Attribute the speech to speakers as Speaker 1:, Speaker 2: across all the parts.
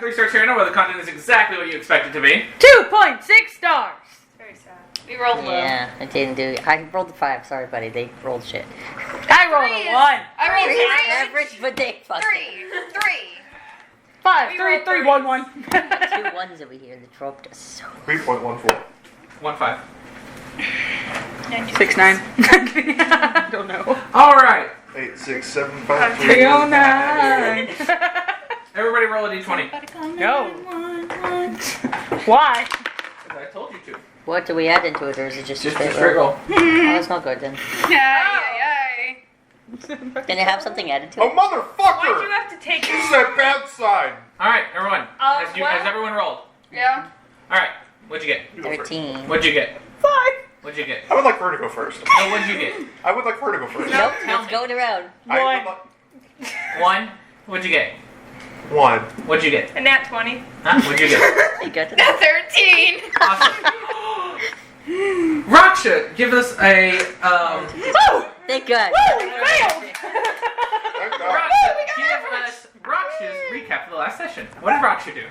Speaker 1: back to 3-Star Channel, where the content is exactly what you expect it to be.
Speaker 2: 2.6 stars.
Speaker 3: Very sad. We rolled low.
Speaker 4: Yeah, I didn't do. I rolled a 5. Sorry, buddy. They rolled shit.
Speaker 2: I rolled a 1.
Speaker 3: I rolled
Speaker 4: 3 is
Speaker 3: 3.
Speaker 4: average, but they fucked it.
Speaker 3: 3.
Speaker 2: 5,
Speaker 3: We
Speaker 2: 3,
Speaker 3: rolled
Speaker 2: 3,
Speaker 3: threes.
Speaker 2: 1, 1.
Speaker 4: 2 ones over here that dropped us so.
Speaker 5: 3.14.
Speaker 1: 1-5.
Speaker 2: 6, 9. I don't know.
Speaker 1: All right.
Speaker 5: 8, 6, 7, 5, 3.
Speaker 2: 309.
Speaker 1: Everybody roll a d20.
Speaker 2: No. Why?
Speaker 1: I told you to.
Speaker 4: What do we add into it, or is it just a
Speaker 1: Just a
Speaker 4: straight
Speaker 1: straight
Speaker 4: roll?
Speaker 1: roll.
Speaker 4: Oh, that's not good then.
Speaker 3: Yay.
Speaker 4: Can it have something added to
Speaker 5: Oh,
Speaker 4: it?
Speaker 3: Why'd you
Speaker 5: motherfucker!
Speaker 3: have to take
Speaker 5: This is
Speaker 3: it?
Speaker 5: that bad side.
Speaker 1: All right, everyone. Has
Speaker 3: what?
Speaker 1: everyone rolled?
Speaker 3: Yeah.
Speaker 1: All right. What'd you get?
Speaker 5: You go first.
Speaker 4: 13.
Speaker 1: What'd you get?
Speaker 2: 5.
Speaker 1: What'd you get?
Speaker 5: I would like her to go first.
Speaker 1: No, what'd you get?
Speaker 5: I would like her to go first.
Speaker 4: Nope,
Speaker 1: tell
Speaker 4: it's
Speaker 1: me.
Speaker 4: going around.
Speaker 5: I
Speaker 2: 1.
Speaker 5: would
Speaker 1: 1. What'd you get?
Speaker 5: 1.
Speaker 1: What'd you get?
Speaker 3: A nat 20.
Speaker 1: Huh? What'd you get?
Speaker 4: You got to that.
Speaker 3: 13.
Speaker 1: Awesome. Raksha, give us a
Speaker 4: Thank God.
Speaker 5: Thank God.
Speaker 1: Raksha, give us Raksha's recap for the last session. What did Raksha do?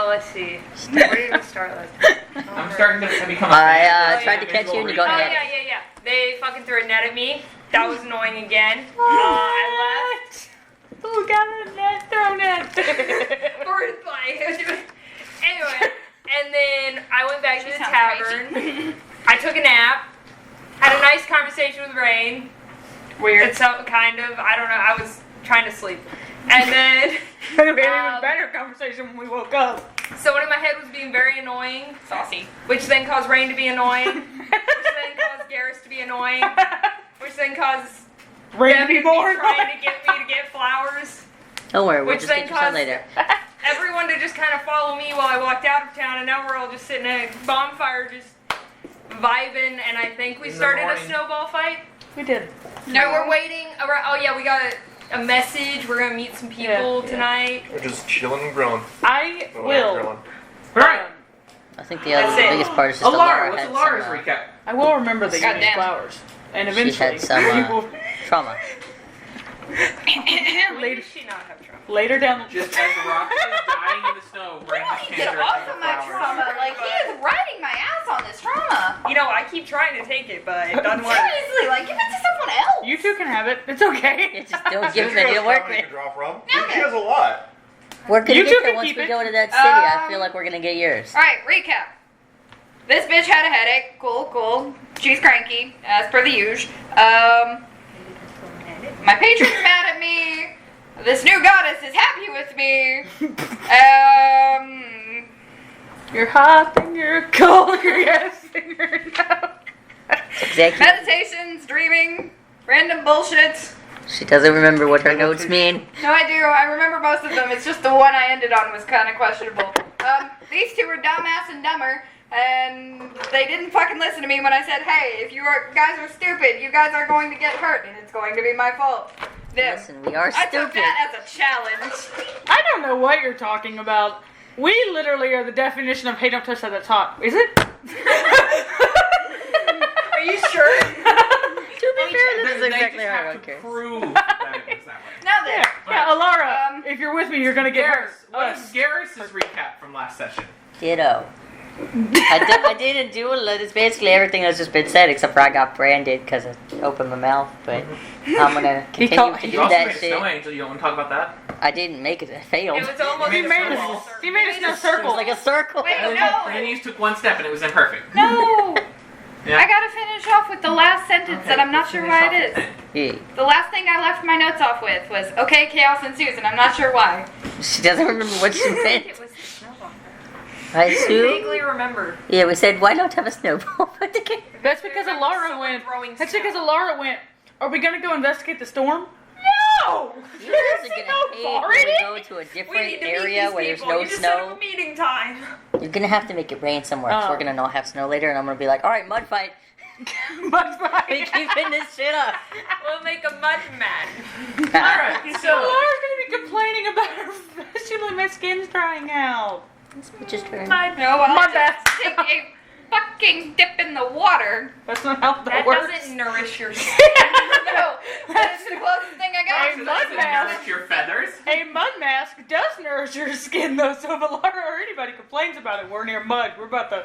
Speaker 3: Let's see. Where did we start last time?
Speaker 1: I'm starting to become a fan.
Speaker 4: I tried to catch you and you got
Speaker 3: Oh,
Speaker 4: ahead.
Speaker 3: yeah. They fucking threw a net at me. That was annoying again. I left.
Speaker 2: Who got a net thrown at?
Speaker 3: Bird fight. Anyway, and then I went back to the tavern. I took a nap. Had a nice conversation with Rain.
Speaker 2: Weird.
Speaker 3: It's so kind of, I don't know, I was trying to sleep. And then,
Speaker 2: We had an even better conversation when we woke up.
Speaker 3: someone in my head was being very annoying. Saucy. Which then caused Rain to be annoying. Which then caused Garrus to be annoying. Which then caused
Speaker 2: Rain
Speaker 3: them
Speaker 2: to be more
Speaker 3: trying to get me to get flowers.
Speaker 4: Don't worry, we'll
Speaker 3: Which
Speaker 4: just
Speaker 3: then
Speaker 4: get you some
Speaker 3: caused
Speaker 4: later.
Speaker 3: everyone to just kind of follow me while I walked out of town, and now we're all just sitting at a bonfire just vibing, and I think we
Speaker 1: In the
Speaker 3: started a
Speaker 1: morning.
Speaker 3: snowball fight.
Speaker 2: We did.
Speaker 3: No, we're waiting around. Oh yeah, we got a message. We're gonna meet some people
Speaker 2: Yeah.
Speaker 3: tonight.
Speaker 5: We're just chilling and grilling.
Speaker 2: I
Speaker 5: Oh,
Speaker 2: will.
Speaker 5: grilling.
Speaker 1: All right.
Speaker 4: I think the other
Speaker 3: That's it.
Speaker 4: biggest part is just
Speaker 1: Alara,
Speaker 4: Alara
Speaker 1: what's
Speaker 4: had
Speaker 1: Alara's
Speaker 4: some
Speaker 1: recap?
Speaker 2: I will remember that you need
Speaker 3: Goddamn.
Speaker 2: flowers. And
Speaker 4: She
Speaker 2: eventually,
Speaker 4: had some,
Speaker 2: you will,
Speaker 4: trauma.
Speaker 3: When does she not have trouble?
Speaker 2: later down the
Speaker 1: Just as Raksha is dying in the snow, Rain just
Speaker 6: Get
Speaker 1: hands her a
Speaker 6: off
Speaker 1: couple
Speaker 6: of my
Speaker 1: flowers.
Speaker 6: trauma. Like, he is riding my ass on this trauma.
Speaker 3: You know, I keep trying to take it, but it doesn't work.
Speaker 6: Seriously, like, give it to someone else.
Speaker 2: You two can have it. It's okay.
Speaker 4: Yeah, just don't give
Speaker 5: She
Speaker 4: him any
Speaker 5: has
Speaker 4: to work
Speaker 5: something
Speaker 4: with.
Speaker 5: to draw from.
Speaker 6: No.
Speaker 5: She has a lot.
Speaker 4: We're gonna
Speaker 2: You two
Speaker 4: get there
Speaker 2: can
Speaker 4: once
Speaker 2: keep
Speaker 4: we
Speaker 2: it.
Speaker 4: go to that city. I feel like we're gonna get yours.
Speaker 6: Alright, recap. This bitch had a headache. Cool. She's cranky, as per the usual. My patron's mad at me. This new goddess is happy with me.
Speaker 2: You're hot and you're cold. You're yes and you're no.
Speaker 4: Exactly.
Speaker 6: Meditations, dreaming, random bullshit.
Speaker 4: She doesn't remember what her notes mean.
Speaker 6: No, I do. I remember most of them. It's just the one I ended on was kind of questionable. These two were dumbass and dumber, and they didn't fucking listen to me when I said, hey, if you guys are stupid, you guys are going to get hurt, and it's going to be my fault. Them.
Speaker 4: Listen, we are
Speaker 6: I took
Speaker 4: stupid.
Speaker 6: that as a challenge.
Speaker 2: I don't know what you're talking about. We literally are the definition of hey, don't touch that, that's hot. Is it?
Speaker 3: Are you sure?
Speaker 4: To be fair, this is
Speaker 1: They
Speaker 4: exactly
Speaker 1: just
Speaker 4: how I
Speaker 1: have
Speaker 4: don't
Speaker 1: to
Speaker 4: care.
Speaker 1: prove that it was that way.
Speaker 6: Now then,
Speaker 2: Yeah, Alara, if you're with me, you're gonna get
Speaker 1: Garrus,
Speaker 2: hurt.
Speaker 1: what is Garrus's recap from last session?
Speaker 4: Ditto. I didn't do it. It's basically everything that's just been said, except for I got branded because I opened my mouth. But I'm gonna continue to
Speaker 1: You
Speaker 4: do
Speaker 1: also
Speaker 4: that
Speaker 1: made a
Speaker 4: shit.
Speaker 1: snow angel. You don't want to talk about that?
Speaker 4: I didn't make it. I failed.
Speaker 3: It was almost
Speaker 1: You made
Speaker 3: a
Speaker 1: a
Speaker 3: snowball.
Speaker 2: He made us no
Speaker 4: It was
Speaker 2: circle.
Speaker 4: like a circle.
Speaker 6: wait,
Speaker 1: And
Speaker 6: no.
Speaker 1: then you took one step and it was imperfect.
Speaker 6: No.
Speaker 1: Yeah.
Speaker 6: I gotta finish off with the last sentence that I'm not sure why it is.
Speaker 4: Yeah.
Speaker 6: The last thing I left my notes off with was, okay, chaos ensues, and I'm not sure why.
Speaker 4: She doesn't remember what she meant.
Speaker 3: It was the snowball.
Speaker 4: I
Speaker 3: I
Speaker 4: assume.
Speaker 3: vaguely remember.
Speaker 4: Yeah, we said why not have a snowball? But the game.
Speaker 2: That's because Alara
Speaker 3: Someone
Speaker 2: went.
Speaker 3: throwing
Speaker 2: That's
Speaker 3: snow.
Speaker 2: because Alara went. Are we gonna go investigate the storm? No.
Speaker 4: You guys are gonna hate when we go to a
Speaker 3: We
Speaker 4: different
Speaker 3: need to meet
Speaker 4: area
Speaker 3: these
Speaker 4: where there's
Speaker 3: people.
Speaker 4: no
Speaker 3: You just set up
Speaker 4: snow.
Speaker 3: a meeting time.
Speaker 4: You're gonna have to make it rain somewhere. 'Cause
Speaker 2: Oh.
Speaker 4: we're gonna not have snow later, and I'm gonna be like, all right, mud fight.
Speaker 2: Mud fight.
Speaker 4: We keeping this shit up.
Speaker 3: We'll make a mud man.
Speaker 1: Alright,
Speaker 2: So
Speaker 1: so
Speaker 2: Alara's gonna be complaining about her vegetables. My skin's drying out.
Speaker 4: Just turn.
Speaker 3: Mud.
Speaker 6: No, I'll
Speaker 2: Mud
Speaker 6: just
Speaker 2: bath.
Speaker 6: take a fucking dip in the water.
Speaker 2: That's not how that
Speaker 3: That
Speaker 2: works.
Speaker 3: doesn't nourish your skin.
Speaker 6: No, that's the closest thing I got.
Speaker 2: Hey,
Speaker 1: Does it
Speaker 2: mask.
Speaker 1: nourish your feathers?
Speaker 2: A mud mask does nourish your skin, though, so if Alara or anybody complains about it, we're near mud. We're about to...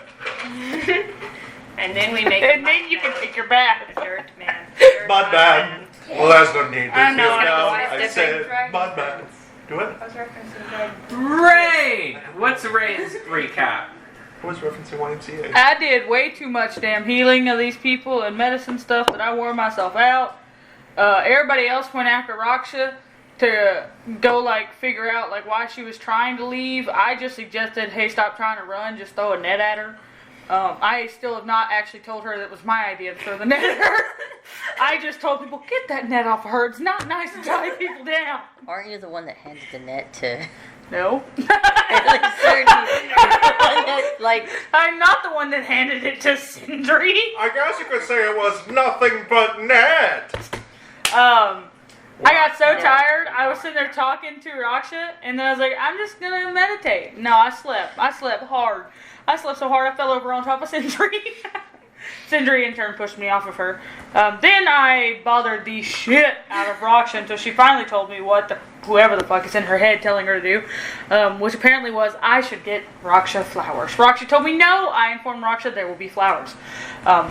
Speaker 3: And then we make
Speaker 2: And then you can take your bath.
Speaker 3: Dirt man. Dirt
Speaker 5: Mud man. Well, that's no need to
Speaker 6: I
Speaker 5: feel
Speaker 6: know,
Speaker 5: down.
Speaker 6: I
Speaker 5: I
Speaker 6: was
Speaker 5: said
Speaker 3: dipping.
Speaker 5: mud man. Do it.
Speaker 3: I was referencing the
Speaker 1: Rain! What's Rain's recap?
Speaker 5: Who was referencing YMCA?
Speaker 2: I did way too much damn healing of these people and medicine stuff that I wore myself out. Everybody else went after Raksha to go, like, figure out, like, why she was trying to leave. I just suggested, hey, stop trying to run, just throw a net at her. I still have not actually told her that it was my idea to throw the net at her. I just told people, get that net off of her. It's not nice to tie people down.
Speaker 4: Aren't you the one that handed the net to...
Speaker 2: No.
Speaker 4: like,
Speaker 2: I'm not the one that handed it to Sindri.
Speaker 5: I guess you could say it was nothing but net.
Speaker 2: I got so tired. I was sitting there talking to Raksha, and then I was like, I'm just gonna meditate. No, I slept. I slept hard. I slept so hard I fell over on top of Sindri. Sindri in turn pushed me off of her. Then I bothered the shit out of Raksha until she finally told me what whoever the fuck is in her head telling her to do, which apparently was I should get Raksha flowers. Raksha told me no. I informed Raksha there will be flowers.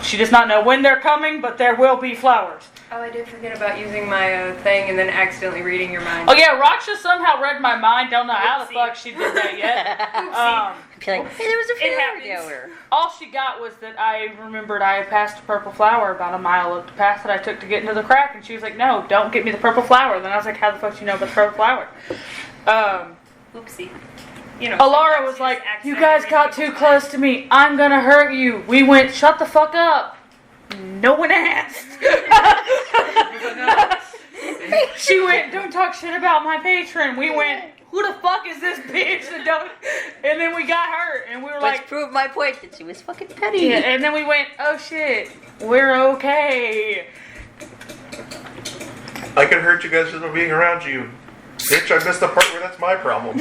Speaker 2: She does not know when they're coming, but there will be flowers.
Speaker 3: Oh, I did forget about using my thing and then accidentally reading your mind.
Speaker 2: Oh yeah, Raksha somehow read my mind. Don't know how the fuck she did that yet.
Speaker 4: be like, hey, there was a
Speaker 3: It
Speaker 4: flower
Speaker 3: happens.
Speaker 4: there.
Speaker 2: All she got was that I remembered I had passed a purple flower about a mile up the path that I took to get into the crack, and she was like, no, don't get me the purple flower. Then I was like, how the fuck do you know about the purple flower?
Speaker 3: Oopsie. You know,
Speaker 2: Alara
Speaker 3: sometimes
Speaker 2: was like,
Speaker 3: just
Speaker 2: you guys got too
Speaker 3: accidentally
Speaker 2: close to me. I'm gonna hurt you. We went, shut the fuck up. No one asked. She went, don't talk shit about my patron. We went, who the fuck is this bitch? And then we got hurt, and we were
Speaker 4: Which
Speaker 2: like,
Speaker 4: proved my point that she was fucking petty.
Speaker 2: yeah, and then we went, oh shit, we're okay.
Speaker 5: I can hurt you guys just by being around you. Bitch, I missed the part where that's my problem.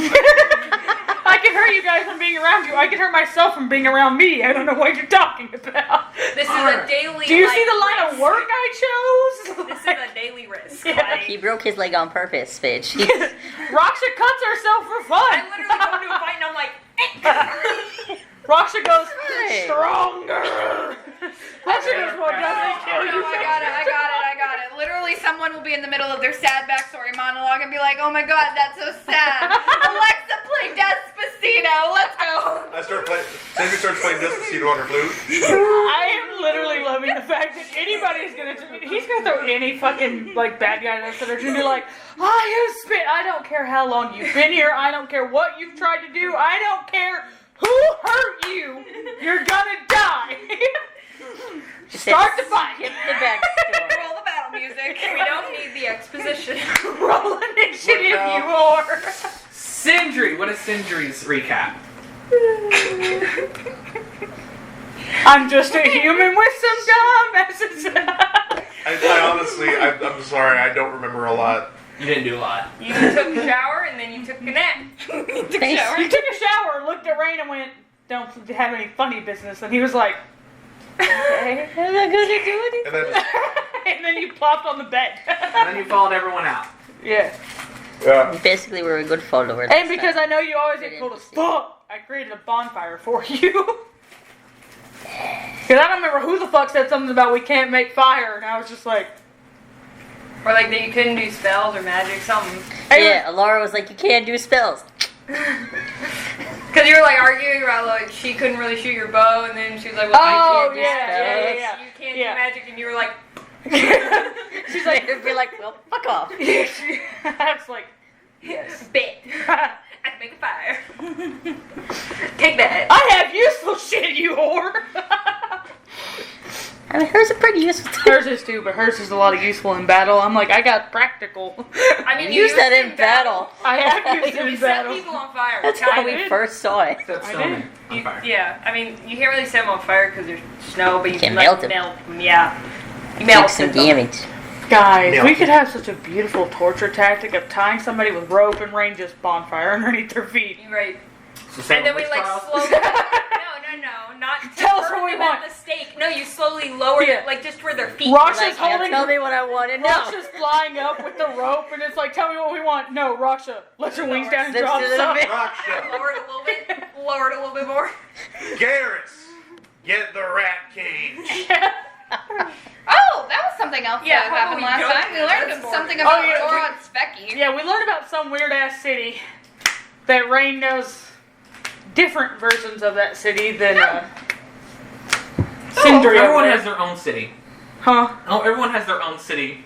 Speaker 2: I can hurt you guys from being around you. I can hurt myself from being around me. I don't know what you're talking about.
Speaker 3: This is a daily.
Speaker 2: Do you see the
Speaker 3: life
Speaker 2: line of
Speaker 3: risk.
Speaker 2: work I chose?
Speaker 3: This is a daily risk.
Speaker 2: Yeah.
Speaker 3: Like,
Speaker 4: He broke his leg on purpose, bitch.
Speaker 2: Raksha cuts herself for fun.
Speaker 3: I literally go to a fight and I'm like,
Speaker 2: Raksha goes,
Speaker 4: Hey.
Speaker 2: stronger. Raksha goes, what doesn't kill
Speaker 6: Oh,
Speaker 2: you?
Speaker 6: no, I got it. Literally, someone will be in the middle of their sad backstory monologue and be like, oh my god, that's so sad. Alexa, play Despacito. Let's go.
Speaker 5: Sandy starts playing Despacito on her flute.
Speaker 2: I am literally loving the fact that anybody's he's gonna throw any fucking, like, bad guy in this that are gonna be like, I have spent, I don't care how long you've been here, I don't care what you've tried to do, I don't care who hurt you, you're gonna die. Start the fight.
Speaker 4: Skip the backstory.
Speaker 6: Roll the battle music.
Speaker 3: we don't need the exposition.
Speaker 2: Roll initiative, you whore.
Speaker 1: Sindri, what is Sindri's recap?
Speaker 2: I'm just a human with some dumbasses.
Speaker 5: I honestly, I'm sorry, I don't remember a lot.
Speaker 1: You didn't do a lot.
Speaker 3: You took a shower and then you took a nap.
Speaker 2: You took a shower, looked at Rain, and went, don't have any funny business. And he was like, okay.
Speaker 4: I'm not gonna do anything.
Speaker 5: And then,
Speaker 2: And then you plopped on the bed.
Speaker 1: And then you followed everyone out.
Speaker 2: Yeah.
Speaker 5: yeah.
Speaker 4: Basically, we're a good follower.
Speaker 2: And because I know you always get
Speaker 4: Good
Speaker 2: cold as
Speaker 4: empathy.
Speaker 2: fuck, I created a bonfire for you. Because I don't remember who the fuck said something about we can't make fire, and I was just like,
Speaker 3: Or like that you couldn't do spells or magic, something.
Speaker 2: hey,
Speaker 4: Yeah, Alara was like, you can't do spells.
Speaker 3: Because you were like arguing about like she couldn't really shoot your bow, and then she was like, well,
Speaker 2: oh,
Speaker 3: I can't do
Speaker 2: yeah.
Speaker 3: spells. You can't
Speaker 2: Yeah.
Speaker 3: do magic, and you were like,
Speaker 2: She's like,
Speaker 4: They'd be like, well, fuck off.
Speaker 2: I was like,
Speaker 3: yes, bet. I can make a fire. Take that.
Speaker 2: I have useful shit, you whore.
Speaker 4: I mean, hers are pretty useful.
Speaker 2: Hers is too, but hers is a lot of useful in battle. I'm like, I got practical.
Speaker 3: I mean,
Speaker 4: You used that in battle.
Speaker 2: I have used it
Speaker 3: You
Speaker 2: in
Speaker 3: set
Speaker 2: battle.
Speaker 3: people on fire.
Speaker 4: That's
Speaker 3: Kind
Speaker 4: how
Speaker 3: of.
Speaker 4: we
Speaker 2: did.
Speaker 4: first saw it.
Speaker 1: Except
Speaker 2: I
Speaker 1: Snowman
Speaker 2: did.
Speaker 1: on fire.
Speaker 3: Yeah, I mean, you can't really set them on fire because there's snow, but you
Speaker 4: can
Speaker 3: can like,
Speaker 4: melt 'em.
Speaker 3: melt them. Yeah. You
Speaker 4: Take
Speaker 3: melt
Speaker 4: some
Speaker 3: them.
Speaker 4: damage.
Speaker 2: Guys,
Speaker 5: Yeah.
Speaker 2: we could have such a beautiful torture tactic of tying somebody with rope and Rain just bonfire underneath their feet.
Speaker 3: You're right.
Speaker 1: So Salem
Speaker 3: And then we
Speaker 1: Witch
Speaker 3: like
Speaker 1: Trials?
Speaker 3: slowly. No, Not to
Speaker 2: Tell us
Speaker 3: burn
Speaker 2: what we
Speaker 3: them
Speaker 2: want.
Speaker 3: at the stake. No, you slowly lower
Speaker 2: Yeah.
Speaker 3: it, like just where their feet.
Speaker 2: Roxa's
Speaker 4: Like,
Speaker 2: holding.
Speaker 4: tell me what I want to know.
Speaker 2: Raksha's flying up with the rope, and it's like, tell me what we want. No, Raksha, let your wings down and
Speaker 4: Zips
Speaker 2: drop
Speaker 4: to the
Speaker 2: some.
Speaker 4: bit.
Speaker 5: Raksha,
Speaker 3: Lower it a little bit. Lower it a little bit more.
Speaker 5: Garrus, get the rat cage.
Speaker 6: Oh, that was something else
Speaker 3: Yeah,
Speaker 6: that happened
Speaker 3: how
Speaker 6: last
Speaker 3: about we
Speaker 6: time. We
Speaker 3: go
Speaker 6: learned
Speaker 3: to the
Speaker 6: something
Speaker 2: Oh,
Speaker 6: about
Speaker 2: yeah,
Speaker 6: Zora and Specky.
Speaker 2: Yeah, we learned about some weird ass city that Rain knows different versions of that city than Sindri.
Speaker 1: Everyone has their own city.
Speaker 2: Huh?
Speaker 1: Oh, everyone has their own city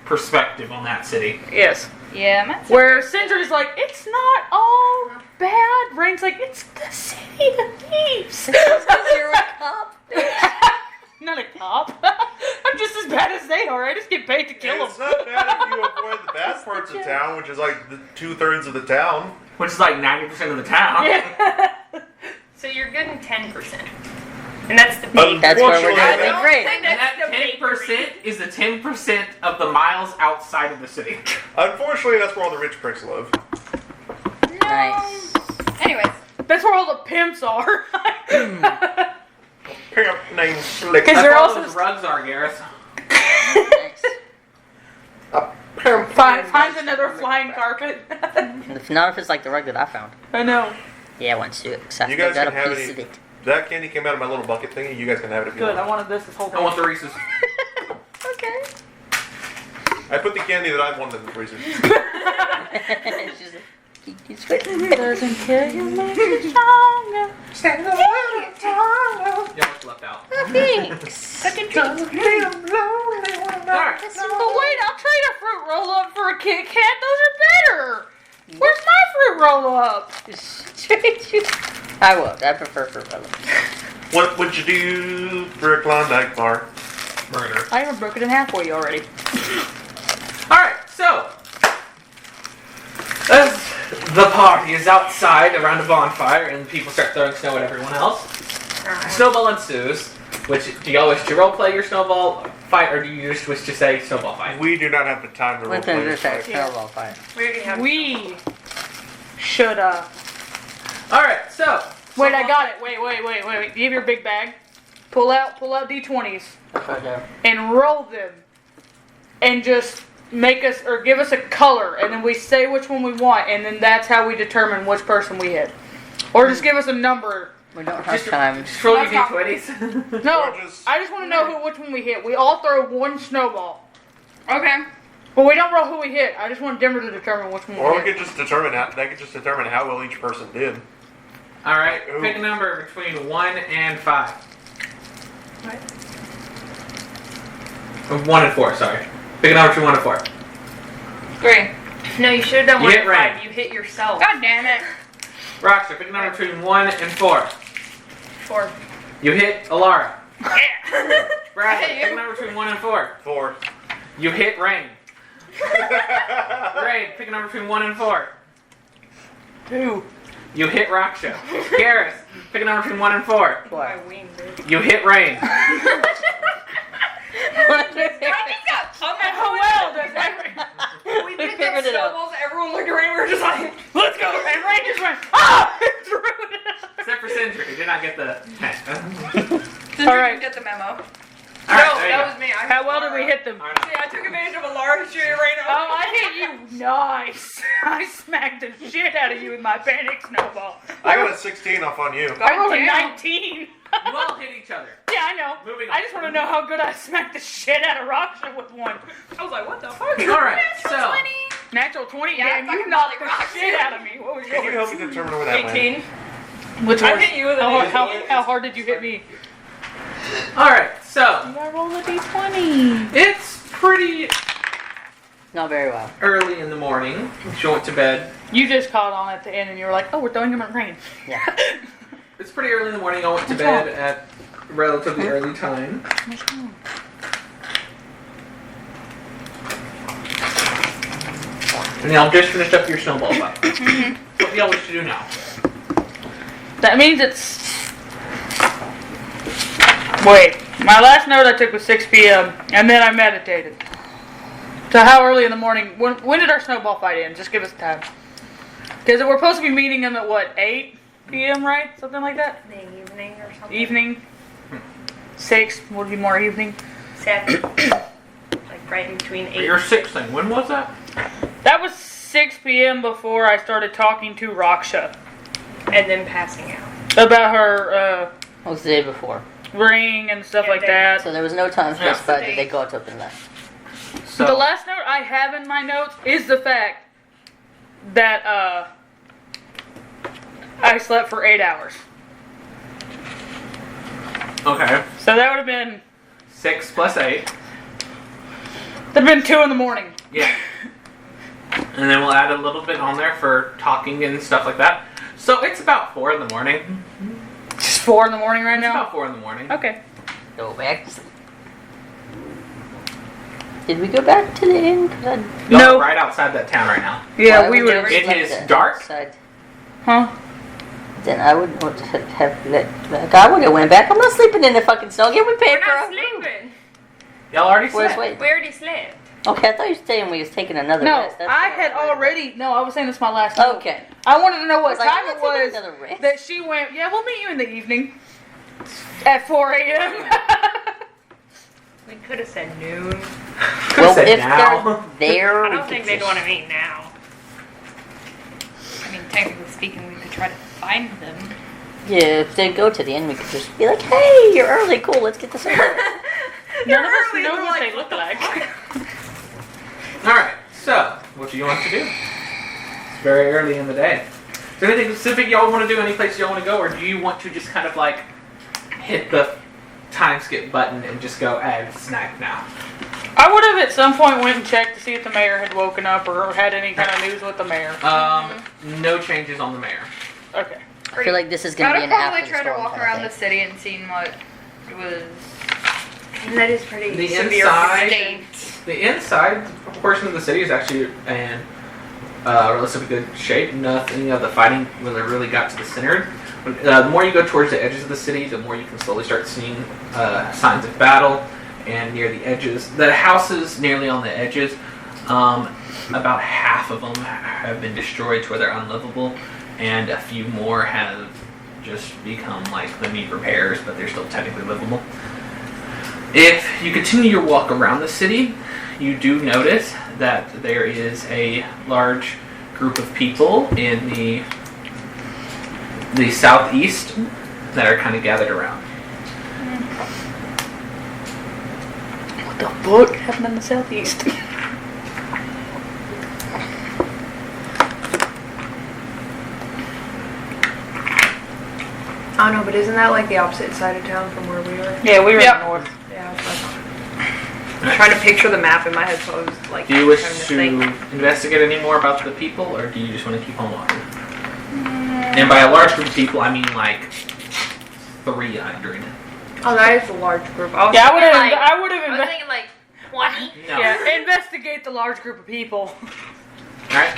Speaker 1: perspective on that city.
Speaker 2: Yes.
Speaker 6: Yeah, that's
Speaker 2: Where Sindri's like, it's not all bad. Rain's like, it's the city of thieves.
Speaker 4: Because you're a cop.
Speaker 2: Not a cop. I'm just as bad as they are. I just get paid to kill them.
Speaker 5: It's not bad if you avoid the bad parts of town, which is like the 2/3 of the town.
Speaker 1: Which is like 90% of the town.
Speaker 2: Yeah.
Speaker 3: So you're good in 10%. And that's the big.
Speaker 4: That's where we're
Speaker 5: Unfortunately,
Speaker 4: going to be great.
Speaker 1: And that 10% is the 10% of the miles outside of the city.
Speaker 5: Unfortunately, that's where all the rich pricks live.
Speaker 4: Nice.
Speaker 6: Anyways,
Speaker 2: That's where all the pimps are.
Speaker 5: Pimp named Slick.
Speaker 2: Because
Speaker 1: That's
Speaker 2: they're
Speaker 1: where all
Speaker 2: also
Speaker 1: those rugs are, Gareth.
Speaker 4: Nice.
Speaker 5: A pimp
Speaker 2: finds
Speaker 5: named
Speaker 2: another
Speaker 5: Slick.
Speaker 2: flying carpet.
Speaker 4: Not if it's like the rug that I found.
Speaker 2: I know.
Speaker 4: Yeah, one sucks. I
Speaker 5: You guys
Speaker 4: got
Speaker 5: can
Speaker 4: a
Speaker 5: have
Speaker 4: piece
Speaker 5: any.
Speaker 4: of it.
Speaker 5: That candy came out of my little bucket thingy. You guys can have it if you
Speaker 2: Good. I
Speaker 5: want.
Speaker 2: wanted this whole
Speaker 1: I
Speaker 2: thing.
Speaker 1: want the Reese's.
Speaker 4: Okay.
Speaker 5: I put the candy that I wanted in the freezer.
Speaker 4: It's just a- it's good.
Speaker 2: Doesn't kill you, make you stronger.
Speaker 1: You almost left out.
Speaker 4: Thanks.
Speaker 1: Alright.
Speaker 2: But wait, I'll trade a fruit roll up for a Kit Kat. Those are better. Where's my fruit roll up?
Speaker 4: I won't. I prefer fruit roll.
Speaker 5: What would you do for a Klondike bar?
Speaker 1: Murder.
Speaker 2: I even broke it in half for you already.
Speaker 1: Alright, so. As the party is outside around a bonfire and people start throwing snow at everyone else, snowball ensues. Which, do y'all wish to roleplay your snowball fight, or do you just wish to say snowball fight?
Speaker 5: We do not have the time to
Speaker 4: Let's
Speaker 5: roleplay
Speaker 4: do
Speaker 5: this
Speaker 4: that
Speaker 5: fight.
Speaker 4: snowball fight.
Speaker 3: We already have.
Speaker 2: We should
Speaker 1: Alright, so.
Speaker 2: Wait, I got it. Wait. You have your big bag. Pull out D20s
Speaker 4: That's right there.
Speaker 2: and roll them, and just make us or give us a color, and then we say which one we want, and then that's how we determine which person we hit. Or just give us a number.
Speaker 4: We don't have time.
Speaker 1: Just roll your
Speaker 6: That's
Speaker 1: d20s.
Speaker 2: No,
Speaker 5: Or just-
Speaker 2: I just want to know which one we hit. We all throw one snowball,
Speaker 6: okay.
Speaker 2: but we don't roll who we hit. I just want Denver to determine which one
Speaker 5: Or
Speaker 2: we
Speaker 5: we
Speaker 2: hit.
Speaker 5: could just determine how. They could just determine how well each person did.
Speaker 1: Alright,
Speaker 5: Ooh.
Speaker 1: pick a number between 1 and 5.
Speaker 3: What?
Speaker 1: 1 and 4, sorry. Pick a number between 1 and 4.
Speaker 6: 3.
Speaker 3: No, you should have done
Speaker 1: You
Speaker 3: 1
Speaker 1: hit
Speaker 3: and
Speaker 1: Ray.
Speaker 3: 5. You hit yourself.
Speaker 6: God damn it.
Speaker 1: Rockstar, pick a number between 1 and 4.
Speaker 3: 4.
Speaker 1: You hit Alara.
Speaker 3: Yeah.
Speaker 1: Bradley,
Speaker 6: Hey,
Speaker 1: pick a
Speaker 6: you.
Speaker 1: number between 1 and 4.
Speaker 5: 4.
Speaker 1: You hit Rain. Rain, pick a number between 1 and 4.
Speaker 2: 2.
Speaker 1: You hit Raksha. Garrus, pick a number between 1 and 4.
Speaker 4: What?
Speaker 3: My wing, dude.
Speaker 1: You hit Rain.
Speaker 6: I think that
Speaker 2: How well does every...
Speaker 3: We
Speaker 4: We
Speaker 3: picked up
Speaker 4: figured it out.
Speaker 3: snowballs. Everyone looked around. We were just like,
Speaker 2: Let's go! And Ray just went, ah! It threw it.
Speaker 1: Except for Sindri, who did not get the hint.
Speaker 6: All
Speaker 2: Alright.
Speaker 6: right. Get the memo.
Speaker 3: no,
Speaker 1: Alright, there you
Speaker 3: that
Speaker 1: go.
Speaker 3: was me. I
Speaker 2: How well did we hit them?
Speaker 1: Alright.
Speaker 3: See, I took advantage of Alara shooting right
Speaker 2: Oh, I hit you. Nice. I smacked the shit out of you with my panic snowball.
Speaker 5: I got a 16 off on you.
Speaker 2: I rolled a
Speaker 6: damn.
Speaker 2: 19.
Speaker 1: You all hit each other.
Speaker 2: Yeah, I know.
Speaker 1: Moving on.
Speaker 2: I just want to know how good I smacked the shit out of Rockstar with one.
Speaker 3: I was like, what the fuck?
Speaker 1: Alright, so.
Speaker 2: Natural 20.
Speaker 6: Yeah,
Speaker 2: Damn, you
Speaker 6: fucking
Speaker 2: knocked the
Speaker 6: Molly Rockstar.
Speaker 2: shit out of me. What was
Speaker 5: Can you
Speaker 2: yours?
Speaker 5: help me determine where that went?
Speaker 3: 18.
Speaker 2: Which
Speaker 3: I
Speaker 2: one?
Speaker 3: hit you with
Speaker 2: How,
Speaker 3: an
Speaker 2: how hard did you hit me?
Speaker 1: Alright, so.
Speaker 2: You gotta roll a d20.
Speaker 1: It's pretty
Speaker 4: Not very well.
Speaker 1: early in the morning. She went to bed.
Speaker 2: You just caught on at the end and you were like, oh, we're throwing him at rain.
Speaker 4: Yeah.
Speaker 1: It's pretty early in the morning. I went to
Speaker 2: What's
Speaker 1: bed
Speaker 2: wrong?
Speaker 1: at a relatively early time.
Speaker 2: What's wrong?
Speaker 1: And y'all just finished up your snowball fight. What do y'all wish to do now?
Speaker 2: That means it's... Wait, my last note I took was 6 p.m. and then I meditated. So how early in the morning? When did our snowball fight end? Just give us time. Because we're supposed to be meeting them at what, 8? p.m., right? Something like that?
Speaker 3: In the evening or something.
Speaker 2: Evening. 6 would be more evening.
Speaker 3: 7. Like right in between 8.
Speaker 1: Your 6 thing, when was that?
Speaker 2: That was 6 p.m. before I started talking to Raksha
Speaker 3: And then passing out.
Speaker 2: about her
Speaker 4: What was the day before?
Speaker 2: ring and stuff
Speaker 3: Yeah,
Speaker 2: like
Speaker 3: they-
Speaker 2: that.
Speaker 4: So there was no time specified
Speaker 6: Yeah.
Speaker 4: that they got up and left.
Speaker 1: So,
Speaker 2: The last note I have in my notes is the fact that I slept for 8 hours.
Speaker 1: okay.
Speaker 2: So that would have been
Speaker 1: 6 plus 8.
Speaker 2: that'd been 2 in the morning.
Speaker 1: Yeah. And then we'll add a little bit on there for talking and stuff like that. So it's about 4 in the morning.
Speaker 2: Just 4 in the morning right
Speaker 1: It's
Speaker 2: now.
Speaker 1: about 4 in the morning.
Speaker 2: Okay.
Speaker 4: Go back to sleep. Did we go back to the inn? 'Cause I-
Speaker 1: Y'all
Speaker 2: No.
Speaker 1: are right outside that town right now.
Speaker 2: Yeah,
Speaker 4: Why
Speaker 2: we
Speaker 4: would
Speaker 2: were.
Speaker 4: they
Speaker 1: It
Speaker 4: let
Speaker 1: is
Speaker 4: that
Speaker 1: dark.
Speaker 4: outside?
Speaker 2: Huh?
Speaker 4: Then I would want to have let. Like, I would have went back. I'm not sleeping in the fucking snow. Get we paid
Speaker 3: We're
Speaker 4: for
Speaker 3: not
Speaker 4: our room.
Speaker 3: sleeping.
Speaker 1: Y'all already
Speaker 4: Where's
Speaker 1: slept.
Speaker 4: wait?
Speaker 3: We already slept.
Speaker 4: Okay, I thought you were saying we was taking another
Speaker 2: No,
Speaker 4: rest. That's
Speaker 2: I
Speaker 4: what
Speaker 2: had
Speaker 4: was worried
Speaker 2: already. No, I was saying this is my last
Speaker 4: about.
Speaker 2: note.
Speaker 4: Okay.
Speaker 2: I wanted to know
Speaker 4: I
Speaker 2: what
Speaker 4: was like,
Speaker 2: time
Speaker 4: I'm
Speaker 2: it
Speaker 4: not taking
Speaker 2: was
Speaker 4: another rest.
Speaker 2: that she went. Yeah, we'll meet you in the evening at 4 a.m.
Speaker 3: We could have said noon.
Speaker 4: Well,
Speaker 1: said
Speaker 4: if
Speaker 1: now.
Speaker 4: they're there,
Speaker 3: I
Speaker 4: we
Speaker 3: don't
Speaker 4: could
Speaker 3: think they'd
Speaker 4: just-
Speaker 3: want to meet now.
Speaker 6: I mean, technically speaking, we could try to find them.
Speaker 4: Yeah, if they go to the inn, we could just be like, "Hey, you're early. Cool. Let's get this over."
Speaker 2: None of us know what they look like.
Speaker 1: Alright, so, what do you want to do? It's very early in the day. Is there anything specific y'all want to do? Any place y'all want to go? Or do you want to just kind of like hit the time skip button and just go add snack now?
Speaker 2: I would have at some point went and checked to see if the mayor had woken up or had any kind of news with the mayor.
Speaker 1: No changes on the mayor.
Speaker 2: Okay.
Speaker 4: I feel like this is gonna
Speaker 6: I'd
Speaker 4: be
Speaker 6: have
Speaker 4: an
Speaker 6: probably
Speaker 4: after
Speaker 6: tried to
Speaker 4: storm
Speaker 6: walk
Speaker 4: kind of
Speaker 6: around the
Speaker 4: thing.
Speaker 6: city and seen what was
Speaker 3: And that is pretty
Speaker 1: The
Speaker 3: severe
Speaker 1: inside-
Speaker 3: condition.
Speaker 1: The inside portion of the city is actually in relatively good shape. Nothing of the fighting really got to the center. The more you go towards the edges of the city, the more you can slowly start seeing signs of battle. And near the edges, the houses nearly on the edges, about half of them have been destroyed to where they're unlivable, and a few more have just become like they need repairs, but they're still technically livable. If you continue your walk around the city, you do notice that there is a large group of people in the southeast that are kind of gathered around.
Speaker 2: What the fuck happened in the southeast?
Speaker 3: I don't know, but isn't that like the opposite side of town from where we were?
Speaker 2: Yeah, we were
Speaker 6: Yep.
Speaker 2: in the north.
Speaker 3: Yeah, that's what I thought. I'm trying to picture the map in my head, so I was like,
Speaker 1: Do you wish
Speaker 3: having
Speaker 1: to
Speaker 3: think.
Speaker 1: investigate any more about the people, or do you just want to keep on walking? And by a large group of people, I mean like 300.
Speaker 3: Oh, that is a large group. I was
Speaker 2: Yeah, I would have.
Speaker 3: thinking, like,
Speaker 2: I would
Speaker 3: I was
Speaker 2: have.
Speaker 3: thinking like 20.
Speaker 1: No.
Speaker 2: Yeah, investigate the large group of people.
Speaker 1: Alright.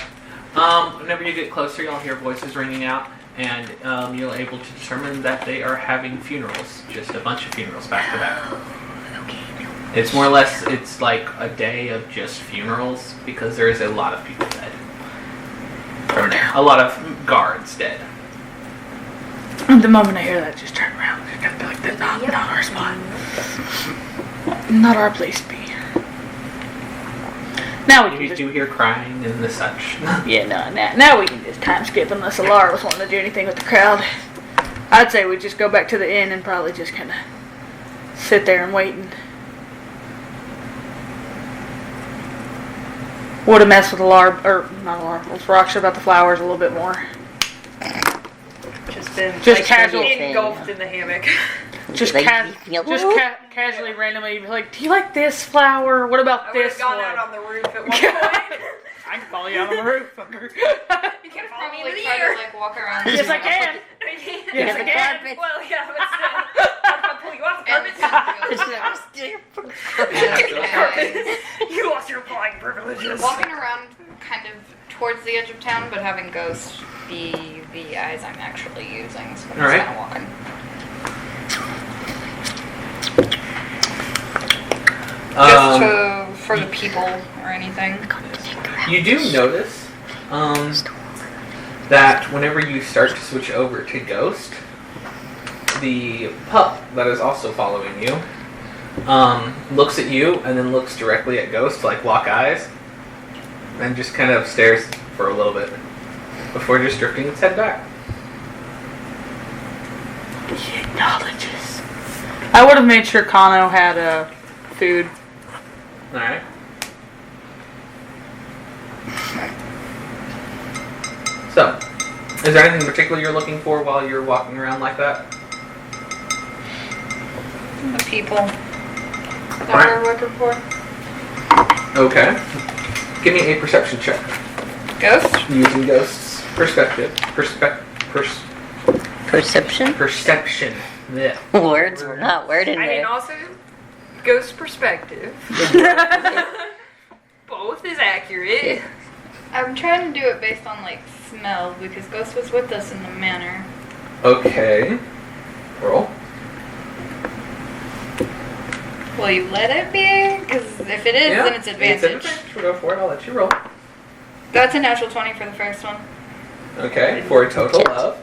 Speaker 1: Whenever you get closer, you'll hear voices ringing out, and you're able to determine that they are having funerals. Just a bunch of funerals back to back. It's more or less, it's like a day of just funerals, because there is a lot of people dead. Or a lot of guards dead.
Speaker 2: The moment I hear that, just turn around. It's gonna be like, that's not our spot. Not our place to be. Now we can
Speaker 1: You
Speaker 2: just.
Speaker 1: do hear crying and the such.
Speaker 2: Yeah, no, now we can just time skip unless Alara was wanting to do anything with the crowd. I'd say we just go back to the inn and probably just kind of sit there and wait and would have messed with Alara, or not Alara, with Raksha about the flowers a little bit more.
Speaker 3: Just been
Speaker 2: Just
Speaker 3: like,
Speaker 2: casual.
Speaker 3: engulfed in the hammock.
Speaker 2: Just,
Speaker 4: Like,
Speaker 2: casually, randomly be like, do you like this flower? What about
Speaker 3: I would
Speaker 2: this
Speaker 3: have gone
Speaker 2: one?
Speaker 3: out on the roof at one point.
Speaker 2: I can follow you out on the roof, fucker.
Speaker 3: You can follow me
Speaker 6: Probably
Speaker 3: in the
Speaker 6: try
Speaker 3: ear.
Speaker 6: to like walk around.
Speaker 2: Yes, I can. Yes, I can.
Speaker 3: Well, yeah, but still. What if I pull you off the carpet? You lost your flying privileges.
Speaker 6: Walking around kind of towards the edge of town, but having ghosts be the eyes I'm actually using. So I'm just
Speaker 1: Alright.
Speaker 6: kind of walking. Just for the people or anything.
Speaker 1: You do notice that whenever you start to switch over to Ghost, the pup that is also following you looks at you and then looks directly at Ghost, like lock eyes, and just kind of stares for a little bit before just drifting its head back.
Speaker 2: He acknowledges. I would have made sure Kano had food.
Speaker 1: Alright. So, is there anything in particular you're looking for while you're walking around like that?
Speaker 6: The people that
Speaker 1: Alright.
Speaker 6: we're looking for.
Speaker 1: Okay. Give me a perception check.
Speaker 6: Ghost?
Speaker 1: Using Ghost's perspective.
Speaker 4: Perception?
Speaker 1: Perception. Yeah.
Speaker 4: Words were not word in
Speaker 3: I mean,
Speaker 4: there.
Speaker 3: also, ghost perspective. Both is accurate.
Speaker 6: I'm trying to do it based on like smell because Ghost was with us in the manor.
Speaker 1: Okay. Roll.
Speaker 6: Will you let it be? Because if it is, then it's advantage.
Speaker 1: We'll go for it. I'll let you roll.
Speaker 6: That's a natural 20 for the first one.
Speaker 1: Okay. For a total of.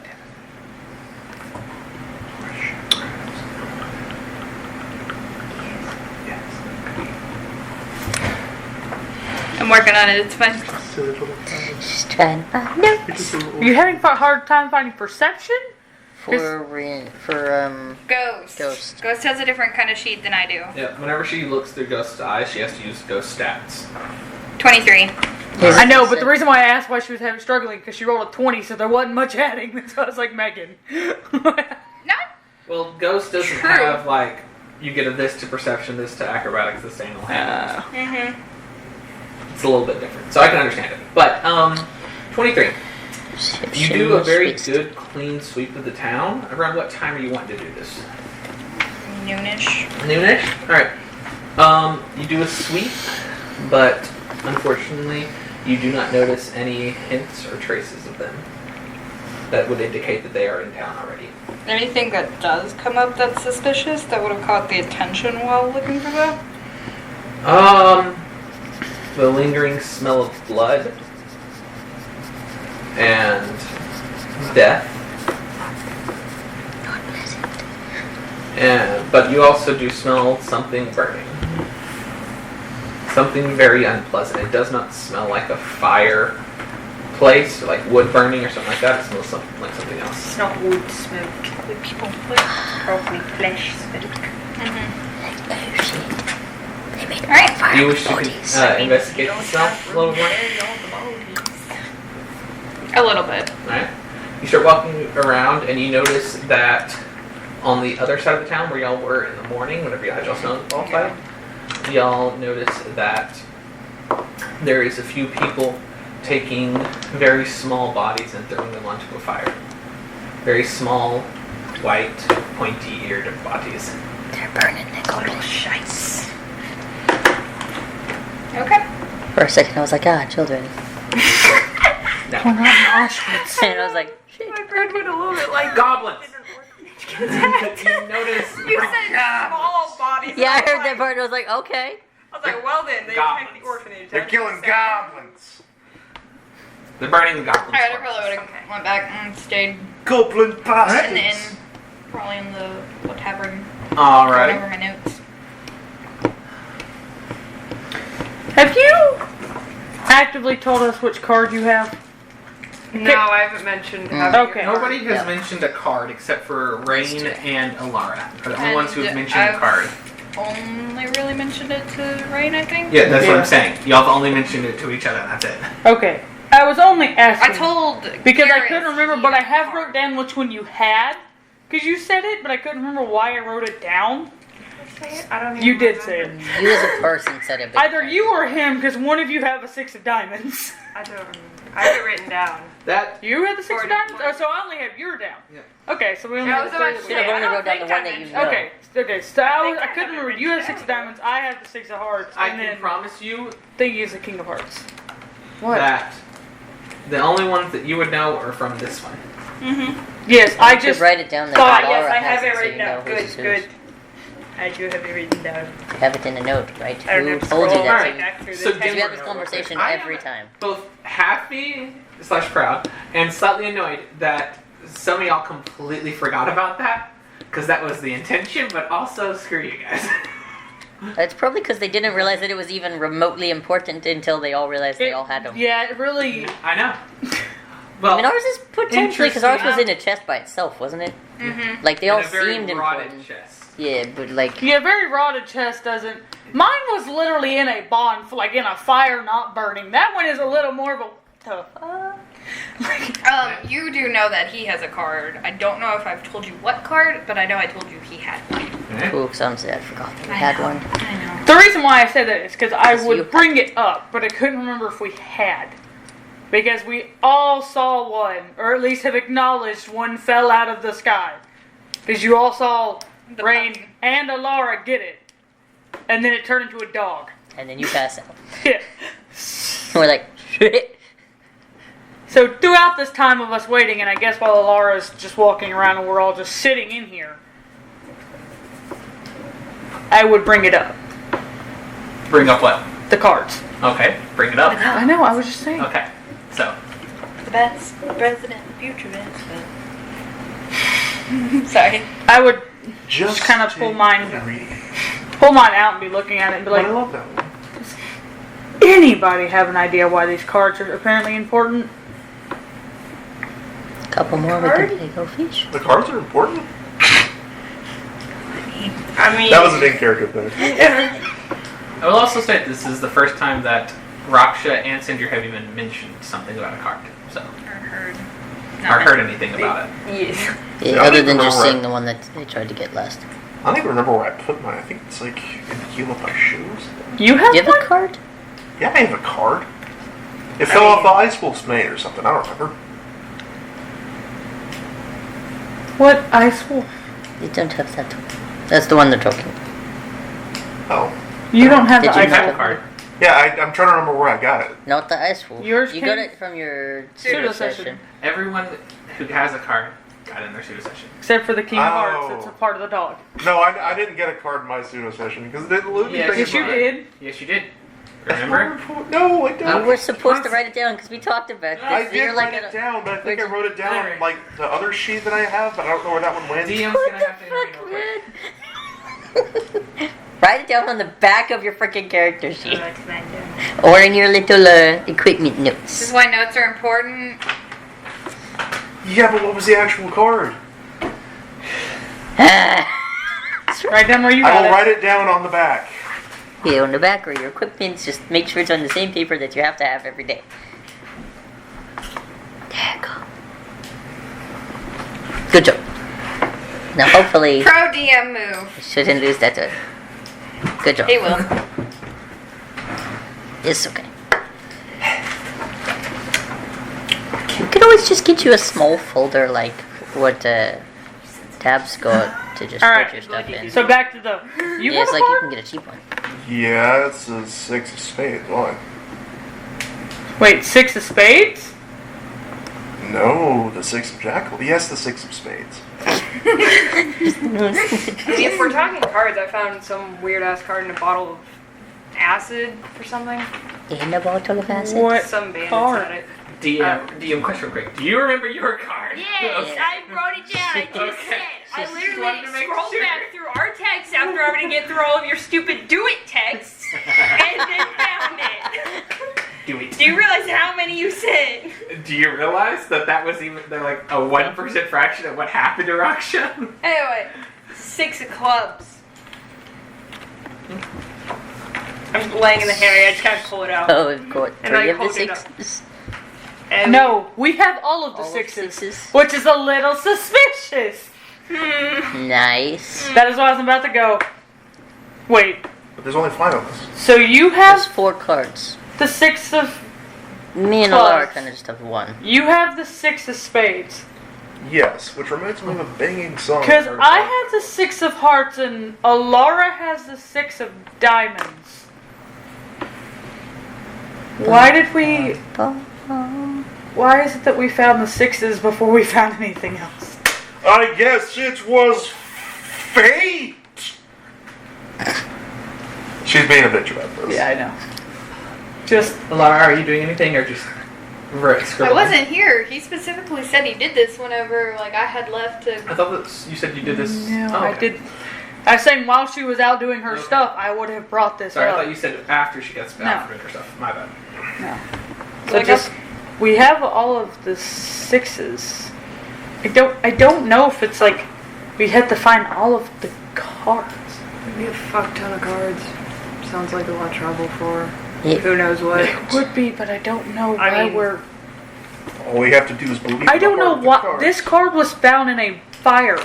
Speaker 6: I'm working on it. It's fine.
Speaker 4: Just trying to find notes.
Speaker 2: Are you having a hard time finding perception?
Speaker 4: For
Speaker 6: Ghost. Ghost has a different kind of sheet than I do.
Speaker 1: Yeah. Whenever she looks through Ghost's eyes, she has to use Ghost stats.
Speaker 6: 23.
Speaker 2: I know, but the reason why I asked why she was having struggling because she rolled a 20, so there wasn't much adding. So I was like, Megan.
Speaker 6: Not
Speaker 1: Well, Ghost doesn't
Speaker 6: True.
Speaker 1: have like you get a this to perception, this to acrobatics, this to anal handling.
Speaker 6: Mm-hmm.
Speaker 1: It's a little bit different, so I can understand it. But 23. You do a very good clean sweep of the town. Around what time are you wanting to do this?
Speaker 6: Noonish.
Speaker 1: Noonish? Alright. You do a sweep, but unfortunately you do not notice any hints or traces of them that would indicate that they are in town already.
Speaker 6: Anything that does come up that's suspicious that would have caught the attention while looking for that?
Speaker 1: The lingering smell of blood and death. But you also do smell something burning. Something very unpleasant. It does not smell like a fireplace, or like wood burning or something like that. It smells something like something else.
Speaker 3: It's not wood smoke that people put. Probably flesh smoke.
Speaker 6: Alright.
Speaker 1: Do you wish to investigate the smell a little more?
Speaker 6: A little bit.
Speaker 1: Alright. You start walking around and you notice that on the other side of the town where y'all were in the morning, whenever you had y'all snowball fight, y'all notice that there is a few people taking very small bodies and throwing them onto a fire. Very small, white, pointy-eared bodies.
Speaker 4: They're burning the golden shites.
Speaker 6: Okay.
Speaker 4: For a second I was like, children.
Speaker 1: No.
Speaker 2: We're not in Auschwitz.
Speaker 4: And I was like, shit.
Speaker 3: My brain went a little bit like
Speaker 1: Goblins!
Speaker 3: you
Speaker 1: notice...
Speaker 3: said small bodies.
Speaker 4: Yeah, I heard that part and I was like, okay.
Speaker 3: I was like, well then, they
Speaker 1: Goblins.
Speaker 3: attacked the orphanage.
Speaker 5: They're killing goblins.
Speaker 1: They're burning the goblins.
Speaker 6: Alright, I probably would have went back and stayed
Speaker 5: Goblin
Speaker 6: in the
Speaker 5: bastards.
Speaker 6: inn. Probably in the tavern. Going
Speaker 1: Alright.
Speaker 6: over my notes.
Speaker 2: Have you actively told us which card you have?
Speaker 3: No, I haven't mentioned having
Speaker 2: Okay.
Speaker 3: a card.
Speaker 1: Nobody has
Speaker 4: Yeah.
Speaker 1: mentioned a card except for Rain and Alara. Are the only
Speaker 6: And
Speaker 1: ones who have mentioned a
Speaker 6: I've-
Speaker 1: card.
Speaker 6: Only really mentioned it to Rain, I think.
Speaker 1: Yeah, that's what
Speaker 2: Yeah.
Speaker 1: I'm saying. Y'all have only mentioned it to each other, that's it.
Speaker 2: Okay. I was only asking.
Speaker 6: I told
Speaker 2: Because I
Speaker 6: Garrett
Speaker 2: couldn't remember,
Speaker 6: he
Speaker 2: but I
Speaker 6: had a
Speaker 2: have
Speaker 6: card.
Speaker 2: wrote down which one you had. Because you said it, but I couldn't remember why I wrote it down.
Speaker 3: I don't even
Speaker 2: You did say it.
Speaker 3: remember.
Speaker 4: You as a person said it. but-
Speaker 2: Either you or him, because one of you have a 6 of diamonds.
Speaker 3: I don't remember. I have it written down.
Speaker 1: That
Speaker 2: You had the 6 of
Speaker 3: Or-
Speaker 2: diamonds? Oh, so I only have your down.
Speaker 1: Yeah.
Speaker 2: Okay, so we only
Speaker 3: Yeah, I
Speaker 2: have
Speaker 3: was
Speaker 2: the
Speaker 3: about to
Speaker 2: third
Speaker 4: Should
Speaker 3: say,
Speaker 4: have
Speaker 3: I
Speaker 4: only
Speaker 3: don't
Speaker 4: wrote down
Speaker 3: think
Speaker 4: the one
Speaker 3: I
Speaker 4: that you
Speaker 3: mentioned
Speaker 4: know.
Speaker 2: Okay, so I couldn't remember. You had 6 of diamonds, I have the 6 of hearts,
Speaker 1: I
Speaker 2: and
Speaker 1: can
Speaker 2: then
Speaker 1: promise you
Speaker 2: Thingy is the king of hearts. What?
Speaker 1: that the only ones that you would know are from this one.
Speaker 2: Yes,
Speaker 4: I
Speaker 2: I
Speaker 4: just
Speaker 2: just
Speaker 4: write it down there.
Speaker 2: thought-
Speaker 4: Laura
Speaker 3: yes, I
Speaker 4: has
Speaker 3: have it
Speaker 4: so
Speaker 3: written
Speaker 4: you know
Speaker 3: down.
Speaker 4: whose
Speaker 3: Good,
Speaker 4: is
Speaker 3: good.
Speaker 4: whose.
Speaker 3: I do have it written down.
Speaker 4: Have it in a note, right?
Speaker 3: I don't
Speaker 4: Who
Speaker 3: have to
Speaker 4: told you
Speaker 3: scroll
Speaker 4: that?
Speaker 3: right
Speaker 4: So
Speaker 3: back through
Speaker 1: So
Speaker 3: the
Speaker 1: do
Speaker 4: we have
Speaker 3: text.
Speaker 4: this conversation
Speaker 1: I
Speaker 4: every
Speaker 1: have-
Speaker 4: time.
Speaker 1: Both Happy slash proud and slightly annoyed that some of y'all completely forgot about that because that was the intention, but also screw you guys.
Speaker 4: It's probably because they didn't realize that it was even remotely important until they all realized they all had them.
Speaker 2: Yeah, it really.
Speaker 1: I know. Well,
Speaker 4: I mean, ours is potentially because ours was
Speaker 1: interesting.
Speaker 4: in a chest by itself, wasn't it?
Speaker 3: Mm-hmm.
Speaker 4: Like they
Speaker 1: in
Speaker 4: all
Speaker 1: a very
Speaker 4: seemed
Speaker 1: rotted
Speaker 4: important.
Speaker 1: chest.
Speaker 4: Yeah, but like
Speaker 2: Yeah, very rotted chest doesn't. Mine was literally in a bond, like in a fire not burning. That one is a little more of a.
Speaker 6: You do know that he has a card. I don't know if I've told you what card, but I know I told you he had one.
Speaker 1: Okay.
Speaker 4: oops, I'm sad, I forgot that we
Speaker 6: I
Speaker 4: had
Speaker 6: know.
Speaker 4: one.
Speaker 6: I know.
Speaker 2: The reason why I said that is because I
Speaker 4: Because you-
Speaker 2: would bring it up, but I couldn't remember if we had. Because we all saw one, or at least have acknowledged one fell out of the sky. Because you all saw
Speaker 6: The
Speaker 2: Rain
Speaker 6: puppy.
Speaker 2: and Alara get it. And then it turned into a dog.
Speaker 4: And then you pass out.
Speaker 2: Yeah.
Speaker 4: We're like, shit.
Speaker 2: So throughout this time of us waiting, and I guess while Alara's just walking around and we're all just sitting in here, I would bring it up.
Speaker 1: Bring up what?
Speaker 2: The cards.
Speaker 1: Okay, bring it up.
Speaker 2: I know, I was just saying.
Speaker 1: Okay, so
Speaker 6: The best president, the future best. Sorry.
Speaker 2: I would
Speaker 5: Just
Speaker 2: kind of pull
Speaker 5: take
Speaker 2: mine-
Speaker 5: a reading.
Speaker 2: pull mine out and be looking at it and be
Speaker 5: But
Speaker 2: like,
Speaker 5: I love that one.
Speaker 2: anybody have an idea why these cards are apparently important?
Speaker 4: Couple more, we can go fish.
Speaker 5: The cards are important?
Speaker 3: I mean,
Speaker 5: That was an in-character thing.
Speaker 1: I will also state this is the first time that Raksha and Cinder Heavyman mentioned something about a card, so or heard anything about it.
Speaker 6: Yes.
Speaker 4: Yeah,
Speaker 5: Yeah, I
Speaker 4: other
Speaker 5: think
Speaker 4: than
Speaker 5: we're
Speaker 4: just
Speaker 5: right.
Speaker 4: seeing the one that they tried to get last.
Speaker 5: I don't even remember where I put mine. I think it's like in the heel of my shoes.
Speaker 2: You have
Speaker 4: Do you have
Speaker 2: one?
Speaker 4: a card?
Speaker 5: Yeah, I have a card. It fell off the Ice Wolf's mane or something. I don't remember.
Speaker 2: What ice wolf?
Speaker 4: You don't have that one. That's the one they're talking about.
Speaker 5: Oh.
Speaker 2: You don't have
Speaker 4: Did
Speaker 2: the
Speaker 4: you
Speaker 2: ice
Speaker 1: have a
Speaker 2: wolf.
Speaker 1: card?
Speaker 5: Yeah, I'm trying to remember where I got it.
Speaker 4: Not the ice wolf.
Speaker 2: Yours
Speaker 4: you
Speaker 2: came-
Speaker 4: got it from your
Speaker 2: Pseudo
Speaker 4: pseudo
Speaker 2: session.
Speaker 4: session.
Speaker 1: Everyone who has a card got in their pseudo session.
Speaker 2: Except for the King of Hearts,
Speaker 5: Oh.
Speaker 2: it's a part of the dog.
Speaker 5: No, I didn't get a card in my pseudo session because it didn't load
Speaker 1: Yes,
Speaker 5: anything.
Speaker 2: Yes, you
Speaker 5: in mine.
Speaker 2: did.
Speaker 1: Yes, you did.
Speaker 5: That's
Speaker 1: Remember?
Speaker 5: wonderful. No, I don't.
Speaker 4: We were supposed to write it down because we talked about this.
Speaker 5: I did
Speaker 4: You're like
Speaker 5: write it
Speaker 4: a-
Speaker 5: down, but I think I
Speaker 4: Where'd
Speaker 5: wrote it down
Speaker 1: Alright.
Speaker 5: on like the other sheet that I have, but I don't know where that one went.
Speaker 1: DM's
Speaker 4: What
Speaker 1: gonna
Speaker 4: the
Speaker 1: have to intervene
Speaker 4: fuck,
Speaker 1: real quick.
Speaker 4: man? Write it down on the back of your freaking character sheet.
Speaker 6: That's what I'm doing.
Speaker 4: Or in your little equipment
Speaker 6: This
Speaker 4: notes.
Speaker 6: is why notes are important.
Speaker 5: Yeah, but what was the actual card?
Speaker 2: Right down where you
Speaker 5: I
Speaker 2: got
Speaker 5: will
Speaker 2: it.
Speaker 5: write it down on the back.
Speaker 4: Yeah, on the back or your equipment, just make sure it's on the same paper that you have to have every day. There you go. Good job. Now hopefully
Speaker 6: Pro DM move.
Speaker 4: you shouldn't lose that one. Good job.
Speaker 6: He will.
Speaker 4: It's okay. You could always just get you a small folder like what Tabs got to just
Speaker 2: Alright,
Speaker 4: put your stuff in.
Speaker 2: So back to the. You
Speaker 4: Yeah, it's
Speaker 2: want
Speaker 4: like
Speaker 2: a
Speaker 4: you
Speaker 2: card?
Speaker 4: can get a cheap one.
Speaker 5: Yeah, it's a 6 of spades. Why?
Speaker 2: Wait, 6 of spades?
Speaker 5: No, the 6 of jackal. Yes, the 6 of spades.
Speaker 3: if we're talking cards, I found some weird ass card in a bottle of acid or something.
Speaker 4: In a bottle of acid.
Speaker 2: What
Speaker 3: Some bandits
Speaker 2: card?
Speaker 3: had it.
Speaker 1: DM question real quick. Do you remember your card?
Speaker 3: Yes,
Speaker 1: Okay.
Speaker 3: I wrote it down. I just
Speaker 1: Okay.
Speaker 3: said. I
Speaker 1: Just
Speaker 3: literally
Speaker 1: wanted to make
Speaker 3: scrolled
Speaker 1: sure.
Speaker 3: back through our text after having to get through all of your stupid do it texts and then found it.
Speaker 1: Do it.
Speaker 3: Do you realize how many you sent?
Speaker 1: Do you realize that that was even like a 1% fraction of what happened to Raksha?
Speaker 3: Anyway, 6 of clubs. I'm laying in the hammock. I just can't pull it out.
Speaker 4: Oh, we've got
Speaker 3: And I
Speaker 4: 3 of the
Speaker 3: hold it up.
Speaker 4: 6s.
Speaker 3: And
Speaker 2: No, we have all of the
Speaker 4: All of
Speaker 2: sixes,
Speaker 4: sixes.
Speaker 2: which is a little suspicious.
Speaker 4: Nice.
Speaker 2: That is what I was about to go. Wait,
Speaker 5: But there's only 5 of us.
Speaker 2: so you
Speaker 4: There's
Speaker 2: have
Speaker 4: 4 cards.
Speaker 2: the 6 of.
Speaker 4: Me and
Speaker 2: Clubs.
Speaker 4: Alara kind of just have 1.
Speaker 2: You have the 6 of spades.
Speaker 5: Yes, which reminds me of a banging song.
Speaker 2: Because
Speaker 5: heard
Speaker 2: I
Speaker 5: about.
Speaker 2: have the 6 of hearts and Alara has the 6 of diamonds. Why did we. Why is it that we found the 6s before we found anything else?
Speaker 5: I guess it was fate. She's being a bitch about this.
Speaker 2: Yeah, I know. Just.
Speaker 1: Lara, are you doing anything or just Right,
Speaker 6: I
Speaker 1: scribbling.
Speaker 6: wasn't here. He specifically said he did this whenever like I had left to.
Speaker 1: I thought that you said you did this.
Speaker 2: No,
Speaker 1: Oh,
Speaker 2: I
Speaker 1: okay.
Speaker 2: did. I was saying while she was out doing her
Speaker 1: Okay.
Speaker 2: stuff, I would have brought this
Speaker 1: Sorry, I
Speaker 2: up.
Speaker 1: thought you said after she gets back from her stuff. My bad.
Speaker 2: So just we have all of the 6s. I don't know if it's like we had to find all of the cards.
Speaker 7: Maybe a fuck ton of cards. Sounds like a lot of trouble for
Speaker 4: Yeah.
Speaker 7: who knows what.
Speaker 2: It would be, but I don't know
Speaker 7: I
Speaker 2: why
Speaker 7: mean-
Speaker 2: we're.
Speaker 5: All we have to do is believe.
Speaker 2: I don't know
Speaker 5: the
Speaker 2: what
Speaker 5: cards.
Speaker 2: this card was found in a fire,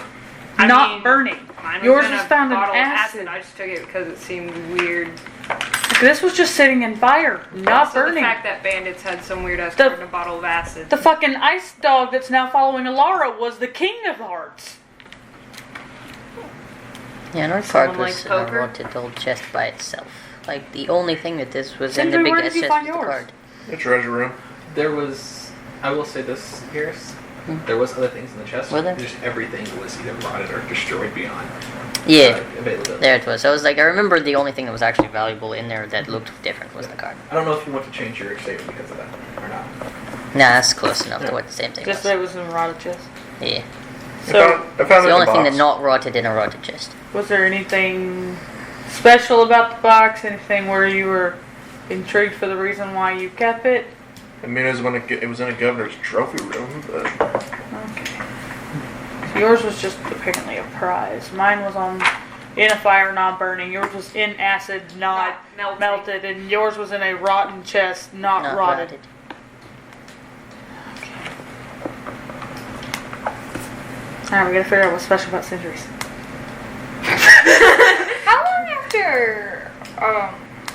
Speaker 7: I
Speaker 2: not
Speaker 7: mean,
Speaker 2: burning.
Speaker 7: Mine
Speaker 2: Yours
Speaker 7: in
Speaker 2: was
Speaker 7: a
Speaker 2: found in
Speaker 7: bottle of
Speaker 2: acid.
Speaker 7: I just took it because it seemed weird.
Speaker 2: This was just sitting in fire, not
Speaker 7: Also,
Speaker 2: burning.
Speaker 7: the fact that bandits had some weird ass
Speaker 2: The-
Speaker 7: card in a bottle of acid.
Speaker 2: The fucking ice dog that's now following Alara was the king of hearts.
Speaker 4: Yeah, no
Speaker 7: Someone
Speaker 4: card was
Speaker 7: likes
Speaker 4: in a
Speaker 7: poker?
Speaker 4: rotted old chest by itself. Like, the only thing that this was in the
Speaker 2: Sindri,
Speaker 4: big
Speaker 2: where
Speaker 4: ass
Speaker 2: did you
Speaker 4: chest
Speaker 2: find
Speaker 4: was the
Speaker 2: yours?
Speaker 4: card.
Speaker 5: The treasure room.
Speaker 1: There was, I will say this, Pierce. There was other things in the chest.
Speaker 4: Were there?
Speaker 1: Just everything was either rotted or destroyed beyond
Speaker 4: Yeah,
Speaker 1: availability.
Speaker 4: there it was. So I was like, I remember the only thing that was actually valuable in there that looked different was the card.
Speaker 1: I don't know if you want to change your statement because of that or not.
Speaker 4: Nah, that's close enough to what the same thing
Speaker 2: Just
Speaker 4: was.
Speaker 2: that it was in a rotted chest.
Speaker 4: Yeah.
Speaker 2: So,
Speaker 5: I found
Speaker 4: It's
Speaker 5: it
Speaker 4: the
Speaker 5: in
Speaker 4: only
Speaker 5: the
Speaker 4: thing
Speaker 5: box.
Speaker 4: that not rotted in a rotted chest.
Speaker 2: was there anything special about the box? Anything where you were intrigued for the reason why you kept it?
Speaker 5: I mean, it was in a governor's trophy room, but
Speaker 2: Okay. So yours was just apparently a prize. Mine was in a fire, not burning. Yours was in acid, not
Speaker 7: Not
Speaker 2: melted, and yours was in a rotten chest, not rotted. Alright, we gotta figure out what's special about Sindri's.
Speaker 6: How long after?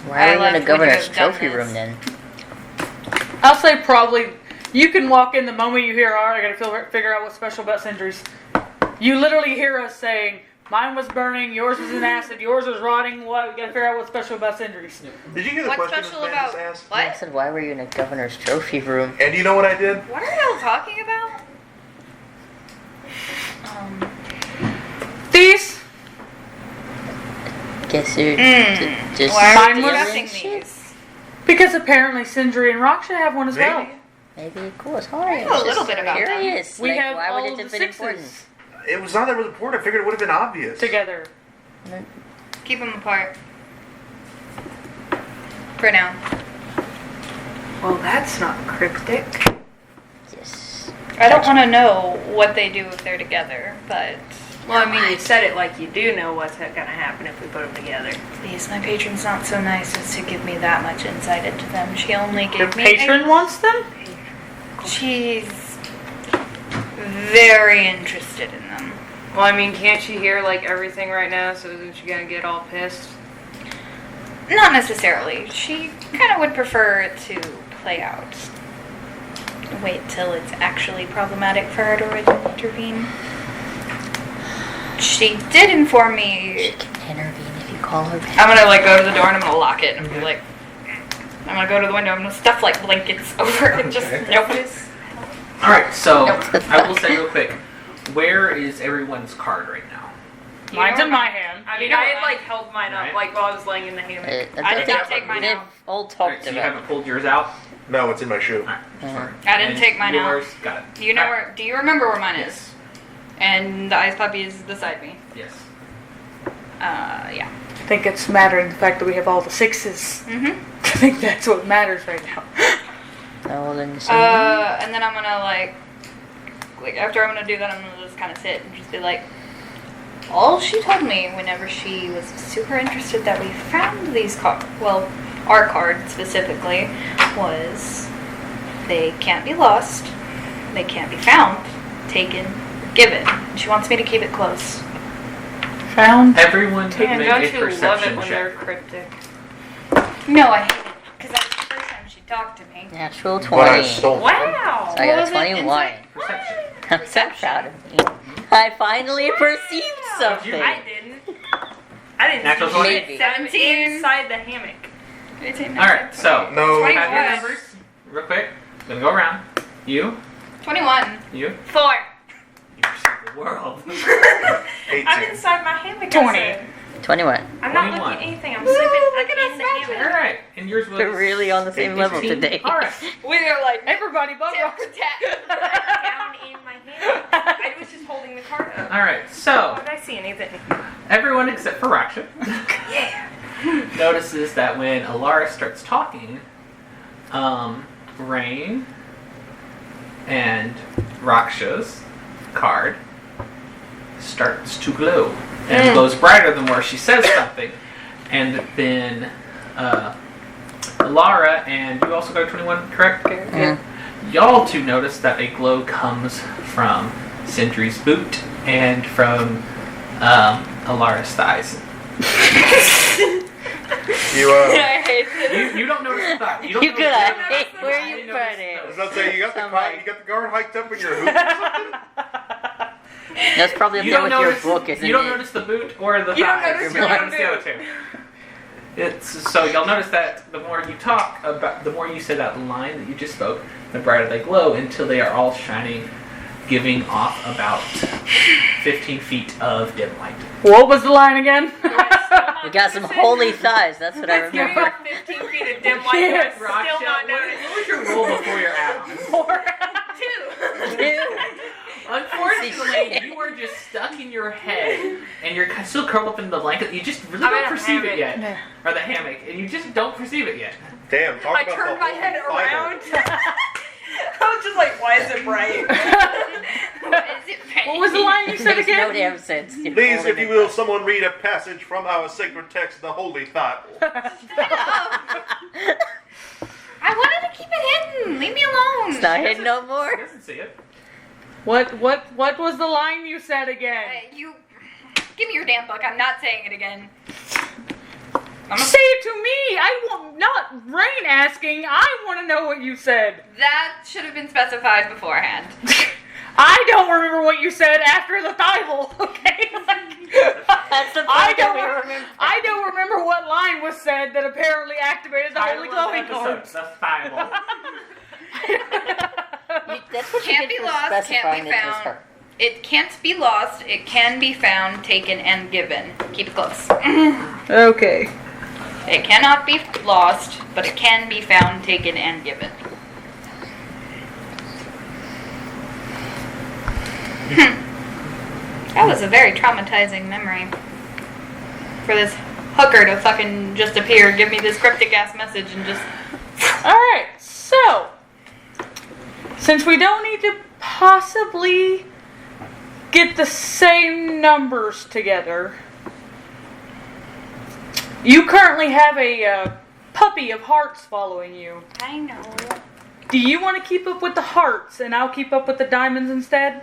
Speaker 4: Why are you in a
Speaker 6: would you
Speaker 4: governor's
Speaker 6: have done
Speaker 4: trophy
Speaker 6: this?
Speaker 4: room then?
Speaker 2: I'll say probably. You can walk in the moment you hear, "Alright, I gotta figure out what's special about Sindri's." You literally hear us saying, "Mine was burning, yours was in acid, yours was rotting. What? We gotta figure out what's special about Sindri's."
Speaker 5: did you hear the
Speaker 6: What's
Speaker 5: question
Speaker 6: special
Speaker 5: this man just
Speaker 6: about
Speaker 5: asked?
Speaker 4: I
Speaker 6: what?
Speaker 4: said, why were you in a governor's trophy room?
Speaker 5: And you know what I did?
Speaker 6: What are y'all talking about?
Speaker 2: These.
Speaker 4: Guess you're just
Speaker 6: Why are
Speaker 2: Mine
Speaker 6: we
Speaker 2: was-
Speaker 6: discussing
Speaker 4: shit.
Speaker 6: these?
Speaker 2: Because apparently Sindri and Raksha have one as
Speaker 5: Maybe.
Speaker 2: well.
Speaker 4: Maybe of course. Hi.
Speaker 6: I know a little bit about them.
Speaker 4: Curious.
Speaker 2: We
Speaker 4: like,
Speaker 2: have
Speaker 4: why would
Speaker 2: all
Speaker 4: it
Speaker 2: of the
Speaker 4: have been important?
Speaker 2: sixes
Speaker 5: It was not that it was important. I figured it would have been obvious.
Speaker 2: together.
Speaker 6: Keep them apart. For now.
Speaker 7: Well, that's not cryptic.
Speaker 4: Yes.
Speaker 6: I don't want to know what they do if they're together, but
Speaker 7: Well, I mean, you said it like you do know what's gonna happen if we put them together.
Speaker 6: please, my patron's not so nice as to give me that much insight into them. She only
Speaker 2: Your
Speaker 6: gave me.
Speaker 2: patron wants them?
Speaker 6: She's very interested in them.
Speaker 7: Well, I mean, can't she hear like everything right now? So isn't she gonna get all pissed?
Speaker 6: Not necessarily. She kind of would prefer it to play out. Wait till it's actually problematic for her to intervene. She did inform me.
Speaker 4: She can intervene if you call her back.
Speaker 6: I'm gonna like go to the door and I'm gonna lock it and be like, I'm gonna go to the window. I'm gonna stuff like blankets over it and just
Speaker 1: Okay.
Speaker 6: notice.
Speaker 1: All right, so
Speaker 6: Nope.
Speaker 1: I will say real quick, where is everyone's card right now?
Speaker 2: Mine's in my hand.
Speaker 7: I mean,
Speaker 6: You know
Speaker 7: I had
Speaker 6: what?
Speaker 7: like held mine up
Speaker 1: Right.
Speaker 7: like while I was laying in the hammock.
Speaker 6: I did
Speaker 4: think
Speaker 6: not take mine
Speaker 4: they've
Speaker 6: out.
Speaker 4: all
Speaker 1: All right,
Speaker 4: talked
Speaker 1: so you
Speaker 4: about.
Speaker 1: haven't pulled yours out.
Speaker 5: No, it's in my shoe.
Speaker 1: All right, sorry.
Speaker 6: I didn't
Speaker 1: And
Speaker 6: take mine out.
Speaker 1: yours, got it.
Speaker 6: Do you know
Speaker 1: All right.
Speaker 6: where? Do you remember where mine is?
Speaker 1: Yes.
Speaker 6: And the ice puppy is beside me.
Speaker 1: Yes.
Speaker 6: Yeah.
Speaker 2: I think it's mattering the fact that we have all the sixes.
Speaker 6: Mhm.
Speaker 2: I think that's what matters right now.
Speaker 4: All in the same.
Speaker 6: And then I'm gonna like after I'm gonna do that, I'm gonna just kind of sit and just be like, all she told me whenever she was super interested that we found these cards, well, our card specifically, was they can't be lost, they can't be found, taken, given. She wants me to keep it close.
Speaker 2: Found.
Speaker 1: Everyone
Speaker 7: Man,
Speaker 1: make
Speaker 7: don't
Speaker 1: a
Speaker 7: you love it
Speaker 1: perception
Speaker 7: when they're
Speaker 1: check.
Speaker 7: cryptic?
Speaker 6: No, I hate it because that's the first time she talked to me.
Speaker 4: Natural
Speaker 5: But I
Speaker 4: 20.
Speaker 5: stole
Speaker 7: Wow!
Speaker 4: I
Speaker 6: What
Speaker 4: got
Speaker 6: was
Speaker 4: a
Speaker 6: it?
Speaker 4: 21.
Speaker 1: Perception.
Speaker 4: I'm so proud of me. I finally perceived something.
Speaker 7: I didn't. I didn't
Speaker 1: Natural
Speaker 7: see
Speaker 1: 20?
Speaker 7: shit. I'm
Speaker 6: 17.
Speaker 7: inside the hammock.
Speaker 1: All right, so
Speaker 5: No.
Speaker 1: have your
Speaker 6: 21.
Speaker 1: numbers real quick. Gonna go around. You,
Speaker 6: 21.
Speaker 1: you,
Speaker 6: 4.
Speaker 1: you perceive the world.
Speaker 5: 18.
Speaker 7: I'm inside my hammock.
Speaker 2: 20.
Speaker 7: I said.
Speaker 4: 21.
Speaker 3: I'm not
Speaker 1: 21.
Speaker 3: looking at anything. I'm sleeping
Speaker 6: look at us
Speaker 3: in the
Speaker 6: matching.
Speaker 3: hammock.
Speaker 1: Alright, and yours was...
Speaker 4: We're really on the same level
Speaker 1: 15?
Speaker 4: today.
Speaker 1: Alright.
Speaker 6: We are like
Speaker 2: Everybody but
Speaker 6: tit
Speaker 2: Rox.
Speaker 6: for tat.
Speaker 3: Down in my hammock. I was just holding the card up.
Speaker 1: Alright, so,
Speaker 3: How did I see anything?
Speaker 1: everyone except for Raksha
Speaker 3: Yeah.
Speaker 1: notices that when Alara starts talking, Rain and Raksha's card starts to glow and glows brighter the more she says something. And then Alara and you also got a 21, correct? Y'all two notice that a glow comes from Sindri's boot and from Alara's thighs.
Speaker 6: I hate this.
Speaker 1: You don't notice the thigh. You
Speaker 4: You
Speaker 1: don't
Speaker 4: could
Speaker 1: notice
Speaker 4: have.
Speaker 1: the
Speaker 4: Hey,
Speaker 1: thigh.
Speaker 4: where
Speaker 1: You
Speaker 4: you
Speaker 1: notice
Speaker 4: put it?
Speaker 5: I was about to say, you got the guard hiked up in your hoop or something?
Speaker 4: That's probably up
Speaker 1: You
Speaker 4: there
Speaker 1: don't
Speaker 4: with
Speaker 1: notice.
Speaker 4: your book, isn't
Speaker 1: You don't
Speaker 4: it?
Speaker 1: notice the boot or the
Speaker 6: You don't
Speaker 1: thighs.
Speaker 6: notice
Speaker 1: You
Speaker 6: your
Speaker 1: notice the other two. It's so you'll notice that the more you talk about, the more you say that line that you just spoke, the brighter they glow until they are all shining, giving off about 15 feet of dim light.
Speaker 2: What was the line again?
Speaker 4: We got some holy thighs, that's what I
Speaker 3: Give me
Speaker 4: remember.
Speaker 3: about 15 feet of dim light.
Speaker 2: Yes,
Speaker 3: Still not
Speaker 1: What
Speaker 3: noticing.
Speaker 1: was your roll before your add-on?
Speaker 3: 2.
Speaker 1: Unfortunately, you are just stuck in your head, and you're still curled up in the blanket. You just really
Speaker 3: I'm
Speaker 1: don't
Speaker 3: in a
Speaker 1: perceive it
Speaker 3: hammock.
Speaker 1: yet, or the hammock, and you just don't perceive it yet.
Speaker 5: Damn, talk
Speaker 3: I
Speaker 5: about
Speaker 3: turned
Speaker 5: the
Speaker 3: my
Speaker 5: holy
Speaker 3: head
Speaker 5: Bible.
Speaker 3: around. I was just like, why is it bright?
Speaker 2: What was the line you said
Speaker 4: Makes no
Speaker 2: again?
Speaker 4: damn sense.
Speaker 5: Please, if you will, someone read a passage from our sacred text, the Holy Bible.
Speaker 6: I wanted to keep it hidden. Leave me alone.
Speaker 4: It's not hidden no
Speaker 1: He
Speaker 4: more.
Speaker 1: doesn't see it.
Speaker 2: What was the line you said again?
Speaker 6: You give me your damn book. I'm not saying it again.
Speaker 2: Say it to me. I want not Rain asking. I want to know what you said.
Speaker 6: That should have been specified beforehand.
Speaker 2: I don't remember what you said after the Bible. Okay.
Speaker 4: That's the
Speaker 2: I
Speaker 4: part that
Speaker 2: don't
Speaker 4: we
Speaker 2: remember.
Speaker 4: remember.
Speaker 2: I don't remember what line was said that apparently activated the holy glowing cards.
Speaker 1: The Bible.
Speaker 4: That's what
Speaker 6: Can't
Speaker 4: you
Speaker 6: be
Speaker 4: get for
Speaker 6: lost, can't
Speaker 4: specifying
Speaker 6: be
Speaker 4: it was
Speaker 6: found.
Speaker 4: her.
Speaker 6: It can't be lost. It can be found, taken, and given. Keep it close.
Speaker 2: Okay.
Speaker 6: It cannot be lost, but it can be found, taken, and given. That was a very traumatizing memory. For this hooker to fucking just appear, give me this cryptic ass message, and just.
Speaker 2: Alright, so since we don't need to possibly get the same numbers together, you currently have a puppy of hearts following you.
Speaker 6: I know.
Speaker 2: Do you want to keep up with the hearts and I'll keep up with the diamonds instead?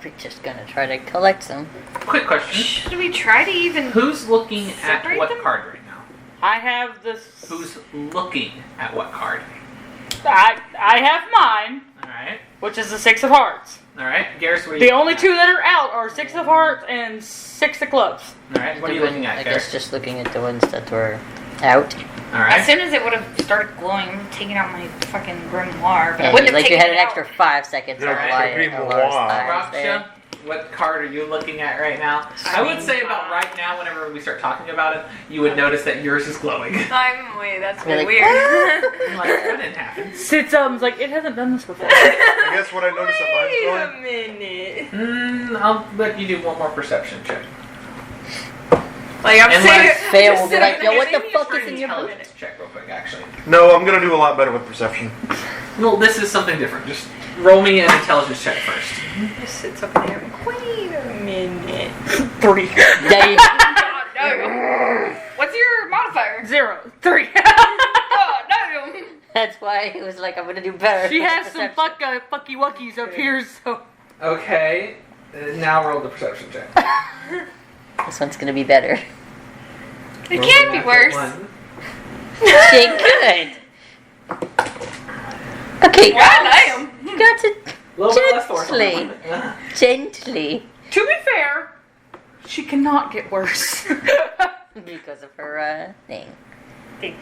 Speaker 4: We're just gonna try to collect some.
Speaker 1: Quick question.
Speaker 6: Should we try to even.
Speaker 1: Who's looking at
Speaker 6: Separate
Speaker 1: what
Speaker 6: them?
Speaker 1: card right now?
Speaker 2: I have this.
Speaker 1: Who's looking at what card?
Speaker 2: I have mine,
Speaker 1: Alright.
Speaker 2: which is the 6 of hearts.
Speaker 1: Alright. Garrus, what are you
Speaker 2: The
Speaker 1: looking
Speaker 2: only
Speaker 1: at?
Speaker 2: two that are out are 6 of hearts and 6 of clubs.
Speaker 1: Alright, what are you looking at,
Speaker 4: I guess
Speaker 1: Garrus?
Speaker 4: just looking at the ones that were out.
Speaker 6: As
Speaker 1: Alright.
Speaker 6: soon as it would have started glowing, I'm taking out my fucking grimoire, but I
Speaker 4: Yeah,
Speaker 6: wouldn't have
Speaker 4: like you
Speaker 6: taken
Speaker 4: had an
Speaker 6: it out.
Speaker 4: extra 5 seconds
Speaker 5: Yeah,
Speaker 4: on
Speaker 1: okay.
Speaker 4: why
Speaker 5: Grimoire.
Speaker 4: thighs there.
Speaker 1: Raksha, what card are you looking at right now? I would say about right now, whenever we start talking about it, you would notice that yours is glowing.
Speaker 3: That's
Speaker 4: Really
Speaker 3: really weird.
Speaker 1: I'm like, that didn't happen.
Speaker 2: Sits like, it hasn't done this before.
Speaker 5: I guess what I noticed that mine's
Speaker 3: Wait
Speaker 5: going.
Speaker 3: a minute.
Speaker 1: I'll let you do one more perception check.
Speaker 3: Like, I'm
Speaker 1: Unless
Speaker 3: saying.
Speaker 4: Fail will be like, yo, what the fuck
Speaker 1: Try
Speaker 4: is
Speaker 1: an
Speaker 4: in your book?
Speaker 1: intelligence check real quick, actually.
Speaker 5: No, I'm gonna do a lot better with perception.
Speaker 1: Well, this is something different. Just roll me an intelligence check first.
Speaker 3: Just sits up in there. Wait a minute.
Speaker 2: 3.
Speaker 4: They,
Speaker 6: God, no. What's your modifier?
Speaker 2: 0. 3.
Speaker 6: God, no.
Speaker 4: that's why it was like, I'm gonna do better.
Speaker 2: She
Speaker 4: with
Speaker 2: has some
Speaker 4: perception.
Speaker 2: fucky wuckies up here, so.
Speaker 1: Okay, now roll the perception check.
Speaker 4: This one's gonna be better.
Speaker 6: It
Speaker 1: Roll
Speaker 6: can
Speaker 1: the
Speaker 6: be
Speaker 1: natural
Speaker 6: worse.
Speaker 1: one.
Speaker 4: Okay, good. Okay,
Speaker 6: God, I am.
Speaker 4: you got to
Speaker 1: A little bit less force.
Speaker 4: Gently. Gently.
Speaker 2: To be fair, she cannot get worse.
Speaker 4: Because of her thing.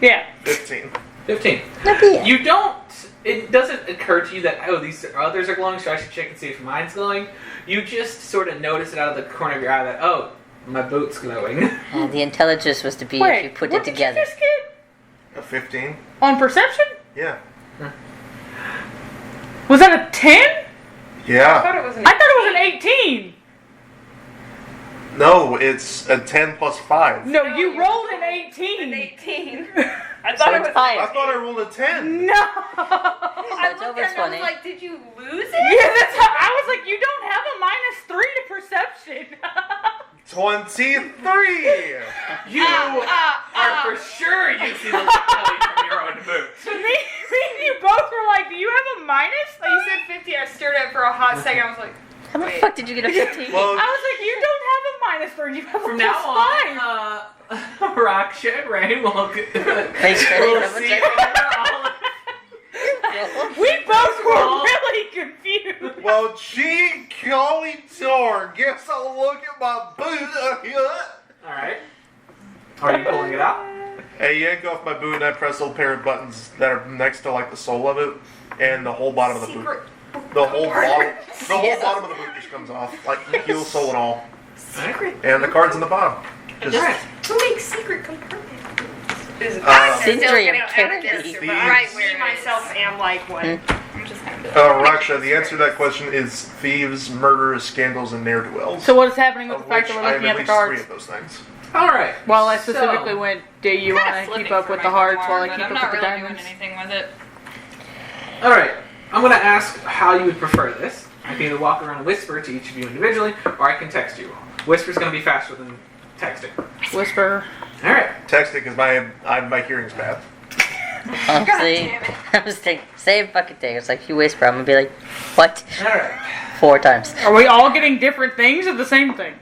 Speaker 2: Yeah.
Speaker 5: 15.
Speaker 1: 15.
Speaker 4: Not bad.
Speaker 1: You don't. It doesn't occur to you that these others are glowing, so I should check and see if mine's glowing. You just sort of notice it out of the corner of your eye that My boot's glowing.
Speaker 4: And the intelligence was to be
Speaker 2: Wait,
Speaker 4: if you put
Speaker 2: what
Speaker 4: it
Speaker 2: did
Speaker 4: together.
Speaker 2: you just get?
Speaker 5: A 15?
Speaker 2: On perception?
Speaker 5: Yeah.
Speaker 2: Was that a 10?
Speaker 7: I
Speaker 5: Yeah.
Speaker 7: thought it was an
Speaker 2: I thought it was an 18.
Speaker 5: No, it's a 10 plus 5.
Speaker 2: No, you rolled an 18.
Speaker 3: 18.
Speaker 7: I
Speaker 4: So
Speaker 7: thought it
Speaker 4: it's
Speaker 7: was.
Speaker 5: I
Speaker 4: 5.
Speaker 5: thought I rolled a 10.
Speaker 2: No.
Speaker 3: I
Speaker 4: It's
Speaker 3: looked
Speaker 4: over
Speaker 3: at it and I
Speaker 4: 20.
Speaker 3: was like, did you lose it?
Speaker 2: Yeah, that's how I was like, you don't have a -3 to perception.
Speaker 5: 23!
Speaker 1: You are for sure using the light from your own boot.
Speaker 2: So me and you both were like, do you have a minus?
Speaker 3: You said 50. I stared at it for a hot second. I was like,
Speaker 4: How the
Speaker 3: Wait.
Speaker 4: fuck did you get a 15?
Speaker 5: Well,
Speaker 2: I was like, you don't have a -3, you have a
Speaker 1: From now
Speaker 2: +5.
Speaker 1: on, Raksha and Rain will
Speaker 4: Thanks for
Speaker 1: we'll
Speaker 4: double
Speaker 1: see
Speaker 4: checking.
Speaker 1: all of
Speaker 2: We both were really confused.
Speaker 5: well, gee, golly darn. Guess I'll look at my boot up here.
Speaker 1: Alright. Are you pulling it out?
Speaker 5: Hey, yank off my boot and I press little pair of buttons that are next to like the sole of it and the whole bottom of the boot.
Speaker 3: secret.
Speaker 5: The whole bottom of the boot just comes off, like heel, sole, and all.
Speaker 3: Secret.
Speaker 5: And the card's in the bottom. Just
Speaker 1: Alright.
Speaker 3: Who makes secret compartments? Is it
Speaker 4: Sindri of
Speaker 3: but
Speaker 4: Charity.
Speaker 3: right where myself am like what?
Speaker 6: I'm just gonna do it.
Speaker 5: Raksha, the answer to that question is thieves, murderers, scandals, and ne'er-do-wells.
Speaker 2: So what is happening with
Speaker 5: Of
Speaker 2: the fact
Speaker 5: which
Speaker 2: that
Speaker 5: I
Speaker 2: we're
Speaker 5: have
Speaker 2: looking
Speaker 5: at
Speaker 2: at the
Speaker 5: least 3
Speaker 2: cards?
Speaker 5: of those things.
Speaker 1: Alright.
Speaker 2: Well, I specifically went, do you want to
Speaker 6: Kinda
Speaker 2: keep
Speaker 6: flipping
Speaker 2: up
Speaker 6: for
Speaker 2: with
Speaker 6: my
Speaker 2: the hearts
Speaker 6: grimoire,
Speaker 2: while I
Speaker 6: but
Speaker 2: keep
Speaker 6: I'm
Speaker 2: up
Speaker 6: not
Speaker 2: with the
Speaker 6: really
Speaker 2: diamonds?
Speaker 6: doing anything with it.
Speaker 1: Alright. I'm going to ask how you would prefer this. I can either walk around and whisper to each of you individually, or I can text you. Whisper's going to be faster than texting.
Speaker 2: Whisper.
Speaker 5: Alright. Text it because my hearing's bad.
Speaker 4: Honestly,
Speaker 6: damn it.
Speaker 4: I was thinking, same fucking thing. It's like, if you whisper, I'm gonna be like, what?
Speaker 1: Alright.
Speaker 4: 4 times.
Speaker 2: Are we all getting different things or the same thing?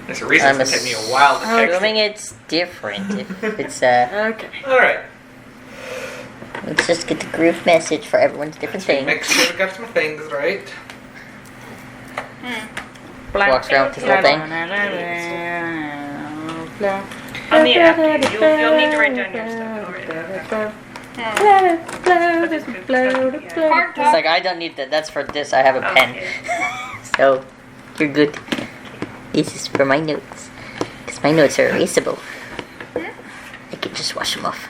Speaker 1: There's a reason it's going to take me a while to text.
Speaker 4: Assuming it's different. If it's,
Speaker 2: Okay.
Speaker 1: Alright.
Speaker 4: let's just get the groove message for everyone's different thing.
Speaker 1: Make sure we got some things right.
Speaker 4: Walks around with this little thing.
Speaker 7: On the app, you'll need to write down your stuff.
Speaker 6: Hard
Speaker 4: It's
Speaker 6: talk.
Speaker 4: like, I don't need that. That's for this. I have a pen. So, you're good. This is for my notes. Because my notes are erasable. I can just wash them off.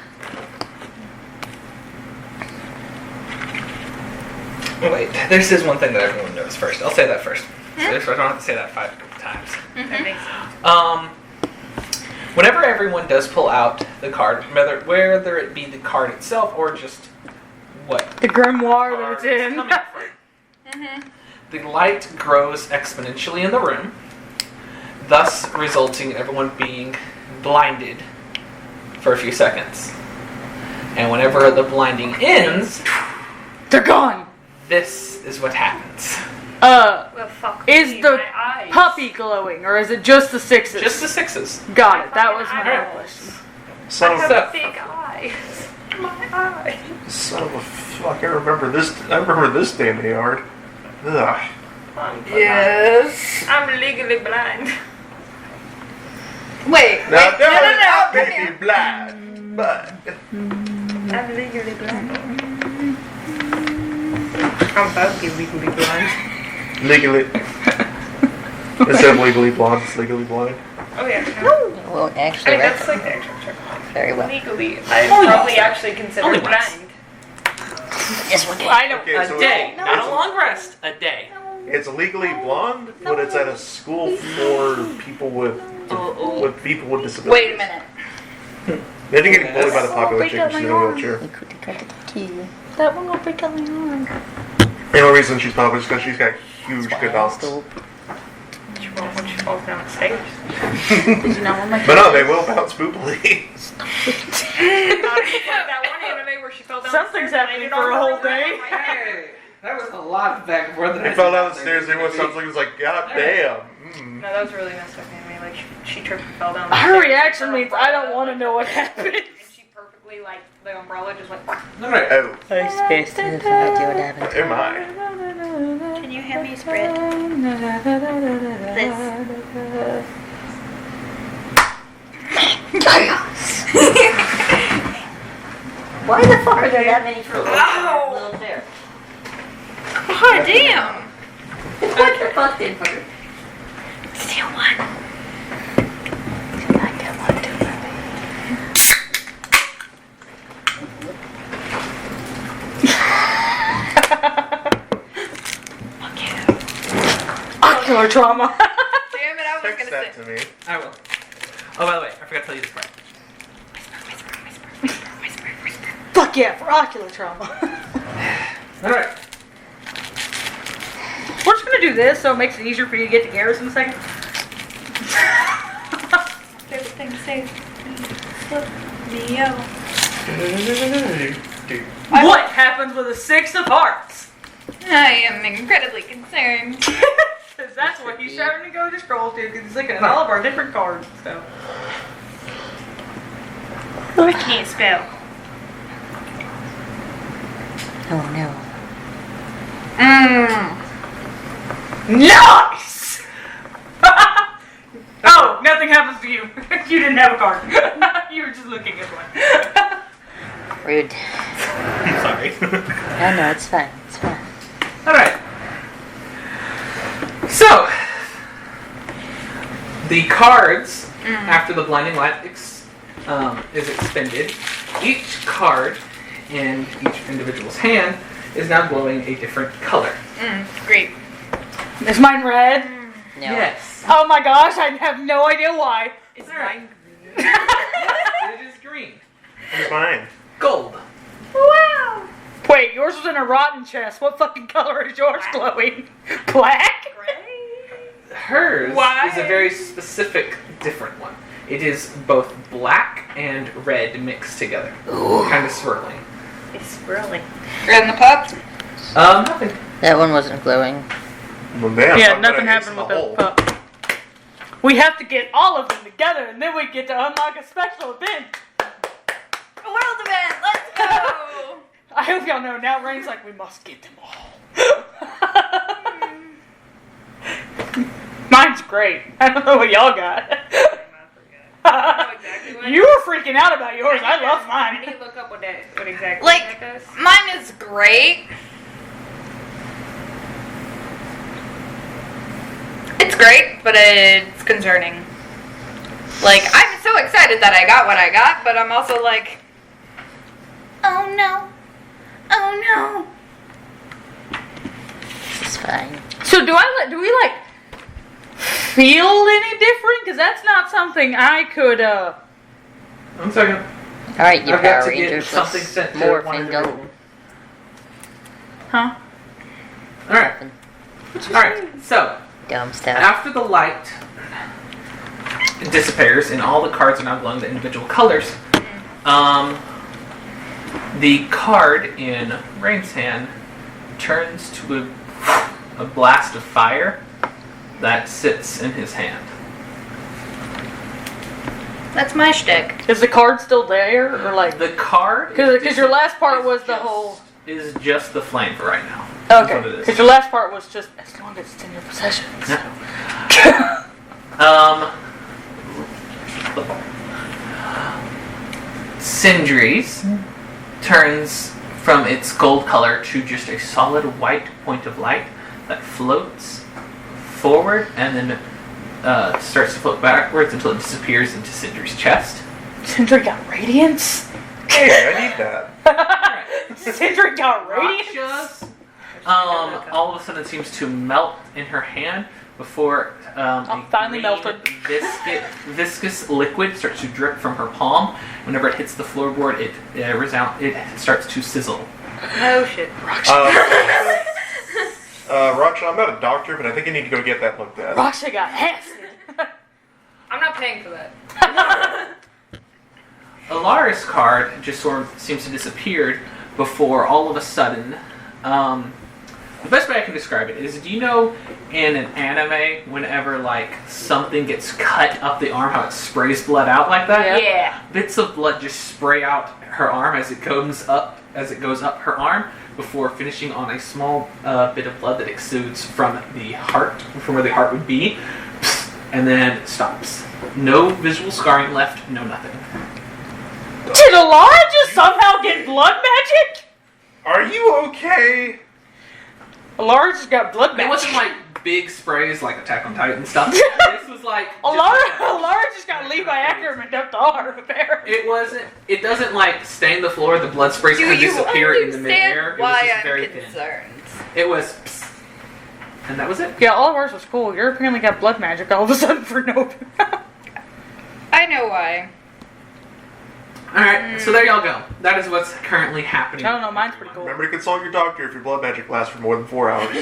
Speaker 1: Wait, this is one thing that everyone knows first. I'll say that first. So I don't have to say that 5 times.
Speaker 7: That makes sense.
Speaker 1: Whenever everyone does pull out the card, whether it be the card itself or just what
Speaker 2: The grimoire that
Speaker 1: card
Speaker 2: it's
Speaker 1: is
Speaker 2: in.
Speaker 1: coming from, the light grows exponentially in the room, thus resulting in everyone being blinded for a few seconds. And whenever the blinding ends,
Speaker 2: They're gone.
Speaker 1: this is what happens.
Speaker 7: Well, fuck
Speaker 2: Is
Speaker 7: me,
Speaker 2: the
Speaker 7: my eyes.
Speaker 2: puppy glowing or is it just the 6s?
Speaker 1: Just the 6s.
Speaker 2: Got it. That was my
Speaker 1: Alright.
Speaker 2: question.
Speaker 5: Son
Speaker 7: I
Speaker 5: of
Speaker 7: have
Speaker 5: a
Speaker 7: big eyes. My eyes.
Speaker 5: son of a fuck! I remember this day in the yard. Ugh.
Speaker 6: Yes.
Speaker 7: I'm legally blind.
Speaker 6: Wait.
Speaker 5: Now,
Speaker 6: wait, no.
Speaker 5: I
Speaker 6: Come
Speaker 5: may be
Speaker 6: here.
Speaker 5: blind, but
Speaker 7: I'm legally blind. I'm about to be legally blind.
Speaker 5: legally. Instead of legally blonde, it's legally blind.
Speaker 7: Oh yeah.
Speaker 4: It won't
Speaker 7: I
Speaker 4: actually
Speaker 7: mean, that's
Speaker 4: work
Speaker 7: like the actual check.
Speaker 4: very well.
Speaker 7: Legally, I'm probably actually
Speaker 1: Only
Speaker 7: considered
Speaker 1: once.
Speaker 7: blind.
Speaker 4: Just one day.
Speaker 2: I don't.
Speaker 5: Okay,
Speaker 1: A
Speaker 5: so
Speaker 1: day,
Speaker 5: it's-
Speaker 1: not a long rest. A day.
Speaker 5: It's legally blonde, but it's at a school for people with people with disabilities.
Speaker 6: Wait a minute.
Speaker 5: They didn't get bullied by the popular chick. She's in a wheelchair.
Speaker 2: That one will break out my arm.
Speaker 5: The only reason she's popular is because she's got huge good balance.
Speaker 7: She won't when she falls down the stairs.
Speaker 2: Did you not want my
Speaker 5: But no, they will bounce spoopily.
Speaker 7: That one anime where she fell down
Speaker 2: Something's
Speaker 7: the stairs and
Speaker 2: happening
Speaker 7: landed
Speaker 2: for a
Speaker 7: on
Speaker 2: whole
Speaker 7: her
Speaker 2: day.
Speaker 1: Hey, that was a lot of back and forth.
Speaker 5: They fell down the stairs. Everyone stopped looking. It was like, God damn.
Speaker 7: No, that was a really messed up anime. Like she tripped and fell down the
Speaker 2: Her
Speaker 7: stairs.
Speaker 2: reaction means I don't want to know what happened.
Speaker 7: And she perfectly, like, the umbrella just went.
Speaker 1: Alright.
Speaker 5: Oh,
Speaker 4: I was supposed to have no idea what happened.
Speaker 5: oh my.
Speaker 6: Can you hand me a spread?
Speaker 4: Why the fuck are there that many for
Speaker 6: Ow!
Speaker 4: little chair?
Speaker 6: Oh, damn.
Speaker 4: What the fuck did for?
Speaker 6: do one.
Speaker 4: I do one too.
Speaker 2: Ocular trauma.
Speaker 6: Damn it, I was
Speaker 5: Text
Speaker 6: gonna
Speaker 5: that
Speaker 6: say.
Speaker 5: to me.
Speaker 1: I will. Oh, by the way, I forgot to tell you this part.
Speaker 2: Fuck yeah, for ocular trauma.
Speaker 1: Alright.
Speaker 2: We're just gonna do this so it makes it easier for you to get to Garrus in a second.
Speaker 6: Favorite thing to say. Me, yo.
Speaker 2: What happens with a 6 of hearts?
Speaker 6: I am incredibly concerned.
Speaker 2: Because that's what he's starting to go to scroll to, because he's looking at all of our different cards and stuff.
Speaker 7: I can't spell.
Speaker 4: Oh no.
Speaker 2: Nice! Oh, nothing happens to you. You didn't have a card. You were just looking at one.
Speaker 4: Rude.
Speaker 1: I'm sorry.
Speaker 4: No, no, it's fine. It's fine.
Speaker 1: Alright. So, the cards, after the blinding light is expended, each card in each individual's hand is now glowing a different color.
Speaker 6: Great.
Speaker 2: Is mine red?
Speaker 4: No.
Speaker 1: Yes.
Speaker 2: Oh my gosh, I have no idea why.
Speaker 7: It's
Speaker 1: Alright.
Speaker 7: mine green.
Speaker 1: It is green.
Speaker 5: Here's mine.
Speaker 1: Gold.
Speaker 6: Wow.
Speaker 2: Wait, yours was in a rotten chest. What fucking color is yours glowing? Black?
Speaker 1: Hers
Speaker 7: Why?
Speaker 1: is a very specific, different one. It is both black and red mixed together. Kind of swirling.
Speaker 7: It's swirling.
Speaker 6: Red in the pup.
Speaker 1: Nothing.
Speaker 4: That one wasn't glowing.
Speaker 5: Well, damn,
Speaker 2: Yeah,
Speaker 5: I'm
Speaker 2: nothing
Speaker 5: gonna ace
Speaker 2: happened
Speaker 5: in
Speaker 2: with
Speaker 5: the
Speaker 2: the
Speaker 5: hole.
Speaker 2: pup. We have to get all of them together, and then we get to unlock a special event.
Speaker 6: A world event. Let's go.
Speaker 2: I hope y'all know now. Rain's like, we must get them all. Mine's great. I don't know what y'all got.
Speaker 7: exactly what
Speaker 2: You were freaking out about yours. I love
Speaker 7: I
Speaker 2: mine.
Speaker 7: need to look up what exactly
Speaker 6: Like,
Speaker 7: that does.
Speaker 6: mine is great. It's great, but it's concerning. Like, I'm so excited that I got what I got, but I'm also like, oh no. Oh
Speaker 4: It's fine.
Speaker 2: So do we like feel any different? Because that's not something I could.
Speaker 1: 1 second.
Speaker 4: Alright, you
Speaker 1: I've got
Speaker 4: Power
Speaker 1: to get
Speaker 4: Rangers.
Speaker 1: something
Speaker 4: Let's
Speaker 1: sent to
Speaker 4: morph
Speaker 1: one
Speaker 4: and
Speaker 1: of the-
Speaker 4: go.
Speaker 2: Huh?
Speaker 1: Alright. Alright, so
Speaker 4: Dumb stuff.
Speaker 1: after the light disappears and all the cards are now glowing the individual colors, the card in Rain's hand turns to a blast of fire that sits in his hand.
Speaker 6: That's my shtick.
Speaker 2: Is the card still there, or like?
Speaker 1: The card,
Speaker 2: Because your last part
Speaker 1: is
Speaker 2: was the
Speaker 1: just-
Speaker 2: whole.
Speaker 1: is just the flame for right now. That's what it
Speaker 2: Okay.
Speaker 1: is.
Speaker 2: Because your last part was just as long as it's in your possession. So.
Speaker 1: Sindri's turns from its gold color to just a solid white point of light that floats forward and then starts to float backwards until it disappears into Sindri's chest.
Speaker 2: Sindri got radiance.
Speaker 5: Hey, I need that.
Speaker 2: Sindri got radiance.
Speaker 1: Raksha's, all of a sudden seems to melt in her hand before a
Speaker 2: finally
Speaker 1: green
Speaker 2: melted.
Speaker 1: viscous liquid starts to drip from her palm. Whenever it hits the floorboard, it starts to sizzle.
Speaker 7: Oh shit.
Speaker 5: Raksha, I'm not a doctor, but I think I need to go get that looked at.
Speaker 2: Raksha got acid.
Speaker 7: I'm not paying for that.
Speaker 1: Alara's card just sort of seems to disappear before all of a sudden. The best way I can describe it is, do you know in an anime whenever like something gets cut up the arm, how it sprays blood out like that?
Speaker 7: Yeah.
Speaker 1: Bits of blood just spray out her arm as it goes up her arm before finishing on a small bit of blood that exudes from the heart, from where the heart would be, and then stops. No visual scarring left, no nothing.
Speaker 2: Did Alara just somehow get blood magic?
Speaker 5: Are you okay?
Speaker 2: Alara just got blood magic.
Speaker 1: It wasn't like big sprays like Attack on Titan stuff. This was like
Speaker 2: Laura just got Levi Ackerman up the arm, apparently.
Speaker 1: It doesn't like stain the floor. The blood sprays
Speaker 6: Do
Speaker 1: kind of
Speaker 6: you
Speaker 1: disappear in the midair.
Speaker 6: understand
Speaker 1: It was
Speaker 6: why
Speaker 1: just
Speaker 6: I'm
Speaker 1: very thin.
Speaker 6: concerned?
Speaker 1: It was, psst. And that was it.
Speaker 2: Yeah, all of ours was cool. You're apparently got blood magic all of a sudden for no.
Speaker 6: I know why.
Speaker 1: Alright, so there y'all go. That is what's currently happening.
Speaker 2: I don't know, mine's pretty cool.
Speaker 5: Remember to consult your doctor if your blood magic lasts for more than 4 hours.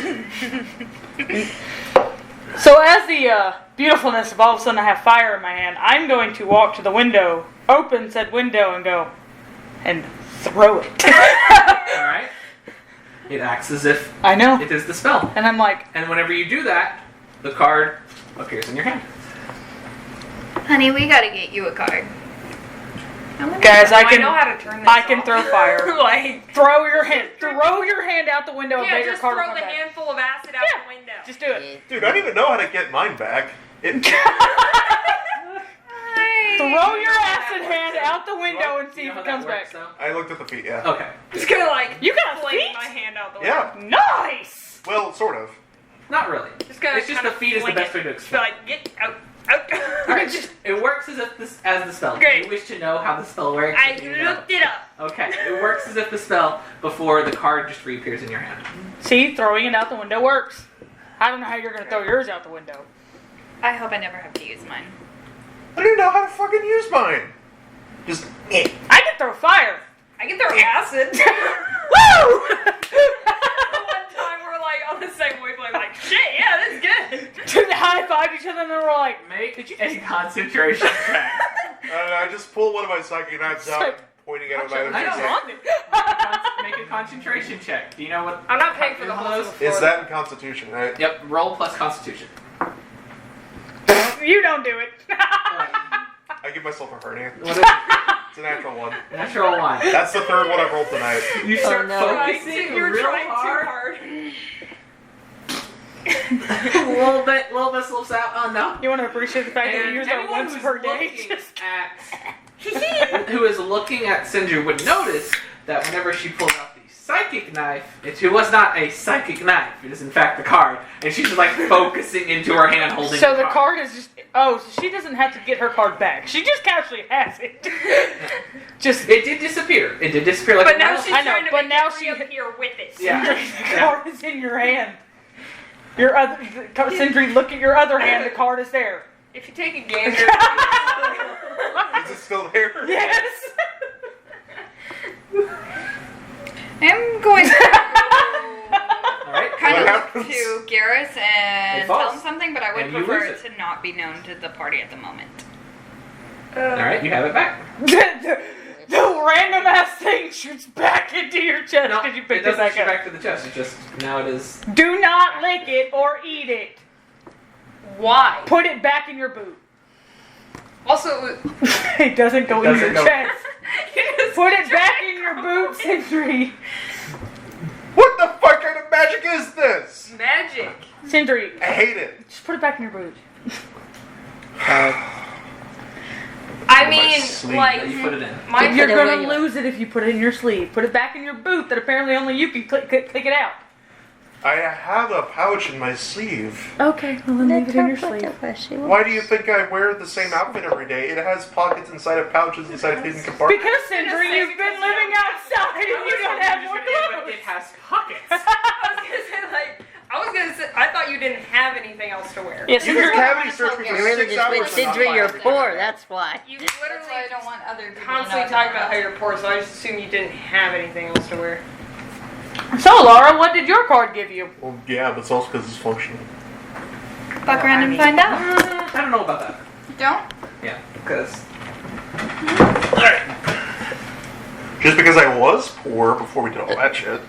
Speaker 2: So as the beautifulness of all of a sudden I have fire in my hand, I'm going to walk to the window, open said window, and go, and throw it.
Speaker 1: Alright. It acts as if
Speaker 2: I know.
Speaker 1: it is the spell.
Speaker 2: And I'm like,
Speaker 1: And whenever you do that, the card appears in your hand.
Speaker 6: Honey, we gotta get you a card.
Speaker 2: guys, I
Speaker 7: know how
Speaker 2: can
Speaker 7: to turn this
Speaker 2: I can
Speaker 7: off.
Speaker 2: throw fire.
Speaker 7: Like,
Speaker 2: Throw your hand out the window and
Speaker 3: Yeah,
Speaker 2: make your
Speaker 3: just
Speaker 2: card
Speaker 3: throw
Speaker 2: come
Speaker 3: the
Speaker 2: back.
Speaker 3: handful of acid out
Speaker 2: Yeah.
Speaker 3: the window.
Speaker 2: Just do it.
Speaker 5: Dude, I don't even know how to get mine back.
Speaker 2: Throw your acid hand out the window and see
Speaker 1: You know
Speaker 2: if
Speaker 1: how
Speaker 2: it comes
Speaker 1: that works,
Speaker 2: back.
Speaker 1: though?
Speaker 5: I looked at the feet, yeah.
Speaker 1: Okay.
Speaker 3: Just gonna like
Speaker 2: You got
Speaker 3: fling
Speaker 2: feet?
Speaker 3: my hand out the window.
Speaker 5: Yeah.
Speaker 2: Nice!
Speaker 5: Well, sort of.
Speaker 1: Not really.
Speaker 3: Just gonna
Speaker 1: It's just the
Speaker 3: kinda
Speaker 1: feet is the
Speaker 3: fling
Speaker 1: best
Speaker 3: it.
Speaker 1: way to
Speaker 3: Just
Speaker 1: explain.
Speaker 3: like get out, out.
Speaker 1: Alright, it works as if as the spell.
Speaker 3: Great.
Speaker 1: Do you wish to know how the spell works?
Speaker 3: I
Speaker 1: Do you know?
Speaker 3: looked it up.
Speaker 1: Okay, it works as if the spell before the card just reappears in your hand.
Speaker 2: See, throwing it out the window works. I don't know how you're gonna throw yours out the window.
Speaker 6: I hope I never have to use mine.
Speaker 5: I don't even know how to fucking use mine. Just,
Speaker 2: I can throw fire.
Speaker 3: I can throw acid.
Speaker 2: Woo!
Speaker 3: One time we're like on the same wavelength, like shit, yeah, this is good.
Speaker 2: To high five each other and then we're like,
Speaker 1: Make a concentration check.
Speaker 5: I just pull one of my psychic knives out, pointing at it with my other
Speaker 1: I
Speaker 5: hand.
Speaker 1: don't Make a concentration check. Do you know what?
Speaker 3: I'm not paying for the
Speaker 1: What
Speaker 3: whole
Speaker 1: those?
Speaker 5: It's that in Constitution, right?
Speaker 1: Yep. Roll plus Constitution.
Speaker 2: you don't do it.
Speaker 5: I give myself a hernia.
Speaker 1: What is it?
Speaker 5: It's a natural one.
Speaker 1: Natural one.
Speaker 5: That's the third one I've rolled tonight.
Speaker 1: You start
Speaker 4: no.
Speaker 1: focusing
Speaker 3: You're
Speaker 1: real
Speaker 3: trying
Speaker 1: hard.
Speaker 3: too
Speaker 1: A little bit slips out. Oh no.
Speaker 2: You want to appreciate the fact that you
Speaker 1: And
Speaker 2: use that
Speaker 1: anyone
Speaker 2: once
Speaker 1: who's
Speaker 2: per day.
Speaker 1: looking who is looking at Sindri would notice that whenever she pulled out the psychic knife, it was not a psychic knife. It is in fact the card, and she's just like focusing into her hand, holding.
Speaker 2: So the card is just. Oh, so she doesn't have to get her card back. She just casually has it. Just.
Speaker 1: It did disappear. It did disappear like.
Speaker 3: But
Speaker 1: a
Speaker 3: now
Speaker 1: mouse.
Speaker 3: she's
Speaker 2: I know,
Speaker 3: trying to
Speaker 2: but
Speaker 3: make
Speaker 2: now
Speaker 3: it
Speaker 2: she-
Speaker 3: reappear with it.
Speaker 1: Yeah.
Speaker 2: The card is in your hand. Your other. Sindri, look at your other hand. The card is there.
Speaker 3: If you take a gander,
Speaker 5: Is it still there?
Speaker 2: Yes.
Speaker 6: I'm going
Speaker 1: All right.
Speaker 6: kind
Speaker 5: What
Speaker 6: of look
Speaker 5: happens?
Speaker 6: to Garrus and
Speaker 1: It
Speaker 6: tell
Speaker 1: falls.
Speaker 6: him something, but I would
Speaker 1: And you
Speaker 6: prefer
Speaker 1: lose
Speaker 6: it to not be known to the party at the moment.
Speaker 1: All right. You have it back.
Speaker 2: The random ass thing shoots back into your chest
Speaker 1: No,
Speaker 2: because you
Speaker 1: it
Speaker 2: picked it
Speaker 1: doesn't
Speaker 2: back
Speaker 1: shoot
Speaker 2: up.
Speaker 1: back to the chest. It just now it is.
Speaker 2: Do not lick it or eat it.
Speaker 3: why?
Speaker 2: Put it back in your boot.
Speaker 3: Also,
Speaker 2: It doesn't go in your
Speaker 1: Doesn't go-
Speaker 2: chest.
Speaker 3: you just
Speaker 2: Put it back in your boot, Sindri.
Speaker 5: What the fuck kind of magic is this?
Speaker 3: magic.
Speaker 2: Sindri,
Speaker 5: I hate it.
Speaker 2: just put it back in your boot.
Speaker 3: I
Speaker 5: my
Speaker 3: mean,
Speaker 5: sleeve
Speaker 3: like
Speaker 1: You put it in.
Speaker 3: my
Speaker 4: Put
Speaker 2: You're
Speaker 4: it
Speaker 2: gonna
Speaker 4: away.
Speaker 2: lose it if you put it in your sleeve. Put it back in your boot that apparently only you can click it out.
Speaker 5: I have a pouch in my sleeve.
Speaker 2: Okay, well then leave it in your sleeve.
Speaker 5: Why do you think I wear the same outfit every day? It has pockets inside of pouches inside of hidden compartments.
Speaker 2: Because Sindri, you've been living outside and you don't have more clothes.
Speaker 1: It has pockets.
Speaker 3: I was gonna say, I thought you didn't have anything else to wear.
Speaker 2: Yes,
Speaker 5: You
Speaker 2: Sindri.
Speaker 5: just cavity search me for
Speaker 4: You really
Speaker 5: 6
Speaker 4: just
Speaker 5: hours
Speaker 4: went
Speaker 5: and not
Speaker 4: Sindri,
Speaker 5: find
Speaker 4: you're
Speaker 5: anything.
Speaker 4: poor, that's why.
Speaker 3: You
Speaker 6: That's why I
Speaker 3: literally
Speaker 6: don't want other people
Speaker 3: constantly
Speaker 6: to know
Speaker 3: talk about how you're poor, so I just assume you didn't have anything else to wear.
Speaker 2: So, Laura, what did your card give you?
Speaker 5: Well, yeah, but it's also because it's functional.
Speaker 6: Fuck around and find out.
Speaker 1: I don't know about that.
Speaker 6: Don't?
Speaker 1: Yeah, because
Speaker 5: Just because I was poor before we did all that shit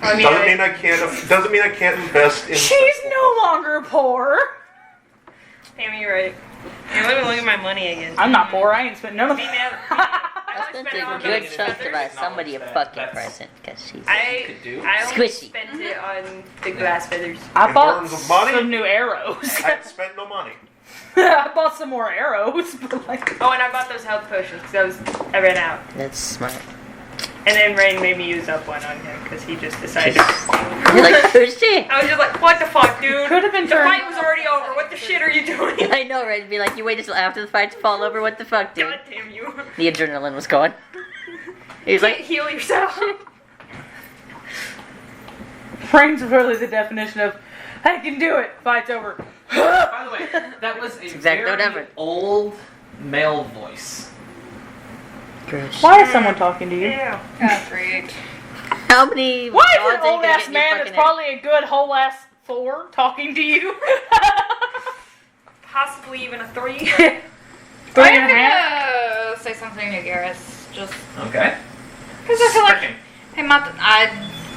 Speaker 3: I mean,
Speaker 5: doesn't mean I can't. Doesn't mean I can't invest in.
Speaker 2: She's no longer poor.
Speaker 3: Amy, you're right. Here, let me look at my money again.
Speaker 2: I'm not poor. I ain't spent none of
Speaker 3: Me
Speaker 2: it.
Speaker 3: neither.
Speaker 4: I spent
Speaker 3: it
Speaker 4: a
Speaker 3: on
Speaker 4: good
Speaker 3: those
Speaker 4: chunk to
Speaker 3: feathers.
Speaker 4: buy somebody a fucking
Speaker 1: That's-
Speaker 4: present, because she's...
Speaker 3: I
Speaker 1: do.
Speaker 3: only
Speaker 4: Squishy.
Speaker 3: spent it on the glass feathers.
Speaker 2: I
Speaker 5: In
Speaker 2: bought
Speaker 5: terms of money?
Speaker 2: some new arrows.
Speaker 5: I haven't spent no money.
Speaker 2: I bought some more arrows, but like,
Speaker 3: Oh, and I bought those health potions because I ran out.
Speaker 4: That's smart.
Speaker 7: And then Rain made me use up one on him because he just decided.
Speaker 4: You're like, who's she?
Speaker 3: I was just like, what the fuck, dude?
Speaker 2: Could have been
Speaker 3: The
Speaker 2: turned.
Speaker 3: fight was already over. What the shit are you doing?
Speaker 4: I know, right? Be like, you waited till after the fight to fall over. What the fuck, dude?
Speaker 3: God damn you.
Speaker 4: The adrenaline was going. He was
Speaker 3: Can't
Speaker 4: like,
Speaker 3: heal yourself.
Speaker 2: Frank's really the definition of, I can do it. Fight's over.
Speaker 1: By the way, that was a
Speaker 4: exactly what
Speaker 1: very
Speaker 4: happened.
Speaker 1: old male voice.
Speaker 4: gosh.
Speaker 2: Why is someone talking to you?
Speaker 3: Yeah.
Speaker 6: God, freak.
Speaker 4: How many?
Speaker 2: Why is
Speaker 4: dogs
Speaker 2: an
Speaker 4: are you
Speaker 2: old
Speaker 4: gonna
Speaker 2: ass
Speaker 4: get in your
Speaker 2: man that's
Speaker 4: fucking head?
Speaker 2: probably a good whole ass 4 talking to you?
Speaker 3: Possibly even a 3.
Speaker 2: 3
Speaker 6: I'm
Speaker 2: and a half?
Speaker 6: gonna say something to Garrus, just
Speaker 1: Okay.
Speaker 6: because I feel like
Speaker 1: Frickin'.
Speaker 6: hey,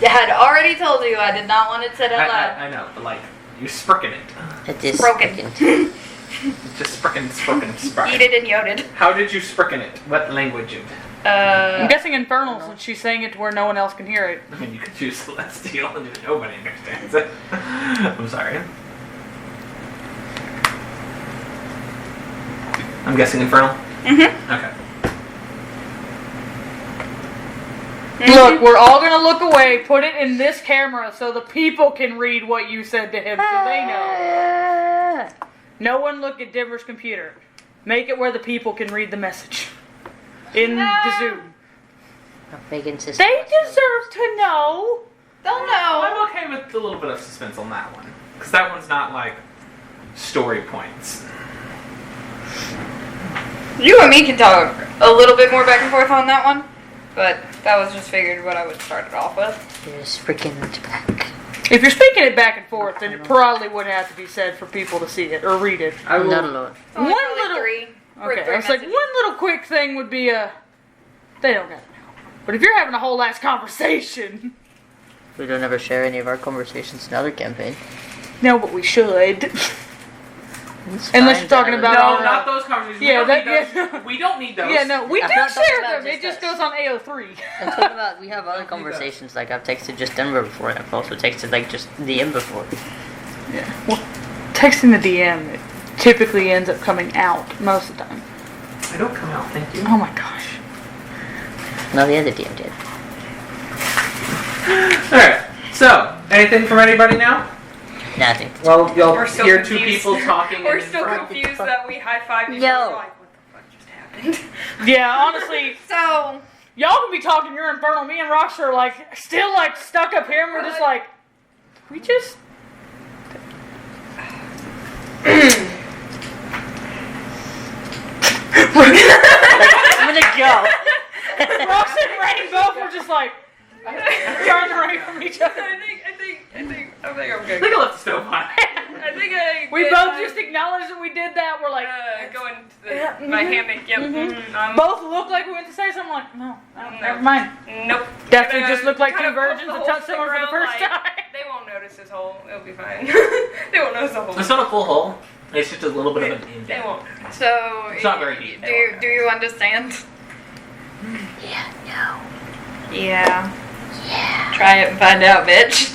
Speaker 6: I had already told you I did not want it said out loud.
Speaker 1: I know, but like, you sprickin' it.
Speaker 4: It is
Speaker 6: Broken.
Speaker 4: freaking-
Speaker 1: Just sprickin'.
Speaker 6: Eat it and yoded.
Speaker 1: How did you sprickin' it? What language?
Speaker 2: I'm guessing Infernal since she's saying it to where no one else can hear it.
Speaker 1: I mean, you could choose Celestial and nobody understands it. I'm sorry. I'm guessing Infernal?
Speaker 6: Mm-hmm.
Speaker 1: Okay.
Speaker 2: Look, we're all gonna look away, put it in this camera so the people can read what you said to him so they know. No one look at Denver's computer. Make it where the people can read the message. In the Zoom.
Speaker 4: Megan's sister.
Speaker 2: They deserve to know.
Speaker 6: They'll know.
Speaker 1: I'm okay with a little bit of suspense on that one. Because that one's not like story points.
Speaker 6: You and me can talk a little bit more back and forth on that one, but that was just figured what I would start it off with.
Speaker 4: There's freaking back.
Speaker 2: If you're speaking it back and forth, then it probably wouldn't have to be said for people to see it or read it.
Speaker 1: I will.
Speaker 4: Not alone.
Speaker 6: Only
Speaker 2: One
Speaker 6: probably
Speaker 2: little-
Speaker 6: three.
Speaker 2: Okay,
Speaker 6: three
Speaker 2: I was like,
Speaker 6: messages.
Speaker 2: one little quick thing would be they don't gotta know. But if you're having a whole ass conversation,
Speaker 4: We don't ever share any of our conversations in other campaign.
Speaker 2: no, but we should.
Speaker 4: It's
Speaker 2: Unless
Speaker 4: fine,
Speaker 2: you're talking
Speaker 4: Tyler.
Speaker 2: about
Speaker 1: No,
Speaker 2: our,
Speaker 1: not those conversations.
Speaker 2: yeah,
Speaker 1: we, don't
Speaker 2: that-
Speaker 1: need
Speaker 2: yeah.
Speaker 1: those. We don't need those.
Speaker 2: Yeah, no, we
Speaker 4: I'm
Speaker 2: do
Speaker 4: not talking
Speaker 2: share
Speaker 4: about
Speaker 2: them. It
Speaker 4: just
Speaker 2: just
Speaker 4: us.
Speaker 2: goes on AO3.
Speaker 4: I'm talking about we have other conversations. Like I've texted just Denver before, and I've also texted like just DM before.
Speaker 2: Yeah. Well, texting the DM it typically ends up coming out most of the time.
Speaker 1: I don't come out, thank you.
Speaker 2: Oh my gosh.
Speaker 4: No, the other DM did.
Speaker 1: Alright, so, anything from anybody now?
Speaker 4: Nothing.
Speaker 1: Well, you'll
Speaker 3: We're still
Speaker 1: hear two
Speaker 3: confused.
Speaker 1: people talking.
Speaker 3: We're
Speaker 1: in
Speaker 3: still
Speaker 1: front.
Speaker 3: confused that we high-fived each
Speaker 4: Yo.
Speaker 3: other. We're like, what the fuck just happened?
Speaker 2: Yeah, honestly,
Speaker 6: So,
Speaker 2: y'all can be talking, you're infernal. Me and Rox are like still like stuck up here and we're just like we just
Speaker 4: I'm gonna go.
Speaker 2: Rox and Rain both were just like trying to run from each other.
Speaker 3: I think I'm
Speaker 1: I
Speaker 3: good.
Speaker 1: think I left the stove on.
Speaker 3: I think I
Speaker 2: We
Speaker 3: did,
Speaker 2: both just acknowledged that we did that. We're like
Speaker 3: going to
Speaker 2: Yeah,
Speaker 3: my
Speaker 2: mhm,
Speaker 3: hammock. Yep.
Speaker 2: mhm. Both looked like we went to say something like, no, never mind.
Speaker 3: Nope.
Speaker 2: That we
Speaker 3: Gonna
Speaker 2: just looked like
Speaker 3: kinda
Speaker 2: two virgins
Speaker 3: put the
Speaker 2: that
Speaker 3: whole
Speaker 2: touched someone for the
Speaker 3: sticker
Speaker 2: first
Speaker 3: out, like,
Speaker 2: time.
Speaker 3: They won't notice this hole. It'll be fine. They won't notice the hole.
Speaker 1: It's not a full hole. It's just a little bit of an
Speaker 3: They
Speaker 1: indent.
Speaker 3: won't.
Speaker 6: so
Speaker 1: It's not very deep.
Speaker 6: Do you understand?
Speaker 4: Yeah. No.
Speaker 6: Yeah.
Speaker 4: Yeah.
Speaker 6: Try it and find out, bitch.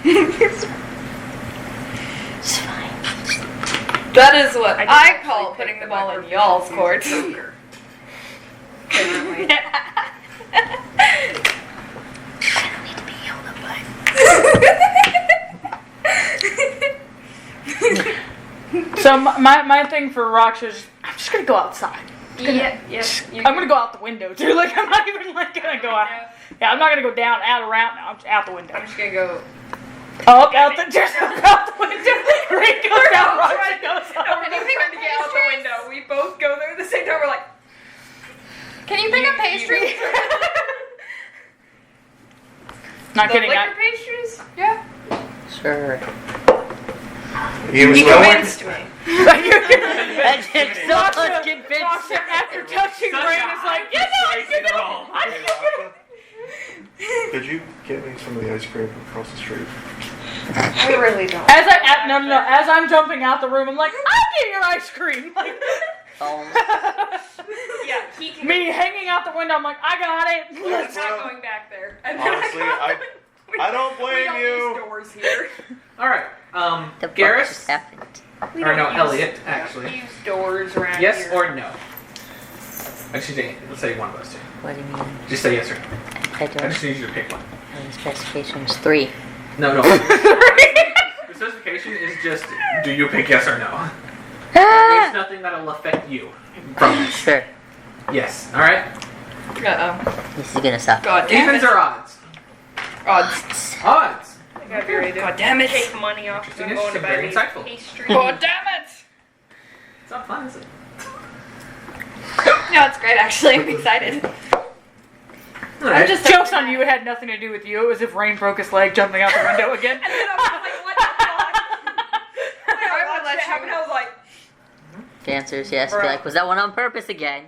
Speaker 4: It's fine.
Speaker 6: That is what
Speaker 3: I
Speaker 6: I,
Speaker 3: just
Speaker 6: call
Speaker 3: actually
Speaker 6: putting
Speaker 3: picked
Speaker 6: the
Speaker 3: up
Speaker 6: ball
Speaker 3: my
Speaker 6: in y'all's
Speaker 3: perfume
Speaker 6: court.
Speaker 3: Apparently.
Speaker 4: I don't need to be yelled at by.
Speaker 2: So my thing for Rox is I'm just gonna go outside.
Speaker 3: Yeah, yes.
Speaker 2: I'm gonna go out the window too. Like I'm not even like gonna go out. Yeah, I'm not gonna go down, out, around. No, I'm just out the window.
Speaker 3: I'm just gonna go.
Speaker 2: Up, out the, just up out the window. Rain goes down,
Speaker 3: both
Speaker 2: Roxy goes
Speaker 3: No,
Speaker 2: up.
Speaker 3: we're both trying to get out the window. We both go there at the same time. We're like,
Speaker 6: Can you pick up pastries?
Speaker 2: Not
Speaker 3: the
Speaker 2: kidding.
Speaker 3: liquor pastries?
Speaker 6: Yeah.
Speaker 4: Sure.
Speaker 5: He was
Speaker 3: He
Speaker 5: willing.
Speaker 3: convinced me.
Speaker 4: I did so much
Speaker 2: Roxy,
Speaker 4: convinced.
Speaker 2: after touching Rain, is like, yeah, no, I
Speaker 5: Could you get me some of the ice cream across the street?
Speaker 3: I really don't.
Speaker 2: As I'm jumping out the room, I'm like, I'll get your ice cream. Like,
Speaker 4: Oh.
Speaker 3: Yeah, he can.
Speaker 2: me hanging out the window, I'm like, I got it.
Speaker 3: I'm
Speaker 2: Let's
Speaker 3: not going back there. And then
Speaker 5: Honestly,
Speaker 3: I
Speaker 5: I don't blame
Speaker 3: we don't
Speaker 5: you.
Speaker 3: use doors here.
Speaker 1: Alright,
Speaker 4: The fuck
Speaker 1: Garrus,
Speaker 4: just happened?
Speaker 1: or no, Elliot, actually.
Speaker 3: Use doors around
Speaker 1: Yes
Speaker 3: here.
Speaker 1: or no? Actually, let's say one of those two.
Speaker 4: What do you mean?
Speaker 1: Just say yes or no.
Speaker 4: I
Speaker 1: I
Speaker 4: don't
Speaker 1: just need you to pick one.
Speaker 4: know. The specifications 3.
Speaker 1: No. The specification is just, do you pick yes or no? There's
Speaker 4: Ah!
Speaker 1: nothing that'll affect you from this.
Speaker 4: Sure.
Speaker 1: Yes. All right.
Speaker 6: Uh-oh.
Speaker 4: This is gonna suck.
Speaker 6: God damn
Speaker 1: Evens
Speaker 6: it.
Speaker 1: or odds?
Speaker 6: Odds.
Speaker 1: Odds.
Speaker 3: I gotta be ready to
Speaker 6: God damn it.
Speaker 3: take money off because I'm
Speaker 1: Interesting,
Speaker 3: going to buy
Speaker 1: very
Speaker 3: these
Speaker 1: insightful.
Speaker 3: pastries.
Speaker 6: God damn it.
Speaker 1: It's not fun, is it?
Speaker 6: No, it's great actually. I'm excited.
Speaker 1: All right.
Speaker 6: just-
Speaker 2: Joke's on you, it had nothing to do with you. It was if Rain broke his leg jumping out the window again.
Speaker 3: And then I was like, what the fuck?
Speaker 6: I
Speaker 3: I
Speaker 6: will
Speaker 3: watched
Speaker 6: let
Speaker 3: it
Speaker 6: you
Speaker 3: happen. I was like,
Speaker 4: The answer is yes. Be
Speaker 3: Bruh.
Speaker 4: like, was that one on purpose again?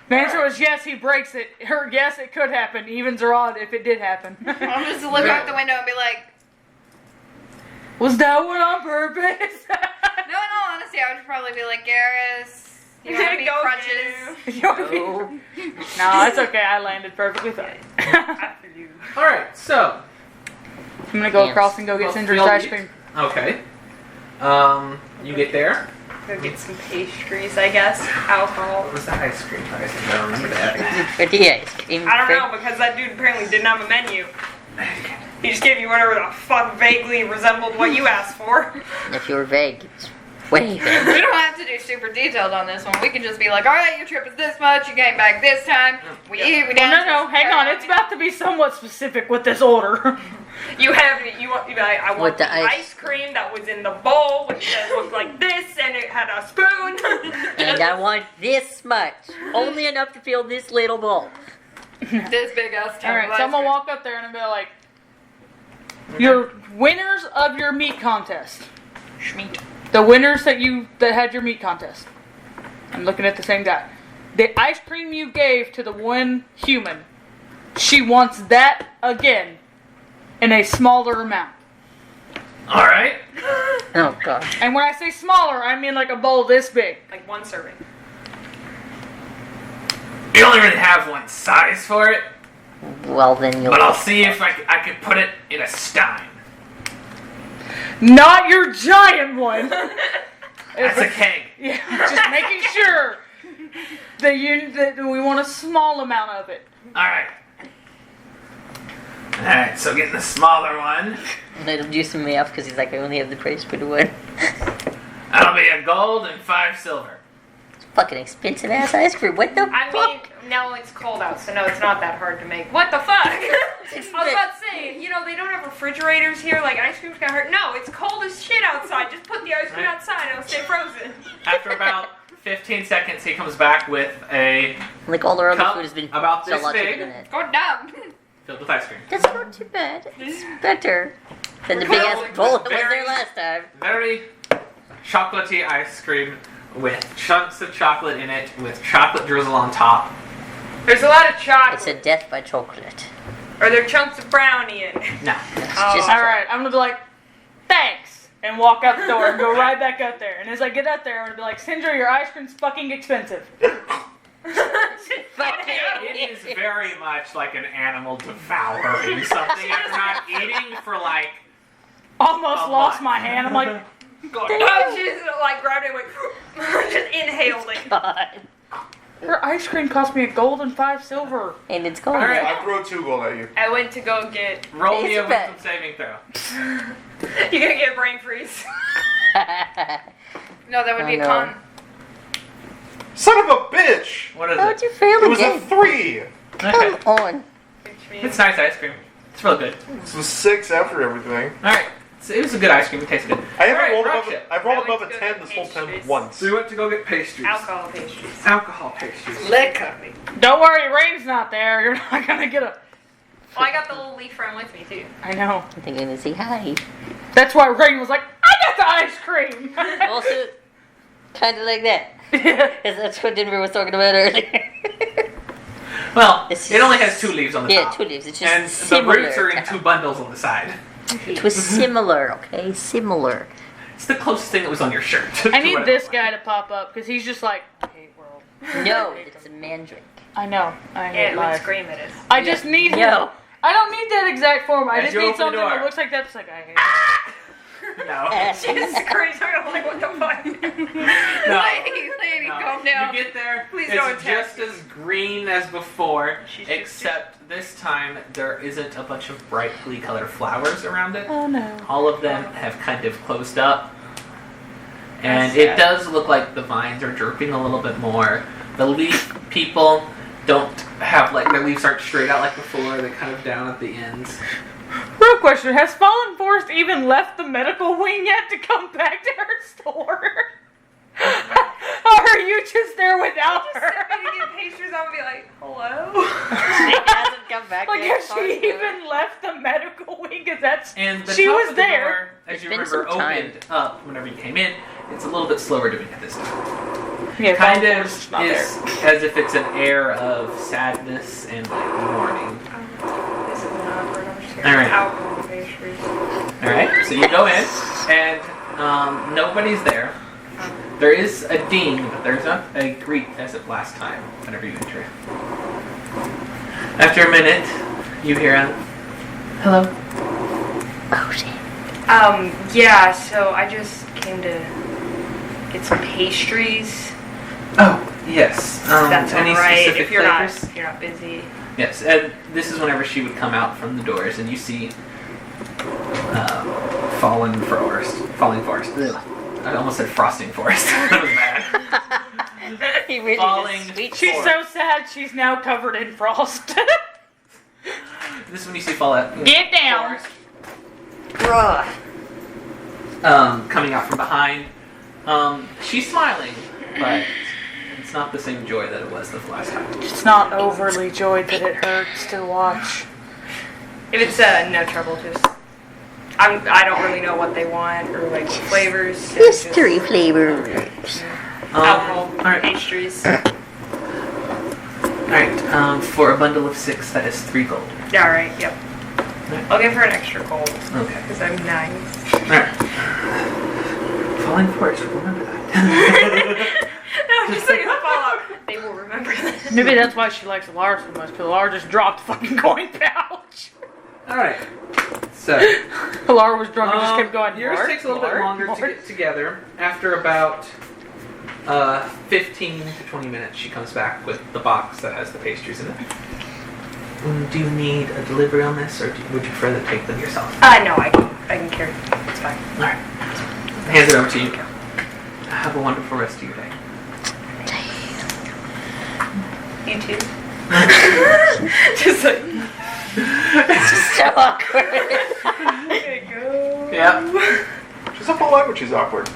Speaker 2: The answer was yes, he breaks it. Or yes, it could happen. Evens or odd if it did happen.
Speaker 6: I'll just look out the window and be like,
Speaker 2: Was that one on purpose?
Speaker 6: no, honestly, I would probably be like, Garrus, you want to be
Speaker 3: Go
Speaker 6: crutches?
Speaker 4: No.
Speaker 2: No, it's okay. I landed perfectly fine.
Speaker 3: after you.
Speaker 1: All right. So,
Speaker 2: I'm gonna go
Speaker 4: Yes.
Speaker 2: across and go get
Speaker 1: Well,
Speaker 2: Cinder's
Speaker 1: we'll
Speaker 2: ice
Speaker 1: eat.
Speaker 2: cream.
Speaker 1: okay. You get there.
Speaker 3: Go get some pastries, I guess. Alcohol.
Speaker 1: What was the ice cream price? I don't remember that.
Speaker 4: For the ice cream.
Speaker 3: I don't know because that dude apparently didn't have a menu. He just gave you whatever the fuck vaguely resembled what you asked for.
Speaker 4: If you're vague, it's way vague.
Speaker 6: We don't have to do super detailed on this one. We can just be like, all right, your trip is this much. You came back this time. We eat. We
Speaker 2: Well,
Speaker 6: dance.
Speaker 2: no, hang on. It's about to be somewhat specific with this order.
Speaker 3: You have you want you be like, I want
Speaker 4: With the
Speaker 3: the
Speaker 4: ice-
Speaker 3: ice cream that was in the bowl, which looked like this, and it had a spoon.
Speaker 4: And I want this much. Only enough to fill this little bowl.
Speaker 6: This big ass
Speaker 2: All right, so I'm gonna walk up there and I'm gonna be like, your winners of your meat contest.
Speaker 3: Schmeat.
Speaker 2: The winners that had your meat contest. I'm looking at the same guy. The ice cream you gave to the one human, she wants that again in a smaller amount.
Speaker 1: All right.
Speaker 4: Oh god.
Speaker 2: And when I say smaller, I mean like a bowl this big.
Speaker 3: Like one serving.
Speaker 1: We only really have one size for it,
Speaker 4: Well then you'll.
Speaker 1: but I'll see if I could put it in a stein.
Speaker 2: Not your giant one.
Speaker 1: That's a keg.
Speaker 2: Yeah, just making sure that we want a small amount of it.
Speaker 1: All right. All right. So getting the smaller one.
Speaker 4: And it'll juice me off because he's like, I only have the price for the one.
Speaker 1: That'll be a gold and 5 silver.
Speaker 4: Fucking expensive ass ice cream. What the
Speaker 3: I mean,
Speaker 4: fuck?
Speaker 3: no, it's cold out, so no, it's not that hard to make. What the fuck? I was about to say, you know, they don't have refrigerators here, like ice cream's gonna hurt. No, it's cold as shit outside. Just put the ice cream
Speaker 1: Right.
Speaker 3: outside and it'll stay frozen.
Speaker 1: After about 15 seconds, he comes back with a
Speaker 4: Like all our other
Speaker 1: cup
Speaker 4: food has been
Speaker 1: about
Speaker 4: so
Speaker 1: this
Speaker 4: a lot cheaper
Speaker 1: big.
Speaker 4: than it.
Speaker 6: Go down.
Speaker 1: filled with ice cream.
Speaker 4: That's not too bad. It's better than the big ass bowl that was there last time.
Speaker 1: Very chocolatey ice cream with chunks of chocolate in it, with chocolate drizzle on top.
Speaker 3: There's a lot of chocolate.
Speaker 4: It's a death by chocolate.
Speaker 3: Are there chunks of brownie in it?
Speaker 1: No.
Speaker 4: It's
Speaker 3: Oh.
Speaker 4: just
Speaker 2: All right, I'm gonna be like, thanks, and walk out the door and go right back up there. And as I get up there, I'm gonna be like, Sindra, your ice cream's fucking expensive.
Speaker 1: It is very much like an animal devouring something after not eating for like.
Speaker 2: Almost
Speaker 1: A
Speaker 2: lost
Speaker 1: month.
Speaker 2: my hand. I'm like,
Speaker 3: Oh, she's like grabbed it and went, just inhaled it.
Speaker 4: God.
Speaker 2: her ice cream cost me a gold and 5 silver.
Speaker 4: And it's cold.
Speaker 1: All right.
Speaker 5: I throw 2 gold at you.
Speaker 3: I went to go get.
Speaker 1: Roll me a
Speaker 4: It's bad.
Speaker 1: wisdom saving throw.
Speaker 3: You're gonna get brain freeze.
Speaker 6: No, that would be
Speaker 4: Oh,
Speaker 6: a
Speaker 4: no.
Speaker 6: con.
Speaker 5: Son of a bitch!
Speaker 1: What is
Speaker 4: How'd
Speaker 1: it?
Speaker 4: you fail
Speaker 5: It was a
Speaker 4: again?
Speaker 5: 3!
Speaker 1: Okay.
Speaker 4: Come on.
Speaker 1: It's nice ice cream. It's real good.
Speaker 5: It's a 6 after everything.
Speaker 1: Alright. So it was a good ice cream. It tasted good.
Speaker 5: I haven't
Speaker 1: Alright,
Speaker 5: rolled
Speaker 1: rock
Speaker 5: above
Speaker 1: shit.
Speaker 5: I've rolled
Speaker 3: I went
Speaker 5: above a
Speaker 3: to go
Speaker 5: 10
Speaker 3: get
Speaker 5: this whole time
Speaker 3: pastries.
Speaker 5: once.
Speaker 1: So we went to go get pastries.
Speaker 3: Alcohol pastries.
Speaker 1: Alcohol pastries.
Speaker 6: Liquor.
Speaker 2: Don't worry, Rain's not there. You're not gonna get a.
Speaker 3: Well, I got the little leaf friend with me too.
Speaker 2: I know.
Speaker 4: I'm thinking to say hi.
Speaker 2: That's why Rain was like, I got the ice cream.
Speaker 4: Also, kind of like that. Because that's what Denver was talking about earlier.
Speaker 1: Well,
Speaker 4: It's
Speaker 1: it only has 2 leaves on the
Speaker 4: Yeah,
Speaker 1: top.
Speaker 4: 2 leaves. It's just
Speaker 1: And the
Speaker 4: similar.
Speaker 1: roots are in 2 bundles on the side.
Speaker 4: It was similar, okay? Similar.
Speaker 1: It's the closest thing that was on your shirt.
Speaker 2: I need this guy to pop up because he's just like, I hate world.
Speaker 4: No, it's a mandrake.
Speaker 2: I know. I
Speaker 3: Yeah,
Speaker 2: hate
Speaker 3: it would
Speaker 2: life.
Speaker 3: scream at us.
Speaker 2: I just need him.
Speaker 4: No.
Speaker 2: I don't need that exact form. I
Speaker 1: As
Speaker 2: just
Speaker 1: you
Speaker 2: need
Speaker 1: open the
Speaker 2: something
Speaker 1: door.
Speaker 2: that looks like that. It's like, I hate it.
Speaker 1: No.
Speaker 3: Jesus Christ, I'm like, what the fuck?
Speaker 1: No.
Speaker 6: Lady,
Speaker 1: No.
Speaker 6: calm down.
Speaker 1: You get there,
Speaker 3: Please don't
Speaker 1: it's
Speaker 3: attack
Speaker 1: just as green as before,
Speaker 3: She's
Speaker 1: except this time there isn't a bunch of brightly colored flowers around it.
Speaker 2: Oh no.
Speaker 1: All of them have kind of closed up. And
Speaker 3: That's
Speaker 1: it
Speaker 3: sad.
Speaker 1: does look like the vines are drooping a little bit more. The leaf people don't have, like, their leaves aren't straight out like before, they're kind of down at the ends.
Speaker 2: Real question, has Fallen Forest even left the medical wing yet to come back to her store? Or are you just there without her?
Speaker 3: Send me to get pastries, I'm gonna be like, hello?
Speaker 4: She hasn't come back
Speaker 2: Like,
Speaker 4: yet.
Speaker 2: has she even left the medical wing? Because that's...
Speaker 1: And the
Speaker 2: She
Speaker 1: top
Speaker 2: was
Speaker 1: of the
Speaker 2: there.
Speaker 1: door, as
Speaker 4: It's
Speaker 1: you
Speaker 4: been
Speaker 1: remember,
Speaker 4: some time.
Speaker 1: opened up whenever you came in. It's a little bit slower doing it this time.
Speaker 2: Yeah,
Speaker 1: Kind
Speaker 2: Fallen
Speaker 1: of
Speaker 2: Forest is not
Speaker 1: is as if it's an air of sadness and like mourning.
Speaker 3: This is awkward, I'm just
Speaker 1: All
Speaker 3: gonna
Speaker 1: right.
Speaker 3: alcohol pastries.
Speaker 1: Alright, so you go in, and nobody's there. There is a ding, but there's not a greet as of last time, whenever you enter. After a minute, you hear a, hello?
Speaker 4: Oh shit.
Speaker 3: Yeah, so I just came to get some pastries.
Speaker 1: Oh, yes.
Speaker 3: That's
Speaker 1: any
Speaker 3: alright,
Speaker 1: specific
Speaker 3: if you're
Speaker 1: flavors?
Speaker 3: not busy.
Speaker 1: Yes, and this is whenever she would come out from the doors, and you see falling forest. Ugh. I almost said frosting forest. That was bad.
Speaker 4: He really
Speaker 1: Falling.
Speaker 4: just sweet.
Speaker 2: She's
Speaker 1: Forest.
Speaker 2: so sad she's now covered in frost.
Speaker 1: This is when you see Fallout.
Speaker 2: Get down.
Speaker 4: Bruh.
Speaker 1: Coming out from behind. She's smiling, but it's not the same joy that it was the last time.
Speaker 2: It's not overly joyed that it hurts to watch.
Speaker 3: If it's no trouble, just I don't really know what they want or like what flavors. so just
Speaker 4: Mystery flavor.
Speaker 3: alcohol
Speaker 1: alright.
Speaker 3: pastries.
Speaker 1: Alright, for a bundle of 6, that is 3 gold.
Speaker 3: Yeah, alright, yep. I'll give her an extra gold
Speaker 1: Okay.
Speaker 3: because I'm nice.
Speaker 1: Alright. Falling forest, remember that.
Speaker 3: No, I'm just saying Fallout. They will remember that.
Speaker 2: Maybe that's why she likes Alara so much, because Alara just dropped the fucking coin pouch.
Speaker 1: Alright. So,
Speaker 2: Alara was drunk and just kept going,
Speaker 1: yours
Speaker 2: "Lard,
Speaker 1: takes a little bit
Speaker 2: lard,
Speaker 1: longer to
Speaker 2: lard."
Speaker 1: get together. After about 15 to 20 minutes, she comes back with the box that has the pastries in it. Do you need a delivery on this, or would you prefer to take them yourself?
Speaker 3: No, I can carry it. It's fine.
Speaker 1: Alright. Hands it over to you. Have a wonderful rest of your day.
Speaker 3: You too. Just like
Speaker 4: It's just so awkward.
Speaker 3: there you go.
Speaker 1: Yeah.
Speaker 5: She's a full language, she's awkward.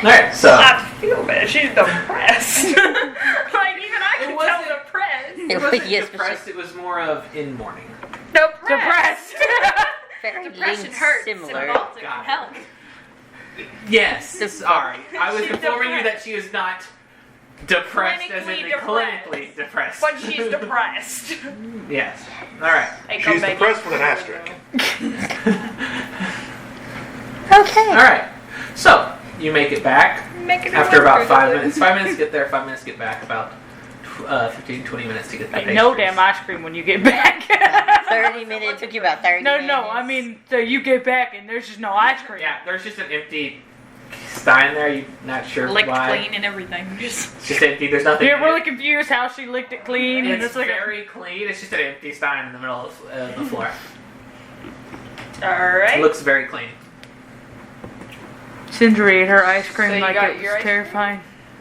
Speaker 1: Alright, so.
Speaker 3: I feel bad. She's depressed. Like even I
Speaker 1: It
Speaker 3: can
Speaker 1: wasn't-
Speaker 3: tell depressed.
Speaker 1: It wasn't
Speaker 4: Yes, but
Speaker 1: depressed, it was more of in mourning.
Speaker 3: Depressed.
Speaker 4: Very
Speaker 6: Depression
Speaker 4: linked
Speaker 6: hurts.
Speaker 4: similar.
Speaker 6: Symbolic
Speaker 1: Got it.
Speaker 6: help.
Speaker 1: Yes, sorry. I was
Speaker 3: She's
Speaker 1: informing you
Speaker 3: depressed.
Speaker 1: that she is not depressed as in
Speaker 3: Clinically depressed.
Speaker 1: clinically depressed.
Speaker 3: But she's depressed.
Speaker 1: Yes. Alright.
Speaker 3: Hey, come
Speaker 5: She's
Speaker 3: back
Speaker 5: depressed
Speaker 3: in.
Speaker 5: with an asterisk.
Speaker 4: Okay.
Speaker 1: Alright. So, you make it back
Speaker 3: Make it
Speaker 1: after about
Speaker 3: work.
Speaker 1: 5 minutes. 5 minutes to get there, 5 minutes to get back, about 15, 20 minutes to get the
Speaker 2: Like,
Speaker 1: pastries.
Speaker 2: no damn ice cream when you get back.
Speaker 4: 30 minutes. It took you about 30
Speaker 2: No,
Speaker 4: minutes.
Speaker 2: no, I mean, so you get back and there's just no ice cream.
Speaker 1: Yeah, there's just an empty stein there. You're not sure
Speaker 6: Licked
Speaker 1: why.
Speaker 6: clean and everything. Just
Speaker 1: It's just empty. There's nothing
Speaker 2: You're
Speaker 1: in
Speaker 2: really
Speaker 1: it.
Speaker 2: confused how she licked it clean. and
Speaker 1: It's
Speaker 2: it's like
Speaker 1: very clean. It's just an empty stein in the middle of the floor. It
Speaker 3: Alright.
Speaker 1: looks very clean.
Speaker 2: Sindri ate her ice cream
Speaker 3: So you
Speaker 2: like
Speaker 3: got
Speaker 2: it
Speaker 3: your
Speaker 2: was
Speaker 3: ice cream?
Speaker 2: terrifying.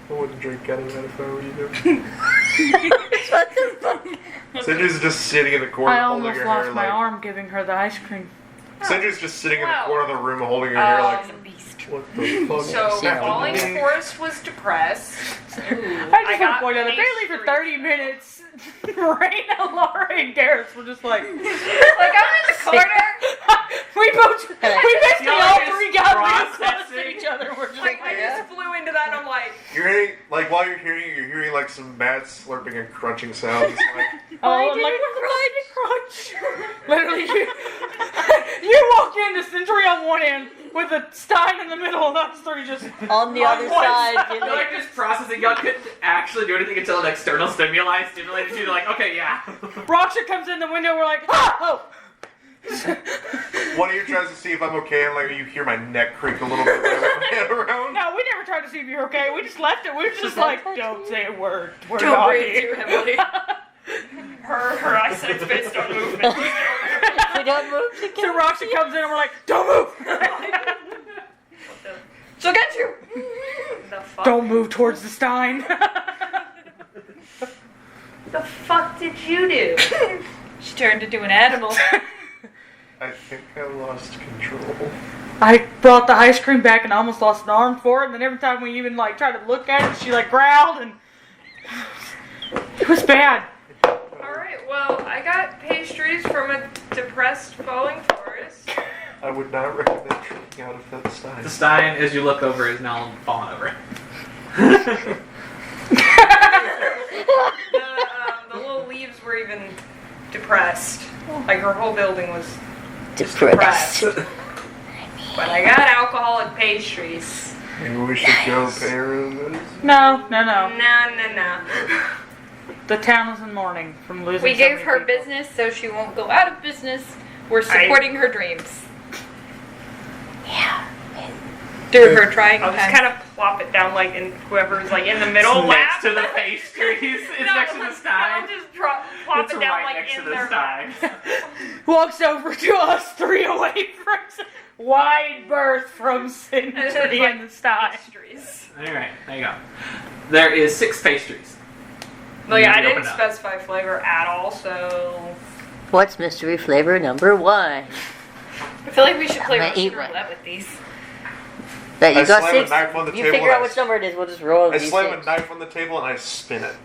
Speaker 5: I wouldn't drink any of that if I were you.
Speaker 4: What the fuck?
Speaker 5: Cindy's just sitting in the corner
Speaker 2: I
Speaker 5: holding
Speaker 2: almost
Speaker 5: her
Speaker 2: lost
Speaker 5: hair
Speaker 2: my
Speaker 5: like.
Speaker 2: arm giving her the ice cream.
Speaker 5: Cindy's just sitting in the
Speaker 3: Wow.
Speaker 5: corner of the room holding her hair like.
Speaker 6: beast.
Speaker 5: What the fuck?
Speaker 3: So
Speaker 4: Yeah.
Speaker 3: Falling Forest was depressed.
Speaker 2: I just
Speaker 3: I
Speaker 2: want to
Speaker 3: got
Speaker 2: point out that apparently for
Speaker 3: pastries.
Speaker 2: 30 minutes, Raina, Laura, and Garrus were just like,
Speaker 3: Like I'm in the corner.
Speaker 2: we basically
Speaker 1: Y'all
Speaker 2: all
Speaker 1: just
Speaker 2: three got real close to
Speaker 1: processing.
Speaker 2: each other. We're just
Speaker 3: Like I just flew into that and I'm like,
Speaker 5: You're hearing, like, while you're hearing like some bad slurping and crunching sounds. Like,
Speaker 2: oh, I'm like, crunch. Literally, you walk into Century on one end with a Stein in the middle, and us three just
Speaker 4: On the other
Speaker 2: one
Speaker 4: side,
Speaker 1: You're like just processing. Y'all couldn't actually do anything until an external stimuli stimulated you. They're like, okay, yeah.
Speaker 2: Rocksha comes in the window. We're like, ah, oh.
Speaker 5: One of you tries to see if I'm okay, and like you hear my neck creak a little bit when I whip my head around.
Speaker 2: No, we never tried to see if you're okay. We just left it. We were just like, don't say a word. We're
Speaker 6: Don't
Speaker 2: not
Speaker 6: breathe
Speaker 2: here.
Speaker 6: too heavily.
Speaker 3: Her eyesight's based on movement.
Speaker 4: We don't move together.
Speaker 2: So Roxy comes in and we're like, don't move.
Speaker 6: She'll get you.
Speaker 3: The fuck?
Speaker 2: Don't move towards the Stein.
Speaker 3: The fuck did you do?
Speaker 6: She turned into an animal.
Speaker 5: I think I lost control.
Speaker 2: I brought the ice cream back and I almost lost an arm for it. And then every time we even like tried to look at it, she like growled and it was bad.
Speaker 3: Alright, well, I got pastries from a depressed falling forest.
Speaker 5: I would not recommend drinking out of that stein.
Speaker 1: The Stein, as you look over, is now fallen over.
Speaker 3: The little leaves were even depressed. Like her whole building was
Speaker 4: Depressed.
Speaker 3: depressed. But I got alcoholic pastries.
Speaker 5: Maybe we should go pay her a visit.
Speaker 2: No.
Speaker 3: No.
Speaker 2: The town is in mourning from losing.
Speaker 6: We
Speaker 2: so
Speaker 6: gave
Speaker 2: many
Speaker 6: her
Speaker 2: people.
Speaker 6: business so she won't go out of business. We're supporting her dreams.
Speaker 4: Yeah.
Speaker 6: Through her trying
Speaker 3: I'll just
Speaker 6: times.
Speaker 3: kind of plop it down like in whoever's like in the middle
Speaker 1: It's
Speaker 3: lap.
Speaker 1: next to the pastries. It's next to the
Speaker 3: I'll
Speaker 1: Stein.
Speaker 3: just plop
Speaker 1: It's
Speaker 3: it down
Speaker 1: right
Speaker 3: like
Speaker 1: next
Speaker 3: in
Speaker 1: to the
Speaker 3: their
Speaker 1: Stein.
Speaker 2: Walks over to us, 3 away from wide berth from Sindri
Speaker 3: And then, like,
Speaker 2: and the Stein.
Speaker 3: pastries.
Speaker 1: Alright, there you go. There is 6 pastries.
Speaker 3: Like
Speaker 1: You
Speaker 3: I
Speaker 1: need to
Speaker 3: didn't
Speaker 1: open up.
Speaker 3: specify flavor at all, so
Speaker 4: What's mystery flavor number 1?
Speaker 6: I feel like we should play
Speaker 4: I'm gonna eat
Speaker 6: Russian
Speaker 4: one.
Speaker 6: roulette with these.
Speaker 4: That
Speaker 5: I
Speaker 4: you got
Speaker 5: slam
Speaker 4: 6.
Speaker 5: a knife on the
Speaker 4: You
Speaker 5: table
Speaker 4: figure out
Speaker 5: and
Speaker 4: which number it is. We'll just roll.
Speaker 5: I
Speaker 4: these
Speaker 5: slam a
Speaker 4: 6.
Speaker 5: knife on the table and I spin it.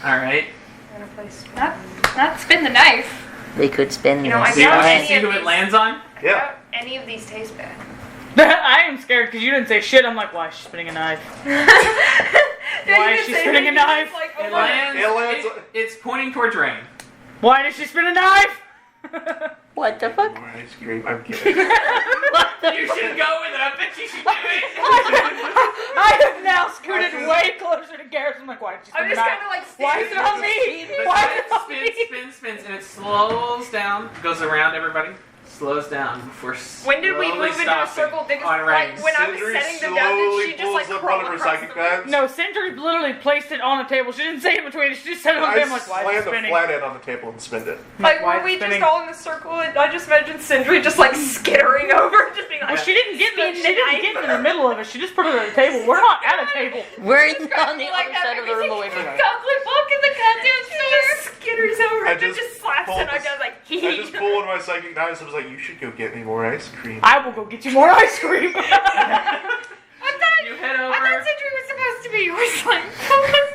Speaker 1: Alright.
Speaker 3: I'm gonna play spin.
Speaker 6: Not spin the knife.
Speaker 4: They could spin.
Speaker 3: You know, I
Speaker 1: Do you want to
Speaker 3: Any
Speaker 1: see
Speaker 3: of
Speaker 1: who it
Speaker 3: these-
Speaker 1: lands on?
Speaker 5: Yeah.
Speaker 3: Any of these taste bad?
Speaker 2: I am scared because you didn't say shit. I'm like, why is she spinning a knife? Why is she spinning a knife?
Speaker 3: Like,
Speaker 1: It lands.
Speaker 5: It lands-
Speaker 1: It's pointing towards rain.
Speaker 2: Why did she spin a knife?
Speaker 4: What the fuck?
Speaker 5: More ice cream. I'm kidding.
Speaker 1: You should go with it. I bet you should do it.
Speaker 2: I have now scooted way closer to Garrett. I'm like, why did she spin
Speaker 3: I'm
Speaker 2: a
Speaker 3: just
Speaker 2: knife?
Speaker 3: kind of like
Speaker 2: Why is it on me?
Speaker 1: The
Speaker 2: Why is
Speaker 1: Stein
Speaker 2: it on me?
Speaker 1: spins, and it slows down, goes around everybody, slows down before
Speaker 3: When did we
Speaker 1: slowly
Speaker 3: move into a
Speaker 1: stopping
Speaker 3: circle? Because
Speaker 1: on rain.
Speaker 3: like when I was
Speaker 5: Sindri
Speaker 3: setting them down, did
Speaker 5: slowly
Speaker 3: she just like
Speaker 5: pulls up
Speaker 3: crawl
Speaker 5: one of her
Speaker 3: across
Speaker 5: psychic
Speaker 3: the room?
Speaker 5: bags.
Speaker 2: No, Sindri literally placed it on the table. She didn't say in between. She just said it on the
Speaker 5: I
Speaker 2: table. I'm like, why is it
Speaker 5: slammed a
Speaker 2: spinning?
Speaker 5: flat end on the table and spinned it.
Speaker 3: Like
Speaker 2: Why
Speaker 3: were we
Speaker 2: is it spinning?
Speaker 3: just all in a circle and I just imagined Sindri just like skittering over, just being like,
Speaker 2: Well, she didn't get
Speaker 3: spin
Speaker 2: she
Speaker 3: the
Speaker 2: didn't
Speaker 3: knife.
Speaker 2: get in the middle of it. She just put it on the table. We're not at a table.
Speaker 4: We're on the
Speaker 6: Like
Speaker 4: other
Speaker 6: that
Speaker 4: side of the room away from her.
Speaker 6: Goblin walk in the goddamn
Speaker 3: She
Speaker 6: store.
Speaker 3: just skitters over
Speaker 5: I
Speaker 3: and then
Speaker 5: just
Speaker 3: just slaps
Speaker 5: pulled
Speaker 3: it. I
Speaker 5: this-
Speaker 3: was like,
Speaker 5: I just pulled one of my psychic knives and was like, you should go get me more ice cream.
Speaker 2: I will go get you more ice cream.
Speaker 6: I
Speaker 1: You head
Speaker 6: thought
Speaker 1: over.
Speaker 6: Sindri was supposed to be yours. Like,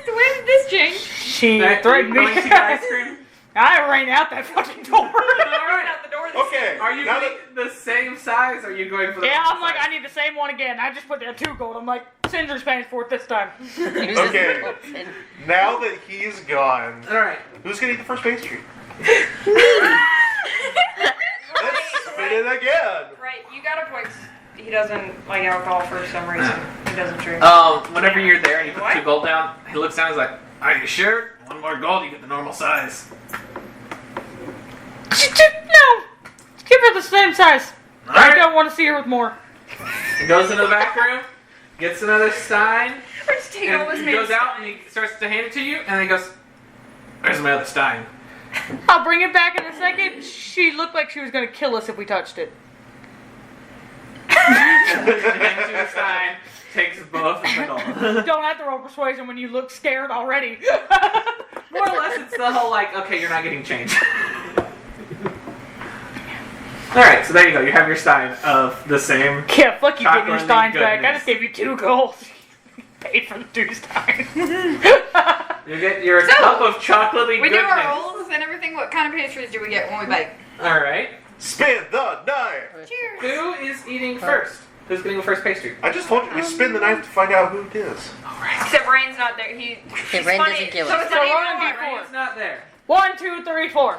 Speaker 6: when did this change?
Speaker 2: She
Speaker 1: Alright,
Speaker 2: threatened me.
Speaker 1: going to get ice cream.
Speaker 2: I ran out that fucking door.
Speaker 1: Alright.
Speaker 3: out the door.
Speaker 5: Okay.
Speaker 1: Are you
Speaker 5: now
Speaker 1: getting the same size, or are you going for the
Speaker 2: Yeah,
Speaker 1: wrong
Speaker 2: I'm like,
Speaker 1: size?
Speaker 2: I need the same one again. I just put down 2 gold. I'm like, Sindri's paying for it this time.
Speaker 5: Okay. Now that he's gone,
Speaker 1: Alright.
Speaker 5: who's gonna eat the first pastry? Let's spin it again.
Speaker 3: Right, you got a point. He doesn't like alcohol for some reason. He doesn't drink.
Speaker 1: Whenever you're there and you put 2 gold down, he looks down and is like, are you sure? 1 more gold, you get the normal size.
Speaker 2: No, give her the same size. I
Speaker 1: Alright.
Speaker 2: don't want to see her with more.
Speaker 1: He goes into the back room, gets another Stein,
Speaker 3: We're just taking all this
Speaker 1: and he goes out and he starts to hand it to you, and then he goes, where's my other Stein?
Speaker 2: I'll bring it back in a second. She looked like she was gonna kill us if we touched it.
Speaker 1: Hands you the Stein, takes both of the gold.
Speaker 2: Don't have to roll persuasion when you look scared already.
Speaker 1: More or less, it's the whole like, okay, you're not getting change. Alright, so there you go. You have your Stein of the same.
Speaker 2: Yeah, fuck you getting your
Speaker 1: Chocolatey
Speaker 2: steins back. I
Speaker 1: goodness.
Speaker 2: just gave you 2 gold. Paid for the 2 steins.
Speaker 1: You get your
Speaker 6: So,
Speaker 1: cup of chocolatey
Speaker 6: We do
Speaker 1: goodness.
Speaker 6: our rolls and everything. What kind of pastries do we get when we bake?
Speaker 1: Alright.
Speaker 5: Spin the knife.
Speaker 6: Cheers.
Speaker 1: Who is eating first? Who's getting the first pastry?
Speaker 5: I just told you we spin the knife to find out who it is.
Speaker 3: Except Rain's not there. He's
Speaker 4: Rain
Speaker 3: funny.
Speaker 4: doesn't kill
Speaker 3: So
Speaker 4: us.
Speaker 3: it's
Speaker 2: So
Speaker 3: an
Speaker 2: roll
Speaker 3: even
Speaker 2: a
Speaker 3: one.
Speaker 2: d4.
Speaker 1: Rain's not there.
Speaker 2: 1, 2, 3, 4.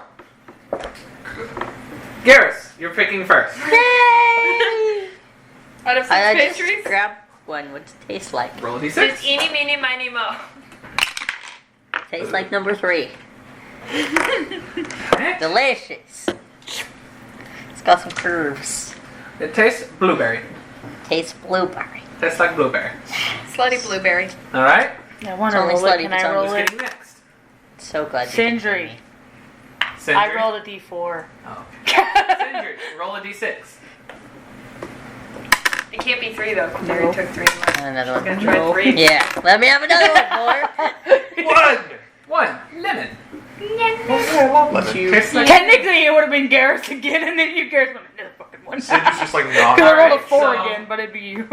Speaker 1: Garrus, you're picking first.
Speaker 4: Yay!
Speaker 6: Out of 6
Speaker 4: I
Speaker 6: pastries?
Speaker 4: just grab one. What's it taste like?
Speaker 1: Roll a
Speaker 3: It's
Speaker 1: d6.
Speaker 3: eeny, meeny, miny, mo.
Speaker 4: Tastes like number 3.
Speaker 1: Alright.
Speaker 4: Delicious. It's got some curves.
Speaker 1: It tastes blueberry.
Speaker 4: Tastes blueberry.
Speaker 1: Tastes like blueberry.
Speaker 6: Slutty blueberry.
Speaker 1: All right.
Speaker 2: I want to
Speaker 4: It's only
Speaker 2: roll it.
Speaker 4: slutty
Speaker 2: Can
Speaker 4: if it's
Speaker 2: I
Speaker 4: on
Speaker 2: roll
Speaker 1: Who's
Speaker 2: it?
Speaker 1: getting next?
Speaker 4: So glad you
Speaker 2: Sindri.
Speaker 1: Sindri?
Speaker 2: I rolled a d4.
Speaker 1: Oh. Sindri, roll a d6.
Speaker 3: It can't be 3 though, because I
Speaker 2: No.
Speaker 3: already took 3 in mine.
Speaker 4: Another
Speaker 3: I'm
Speaker 4: one.
Speaker 3: gonna try 3.
Speaker 4: Yeah, let me have another one, boy.
Speaker 5: 1.
Speaker 1: Lemon.
Speaker 5: Lemon.
Speaker 1: Tastes like
Speaker 2: Technically, it would have been Gareth again, and then you Gareth went another fucking one.
Speaker 5: Sindri's just like
Speaker 2: Because I
Speaker 5: not.
Speaker 2: rolled a
Speaker 1: Alright,
Speaker 2: 4
Speaker 1: so-
Speaker 2: again, but it'd be you.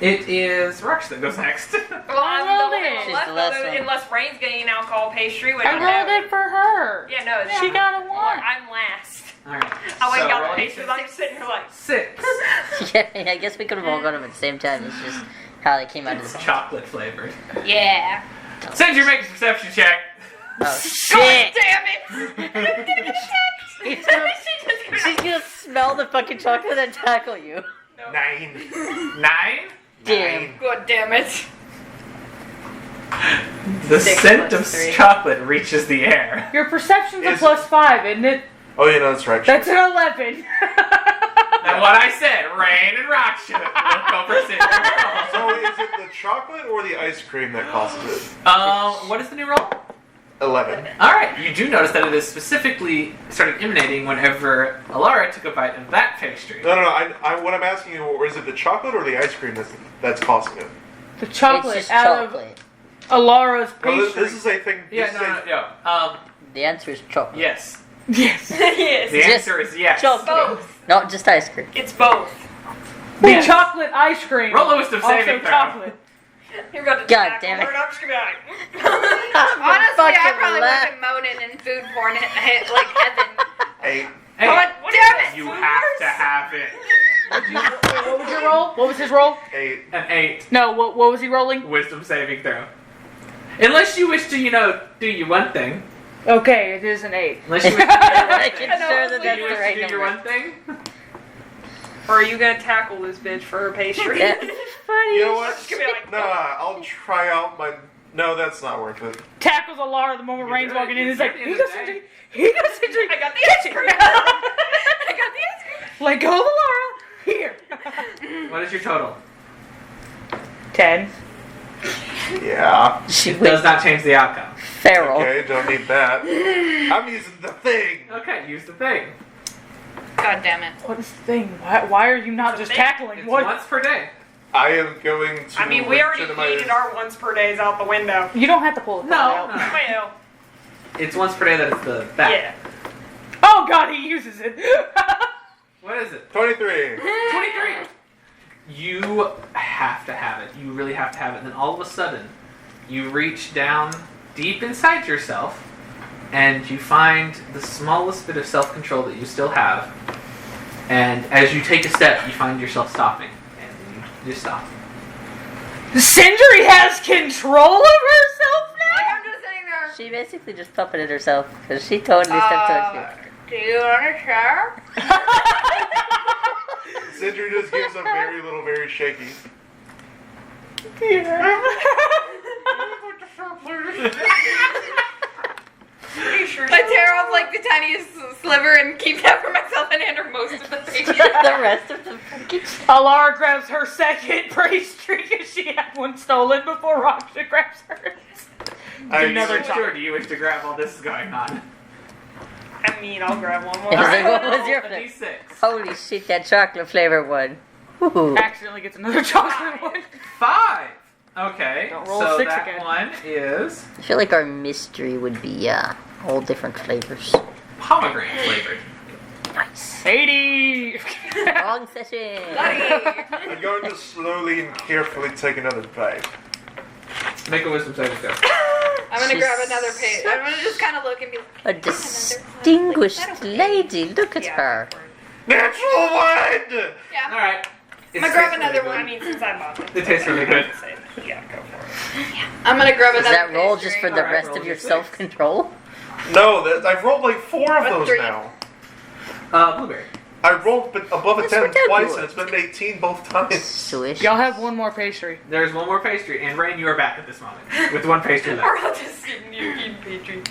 Speaker 1: It is Rox that goes next.
Speaker 3: Well, I'm
Speaker 2: rolled
Speaker 3: the
Speaker 2: it.
Speaker 3: one
Speaker 4: She's
Speaker 3: left
Speaker 4: the last
Speaker 3: of it,
Speaker 4: one.
Speaker 3: unless Rain's getting an alcohol pastry, which
Speaker 2: I rolled it for her.
Speaker 3: Yeah, no, it's
Speaker 2: She got a 1.
Speaker 3: I'm last.
Speaker 1: Alright.
Speaker 3: I went and got
Speaker 1: roll
Speaker 3: the
Speaker 1: a
Speaker 3: pastry. I'm just sitting here like.
Speaker 1: 6.
Speaker 4: Yeah, I guess we could have all got them at the same time. It's just how they came out of
Speaker 1: It's
Speaker 4: the
Speaker 1: chocolate flavored.
Speaker 3: Yeah.
Speaker 1: Sindri, make a perception check.
Speaker 4: Oh, shit!
Speaker 3: Damn it!
Speaker 4: She's gonna smell the fucking chocolate and tackle you.
Speaker 5: 9.
Speaker 1: 9.
Speaker 4: Damn.
Speaker 6: God damn it.
Speaker 1: The
Speaker 3: 6
Speaker 1: scent
Speaker 3: plus
Speaker 1: of
Speaker 3: 3.
Speaker 1: chocolate reaches the air.
Speaker 2: Your perception's a
Speaker 5: Is-
Speaker 2: +5, isn't it?
Speaker 5: Oh, yeah, no, that's right.
Speaker 2: That's an 11.
Speaker 1: Now what I said, Rain and Rox should have go for Sindri.
Speaker 5: So is it the chocolate or the ice cream that causes it?
Speaker 1: What is the new roll?
Speaker 5: 11.
Speaker 1: Alright, you do notice that it is specifically started emanating whenever Alara took a bite of that pastry.
Speaker 5: No. What I'm asking you, is it the chocolate or the ice cream that's causing it?
Speaker 2: The chocolate
Speaker 4: It's just
Speaker 2: out
Speaker 4: chocolate.
Speaker 2: of Alara's
Speaker 5: Well,
Speaker 2: pastry.
Speaker 5: this is a thing.
Speaker 1: Yeah,
Speaker 5: this
Speaker 1: no,
Speaker 5: is a-
Speaker 1: no.
Speaker 4: The answer is chocolate.
Speaker 1: Yes.
Speaker 2: Yes.
Speaker 3: Yes.
Speaker 1: The
Speaker 4: Just
Speaker 1: answer is yes.
Speaker 4: chocolate.
Speaker 3: Both.
Speaker 4: Not just ice cream.
Speaker 3: It's both.
Speaker 2: The chocolate ice cream.
Speaker 1: Roll a wisdom saving
Speaker 2: also
Speaker 1: throw.
Speaker 2: chocolate.
Speaker 3: You're about to
Speaker 4: God
Speaker 3: tackle
Speaker 4: damn it.
Speaker 3: her, and I'm just gonna be like.
Speaker 6: Honestly, I
Speaker 4: fucking
Speaker 6: probably
Speaker 4: laugh.
Speaker 6: wasn't moaning in food porn like heaven.
Speaker 5: 8.
Speaker 1: Hey,
Speaker 6: God damn it!
Speaker 1: you have to have it.
Speaker 2: What was your roll? What was his roll?
Speaker 5: 8.
Speaker 1: An 8.
Speaker 2: No, what was he rolling?
Speaker 1: Wisdom saving throw. Unless you wish to, do your one thing.
Speaker 2: Okay, it is an 8.
Speaker 1: Unless you wish to do your one
Speaker 4: Making
Speaker 1: thing.
Speaker 4: sure that
Speaker 1: Do
Speaker 4: that's
Speaker 1: you
Speaker 4: the
Speaker 1: wish
Speaker 4: right
Speaker 1: to do your
Speaker 4: number.
Speaker 1: one thing?
Speaker 3: Or are you gonna tackle this bitch for her pastry?
Speaker 4: That's funny.
Speaker 5: You know what?
Speaker 3: Just gonna be like,
Speaker 5: Nah, I'll try out my. No, that's not worth it.
Speaker 2: Tackles Alara the moment
Speaker 1: You're
Speaker 2: Rain's
Speaker 1: good.
Speaker 2: walking in.
Speaker 1: You're
Speaker 2: He's like,
Speaker 1: good
Speaker 2: he
Speaker 1: in
Speaker 2: goes
Speaker 1: the day.
Speaker 2: Sindri. He goes Sindri.
Speaker 3: I got the ice cream. I got the ice cream.
Speaker 2: Let go of Alara. Here.
Speaker 1: What is your total?
Speaker 2: 10.
Speaker 5: Yeah.
Speaker 4: She
Speaker 1: It does not change the outcome.
Speaker 4: feral.
Speaker 5: Okay, don't need that. I'm using the thing.
Speaker 1: Okay, use the thing.
Speaker 6: God damn it.
Speaker 2: What is the thing? Why are you not just
Speaker 3: thing?
Speaker 2: tackling?
Speaker 1: It's
Speaker 2: What?
Speaker 1: once per day.
Speaker 5: I am going to.
Speaker 3: I mean, we already
Speaker 5: legitimize-
Speaker 3: hated our once per days out the window.
Speaker 2: You don't have to pull it out.
Speaker 1: No.
Speaker 3: Well,
Speaker 1: It's once per day that it's the back.
Speaker 3: yeah.
Speaker 2: Oh god, he uses it.
Speaker 1: What is it?
Speaker 5: 23.
Speaker 1: 23. You have to have it. You really have to have it. And then all of a sudden, you reach down deep inside yourself and you find the smallest bit of self-control that you still have. And as you take a step, you find yourself stopping. And you just stop.
Speaker 2: Sindri has control of herself
Speaker 6: Like,
Speaker 2: now?
Speaker 6: I'm just sitting there.
Speaker 4: She basically just puppeted herself because she totally stepped on you.
Speaker 6: Do you want to share?
Speaker 5: Sindri just gives a very little, very shaky.
Speaker 3: Pretty sure.
Speaker 6: I tear off like the tiniest sliver and keep that for myself and hand her most of the pastry.
Speaker 4: The rest of the fucking.
Speaker 2: Alara grabs her second pastry because she had one stolen before Raksha grabs hers. Another
Speaker 1: Do you wish to grab while this is going on?
Speaker 3: I mean, I'll grab one more.
Speaker 4: It was like, what was your
Speaker 1: A
Speaker 4: flavor?
Speaker 1: D6.
Speaker 4: Holy shit, that chocolate flavored one. Ooh.
Speaker 2: Accidentally gets another chocolate one.
Speaker 1: 5. Okay.
Speaker 2: Don't roll
Speaker 1: so
Speaker 2: 6
Speaker 1: that
Speaker 2: again.
Speaker 1: one is
Speaker 4: I feel like our mystery would be all different flavors.
Speaker 1: pomegranate flavored.
Speaker 4: Nice.
Speaker 2: 80.
Speaker 4: Wrong session.
Speaker 5: I'm going to slowly and carefully take another bite.
Speaker 1: Make a wisdom saving throw.
Speaker 6: I'm gonna
Speaker 4: She's
Speaker 6: grab another pastry. I'm gonna just kind of look and be like,
Speaker 4: A distinguished lady. Look at her.
Speaker 5: Natural one!
Speaker 6: yeah.
Speaker 1: All right.
Speaker 6: I'm gonna grab another
Speaker 3: I
Speaker 6: one.
Speaker 3: mean, since I bought it.
Speaker 1: It tastes really good.
Speaker 3: Yeah, go for it.
Speaker 6: I'm gonna grab
Speaker 4: Does
Speaker 6: another
Speaker 4: that roll
Speaker 6: pastry.
Speaker 4: just for the
Speaker 1: Alright,
Speaker 4: rest
Speaker 1: roll
Speaker 4: of your
Speaker 1: your 6.
Speaker 4: self-control?
Speaker 5: No, I've rolled like 4 of
Speaker 6: A
Speaker 5: those
Speaker 6: 3.
Speaker 5: now.
Speaker 1: Blueberry.
Speaker 5: I rolled above a
Speaker 4: That's
Speaker 5: 10
Speaker 4: ridiculous.
Speaker 5: twice and it's been an 18 both times.
Speaker 4: Swish.
Speaker 2: Y'all have one more pastry.
Speaker 1: There's one more pastry, and Rain, you are back at this moment with one pastry
Speaker 3: We're
Speaker 1: left.
Speaker 3: all just sitting here eating pastry.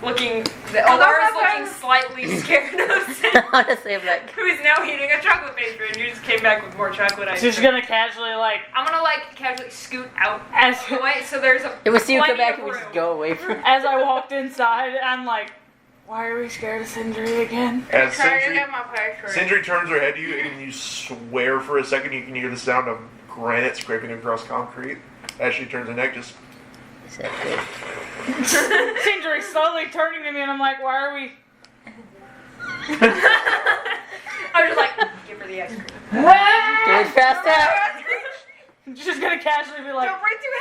Speaker 3: Looking.
Speaker 6: Oh,
Speaker 3: Alara's
Speaker 6: that's
Speaker 3: looking slightly scared of Sindri,
Speaker 4: Honestly, I'm like,
Speaker 3: who is now eating a chocolate pastry, and you just came back with more chocolate ice
Speaker 2: She's
Speaker 3: cream.
Speaker 2: gonna casually like
Speaker 3: I'm gonna like casually scoot out
Speaker 2: as
Speaker 3: of the way, so there's a
Speaker 4: it was see you come
Speaker 3: plenty
Speaker 4: back
Speaker 3: of
Speaker 4: and we just
Speaker 3: room.
Speaker 4: go away from.
Speaker 2: as I walked inside, I'm like, why are we scared of Sindri again?
Speaker 5: As
Speaker 6: Trying to
Speaker 5: Sindri,
Speaker 6: get my pastry.
Speaker 5: Sindri turns her head to you, and you swear for a second you can hear the sound of granite scraping across concrete. As she turns her neck, just
Speaker 4: Is that good?
Speaker 2: Sindri slowly turning to me, and I'm like, why are we?
Speaker 3: I was just like, give her the ice cream.
Speaker 4: Do it fast out.
Speaker 2: Just gonna casually be like,
Speaker 6: Don't breathe too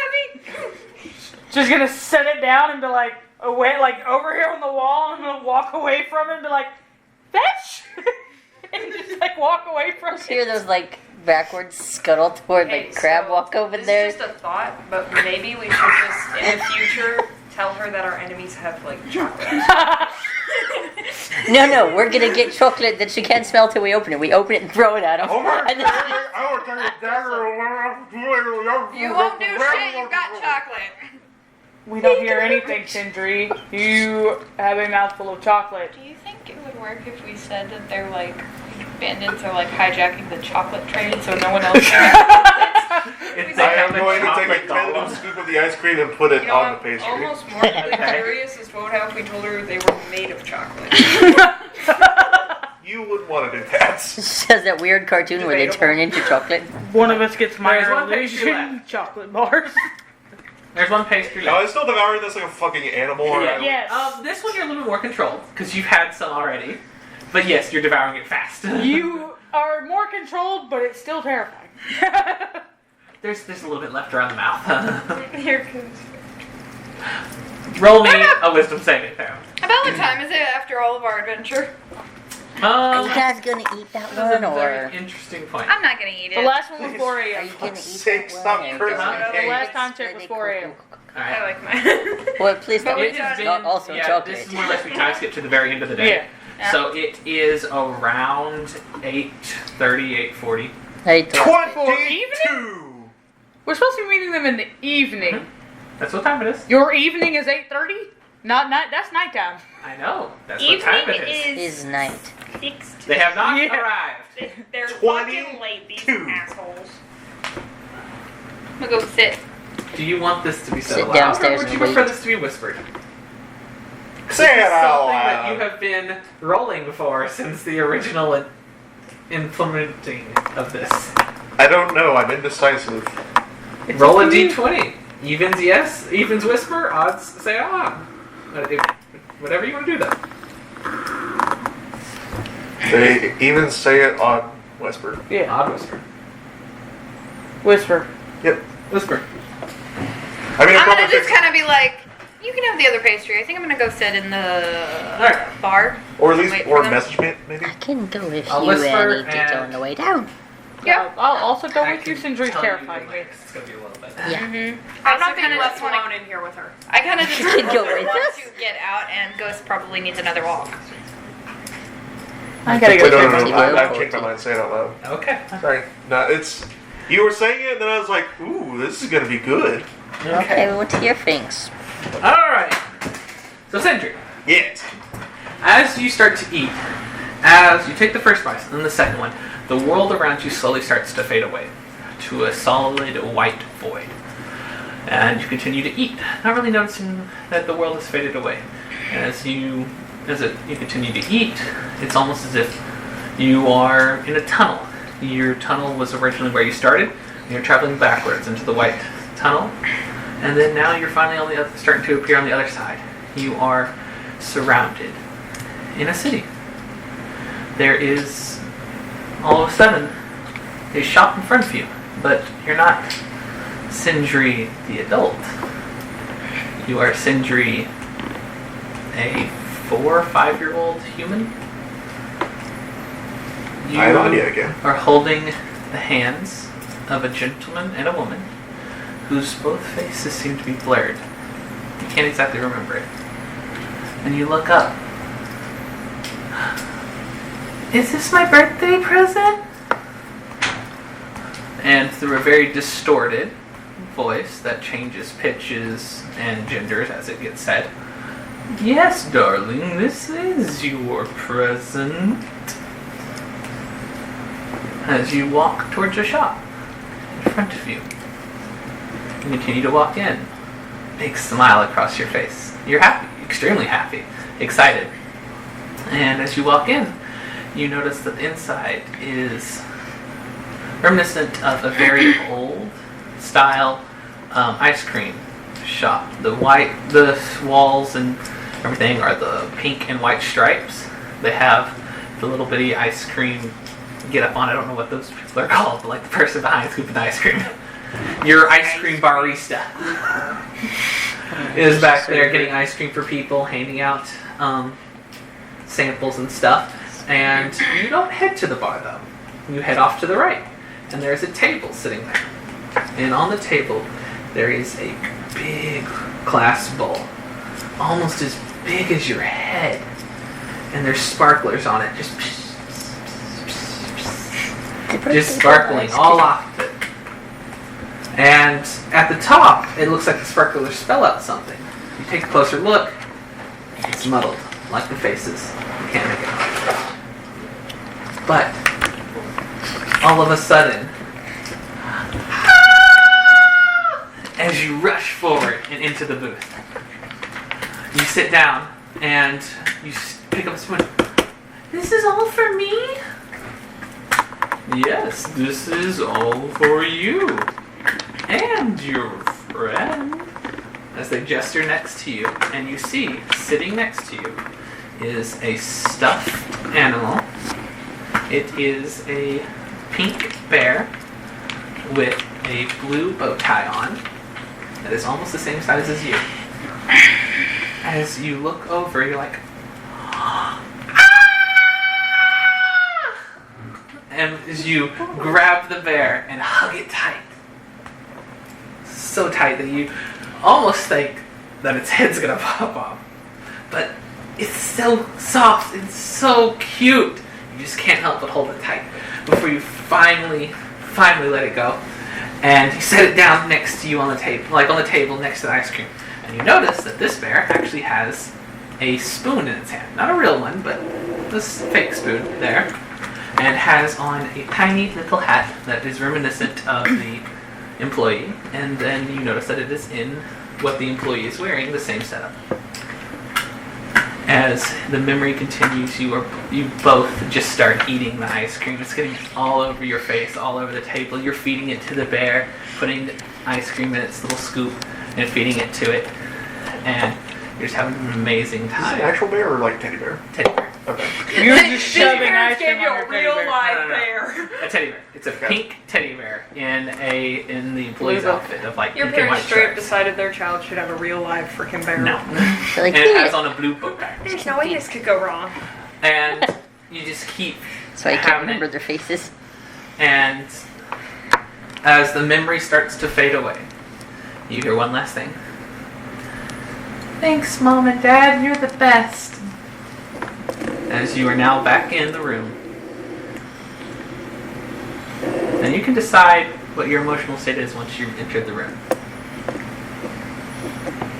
Speaker 6: heavy.
Speaker 2: just gonna set it down and be like, away, like over here on the wall. I'm gonna walk away from it and be like, fetch, and just like walk away from
Speaker 4: Just hear
Speaker 2: it.
Speaker 4: those like backwards scuttle toward
Speaker 3: Hey,
Speaker 4: like crab
Speaker 3: so
Speaker 4: walk over
Speaker 3: this
Speaker 4: there.
Speaker 3: is just a thought, but maybe we should just, in the future, tell her that our enemies have, like, chocolate.
Speaker 4: No, we're gonna get chocolate that she can't smell till we open it. We open it and throw it at them.
Speaker 5: oh my
Speaker 4: And then-
Speaker 5: I will take a dagger.
Speaker 6: You won't do shit. You've got chocolate.
Speaker 2: We don't hear anything, Sindri. You have a mouthful of chocolate.
Speaker 6: Do you think it would work if we said that they're like bandits are like hijacking the chocolate trade so no one else can?
Speaker 1: It's
Speaker 5: I
Speaker 1: like
Speaker 5: am going to take
Speaker 1: chocolate
Speaker 5: a
Speaker 1: golem.
Speaker 5: tentative scoop of the ice cream and put it
Speaker 3: You know,
Speaker 5: on the
Speaker 3: I'm
Speaker 5: pastry.
Speaker 3: almost morbidly curious as to what would happen if we told her they were made of chocolate.
Speaker 5: You wouldn't want to do that.
Speaker 4: She has that weird cartoon where they
Speaker 3: Debatable.
Speaker 4: turn into chocolate.
Speaker 2: One of us gets
Speaker 1: There's
Speaker 2: minor
Speaker 1: one pastry
Speaker 2: illusion
Speaker 1: left.
Speaker 2: chocolate bars.
Speaker 1: There's one pastry
Speaker 5: No,
Speaker 1: left.
Speaker 5: I'm still devouring this like a fucking animal. Or
Speaker 1: Yeah.
Speaker 2: Yes.
Speaker 1: This one you're a little bit more controlled because you've had some already. But yes, you're devouring it fast.
Speaker 2: You are more controlled, but it's still terrifying.
Speaker 1: There's a little bit left around the mouth.
Speaker 3: Here comes.
Speaker 1: Roll me a wisdom saving throw.
Speaker 6: About what time is it after all of our adventure?
Speaker 4: Are you guys gonna eat that
Speaker 1: That's
Speaker 4: one
Speaker 1: a
Speaker 4: or
Speaker 1: very interesting point.
Speaker 6: I'm not gonna eat
Speaker 2: The
Speaker 6: it.
Speaker 2: last one was 4
Speaker 4: are
Speaker 2: a.m.
Speaker 4: you gonna eat
Speaker 5: Sake,
Speaker 4: that
Speaker 5: stop
Speaker 4: one?
Speaker 5: cursing.
Speaker 2: The
Speaker 5: Okay.
Speaker 2: last time check was 4 a.m.
Speaker 1: All
Speaker 3: I
Speaker 1: right.
Speaker 3: like mine.
Speaker 4: Well, please
Speaker 6: But
Speaker 4: don't.
Speaker 6: we
Speaker 1: It has
Speaker 6: done-
Speaker 1: been,
Speaker 4: Also
Speaker 1: yeah,
Speaker 4: chocolate.
Speaker 1: this is more or less we time skip to the very end of the day.
Speaker 2: Yeah.
Speaker 1: So it is around 8:30, 8:40.
Speaker 4: I ate the last bit.
Speaker 5: 22!
Speaker 2: We're supposed to be meeting them in the evening.
Speaker 1: That's what time it is.
Speaker 2: Your evening is 8:30? Not night. That's nighttime.
Speaker 1: I know. That's what time
Speaker 3: Evening
Speaker 1: it is.
Speaker 4: It's night.
Speaker 3: 6
Speaker 1: They have not
Speaker 2: Yeah.
Speaker 1: arrived.
Speaker 3: They're
Speaker 5: 22.
Speaker 3: fucking late, these assholes.
Speaker 6: I'm gonna go sit.
Speaker 1: Do you want this to be said
Speaker 4: Sit
Speaker 1: aloud,
Speaker 4: downstairs
Speaker 1: or would
Speaker 4: and
Speaker 1: you prefer
Speaker 4: wait.
Speaker 1: this to be whispered?
Speaker 5: Say it
Speaker 1: This is
Speaker 5: out
Speaker 1: something that
Speaker 5: loud.
Speaker 1: you have been rolling before since the original implementing of this.
Speaker 5: I don't know. I'm indecisive.
Speaker 1: Roll a d20. Evens yes, evens whisper, odds say out loud. Whatever you want to do though.
Speaker 5: They even say it on whisper.
Speaker 2: Yeah.
Speaker 1: Odd whisper.
Speaker 2: Whisper.
Speaker 5: Yep.
Speaker 1: Whisper.
Speaker 5: I mean,
Speaker 6: I'm
Speaker 5: a
Speaker 6: gonna just kind of be like, you can have the other pastry. I think I'm gonna go sit in the
Speaker 1: Alright.
Speaker 6: bar.
Speaker 5: or at least,
Speaker 6: Wait
Speaker 5: or
Speaker 6: for them.
Speaker 5: message me, maybe.
Speaker 4: I can go if
Speaker 1: I'll
Speaker 4: you
Speaker 1: whisper
Speaker 4: need it on
Speaker 1: and-
Speaker 4: the way down.
Speaker 6: Yeah.
Speaker 2: I'll also go
Speaker 1: I
Speaker 2: with you.
Speaker 1: can
Speaker 2: Sindri's
Speaker 1: tell you
Speaker 2: terrifying
Speaker 1: the
Speaker 2: me.
Speaker 1: lengths. It's gonna be a little bit.
Speaker 4: Yeah.
Speaker 6: Mm-hmm.
Speaker 3: I'm
Speaker 6: Also
Speaker 3: not being
Speaker 6: kinda
Speaker 3: left
Speaker 6: just wanna-
Speaker 3: alone in here with her.
Speaker 6: I kind of just
Speaker 4: You can go
Speaker 6: want
Speaker 4: with us.
Speaker 6: to get out, and Ghost probably needs another walk.
Speaker 2: I gotta go
Speaker 5: Wait, no,
Speaker 2: check
Speaker 5: no,
Speaker 2: on
Speaker 5: no.
Speaker 4: you.
Speaker 5: I've changed my mind. Say it out loud.
Speaker 1: Okay.
Speaker 5: Sorry. No, it's. You were saying it, and then I was like, ooh, this is gonna be good.
Speaker 4: Okay, what's your things?
Speaker 1: Alright. So Sindri,
Speaker 5: Yes.
Speaker 1: as you start to eat, as you take the first bite and then the second one, the world around you slowly starts to fade away to a solid white void. And you continue to eat, not really noticing that the world has faded away. You continue to eat, it's almost as if you are in a tunnel. Your tunnel was originally where you started, and you're traveling backwards into the white tunnel, and then now you're finally starting to appear on the other side. You are surrounded in a city. There is, all of a sudden, a shop in front of you, but you're not Sindri the adult. You are Sindri, a 4 or 5-year-old human. You
Speaker 5: I have no idea again.
Speaker 1: are holding the hands of a gentleman and a woman whose both faces seem to be blurred. You can't exactly remember it. And you look up. Is this my birthday present? And through a very distorted voice that changes pitches and genders as it gets said, Yes, darling, this is your present. As you walk towards your shop in front of you, you continue to walk in. Big smile across your face. You're happy, extremely happy, excited. And as you walk in, you notice that the inside is reminiscent of a very old style ice cream shop. The walls and everything are the pink and white stripes. They have the little bitty ice cream get up on. I don't know what those people are called, but like the person behind scooping the ice cream. Your ice cream barista is back there getting ice cream for people, handing out samples and stuff. And you don't head to the bar though. You head off to the right, and there's a table sitting there. And on the table, there is a big glass bowl, almost as big as your head. And there's sparklers on it, just sparkling all off of it. And at the top, it looks like the sparklers spell out something. You take a closer look, it's muddled, like the faces. You can't make it out. But all of a sudden, as you rush forward and into the booth, you sit down and you pick up a spoon. This is all for me? Yes, this is all for you. And your friend. As they gesture next to you, and you see, sitting next to you, is a stuffed animal. It is a pink bear with a blue bow tie on that is almost the same size as you. As you look over, you're like, and as you grab the bear and hug it tight, so tight that you almost think that its head's gonna pop off. But it's so soft and so cute. You just can't help but hold it tight before you finally let it go. And you set it down next to you on the table, like on the table next to the ice cream. And you notice that this bear actually has a spoon in its hand. Not a real one, but this fake spoon there. And has on a tiny little hat that is reminiscent of the employee. And then you notice that it is in what the employee is wearing, the same setup. As the memory continues, you both just start eating the ice cream. It's getting all over your face, all over the table. You're feeding it to the bear, putting the ice cream in its little scoop, and feeding it to it. And you're just having an amazing
Speaker 5: Is
Speaker 1: time.
Speaker 5: it an actual bear or like teddy bear?
Speaker 1: Teddy bear.
Speaker 5: Okay.
Speaker 2: You're just
Speaker 3: These
Speaker 2: shoving
Speaker 3: parents
Speaker 2: ice cream
Speaker 3: gave you
Speaker 2: on
Speaker 3: a
Speaker 2: your teddy
Speaker 3: real
Speaker 2: bear.
Speaker 3: live
Speaker 1: No.
Speaker 3: bear.
Speaker 1: A teddy bear. It's a pink teddy bear in the employee's
Speaker 2: Blue.
Speaker 1: outfit of like
Speaker 7: Your
Speaker 1: pink and white
Speaker 7: parents straight up
Speaker 1: stripes.
Speaker 7: decided their child should have a real live freaking bear.
Speaker 1: No.
Speaker 4: So like,
Speaker 1: And it
Speaker 4: yeah.
Speaker 1: has on a blue bow tie.
Speaker 7: There's no way this could go wrong.
Speaker 1: And you just keep
Speaker 4: So I can't
Speaker 1: having
Speaker 4: remember
Speaker 1: it.
Speaker 4: their faces.
Speaker 1: And as the memory starts to fade away, you hear one last thing. Thanks, Mom and Dad. You're the best. As you are now back in the room. And you can decide what your emotional state is once you've entered the room.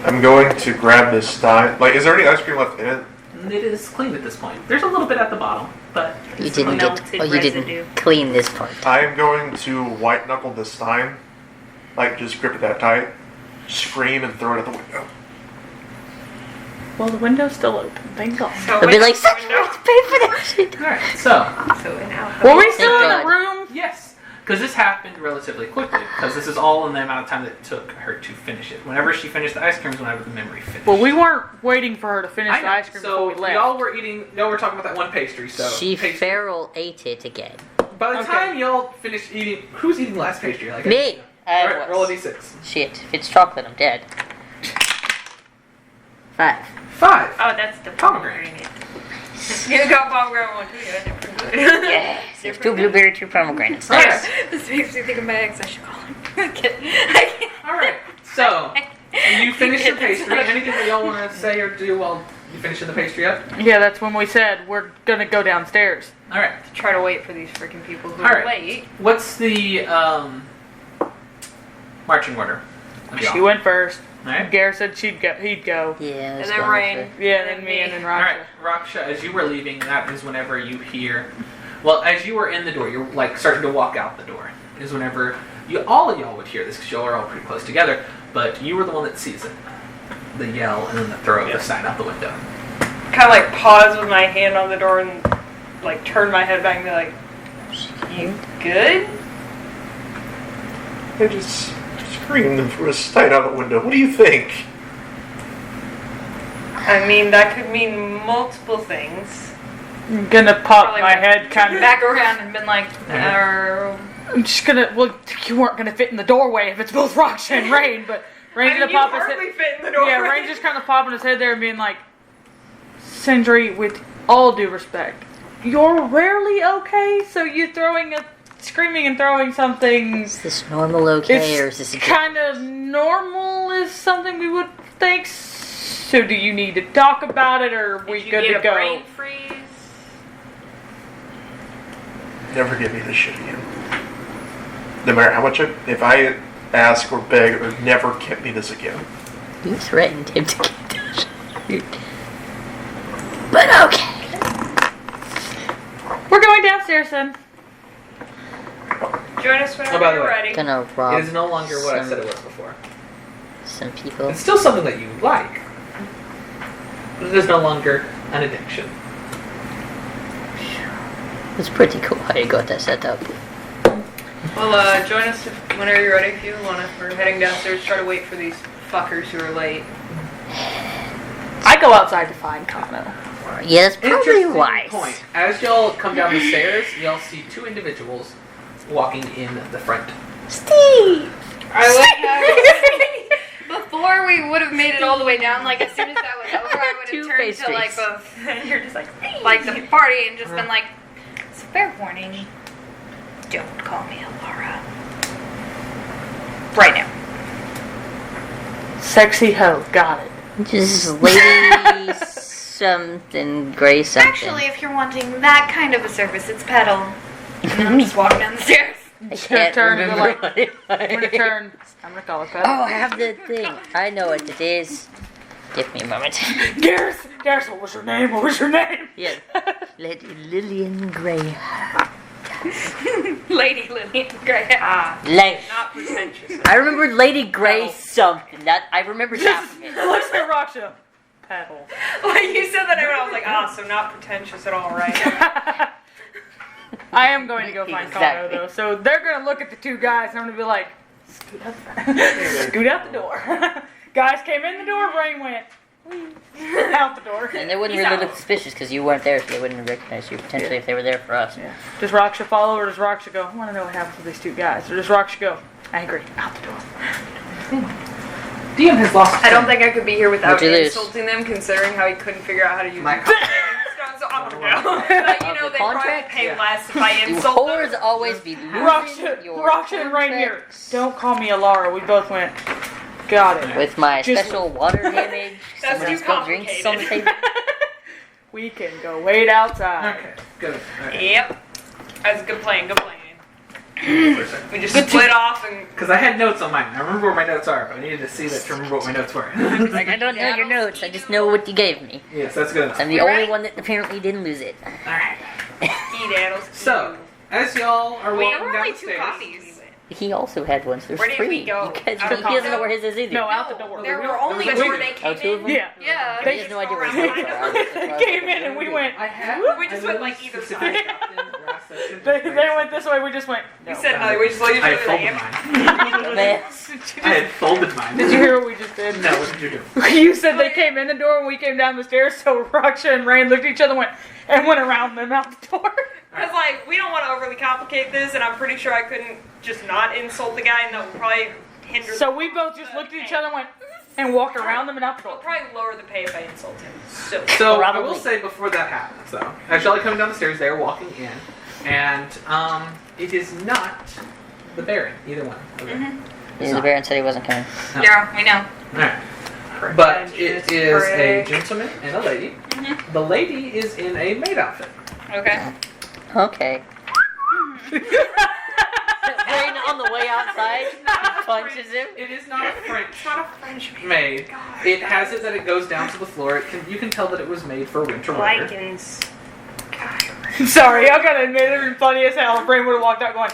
Speaker 5: I'm going to grab this stein. Like, is there any ice cream left in it?
Speaker 1: And it is clean at this point. There's a little bit at the bottom, but
Speaker 4: You
Speaker 1: it's
Speaker 4: didn't
Speaker 1: clean.
Speaker 4: get. Oh, you didn't clean this part.
Speaker 5: I am going to white knuckle this stein. Like, just grip it that tight. Scream and throw it at the window.
Speaker 2: Well, the window's still open. Thank God.
Speaker 7: So
Speaker 4: I'll be
Speaker 7: wait,
Speaker 4: like,
Speaker 7: so
Speaker 4: such
Speaker 7: no.
Speaker 4: to pay for that shit.
Speaker 1: Alright, so
Speaker 7: now.
Speaker 2: Were we still in
Speaker 4: God.
Speaker 2: the room?
Speaker 1: yes, because this happened relatively quickly, because this is all in the amount of time that it took her to finish it. Whenever she finished the ice cream is whenever the memory finished.
Speaker 2: Well, we weren't waiting for her to finish
Speaker 1: I
Speaker 2: the
Speaker 1: know.
Speaker 2: ice cream
Speaker 1: So
Speaker 2: before we left.
Speaker 1: y'all were talking about that one pastry. So
Speaker 4: She
Speaker 1: pastry.
Speaker 4: feral ate it again.
Speaker 1: By the
Speaker 2: Okay.
Speaker 1: time y'all finished eating, who's eating the last pastry? Like
Speaker 4: Me. I
Speaker 1: Alright, roll a
Speaker 4: was.
Speaker 1: d6.
Speaker 4: Shit. If it's chocolate, I'm dead. 5.
Speaker 1: 5.
Speaker 7: Oh, that's the
Speaker 1: Pomegranate.
Speaker 7: pomegranate. You got pomegranate one too. That's pretty good.
Speaker 4: Yes. There's 2 blueberry, 2 pomegranates.
Speaker 1: Alright.
Speaker 6: This makes me think of my ex. I should call him. I can't.
Speaker 1: Alright. So you finish your pastry. Anything that y'all want to say or do while you finishing the pastry up?
Speaker 2: Yeah, that's when we said we're gonna go downstairs.
Speaker 1: Alright.
Speaker 7: Try to wait for these freaking people who
Speaker 1: All
Speaker 7: are
Speaker 1: right.
Speaker 7: late.
Speaker 1: What's the marching order? of y'all?
Speaker 2: She went first.
Speaker 1: Alright.
Speaker 2: Gare said he'd go.
Speaker 4: Yeah.
Speaker 7: And
Speaker 4: let's
Speaker 7: then
Speaker 4: go
Speaker 7: Rain.
Speaker 4: for-
Speaker 2: Yeah, then me and then Raksha.
Speaker 1: Alright, Raksha, as you were leaving, that is whenever you hear. Well, as you were in the door, you're like starting to walk out the door. Is whenever all of y'all would hear this because y'all are all pretty close together. But you were the one that sees it. The yell and then the throw of the sign out the window.
Speaker 7: Kind of like pause with my hand on the door and like turn my head back and be like, "You good?"
Speaker 5: They just screamed and threw a sign out the window. What do you think?
Speaker 7: I mean, that could mean multiple things.
Speaker 2: I'm gonna pop
Speaker 6: Probably
Speaker 2: my
Speaker 6: went
Speaker 2: head kind of.
Speaker 6: back around and been like,
Speaker 2: I'm just gonna. Well, you weren't gonna fit in the doorway if it's both Raksha and Rain, but Rain's
Speaker 7: I mean,
Speaker 2: gonna
Speaker 7: you
Speaker 2: pop his
Speaker 7: hardly
Speaker 2: head.
Speaker 7: fit in the doorway.
Speaker 2: Yeah, Rain's just kind of popping his head there and being like, Sindri, with all due respect, you're rarely okay. So you screaming and throwing something.
Speaker 4: Is this normal okay, or is this a
Speaker 2: kind of normal? Is something we would think. So do you need to talk about it, or are we
Speaker 7: Did you
Speaker 2: good
Speaker 7: get
Speaker 2: to
Speaker 7: a
Speaker 2: go?
Speaker 7: brain freeze?
Speaker 5: Never give me this shit again. No matter how much if I ask or beg or never give me this again.
Speaker 4: You threatened him to get this. But okay.
Speaker 2: We're going downstairs then.
Speaker 7: Join us
Speaker 1: Oh,
Speaker 7: whenever
Speaker 1: by the
Speaker 7: you're
Speaker 1: way.
Speaker 7: ready.
Speaker 4: Gonna rob
Speaker 1: It is no longer what I
Speaker 4: some-
Speaker 1: said it was before.
Speaker 4: some people.
Speaker 1: It's still something that you like. But it is no longer an addiction.
Speaker 4: It's pretty cool how you got that set up.
Speaker 7: Well, join us whenever you're ready if you want to. We're heading downstairs. Try to wait for these fuckers who are late.
Speaker 2: I go outside to find Kano.
Speaker 4: Yeah, that's probably
Speaker 1: Interesting
Speaker 4: wise.
Speaker 1: point. As y'all come down the stairs, y'all see two individuals walking in the front.
Speaker 4: Steve!
Speaker 6: I would have. Before we would have made it all the way down, like as soon as that was over, I would have
Speaker 4: Two
Speaker 6: turned to like
Speaker 4: pastries.
Speaker 7: You're just like,
Speaker 6: like the party and just been like, "It's a fair warning. Don't call me Alara. Right now."
Speaker 2: Sexy hoe, got it.
Speaker 4: Just lady something, gray something.
Speaker 6: Actually, if you're wanting that kind of a service, it's pedal. And I'm just walking down the stairs.
Speaker 4: I can't
Speaker 2: turn and be
Speaker 4: remember
Speaker 2: like,
Speaker 4: what it
Speaker 2: I'm gonna
Speaker 4: was.
Speaker 2: turn. I'm gonna call it
Speaker 4: Oh,
Speaker 2: that.
Speaker 4: I have the thing. I know what it is. Give me a moment.
Speaker 2: Gareth, what was your name? What was your name?
Speaker 4: Yeah. Lady Lillian Gray.
Speaker 6: Lady Lillian Gray.
Speaker 4: Like,
Speaker 7: not pretentious.
Speaker 4: I remembered Lady Gray something. That I remember half of it.
Speaker 2: Looks at Raksha. Pedal.
Speaker 7: When you said that, I was like, so not pretentious at all, right?
Speaker 2: I am going to go find
Speaker 4: Exactly.
Speaker 2: Kano though, so they're gonna look at the two guys and I'm gonna be like, scoot out the door. Guys came in the door, Rain went out the door.
Speaker 4: And they wouldn't really look suspicious because you weren't there, so they wouldn't recognize you potentially if they were there for us.
Speaker 2: Yeah. Does Raksha follow or does Raksha go, I want to know what happens with these two guys? Or does Raksha go, angry, out the door?
Speaker 1: DM has lost.
Speaker 7: I don't think I could be here without
Speaker 4: What'd you lose?
Speaker 7: insulting them, considering how he couldn't figure out how to use
Speaker 1: My
Speaker 7: it. So I'm gonna go. But, you know,
Speaker 4: the
Speaker 7: they probably
Speaker 4: contract?
Speaker 7: pay
Speaker 1: Yeah.
Speaker 7: less if I
Speaker 4: You
Speaker 7: insult
Speaker 4: whores
Speaker 7: them.
Speaker 4: always be losing
Speaker 2: Raksha
Speaker 4: your
Speaker 2: and Rain here.
Speaker 4: contracts.
Speaker 2: Don't call me Alara. We both went, got it.
Speaker 4: With my
Speaker 2: Just-
Speaker 4: special water damage,
Speaker 7: That's
Speaker 4: somebody
Speaker 7: too
Speaker 4: spilled drinks on the
Speaker 7: complicated.
Speaker 4: table.
Speaker 2: We can go wait outside.
Speaker 1: Okay, good. Okay.
Speaker 7: Yep. That's a good plan, good plan.
Speaker 1: For a second.
Speaker 7: We just split off and...
Speaker 1: Because I had notes on mine. I remember where my notes are, but I needed to see that to remember what my notes were.
Speaker 4: Like, I don't know your notes, I just know what you gave me.
Speaker 1: Yes, that's good enough.
Speaker 4: I'm the only one that apparently didn't lose it.
Speaker 1: Alright.
Speaker 7: Eat animals.
Speaker 1: So, as y'all are
Speaker 7: Wait,
Speaker 1: walking
Speaker 7: there were
Speaker 1: down
Speaker 7: only
Speaker 1: the
Speaker 7: 2
Speaker 1: stairs,
Speaker 7: copies.
Speaker 4: He also had one, so there's
Speaker 7: Where did
Speaker 4: 3.
Speaker 7: we go?
Speaker 4: You guys,
Speaker 7: Out
Speaker 4: he
Speaker 7: of
Speaker 4: doesn't know
Speaker 7: the-
Speaker 4: where his is either.
Speaker 2: No, out the door.
Speaker 6: There were only
Speaker 1: There was
Speaker 7: Before
Speaker 1: a
Speaker 7: they
Speaker 4: Oh,
Speaker 7: came
Speaker 4: 2 of
Speaker 7: in.
Speaker 4: them?
Speaker 2: Yeah.
Speaker 6: Yeah.
Speaker 4: He has no idea where his
Speaker 7: They
Speaker 4: is.
Speaker 2: They came in and we went,
Speaker 1: I had.
Speaker 7: We just went, like, either side.
Speaker 2: they went this way, we just went,
Speaker 7: We
Speaker 2: no.
Speaker 7: said no, we just looked
Speaker 1: I
Speaker 7: at
Speaker 1: had
Speaker 7: each
Speaker 1: folded
Speaker 7: other
Speaker 1: mine.
Speaker 4: Mess.
Speaker 1: I had folded mine.
Speaker 2: Did you hear what we just did?
Speaker 1: No, what did you do?
Speaker 2: You said they came in the door and we came down the stairs, so Raksha and Rain looked at each other and went around them out the door.
Speaker 7: I was like, we don't want to overly complicate this, and I'm pretty sure I couldn't just not insult the guy, and that would probably hinder.
Speaker 2: So we both just looked at each other and went, and walked around them and out the
Speaker 7: I'll
Speaker 2: door.
Speaker 7: probably lower the pay if I insult him. So,
Speaker 1: So I
Speaker 4: Probably.
Speaker 1: will say before that happens, though, as y'all are coming down the stairs, they are walking in, and it is not the Baron, either one. of them.
Speaker 4: Yeah, the Baron said he wasn't coming.
Speaker 6: Yeah, I know.
Speaker 1: Alright. But it is a
Speaker 7: prick.
Speaker 1: gentleman and a lady. The lady is in a maid outfit.
Speaker 6: Okay.
Speaker 4: Okay. Rain on the way outside, punches him.
Speaker 1: It is not a French
Speaker 3: It's not a French
Speaker 1: made.
Speaker 3: God.
Speaker 1: It has it that it goes down to the floor. You can tell that it was made for winter weather.
Speaker 7: Likens.
Speaker 2: Sorry, I gotta admit, it would been funny as hell. Brain would have walked out going,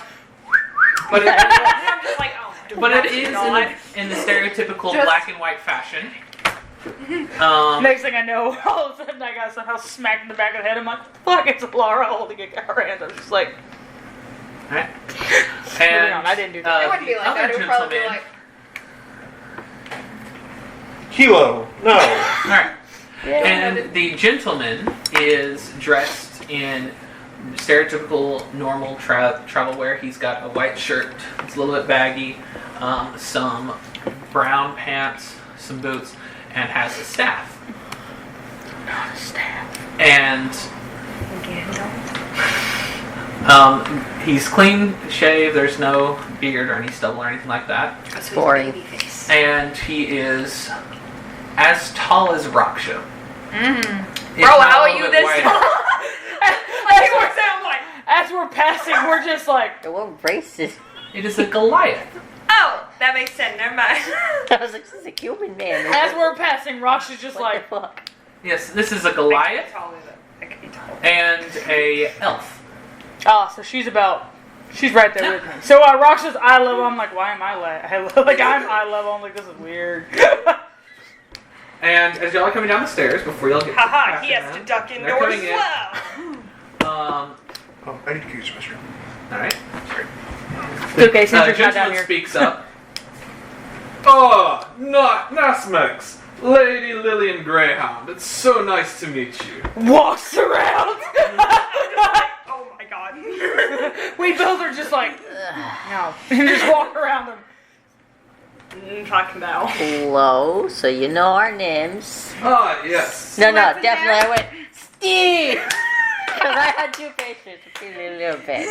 Speaker 1: But it,
Speaker 7: I'm just like, oh.
Speaker 1: but it is in the stereotypical black and white fashion.
Speaker 2: next thing I know, all of a sudden I got somehow smacked in the back of the head. I'm like, fuck, it's Laura holding her hand. I'm just like,
Speaker 1: Right.
Speaker 2: moving
Speaker 1: And
Speaker 2: on. I didn't do that.
Speaker 6: It wouldn't be like
Speaker 1: other
Speaker 6: that. It would probably be
Speaker 1: gentleman-
Speaker 6: like.
Speaker 5: Kilo. No.
Speaker 1: All right.
Speaker 2: Yeah.
Speaker 1: And the gentleman is dressed in stereotypical normal travel wear. He's got a white shirt. It's a little bit baggy, some brown pants, some boots, and has a staff.
Speaker 2: Not a staff.
Speaker 1: And he's clean shaved. There's no beard or any stubble or anything like that.
Speaker 4: It's boring.
Speaker 1: And he is as tall as Raksha.
Speaker 3: Bro, how are you this tall?
Speaker 2: As we're passing, we're just like,
Speaker 4: What race is?
Speaker 1: It is a Goliath.
Speaker 3: Oh, that makes sense. Never mind.
Speaker 4: I was like, this is a human man.
Speaker 2: as we're passing, Rosh is just
Speaker 4: What
Speaker 2: like,
Speaker 4: the fuck?
Speaker 1: Yes, this is a Goliath
Speaker 7: I could be taller.
Speaker 1: and a elf.
Speaker 2: oh, so she's right there with me. So Rosh is eye level. I'm like, why am I like I'm eye level? I'm like, this is weird.
Speaker 1: And as y'all are coming down the stairs, before y'all get
Speaker 7: Haha, he
Speaker 1: passing
Speaker 7: has to
Speaker 1: them,
Speaker 7: duck
Speaker 1: they're
Speaker 7: indoors
Speaker 1: coming
Speaker 7: as well.
Speaker 5: Oh, I need to use the restroom.
Speaker 1: All right.
Speaker 2: It's okay, since you're not down
Speaker 1: gentleman
Speaker 2: here.
Speaker 1: speaks up. Oh, not Nasmex, Lady Lillian Greyhound. It's so nice to meet you.
Speaker 2: Walks around.
Speaker 7: Oh my god.
Speaker 2: We both are just like, no, and just walk around him.
Speaker 7: Fuck no.
Speaker 4: Hello, so you know our names.
Speaker 1: Ah, yes.
Speaker 4: No, definitely I went, Steve! Because I had two patients to feel a little bit.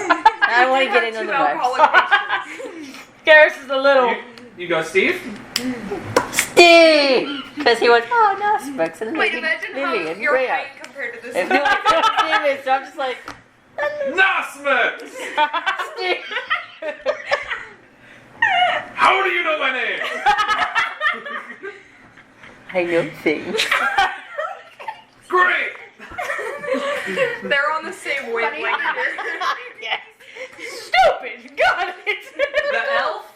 Speaker 4: I want to get into the vibes.
Speaker 2: Garrus is a little.
Speaker 1: You go, Steve.
Speaker 4: Steve! Because he went, oh, no, Smokes and
Speaker 3: Wait, imagine how
Speaker 4: Lily and
Speaker 3: your
Speaker 4: Grey.
Speaker 3: height compared to this.
Speaker 4: If no one can see me, so I'm just like,
Speaker 1: Nasmex!
Speaker 4: Steve!
Speaker 1: How do you know my name?
Speaker 4: I know things.
Speaker 1: Great!
Speaker 3: They're on the same wavelength here.
Speaker 4: Yes.
Speaker 2: Stupid! Got it!
Speaker 1: The elf?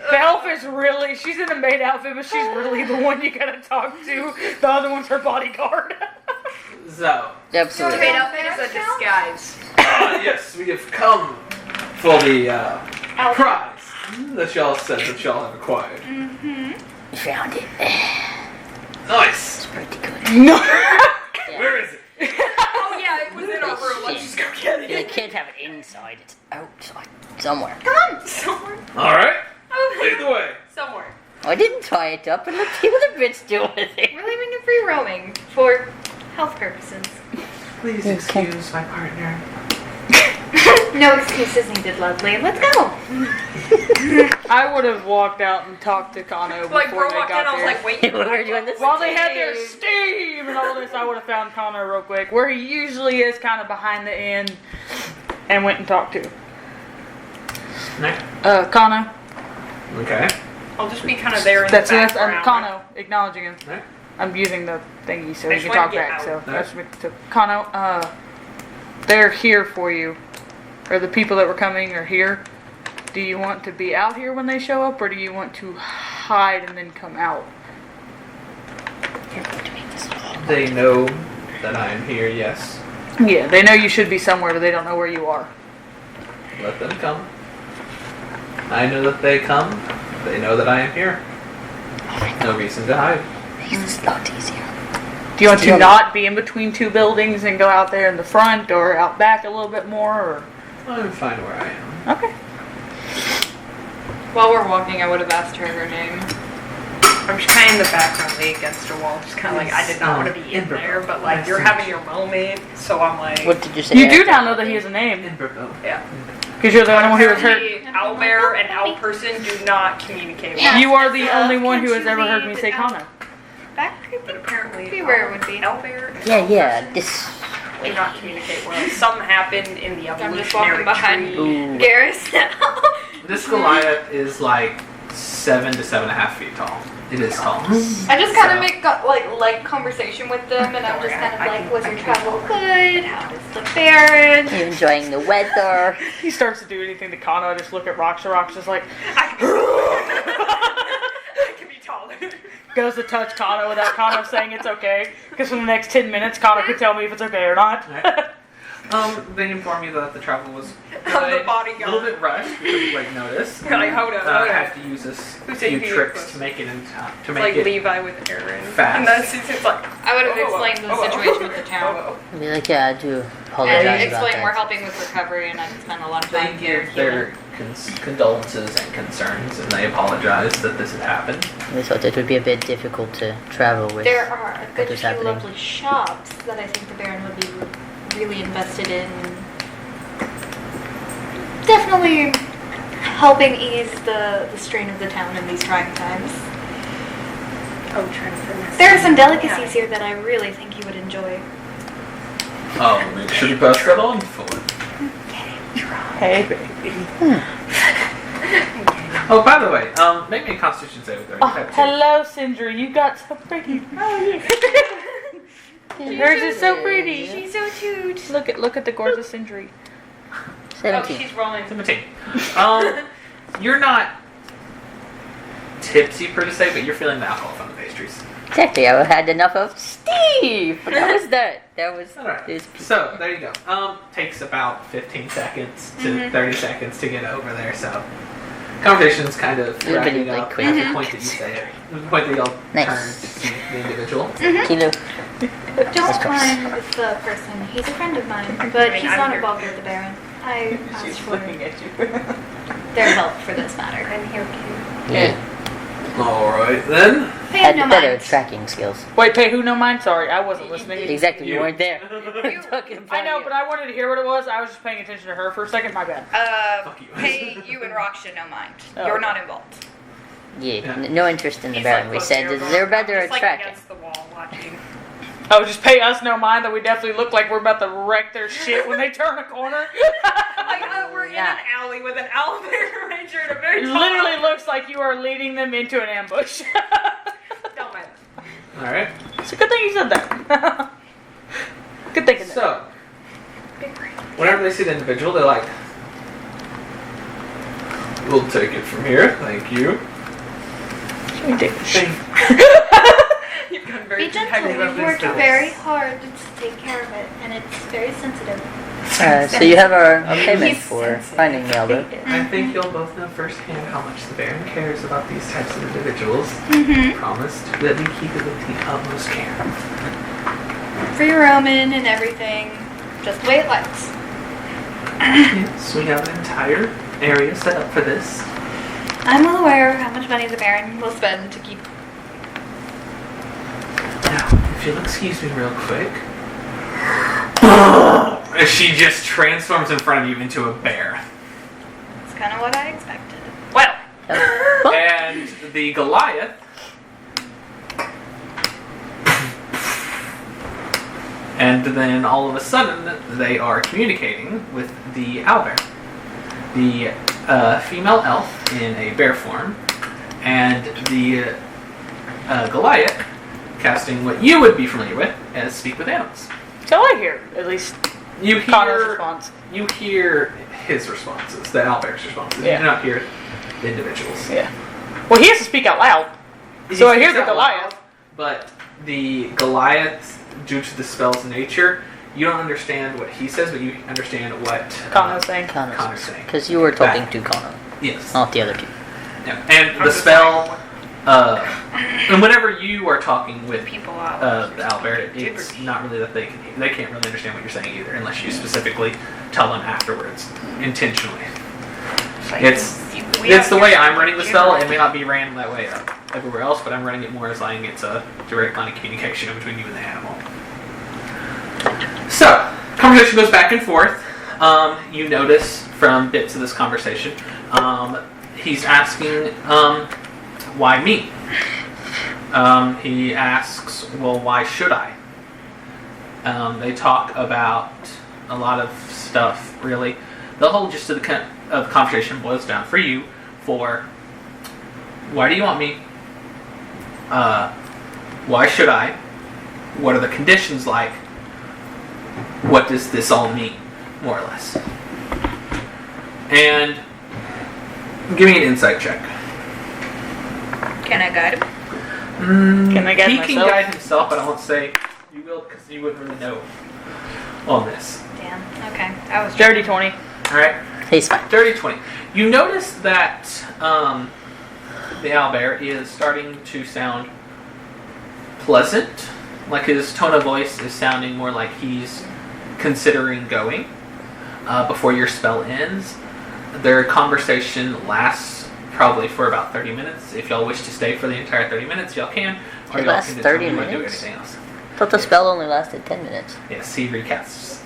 Speaker 2: The elf is really, she's in a maid outfit, but she's really the one you gotta talk to. The other one's her bodyguard.
Speaker 1: So,
Speaker 4: Absolutely.
Speaker 3: Made outfit is a disguise.
Speaker 1: yes, we have come for the prize that y'all said that y'all have acquired.
Speaker 4: You found it.
Speaker 1: Nice.
Speaker 4: It's pretty good.
Speaker 2: No!
Speaker 1: Where is it?
Speaker 3: Oh yeah, it was in our room. Let's just go get it.
Speaker 4: You can't have it inside. It's outside. Somewhere.
Speaker 3: Come on, somewhere.
Speaker 1: All right. Lead the way.
Speaker 3: Somewhere.
Speaker 4: I didn't tie it up, and let's see what the bitch do with it.
Speaker 3: We're leaving it free roaming for health purposes.
Speaker 1: Please excuse my partner.
Speaker 3: No excuses needed, lovely. Let's go.
Speaker 2: I would have walked out and talked to Kano before
Speaker 3: Like, bro
Speaker 2: they
Speaker 3: walked in,
Speaker 2: got
Speaker 3: I was
Speaker 2: there.
Speaker 3: like, wait.
Speaker 4: We were doing this.
Speaker 2: While they had their steam and all this, I would have found Kano real quick, where he usually is, kind of behind the end, and went and talked to. Kano.
Speaker 1: Okay.
Speaker 7: I'll just be kind of there in
Speaker 2: That's
Speaker 7: the
Speaker 2: it.
Speaker 7: background.
Speaker 2: I'm Kano, acknowing him.
Speaker 1: Right.
Speaker 2: I'm using the thingy so
Speaker 7: I
Speaker 2: he
Speaker 7: just
Speaker 2: can
Speaker 7: wanna
Speaker 2: talk
Speaker 7: get
Speaker 2: back.
Speaker 7: out.
Speaker 2: So
Speaker 1: Right.
Speaker 2: that's what to Kano. They're here for you, or the people that were coming are here. Do you want to be out here when they show up, or do you want to hide and then come out?
Speaker 1: They know that I am here, yes.
Speaker 2: Yeah, they know you should be somewhere, but they don't know where you are.
Speaker 1: Let them come. I know that they come. They know that I am here. No reason to hide.
Speaker 4: Makes it a lot easier.
Speaker 2: Do you want to not be in between two buildings and go out there in the front, or out back a little bit more, or?
Speaker 1: I'm fine where I am.
Speaker 2: Okay.
Speaker 6: While we're walking, I would have asked her name.
Speaker 7: I'm just kind of in the background, leaning against a wall, just kind of like I did not want to be in there, but like you're having your moment, so I'm like.
Speaker 4: What did you say?
Speaker 2: You do now know that he has a name,
Speaker 7: Yeah.
Speaker 2: because you're the only one who has heard.
Speaker 7: Apparently, owlbear and owl person do not communicate.
Speaker 6: Yeah.
Speaker 7: Well.
Speaker 2: You are the only one who has ever heard me say Kano.
Speaker 6: Back, I
Speaker 7: But apparently,
Speaker 6: see where it would be.
Speaker 7: owlbear. And
Speaker 4: Yeah,
Speaker 7: owl
Speaker 4: yeah.
Speaker 7: person
Speaker 4: This.
Speaker 7: do not communicate well. Something happened in the
Speaker 6: I'm just walking
Speaker 7: evolutionary
Speaker 6: behind
Speaker 7: tree.
Speaker 4: Ooh.
Speaker 6: Garrus now.
Speaker 1: This Goliath is like 7 to 7.5 feet tall. It is tall.
Speaker 6: I just kind of make like conversation with them, and I'm just kind of like, was your travel good? How was the Baron?
Speaker 4: You enjoying the weather?
Speaker 2: He starts to do anything to Kano. I just look at Rocksha. Rocksha's like,
Speaker 7: I can be taller.
Speaker 2: goes to touch Kano without Kano saying it's okay. Because for the next 10 minutes, Kano can tell me if it's okay or not.
Speaker 1: They informed me that the travel was
Speaker 7: I'm the
Speaker 1: a
Speaker 7: bodyguard.
Speaker 1: little bit rushed because of like notice.
Speaker 7: Like, hold up, hold
Speaker 1: I
Speaker 7: up.
Speaker 1: have to use this
Speaker 7: Who's taking
Speaker 1: few
Speaker 7: you
Speaker 1: tricks
Speaker 7: close?
Speaker 1: to make it in time. To
Speaker 7: It's
Speaker 1: make
Speaker 7: like
Speaker 1: it
Speaker 7: Levi with Aaron.
Speaker 1: fast.
Speaker 7: And that's it's like,
Speaker 6: I would have
Speaker 7: oh,
Speaker 6: explained the
Speaker 7: oh, oh,
Speaker 6: situation
Speaker 7: oh.
Speaker 6: with the town.
Speaker 7: Oh,
Speaker 4: I'd be like, yeah, I do
Speaker 6: And
Speaker 4: apologize about
Speaker 6: explain we're
Speaker 4: that.
Speaker 6: helping with recovery, and I've spent a lot of
Speaker 1: They
Speaker 6: time here.
Speaker 1: give their condolences and concerns, and they apologize that this had happened.
Speaker 4: We thought it would be a bit difficult to travel with.
Speaker 6: There are a good
Speaker 4: is
Speaker 6: few
Speaker 4: happening?
Speaker 6: lovely shops that I think the Baron would be really invested in. Definitely helping ease the strain of the town in these trying times.
Speaker 7: oh, transformers.
Speaker 6: There are some delicacies here that I really think you would enjoy.
Speaker 1: Oh, make sure you pass that on for it.
Speaker 2: Hey, baby.
Speaker 1: Oh, by the way, make me a Constitution save with her.
Speaker 2: Oh, hello, Sindri. You got so pretty. Oh, yeah. Hers is so pretty.
Speaker 6: She's so cute.
Speaker 2: Look at the gorgeous Sindri.
Speaker 7: Oh,
Speaker 4: 17.
Speaker 7: she's rolling.
Speaker 1: 17. You're not tipsy per se, but you're feeling the alcohol from the pastries.
Speaker 4: Exactly, I had enough of Steve. That was that. That was
Speaker 1: Alright.
Speaker 4: this.
Speaker 1: So, there you go. Takes about 15 seconds to 30 seconds to get over there, so conversation's kind of
Speaker 4: You've been,
Speaker 1: wrapping
Speaker 4: like,
Speaker 1: up
Speaker 4: quick.
Speaker 1: at the point that you say it. The point that y'all
Speaker 4: Nice.
Speaker 1: turn to see the individual.
Speaker 4: Kilo.
Speaker 6: Don't mind with the person. He's a friend of mine, but he's not involved with the Baron. I asked
Speaker 2: She's
Speaker 6: for
Speaker 2: looking at you.
Speaker 6: their help for this matter.
Speaker 7: I'm here,
Speaker 4: Yeah.
Speaker 1: Alright then.
Speaker 6: Pay
Speaker 4: Had
Speaker 6: him no
Speaker 4: better
Speaker 6: mind.
Speaker 4: tracking skills.
Speaker 2: Wait, pay who no mind? Sorry, I wasn't listening.
Speaker 4: Exactly, you
Speaker 1: You.
Speaker 4: weren't there. We're talking about
Speaker 2: I know,
Speaker 4: you.
Speaker 2: but I wanted to hear what it was. I was just paying attention to her for a second. My bad.
Speaker 1: Fuck you.
Speaker 6: Pay you and Rocksha no mind.
Speaker 2: Oh,
Speaker 6: You're
Speaker 2: okay.
Speaker 6: not involved.
Speaker 4: Yeah, no interest in the
Speaker 7: He's
Speaker 4: Baron.
Speaker 7: like,
Speaker 4: We
Speaker 7: look,
Speaker 4: said,
Speaker 7: you're
Speaker 4: is there better
Speaker 7: just like
Speaker 4: tracking?
Speaker 7: against the wall watching.
Speaker 2: Oh, just pay us no mind that we definitely look like we're about to wreck their shit when they turn a corner.
Speaker 7: Like, we're in an alley with an elevator ranger at a very
Speaker 2: It
Speaker 7: tall
Speaker 2: literally looks like you are leading them into an ambush.
Speaker 7: Don't mind.
Speaker 1: Alright.
Speaker 2: It's a good thing you said that. Good thinking.
Speaker 1: So, whenever they see the individual, they're like, we'll take it from here, thank you.
Speaker 7: You've gone very
Speaker 6: Be gentle.
Speaker 7: detective.
Speaker 6: We've worked very hard to take care of it, and it's very sensitive.
Speaker 4: So you have our payment
Speaker 6: He's
Speaker 4: for
Speaker 6: sensitive.
Speaker 4: finding the elder.
Speaker 1: I think you'll both know firsthand how much the Baron cares about these types of individuals.
Speaker 6: Mm-hmm.
Speaker 1: Promised that we keep it with the utmost care.
Speaker 6: Free roaming and everything, just the way it likes.
Speaker 1: Yes, we have an entire area set up for this.
Speaker 6: I'm well aware of how much money the Baron will spend to keep.
Speaker 1: Now, if you'll excuse me real quick. She just transforms in front of you into a bear.
Speaker 6: It's kind of what I expected.
Speaker 7: Well,
Speaker 1: And the Goliath and then all of a sudden they are communicating with the owlbear. The female elf in a bear form and the Goliath casting what you would be familiar with as speak with animals.
Speaker 2: So I hear, at least,
Speaker 1: You
Speaker 2: Connor's
Speaker 1: hear,
Speaker 2: response.
Speaker 1: you hear his responses, the owlbear's responses.
Speaker 2: Yeah.
Speaker 1: You do not hear the individuals.
Speaker 2: Yeah. Well, he has to speak out loud.
Speaker 1: He
Speaker 2: So I hear
Speaker 1: speaks
Speaker 2: the
Speaker 1: out loud,
Speaker 2: Goliath.
Speaker 1: but the Goliath, due to the spell's nature, you don't understand what he says, but you understand what
Speaker 2: Kano's saying.
Speaker 1: Connor's saying.
Speaker 4: Because you were talking to Kano,
Speaker 1: Yes.
Speaker 4: not the other two.
Speaker 1: Yeah. And the spell, and whenever you are talking with
Speaker 7: people out.
Speaker 1: the owlbear, it's not really that they can't really understand what you're saying either, unless you specifically tell them afterwards, intentionally. It's the way I'm running the spell. It may not be ran that way everywhere else, but I'm running it more as like it's a direct line of communication between you and the animal. So, conversation goes back and forth. You notice from bits of this conversation, he's asking, why me? He asks, well, why should I? They talk about a lot of stuff, really. The whole gist of the conversation boils down for you for why do you want me? Why should I? What are the conditions like? What does this all mean, more or less? And give me an insight check.
Speaker 6: Can I guide him?
Speaker 2: Can I guide
Speaker 1: He
Speaker 2: myself?
Speaker 1: can guide himself, but I won't say you will because you wouldn't really know on this.
Speaker 6: Damn. Okay. I was
Speaker 2: Dirty 20.
Speaker 1: Alright?
Speaker 4: He's fine.
Speaker 1: Dirty 20. You notice that the owlbear is starting to sound pleasant. Like his tone of voice is sounding more like he's considering going before your spell ends. Their conversation lasts probably for about 30 minutes. If y'all wish to stay for the entire 30 minutes, y'all can. Or
Speaker 4: It
Speaker 1: y'all
Speaker 4: lasts
Speaker 1: can
Speaker 4: 30
Speaker 1: determine to do
Speaker 4: minutes?
Speaker 1: anything else.
Speaker 4: I thought the spell only lasted 10 minutes.
Speaker 1: Yes, he recasts.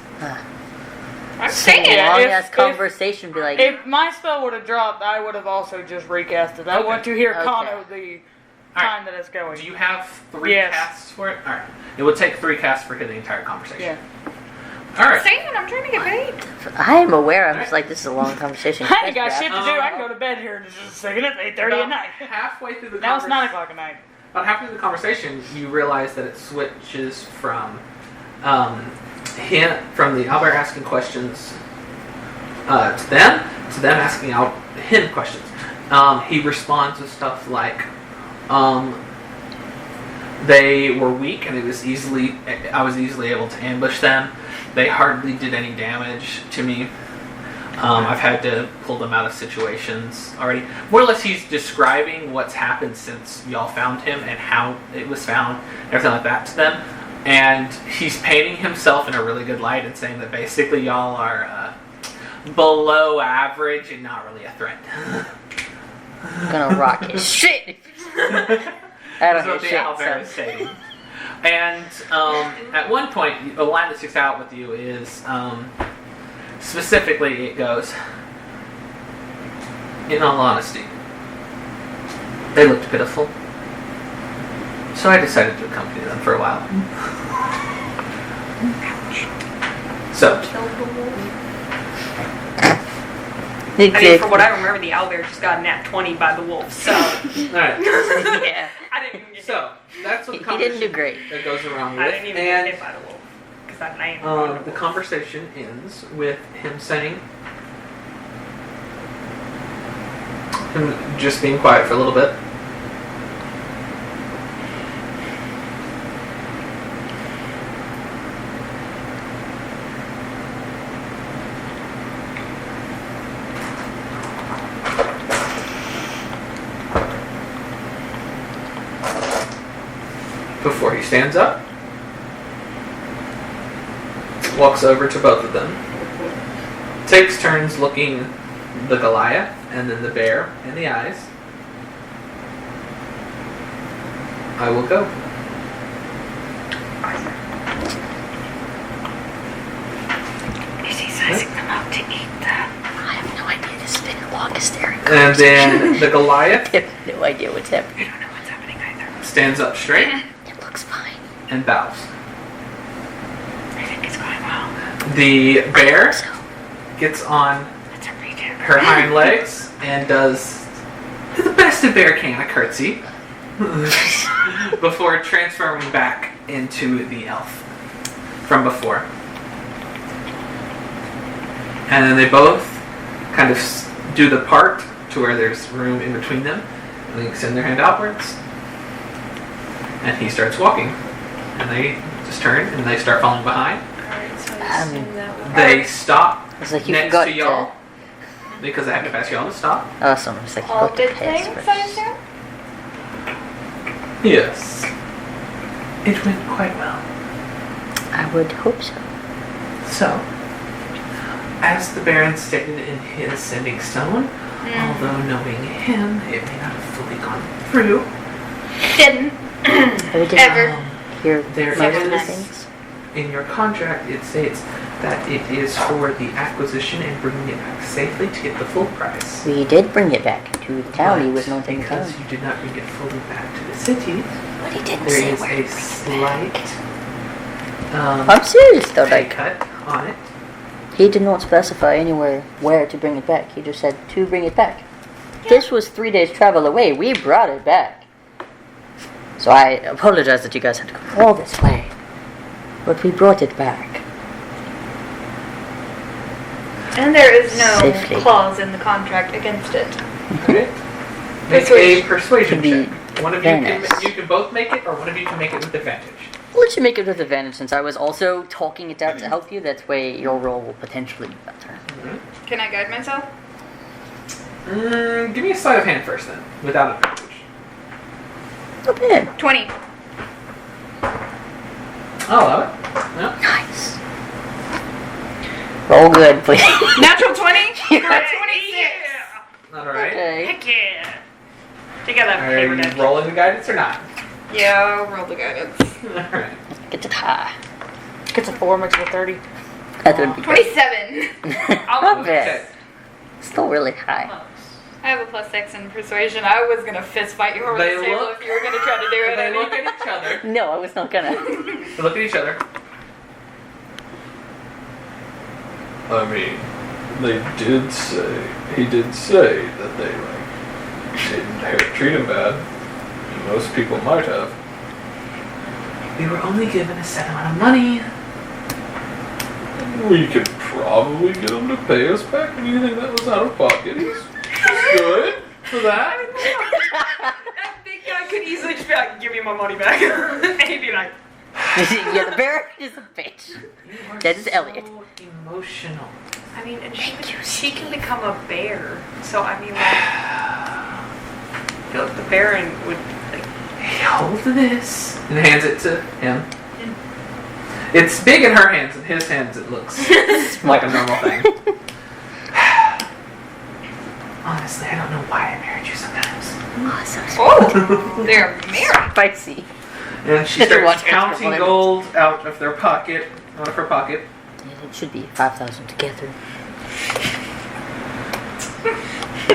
Speaker 6: I'm
Speaker 4: So
Speaker 6: saying it.
Speaker 4: long
Speaker 2: if-
Speaker 4: as conversation be like,
Speaker 2: If my spell would have dropped, I would have also just recast it. I
Speaker 1: Okay.
Speaker 2: want to hear
Speaker 4: Okay.
Speaker 2: Kano the time that it's going.
Speaker 1: Do you have 3
Speaker 2: Yes.
Speaker 1: casts for it? Alright. It would take 3 casts for the entire conversation.
Speaker 2: Yeah.
Speaker 1: Alright.
Speaker 6: Saying it. I'm trying to get paid.
Speaker 4: I am aware. I'm just like, this is a long conversation.
Speaker 2: I ain't got
Speaker 4: Guys,
Speaker 2: shit to do. I can go to bed here in just a second. It's 8:30 at
Speaker 1: About
Speaker 2: night.
Speaker 1: halfway through the
Speaker 2: Now it's 9
Speaker 1: conversation.
Speaker 2: o'clock at night.
Speaker 1: About halfway through the conversation, you realize that it switches from from the owlbear asking questions to them asking out him questions. He responds with stuff like, they were weak and I was easily able to ambush them. They hardly did any damage to me. I've had to pull them out of situations already. More or less, he's describing what's happened since y'all found him and how it was found, everything like that to them. And he's painting himself in a really good light and saying that basically y'all are below average and not really a threat.
Speaker 4: I'm gonna rock his shit. I
Speaker 1: That's
Speaker 4: don't
Speaker 1: what the
Speaker 4: hear
Speaker 1: owlbear
Speaker 4: shit.
Speaker 1: is saying. And at one point, a line that sticks out with you is, specifically, it goes, in all honesty, they looked pitiful. So I decided to accompany them for a while. So,
Speaker 7: I mean, from what I remember, the owlbear just got nat 20 by the wolf, so
Speaker 1: alright.
Speaker 4: Yeah.
Speaker 7: I didn't even get
Speaker 1: So, that's what the
Speaker 4: He didn't
Speaker 1: conversation
Speaker 4: do great.
Speaker 1: that goes around with.
Speaker 7: I didn't even get hit by the wolf. Because I ain't
Speaker 1: The conversation ends with him saying, him just being quiet for a little bit. Before he stands up, walks over to both of them, takes turns looking the Goliath and then the bear in the eyes. I will go.
Speaker 6: Is he sizing them up to eat them?
Speaker 4: I have no idea. This has been the longest staring.
Speaker 1: And then the Goliath
Speaker 4: I have no idea what's happening.
Speaker 6: I don't know what's happening either.
Speaker 1: stands up straight
Speaker 4: It looks fine.
Speaker 1: and bows.
Speaker 6: I think it's going well.
Speaker 1: The bear
Speaker 4: So,
Speaker 1: gets on
Speaker 6: That's a reject.
Speaker 1: her hind legs and does the best a bear can, a curtsy, before transforming back into the elf from before. And then they both kind of do the part to where there's room in between them, and they extend their hand outwards. And he starts walking, and they just turn and they start falling behind.
Speaker 3: Alright, so I assume that would
Speaker 1: They stop
Speaker 4: it's like you
Speaker 1: next
Speaker 4: forgot
Speaker 1: to y'all because I have to pass y'all to stop.
Speaker 4: Awesome. It's like you
Speaker 6: All
Speaker 4: forgot to
Speaker 6: good
Speaker 4: pass
Speaker 6: things,
Speaker 4: first.
Speaker 6: I assume?
Speaker 1: Yes. It went quite well.
Speaker 4: I would hope so.
Speaker 1: So, as the Baron stated in his Sending Stone, although knowing him, it may not have fully gone through.
Speaker 6: Didn't.
Speaker 4: We didn't
Speaker 6: Ever.
Speaker 4: hear
Speaker 1: There
Speaker 4: most of the
Speaker 1: is-
Speaker 4: things.
Speaker 1: In your contract, it states that it is for the acquisition and bringing it back safely to get the full price.
Speaker 4: We did bring it back to the county
Speaker 1: But
Speaker 4: with no thing
Speaker 1: because
Speaker 4: done.
Speaker 1: you did not bring it fully back to the city,
Speaker 4: But he didn't
Speaker 1: there
Speaker 4: say
Speaker 1: is
Speaker 4: where
Speaker 1: a
Speaker 4: to bring it
Speaker 1: slight
Speaker 4: back. I'm serious though,
Speaker 1: pay
Speaker 4: like,
Speaker 1: cut on it.
Speaker 4: he did not specify anywhere where to bring it back. He just said to bring it back. This was 3 days travel away. We brought it back. So I apologize that you guys had to go all this way. But we brought it back.
Speaker 6: And there is no
Speaker 4: Safely.
Speaker 6: clause in the contract against it.
Speaker 1: Okay. Make a persuasion
Speaker 4: Can be
Speaker 1: check. One of you
Speaker 4: very nice.
Speaker 1: can both make it, or one of you can make it with advantage.
Speaker 4: I'll let you make it with advantage since I was also talking it out to help you. That way your roll will potentially be better.
Speaker 6: Can I guide myself?
Speaker 1: Give me a sleight of hand first, then, without advantage.
Speaker 4: Okay.
Speaker 6: 20.
Speaker 1: I'll allow it. No.
Speaker 4: Nice. Roll good, please.
Speaker 6: Natural 20?
Speaker 7: Yeah.
Speaker 6: 26.
Speaker 1: All right.
Speaker 4: Okay.
Speaker 7: Heck yeah. Take out that
Speaker 1: Are
Speaker 7: paper
Speaker 1: you
Speaker 7: deck.
Speaker 1: rolling the guidance or not?
Speaker 6: Yeah, I'll roll the guidance.
Speaker 1: All right.
Speaker 4: Get it high.
Speaker 2: Gets a 4, makes it a 30.
Speaker 4: That would be great.
Speaker 6: 27.
Speaker 4: Not
Speaker 1: Okay.
Speaker 4: bad. Still really high.
Speaker 6: I have a +6 in persuasion. I was gonna fist fight you over
Speaker 1: They
Speaker 6: the table
Speaker 1: look-
Speaker 6: if you were gonna try to do it.
Speaker 1: They look at each other.
Speaker 4: No, I was not gonna.
Speaker 1: They look at each other.
Speaker 8: I mean, he did say that they, didn't treat him bad. And most people might have.
Speaker 1: We were only given a set amount of money.
Speaker 8: We could probably get him to pay us back anything that was out of pocket. He's good for that.
Speaker 7: That big guy could easily just be like, give me my money back. And he'd be like,
Speaker 4: Yeah, the bear is a bitch.
Speaker 1: You are
Speaker 4: That is Elliot.
Speaker 1: So emotional.
Speaker 7: I mean, and she can become a bear. So, I mean, like, I feel like the Baron would, like,
Speaker 1: Hey, hold this. And hands it to him. It's big in her hands. In his hands, it looks like a normal thing. Honestly, I don't know why I married you sometimes.
Speaker 4: Oh, so
Speaker 6: Oh, they're married.
Speaker 4: spicy.
Speaker 1: And she
Speaker 4: Doesn't
Speaker 1: starts
Speaker 4: watch
Speaker 1: counting
Speaker 4: whatever.
Speaker 1: gold out of their pocket, out of her pocket.
Speaker 4: Yeah, it should be 5,000 together.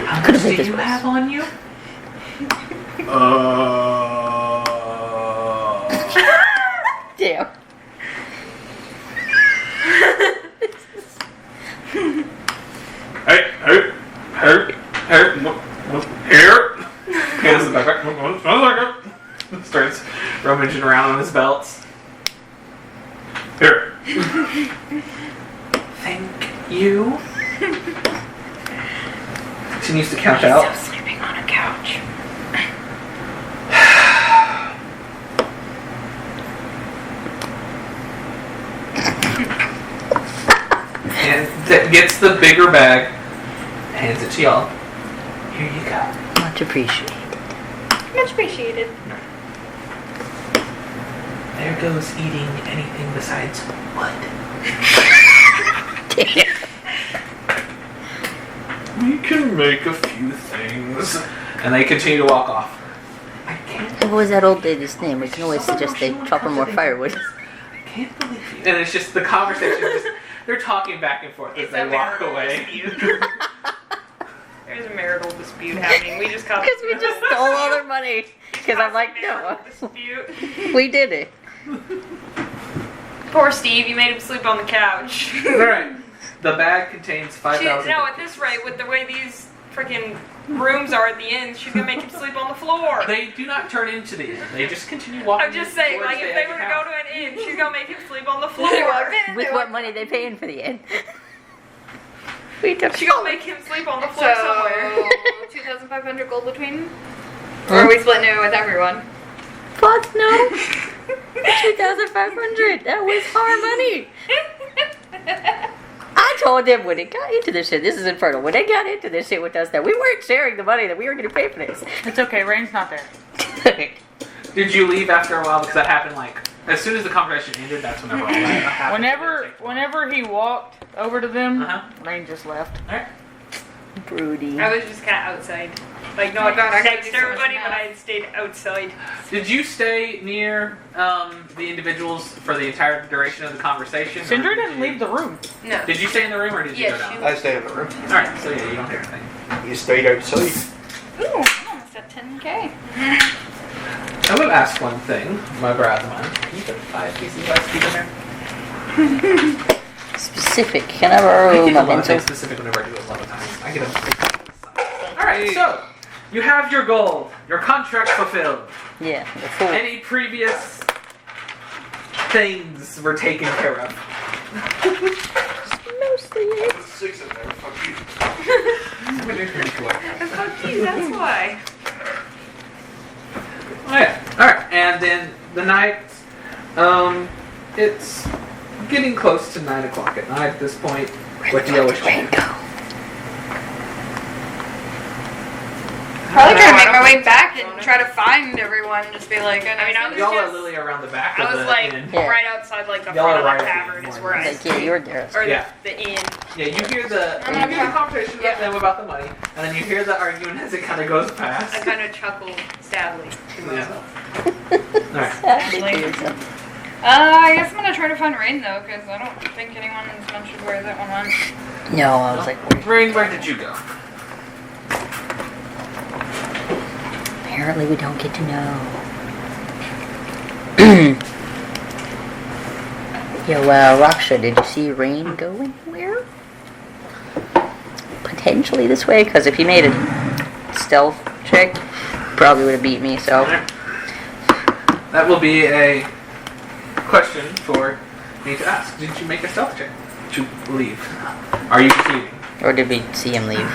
Speaker 1: How
Speaker 4: Could've
Speaker 1: much
Speaker 4: made
Speaker 1: do
Speaker 4: this
Speaker 1: you
Speaker 4: worse.
Speaker 1: have on you?
Speaker 4: Damn.
Speaker 8: Hey, here.
Speaker 1: Hands in the backpack. Starts rummaging around on his belts.
Speaker 8: Here.
Speaker 1: Thank you. Continues to count out.
Speaker 6: Sleeping on a couch.
Speaker 1: And gets the bigger bag. Hands it to y'all. Here you go.
Speaker 4: Much appreciated.
Speaker 6: Much appreciated.
Speaker 1: There goes eating anything besides wood.
Speaker 8: We can make a few things.
Speaker 1: And they continue to walk off. I can't.
Speaker 4: What was that old lady's name? We can always suggest they chop her more firewood.
Speaker 1: I can't believe you. And it's just the conversation. They're talking back and forth as
Speaker 7: it's
Speaker 1: they
Speaker 7: a
Speaker 1: walk
Speaker 7: marital
Speaker 1: away.
Speaker 7: dispute. There's a marital dispute happening. We just got
Speaker 4: Because we just stole all their money. Because I'm like, no,
Speaker 7: dispute.
Speaker 4: we did it.
Speaker 7: Poor Steve, you made him sleep on the couch.
Speaker 1: All right. The bag contains
Speaker 7: She,
Speaker 1: 5,000.
Speaker 7: no, at this rate, with the way these freaking rooms are at the end, she's gonna make him sleep on the floor.
Speaker 1: They do not turn into the inn. They just continue walking.
Speaker 7: I'm just saying,
Speaker 1: towards
Speaker 7: like,
Speaker 1: the
Speaker 7: if they
Speaker 1: edge
Speaker 7: were
Speaker 1: of
Speaker 7: to
Speaker 1: town.
Speaker 7: go to an inn, she's gonna make him sleep on the floor.
Speaker 4: With what money they paying for the inn? We took
Speaker 7: She's gonna make him sleep on the floor somewhere.
Speaker 6: So, 2,500 gold between? Or are we splitting it with everyone?
Speaker 4: Fuck no. 2,500. That was our money. I told them when it got into this shit, this is infernal. When they got into this shit with us, that we weren't sharing the money that we were going to pay for this.
Speaker 2: It's okay, Rain's not there.
Speaker 1: Did you leave after a while? Because that happened like as soon as the conversation ended. That's whenever all that happened.
Speaker 2: Whenever he walked over to them,
Speaker 1: Uh-huh.
Speaker 2: Rain just left.
Speaker 1: All right.
Speaker 4: Broody.
Speaker 7: I was just kind of outside. Like, no,
Speaker 6: Oh my God, I gotta
Speaker 7: text
Speaker 6: do so much
Speaker 7: everybody, but
Speaker 6: math.
Speaker 7: I had stayed outside.
Speaker 1: Did you stay near the individuals for the entire duration of the conversation? or
Speaker 2: Sindri
Speaker 1: did
Speaker 2: didn't
Speaker 1: you-
Speaker 2: leave the room.
Speaker 7: No.
Speaker 1: Did you stay in the room or did you
Speaker 7: Yes,
Speaker 1: go down?
Speaker 5: I stayed in the room.
Speaker 1: All right. So yeah, you don't hear anything.
Speaker 5: You stayed outside.
Speaker 6: Ooh, I'm almost at 10k.
Speaker 1: I will ask one thing, my brother man. Can you put 5 pieces of ice cube in there?
Speaker 4: Specific. Can I
Speaker 1: I
Speaker 4: borrow
Speaker 1: get
Speaker 4: my
Speaker 1: a lot of
Speaker 4: pencil?
Speaker 1: things specific whenever I do it a lot of times. I get a Alright, so you have your goal. Your contract fulfilled.
Speaker 4: Yeah, the full.
Speaker 1: Any previous things were taken care of.
Speaker 4: Mostly it.
Speaker 5: There's 6 in there. Fuck you.
Speaker 7: Fuck you, that's why.
Speaker 1: Oh yeah. Alright, and then the night, it's getting close to 9 o'clock at night at this point. What do you wish to do?
Speaker 6: Probably try to make my way back and try to find everyone. Just be like,
Speaker 7: I mean, I was
Speaker 1: Y'all are
Speaker 7: just,
Speaker 1: literally around the back
Speaker 7: I
Speaker 1: of
Speaker 7: was
Speaker 1: the
Speaker 7: like
Speaker 1: inn.
Speaker 4: Yeah.
Speaker 7: right outside like the
Speaker 1: Y'all
Speaker 7: front of
Speaker 1: are
Speaker 7: the
Speaker 1: right
Speaker 7: tavern is where I
Speaker 4: Like, yeah, you're there.
Speaker 7: or
Speaker 1: Yeah.
Speaker 7: the inn.
Speaker 1: Yeah, you hear the conversation with them about the money, and then you hear the argument as it kind of goes
Speaker 7: I
Speaker 1: past.
Speaker 7: kind of chuckled sadly to myself.
Speaker 1: Alright.
Speaker 4: Sadly to yourself.
Speaker 6: I guess I'm gonna try to find Rain though, because I don't think anyone has mentioned where that one went.
Speaker 4: No, I was like,
Speaker 1: Rain, where did you go?
Speaker 4: apparently we don't get to know. Yo, Raksha, did you see Rain go anywhere? Potentially this way, because if he made a stealth check, probably would have beat me, so.
Speaker 1: That will be a question for me to ask. Did you make a stealth check to leave? Are you leaving?
Speaker 4: Or did we see him leave?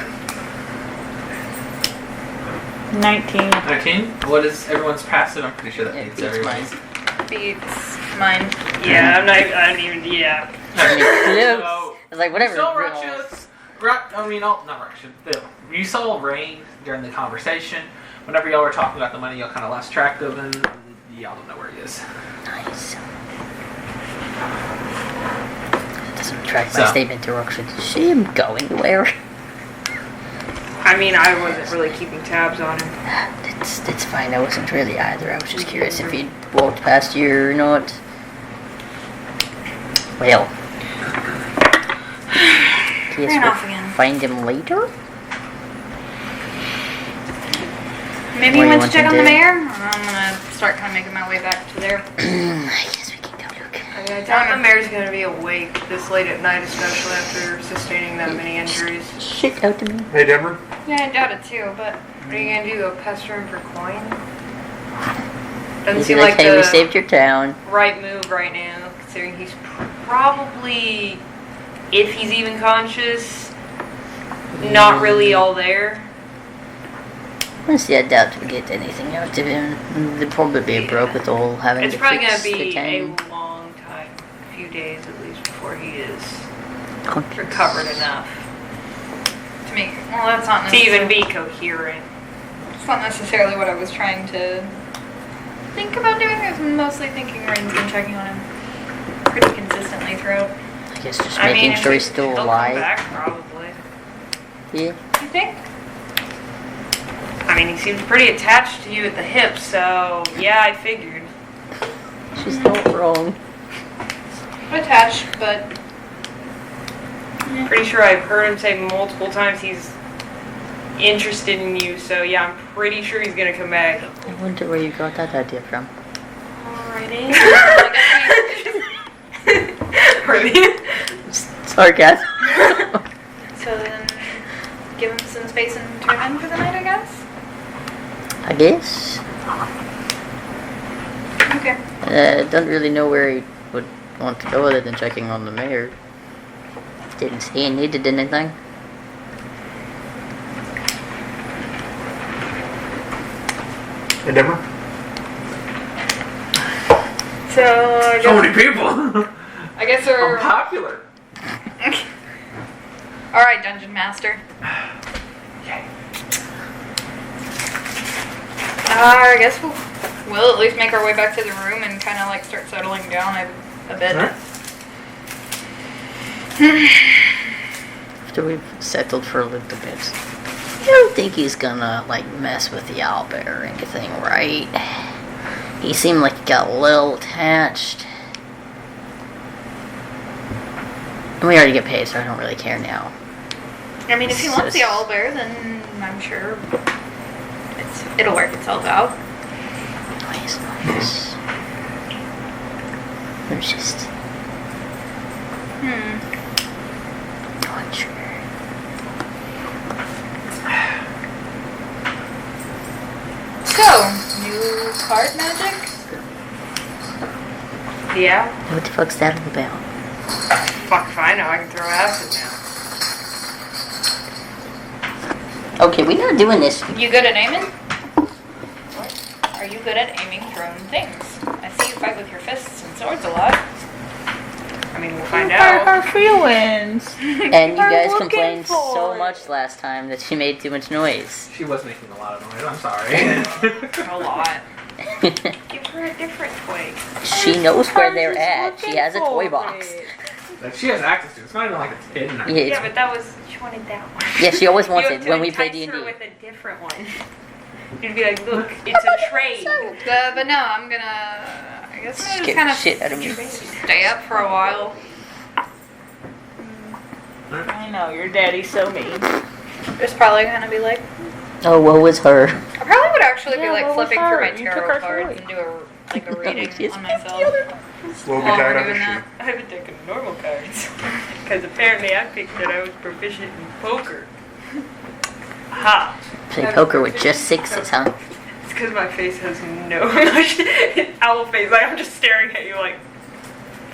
Speaker 2: 19.
Speaker 1: 19? What is everyone's passive? I'm pretty sure that
Speaker 4: It
Speaker 1: beats
Speaker 4: beats
Speaker 1: everyone's.
Speaker 6: Beats mine.
Speaker 7: Yeah, I don't even, yeah.
Speaker 4: I mean,
Speaker 1: So,
Speaker 4: close. It's like, whatever.
Speaker 1: You saw
Speaker 4: real-
Speaker 1: not Raksha, Phil. You saw Rain during the conversation. Whenever y'all were talking about the money, y'all kind of lost track of him. Y'all don't know where he is.
Speaker 4: Nice. That doesn't track my
Speaker 1: So.
Speaker 4: statement to Raksha. Did you see him go anywhere?
Speaker 7: I mean, I wasn't really keeping tabs on him.
Speaker 4: It's fine. I wasn't really either. I was just curious if he'd walked past you or not. Well. Guess
Speaker 6: Ran
Speaker 4: we'll
Speaker 6: off again.
Speaker 4: find him later?
Speaker 6: Maybe
Speaker 4: What
Speaker 6: you
Speaker 4: do you
Speaker 6: went to
Speaker 4: want
Speaker 6: check
Speaker 4: to
Speaker 6: on the
Speaker 4: do?
Speaker 6: mayor? I'm gonna start kind of making my way back to there.
Speaker 4: I guess we can go look.
Speaker 7: I mean, I doubt the mayor's gonna be awake this late at night, especially after sustaining that many injuries.
Speaker 4: Shit out to me.
Speaker 5: Hey, Denver.
Speaker 6: Yeah, I doubt it too, but
Speaker 7: What are you gonna do? Go pester him for coin? Doesn't
Speaker 4: He'd be
Speaker 7: seem
Speaker 4: like,
Speaker 7: like
Speaker 4: hey, we
Speaker 7: the
Speaker 4: saved your town.
Speaker 7: right move right now, considering he's probably, if he's even conscious, not really all there.
Speaker 4: Honestly, I doubt we get anything out of him. They'd probably be broke with the whole having
Speaker 7: It's
Speaker 4: to
Speaker 7: probably
Speaker 4: fix
Speaker 7: gonna
Speaker 4: the
Speaker 7: be a
Speaker 4: town.
Speaker 7: long time, a few days at least, before he is
Speaker 4: Conscious.
Speaker 7: recovered enough
Speaker 6: to me, well, that's not
Speaker 7: to even
Speaker 6: necessarily,
Speaker 7: be coherent.
Speaker 6: it's not necessarily what I was trying to think about doing. I was mostly thinking Rain's been checking on him pretty consistently throughout.
Speaker 4: I guess just
Speaker 7: I
Speaker 4: making
Speaker 7: mean,
Speaker 4: sure he's still
Speaker 7: he'll come
Speaker 4: alive.
Speaker 7: back, probably.
Speaker 4: Yeah.
Speaker 6: You think?
Speaker 7: I mean, he seems pretty attached to you at the hip, so yeah, I figured.
Speaker 4: She's not wrong.
Speaker 6: Attached, but
Speaker 7: Pretty sure I've heard him say multiple times he's interested in you, so yeah, I'm pretty sure he's gonna come back.
Speaker 4: I wonder where you got that idea from.
Speaker 6: alrighty.
Speaker 7: Really?
Speaker 4: Sarcasm.
Speaker 6: So then, give him some space and turn in for the night, I guess.
Speaker 4: I guess.
Speaker 6: Okay.
Speaker 4: Don't really know where he would want to go other than checking on the mayor. Didn't see he needed anything.
Speaker 5: Hey, Denver.
Speaker 6: So I
Speaker 1: So
Speaker 6: guess,
Speaker 1: many people.
Speaker 6: I guess
Speaker 1: I'm
Speaker 6: we're
Speaker 1: popular.
Speaker 6: all right, Dungeon Master. I guess we'll at least make our way back to the room and kind of like start settling down a bit.
Speaker 1: Alright.
Speaker 4: After we've settled for a little bit. I don't think he's gonna like mess with the owlbear or anything, right? He seemed like he got a little attached. And we already get paid, so I don't really care now.
Speaker 6: I mean, if he wants the owlbear, then I'm sure it'll work itself out.
Speaker 4: Nice. There's just Torture.
Speaker 6: So, new card magic?
Speaker 7: Yeah.
Speaker 4: What the fuck's that all about?
Speaker 7: Fuck if I know. I can throw acid now.
Speaker 4: Okay, we're not doing this.
Speaker 6: You good at aiming? What? Are you good at aiming thrown things? I see you fight with your fists and swords a lot.
Speaker 7: I mean, we'll find
Speaker 2: Hurt
Speaker 7: out.
Speaker 2: her feelings.
Speaker 4: And you
Speaker 2: I'm
Speaker 4: guys
Speaker 2: looking
Speaker 4: complained
Speaker 2: for
Speaker 4: so
Speaker 2: it.
Speaker 4: much last time that she made too much noise.
Speaker 1: She was making a lot of noise. I'm sorry.
Speaker 7: A lot. Give her a different toy.
Speaker 4: She knows where they're
Speaker 2: I'm
Speaker 4: at.
Speaker 2: just
Speaker 4: She has a toy
Speaker 2: looking
Speaker 4: box.
Speaker 2: for it.
Speaker 1: That she has access to. It's not even like it's hidden.
Speaker 4: Yeah,
Speaker 7: Yeah,
Speaker 4: it's-
Speaker 7: but that was, she wanted that one.
Speaker 4: yeah, she always wants
Speaker 7: You
Speaker 4: it
Speaker 7: have to
Speaker 4: when we play
Speaker 7: entice her
Speaker 4: D&D.
Speaker 7: with a different one. You'd be like, look, it's a trade.
Speaker 6: But no, I'm gonna. I guess I'm gonna
Speaker 4: Scare
Speaker 6: just kind
Speaker 4: the
Speaker 6: of
Speaker 4: shit out of me.
Speaker 6: stay up for a while.
Speaker 2: I know, your daddy's so mean.
Speaker 6: Just probably gonna be like.
Speaker 4: Oh, woe is her.
Speaker 6: I probably would actually be
Speaker 2: Yeah,
Speaker 6: like
Speaker 2: what was
Speaker 6: flipping through
Speaker 2: her?
Speaker 6: my
Speaker 2: You took
Speaker 6: tarot
Speaker 2: her
Speaker 6: cards
Speaker 2: toy.
Speaker 6: and do a reading
Speaker 4: Yes.
Speaker 6: on myself.
Speaker 5: Slow me
Speaker 6: While
Speaker 5: down
Speaker 6: we're
Speaker 5: on the
Speaker 6: doing that.
Speaker 5: sheet.
Speaker 7: I haven't taken normal cards. Because apparently I picked that I was proficient in poker. Ha!
Speaker 4: Play poker with just sixes, huh?
Speaker 7: It's because my face has no owl face. Like, I'm just staring at you like,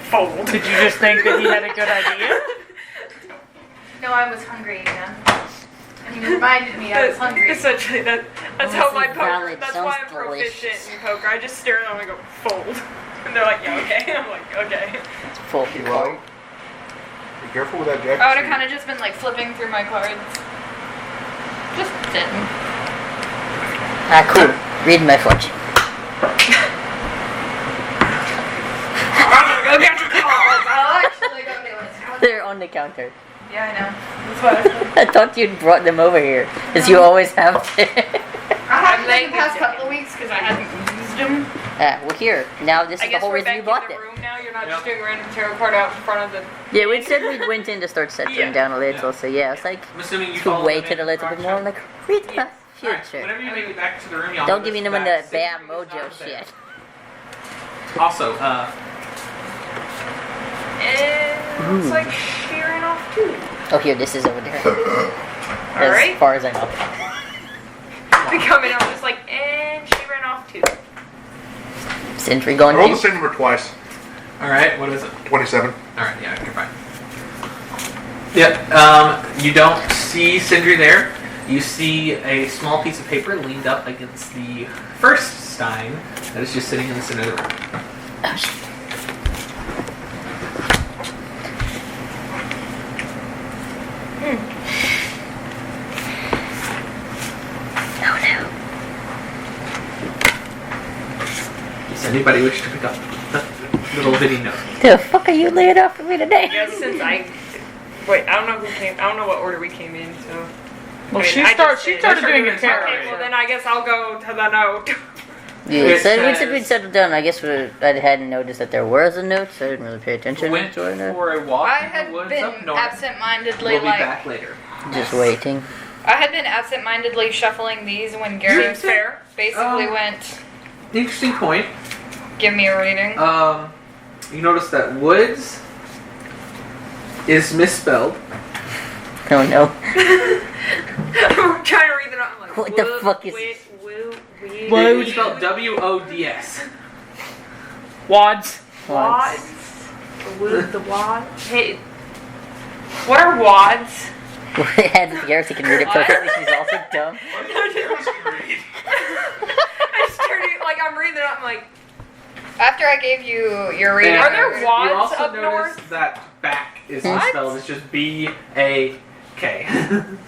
Speaker 7: fold.
Speaker 2: Did you just think that he had a good idea?
Speaker 6: No, I was hungry again. And you reminded me I was hungry.
Speaker 7: Essentially, that's
Speaker 4: Oh,
Speaker 7: how
Speaker 4: this
Speaker 7: my
Speaker 4: is
Speaker 7: poker.
Speaker 4: valid.
Speaker 7: That's
Speaker 4: Sounds
Speaker 7: why I'm proficient
Speaker 4: delicious.
Speaker 7: in poker. I just stare at them and go fold, and they're like, yeah, okay. I'm like, okay.
Speaker 4: It's full.
Speaker 5: Well, be careful with that jacket.
Speaker 6: I would have kind of just been like flipping through my cards. Just sitting.
Speaker 4: Ah, cool. Read my fortune.
Speaker 6: Go get your cards. I'll actually go do it.
Speaker 4: They're on the counter.
Speaker 6: Yeah, I know. That's what I was thinking.
Speaker 4: I thought you'd brought them over here, as you always have to.
Speaker 6: I haven't in the past couple of weeks because I hadn't used them.
Speaker 4: Well, here. Now this
Speaker 7: I
Speaker 4: is the
Speaker 7: guess
Speaker 4: whole
Speaker 7: we're
Speaker 4: reason
Speaker 7: back
Speaker 4: you
Speaker 7: in
Speaker 4: bought
Speaker 7: the
Speaker 4: it.
Speaker 7: room now. You're not just doing a random tarot card out in front of the.
Speaker 4: Yeah, we said we went in to start settling
Speaker 7: Yeah.
Speaker 4: down a little, so yeah, it's like
Speaker 1: I'm assuming you
Speaker 4: to
Speaker 1: follow
Speaker 4: wait
Speaker 1: the
Speaker 4: till a little bit more. I'm like, read my
Speaker 1: Alright,
Speaker 4: future.
Speaker 1: whenever you make it back to the room, y'all
Speaker 4: Don't give me
Speaker 1: notice
Speaker 4: them in
Speaker 1: that
Speaker 4: the bad
Speaker 1: Sydney is
Speaker 4: mojo
Speaker 1: not there.
Speaker 4: shit.
Speaker 1: Also,
Speaker 7: And looks like she ran off too.
Speaker 4: Oh, here, this is over there. As
Speaker 7: Alright.
Speaker 4: far as I know.
Speaker 7: Becoming, I'm just like, and she ran off too.
Speaker 4: Sentry
Speaker 5: I
Speaker 4: going
Speaker 5: rolled the
Speaker 4: deep.
Speaker 5: same number twice.
Speaker 1: alright, what is it?
Speaker 5: 27.
Speaker 1: Alright, yeah, you're fine. Yep, you don't see Sindri there. You see a small piece of paper leaned up against the first stein that is just sitting in the center of the room.
Speaker 4: Oh, shit. Oh no.
Speaker 1: Does anybody wish to pick up the little bitty note?
Speaker 4: The fuck are you laying off for me today?
Speaker 7: Yes, since I. Wait, I don't know who came. I don't know what order we came in, so.
Speaker 2: Well,
Speaker 7: I mean,
Speaker 2: she
Speaker 7: I
Speaker 2: started
Speaker 7: just did.
Speaker 2: doing a
Speaker 1: Okay,
Speaker 2: tarot.
Speaker 7: Okay, well then I guess I'll go to the note.
Speaker 4: Yeah,
Speaker 1: It
Speaker 4: so we
Speaker 1: says-
Speaker 4: said we'd settle down. I guess I hadn't noticed that there was a note, so I didn't really pay attention
Speaker 1: Went
Speaker 4: to it.
Speaker 1: for a walk
Speaker 6: I
Speaker 1: in
Speaker 6: had
Speaker 1: the woods
Speaker 6: been
Speaker 1: up north.
Speaker 6: absent-mindedly
Speaker 1: We'll be
Speaker 6: like.
Speaker 1: back later.
Speaker 4: Just waiting.
Speaker 6: I had been absent-mindedly shuffling these when Gary
Speaker 7: Seems fair.
Speaker 6: basically went,
Speaker 1: Interesting point.
Speaker 6: give me a reading.
Speaker 1: You notice that woods is misspelled.
Speaker 4: Oh no.
Speaker 7: I'm trying to read it out. I'm like,
Speaker 4: What the
Speaker 7: woo,
Speaker 4: fuck is
Speaker 7: wee, woo, wee,
Speaker 1: It's spelled W-O-D-S.
Speaker 2: Wads.
Speaker 7: Wads. The wood, the wad. Hey, what are wads?
Speaker 4: And Garrett can read it perfectly. She's also dumb.
Speaker 7: I just turned it like I'm reading it. I'm like,
Speaker 6: After I gave you your reading,
Speaker 7: Are there wads
Speaker 1: You also
Speaker 7: up
Speaker 1: notice
Speaker 7: north?
Speaker 1: that back is
Speaker 4: What?
Speaker 1: misspelled. It's just B-A-K.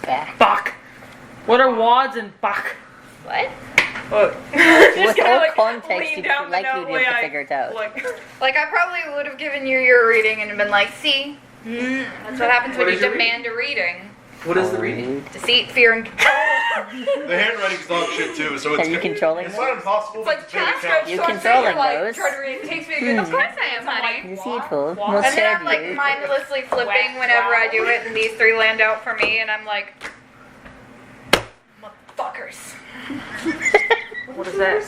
Speaker 4: Back.
Speaker 2: Bach. What are wads and bach?
Speaker 6: what?
Speaker 7: look.
Speaker 4: With
Speaker 7: kinda,
Speaker 4: all
Speaker 7: like,
Speaker 4: context,
Speaker 7: lean
Speaker 4: you'd
Speaker 7: down the
Speaker 4: like
Speaker 7: note
Speaker 4: you'd be
Speaker 7: way
Speaker 4: able to
Speaker 7: I
Speaker 4: figure it out.
Speaker 7: look.
Speaker 6: Like I probably would have given you your reading and been like, see, that's what happens when
Speaker 1: What
Speaker 6: you
Speaker 1: is your
Speaker 6: demand a reading.
Speaker 1: What is the reading?
Speaker 6: Deceit, fear, and control.
Speaker 5: The handwriting's dog shit too, so
Speaker 4: Are
Speaker 5: it's
Speaker 4: you controlling
Speaker 5: It's
Speaker 4: them?
Speaker 5: not impossible.
Speaker 6: It's like
Speaker 5: but it
Speaker 6: transcript.
Speaker 4: You
Speaker 6: So I'm
Speaker 4: controlling
Speaker 6: sitting here, like,
Speaker 4: those?
Speaker 6: try to read. It takes me a good. Of course I am, honey.
Speaker 4: Deceitful.
Speaker 7: Wad.
Speaker 4: Most
Speaker 6: And then I'm
Speaker 4: sad
Speaker 6: like
Speaker 4: you.
Speaker 6: mindlessly flipping whenever I do it, and these three land out for me, and I'm like, motherfuckers.
Speaker 7: What is that?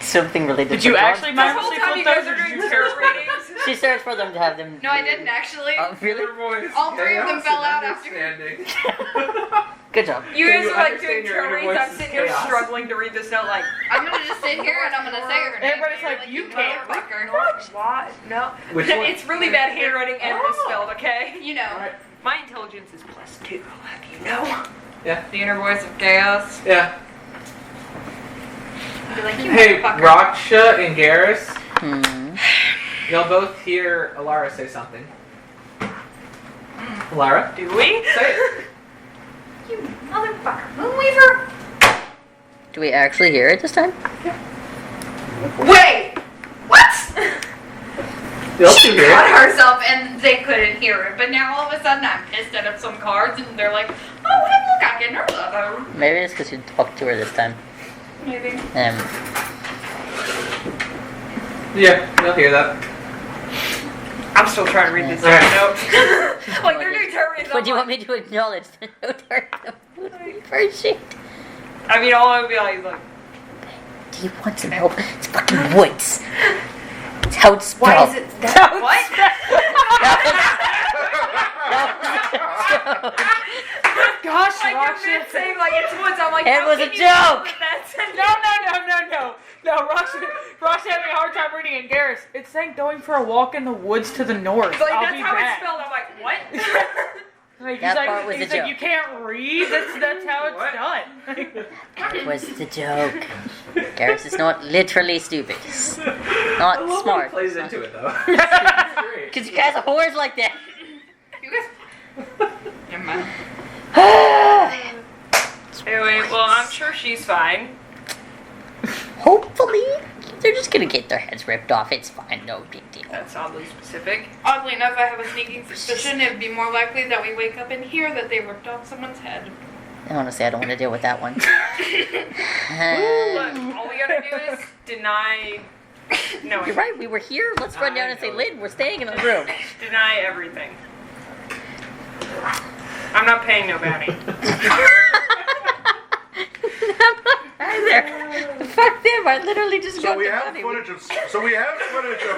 Speaker 4: Something related
Speaker 2: Did
Speaker 4: to
Speaker 2: you
Speaker 4: dogs.
Speaker 2: actually
Speaker 7: The whole
Speaker 2: mindlessly
Speaker 7: time
Speaker 2: flip
Speaker 7: you guys
Speaker 2: those?
Speaker 7: are
Speaker 2: or did
Speaker 7: doing
Speaker 2: you-
Speaker 7: tarot readings,
Speaker 4: She searched for them to have them.
Speaker 6: No, I didn't actually.
Speaker 4: Really?
Speaker 6: All three of them fell out after.
Speaker 4: Good job.
Speaker 7: You guys
Speaker 1: you
Speaker 7: are like
Speaker 1: understand
Speaker 7: doing
Speaker 1: your inner
Speaker 7: terrorists. I'm
Speaker 1: voice's
Speaker 7: sitting here
Speaker 1: chaos.
Speaker 7: struggling to read this note like,
Speaker 6: I'm gonna just sit here and I'm gonna say her name.
Speaker 2: Everybody's like, you can't.
Speaker 6: Motherfucker.
Speaker 7: what? No.
Speaker 1: Which one?
Speaker 7: It's really bad handwriting and misspelled, okay?
Speaker 6: You know.
Speaker 1: Alright.
Speaker 7: My intelligence is +2, have you know?
Speaker 6: The inner voice of chaos.
Speaker 1: Yeah.
Speaker 6: Be like, you
Speaker 1: Hey,
Speaker 6: motherfucker.
Speaker 1: Raksha and Garrus,
Speaker 4: Hmm.
Speaker 1: you'll both hear Alara say something. Alara?
Speaker 7: Do we?
Speaker 1: Say it.
Speaker 6: You motherfucker. Moonweaver.
Speaker 4: Do we actually hear it this time?
Speaker 6: Wait. What?
Speaker 1: You'll
Speaker 6: She
Speaker 1: hear
Speaker 6: cut
Speaker 1: it.
Speaker 6: herself and they couldn't hear it, but now all of a sudden I'm pissed at some cards and they're like, oh, hey, look, I can hear that.
Speaker 4: Maybe it's because you talked to her this time.
Speaker 6: Maybe.
Speaker 1: Yeah, you'll hear that.
Speaker 7: I'm still trying to read this
Speaker 1: Alright.
Speaker 7: note. Like, they're doing terrorists.
Speaker 4: What do you want me to acknowledge? The note or the first sheet?
Speaker 7: I mean, all I would be like is like,
Speaker 4: Do you want some help? It's fucking woods. It's how it's
Speaker 6: Why
Speaker 4: spelled.
Speaker 6: is it that? What?
Speaker 2: Gosh,
Speaker 7: like you're
Speaker 2: Raksha.
Speaker 7: mid saying like it's woods. I'm like,
Speaker 4: It
Speaker 7: how
Speaker 4: was
Speaker 7: can
Speaker 4: a
Speaker 7: you
Speaker 4: joke.
Speaker 7: put that sentence?
Speaker 2: No, Raksha having a hard time reading it. Garrus, it's saying going for a walk in the woods to the north.
Speaker 7: Like,
Speaker 2: I'll
Speaker 7: that's
Speaker 2: be
Speaker 7: how
Speaker 2: back.
Speaker 7: it's spelled. I'm like, what?
Speaker 2: Like,
Speaker 4: That part was
Speaker 2: he's
Speaker 4: a
Speaker 2: like,
Speaker 4: joke.
Speaker 2: you can't read? That's how it's
Speaker 1: What?
Speaker 2: done.
Speaker 4: It was the joke. Garrus is not literally stupid. He's
Speaker 1: I
Speaker 4: not
Speaker 1: love
Speaker 4: smart.
Speaker 1: How he plays into it though. It's great.
Speaker 4: Because you guys are whores like that.
Speaker 6: You guys. Never mind.
Speaker 7: Anyway, well, I'm sure she's fine.
Speaker 4: Hopefully. They're just gonna get their heads ripped off. It's fine. No big deal.
Speaker 7: That's oddly specific.
Speaker 6: Oddly enough, I have a sneaking suspicion it'd be more likely that we wake up and hear that they ripped off someone's head.
Speaker 4: Honestly, I don't want to deal with that one.
Speaker 7: Look, all we gotta do is deny. No,
Speaker 4: You're right. We were here. Let's run down and say, Lynn, we're staying in the room.
Speaker 7: deny everything. I'm not paying no bounty.
Speaker 4: Either. Fuck them. I literally just
Speaker 5: So
Speaker 4: got
Speaker 5: we
Speaker 4: the
Speaker 5: have
Speaker 4: money.
Speaker 5: footage of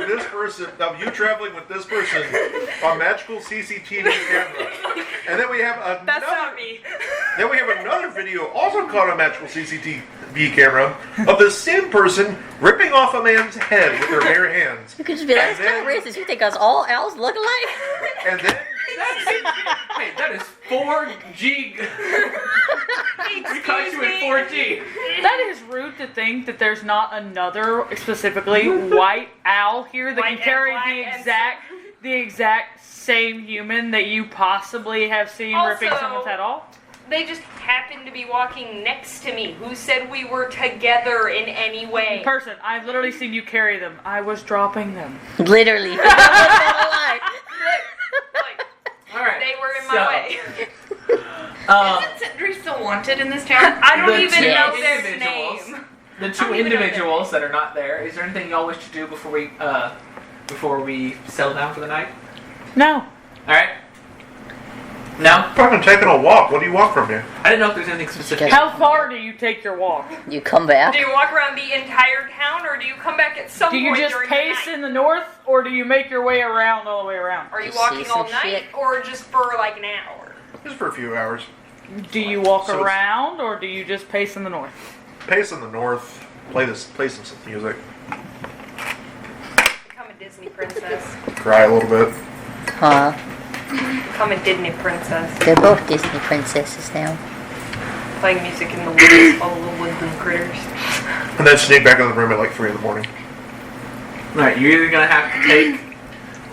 Speaker 5: this person, of you traveling with this person on magical CCTV camera, and then we have
Speaker 7: That's
Speaker 5: another.
Speaker 7: not me.
Speaker 5: Then we have another video also caught on magical CCTV camera of the same person ripping off a man's head with their bare hands,
Speaker 4: You could just be like,
Speaker 5: And
Speaker 4: that's kind of
Speaker 5: then-
Speaker 4: racist. You think us all owls look alike?
Speaker 5: and then
Speaker 1: Wait, that is 4G. We caught you in 4G.
Speaker 2: That is rude to think that there's not another, specifically white owl here that
Speaker 7: White
Speaker 2: can
Speaker 7: and
Speaker 2: carry
Speaker 7: black
Speaker 2: the exact same human that you possibly have seen ripping
Speaker 7: Also-
Speaker 2: someone's head off.
Speaker 7: They just happened to be walking next to me. Who said we were together in any way?
Speaker 2: Person, I've literally seen you carry them. I was dropping them.
Speaker 4: Literally. That was not a lie.
Speaker 7: Like,
Speaker 1: All right.
Speaker 7: they were in
Speaker 1: so,
Speaker 7: my way.
Speaker 6: Isn't Sentry still wanted in this town?
Speaker 7: I don't
Speaker 1: The
Speaker 7: even
Speaker 1: two
Speaker 7: know his
Speaker 1: individuals.
Speaker 7: name.
Speaker 1: The
Speaker 7: I
Speaker 1: two
Speaker 7: don't even know
Speaker 1: individuals that are not there. Is there anything y'all wish to do before we settle down for the night?
Speaker 2: No.
Speaker 1: All right. No,
Speaker 5: fucking taking a walk. What do you want from here?
Speaker 1: I didn't know if there's anything specific.
Speaker 2: How far do you take your walk?
Speaker 4: You come back.
Speaker 7: Do you walk around the entire town, or do you come back at some
Speaker 2: Do you
Speaker 7: point
Speaker 2: just
Speaker 7: during
Speaker 2: pace
Speaker 7: the night?
Speaker 2: in the north, or do you make your way around all the way around?
Speaker 7: Are you
Speaker 4: You
Speaker 7: walking
Speaker 4: see
Speaker 7: all
Speaker 4: some
Speaker 7: night,
Speaker 4: shit?
Speaker 7: or just for like an hour?
Speaker 5: Just for a few hours.
Speaker 2: Do you walk
Speaker 5: So it's-
Speaker 2: around, or do you just pace in the north?
Speaker 5: Pace in the north. Play some music.
Speaker 7: Become a Disney princess.
Speaker 5: Cry a little bit.
Speaker 4: Huh?
Speaker 7: Become a Disney princess.
Speaker 4: They're both Disney princesses now.
Speaker 7: Playing music in the woods, all the woodland critters.
Speaker 5: And then sneak back in the room at like 3 in the morning.
Speaker 1: All right, you're either gonna have to take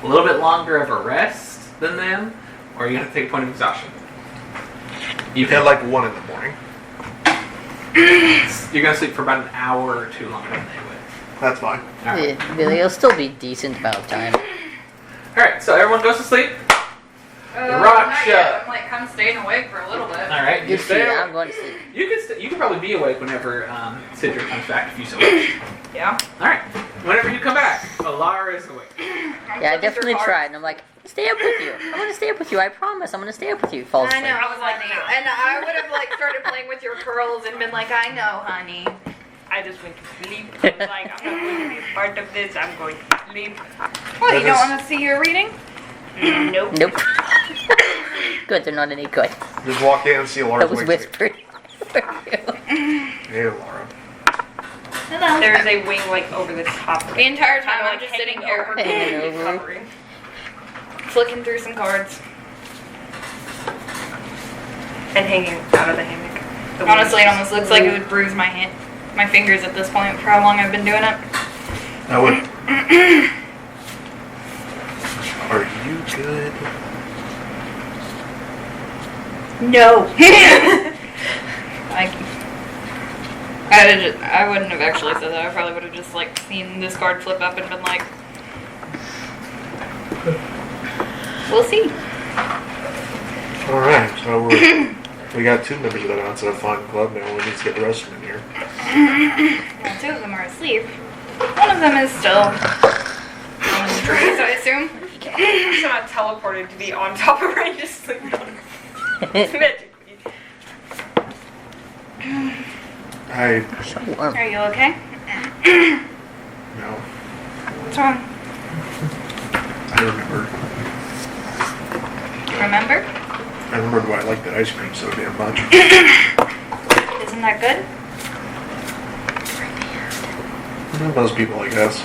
Speaker 1: a little bit longer of a rest than them, or you're gonna have to take a point of exhaustion.
Speaker 5: At like 1 in the morning.
Speaker 1: You're gonna sleep for about an hour or two longer than they would.
Speaker 5: That's fine.
Speaker 1: All right.
Speaker 4: Yeah, really, it'll still be decent amount of time.
Speaker 1: All right, so everyone goes to sleep.
Speaker 6: Not
Speaker 1: Raksha.
Speaker 6: yet. I'm like, I'm staying awake for a little bit.
Speaker 1: All right, you
Speaker 4: Good for you.
Speaker 1: stay.
Speaker 4: I'm going to sleep.
Speaker 1: You can you can probably be awake whenever Sidra comes back if you so wish.
Speaker 6: Yeah.
Speaker 1: All right, whenever you come back, Alara is awake.
Speaker 4: Yeah, I definitely tried, and I'm like, stay up with you. I'm gonna stay up with you. I promise. I'm gonna stay up with you. Fall
Speaker 6: I
Speaker 4: asleep.
Speaker 6: know, I was like, and I would have like started playing with your curls and been like, I know, honey.
Speaker 7: I just went to sleep. I was like, I'm not going to be a part of this. I'm going to sleep.
Speaker 6: What, you don't want to see your reading?
Speaker 7: Nope.
Speaker 4: Nope. Good, they're not any good.
Speaker 5: Just walk in and see Laura's
Speaker 4: That was
Speaker 5: wings.
Speaker 4: whispered.
Speaker 5: Hey, Laura.
Speaker 6: Hello.
Speaker 7: There's a wing like over the top.
Speaker 6: The entire time
Speaker 7: Kinda
Speaker 6: I'm just sitting
Speaker 7: hanging
Speaker 6: here
Speaker 7: over,
Speaker 4: Hanging over.
Speaker 7: covering.
Speaker 6: flicking through some cards.
Speaker 7: And hanging out of the hammock. The
Speaker 6: Honestly, it
Speaker 7: wings.
Speaker 6: almost looks like it would bruise my fingers at this point for how long I've been doing it.
Speaker 5: I would. Are you good?
Speaker 6: No. I wouldn't have actually said that. I probably would have just like seen this card flip up and been like, we'll see.
Speaker 5: All right, so we got 2 members of the Outside Fun Club now. We need to get the rest of them in here.
Speaker 6: Well, 2 of them are asleep. One of them is still on the trees, I assume.
Speaker 7: He's not teleported to be on top of her and just sleeping on her. Magically.
Speaker 4: So warm.
Speaker 6: Are you okay?
Speaker 5: No,
Speaker 6: What's wrong?
Speaker 5: I remember.
Speaker 6: Remember?
Speaker 5: I remembered why I liked that ice cream so damn much.
Speaker 6: Isn't that good?
Speaker 5: Most people, I guess.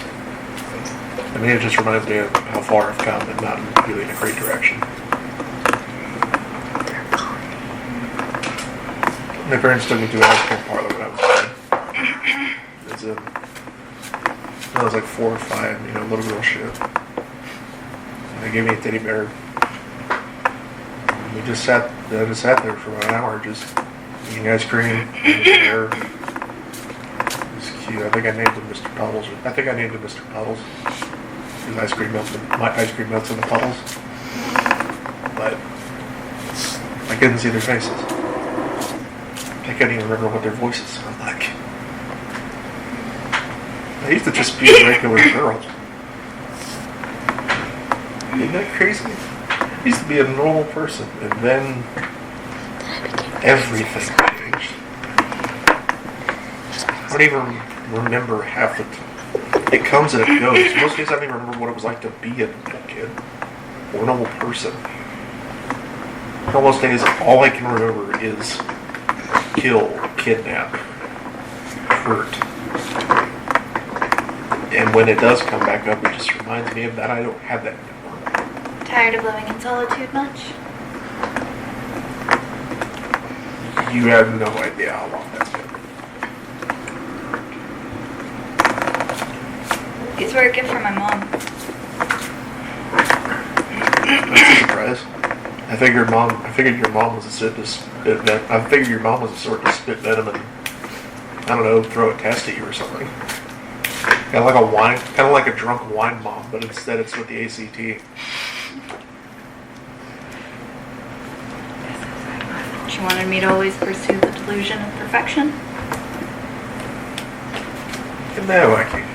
Speaker 5: I mean, it just reminds me of how far I've come and not really in a great direction. My parents took me to an ice cream parlor when I was a kid. I was like 4 or 5, little girl shit. And they gave me a teddy bear. And I just sat there for about an hour, just eating ice cream, eating the bear. It was cute. I think I named him Mr. Puddles. His ice cream melts in the puddles. But I couldn't see their faces. I couldn't even remember what their voices sounded like. I used to just be a regular girl. Isn't that crazy? I used to be a normal person, and then everything changed. I don't even remember half the time. It comes and it goes. Most days I don't even remember what it was like to be a normal kid or a normal person. Most days, all I can remember is kill, kidnap, hurt. And when it does come back up, it just reminds me of that I don't have that anymore.
Speaker 6: Tired of living in solitude much?
Speaker 5: You have no idea how long that's been.
Speaker 6: These were a gift from my mom.
Speaker 5: That's a surprise. I figured your mom was a sort of spit venom and, I don't know, throw a test at you or something. Kind of like a drunk wine mom, but instead it's with the ACT.
Speaker 6: She wanted me to always pursue the delusion of perfection.
Speaker 5: No, I can't.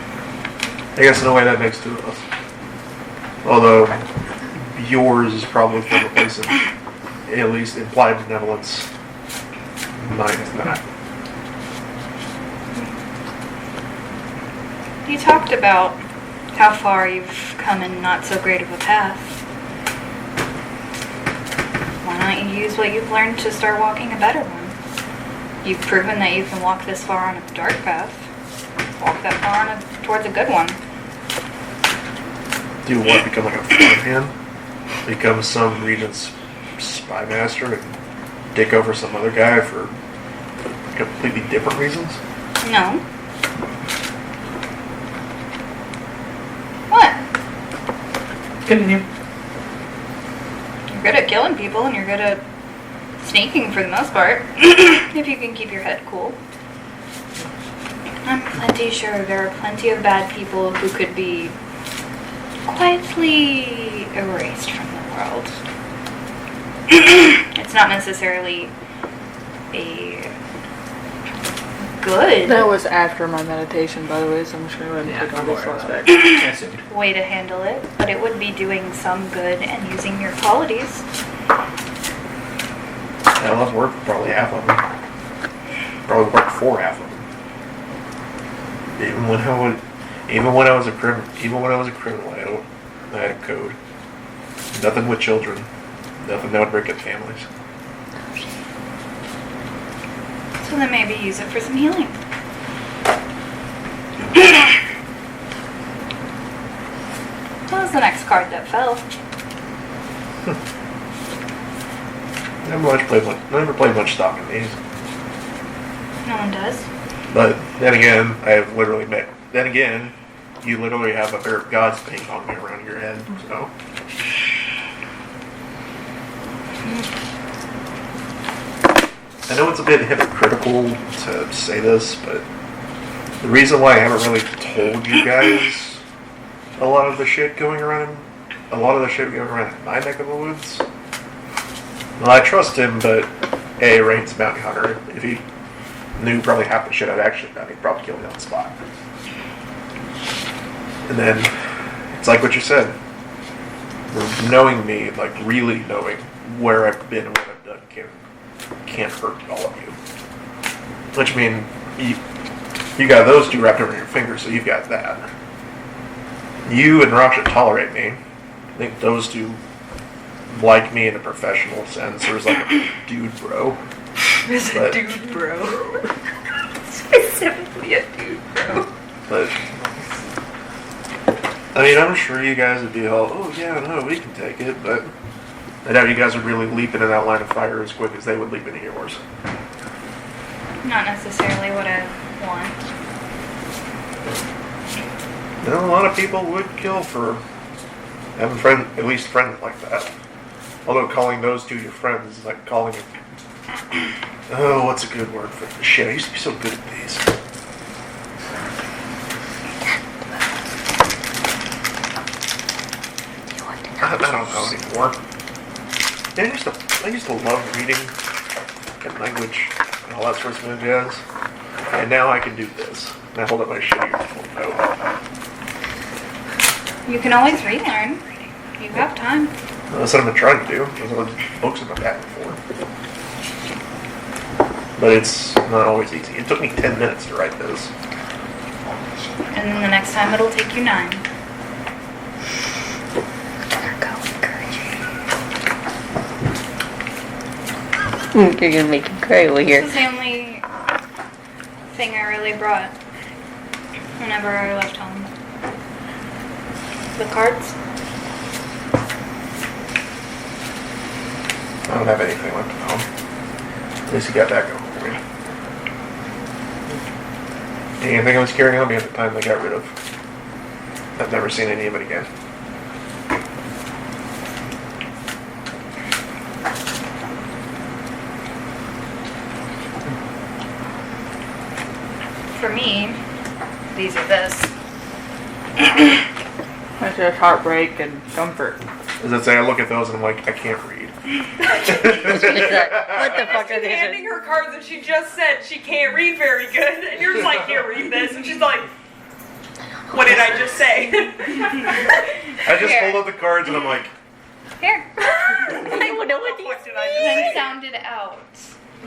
Speaker 5: I guess in a way that makes 2 of us. Although yours is probably from a place of at least implied benevolence. Mine is not.
Speaker 6: You talked about how far you've come in not so great of a path. Why not you use what you've learned to start walking a better one? You've proven that you can walk this far on a dark path. Walk that far towards a good one.
Speaker 5: Do you want to become like a farmhand? Become some regent's spy master and dick over some other guy for completely different reasons?
Speaker 6: No. What?
Speaker 1: Continue.
Speaker 6: You're good at killing people and you're good at sneaking for the most part. If you can keep your head cool. I'm plenty sure there are plenty of bad people who could be quietly erased from the world. It's not necessarily a good
Speaker 2: That was after my meditation, by the way, so I'm just going to go ahead and click on this flashback.
Speaker 1: I assumed.
Speaker 6: way to handle it, but it would be doing some good and using your qualities.
Speaker 5: Yeah, let's work for probably half of them. Probably work for half of them. Even when I was a criminal, I had a code. Nothing with children. Nothing that would break up families.
Speaker 6: So then maybe use it for some healing. What was the next card that fell?
Speaker 5: Never played much stock in these.
Speaker 6: No one does.
Speaker 5: But then again, Then again, you literally have a pair of God's paint on me around your head. So. I know it's a bit hypocritical to say this, but the reason why I haven't really told you guys a lot of the shit going around in my neck of the woods. Well, I trust him, but A, Rain's a bounty hunter. If he knew probably half the shit I'd actually done, he'd probably kill me on the spot. And then, it's like what you said. Knowing me, like really knowing where I've been and what I've done can't hurt all of you. Which means you got those two wrapped over your fingers, so you've got that. You and Rock should tolerate me. I think those two like me in a professional sense. There's like a dude bro.
Speaker 7: There's a dude bro. Specifically a dude bro.
Speaker 5: But I mean, I'm sure you guys would be all, oh yeah, no, we can take it, but I doubt you guys would really leap into that line of fire as quick as they would leap into yours.
Speaker 6: Not necessarily what I want.
Speaker 5: No, a lot of people would kill for having at least friends like that. Although calling those two your friends is like calling it, oh, what's a good word for this? Shit, I used to be so good at these. I don't know anymore. Yeah, I used to love reading and language and all that sort of jazz. And now I can do this. And I hold up my shitty phone note.
Speaker 6: You can always relearn. You have time.
Speaker 5: That's what I've been trying to do. There's all these books in my back before. But it's not always easy. It took me 10 minutes to write this.
Speaker 6: And then the next time it'll take you 9.
Speaker 4: You're gonna make him cry over here.
Speaker 6: This is the only thing I really brought whenever I left home. The cards.
Speaker 5: I don't have anything left at home. At least you got that going for me. Anything I was carrying on me at the time they got rid of. I've never seen any of it again.
Speaker 6: For me, these are this.
Speaker 2: That's just heartbreak and comfort.
Speaker 5: As I say, I look at those and I'm like, I can't read.
Speaker 4: What the fuck are
Speaker 7: She's
Speaker 4: these?
Speaker 7: handing her cards and she just said she can't read very good. And you're just like, here, read this. And she's like, what did I just say?
Speaker 5: I just hold up the cards and I'm like,
Speaker 6: Here.
Speaker 4: I don't know what
Speaker 7: What did I
Speaker 6: Then
Speaker 7: just say?
Speaker 6: sound it out.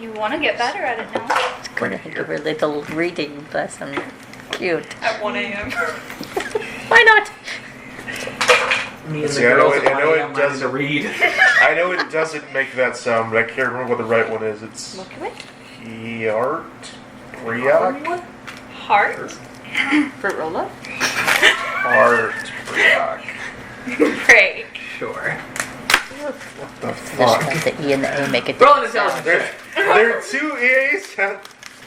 Speaker 6: You want to get better at it now.
Speaker 4: It's gonna give her a little reading lesson. Cute.
Speaker 7: At 1 a.m.
Speaker 4: Why not?
Speaker 1: Me and the
Speaker 5: See, I know
Speaker 1: girls
Speaker 5: it-
Speaker 1: at
Speaker 5: I know
Speaker 1: 1
Speaker 5: it
Speaker 1: a.m. learning to
Speaker 5: doesn't-
Speaker 1: read.
Speaker 5: I know it doesn't make that sound, but I can't remember what the right one is. It's
Speaker 6: Look at it.
Speaker 5: Priyak?
Speaker 6: Heart.
Speaker 2: Fruit roll-up?
Speaker 5: Art Priyak.
Speaker 6: Great.
Speaker 1: Sure.
Speaker 5: What the
Speaker 4: Just
Speaker 5: fuck?
Speaker 4: let the E and the A make it.
Speaker 1: Roll an intelligence
Speaker 5: There,
Speaker 1: check.
Speaker 5: there are two E's.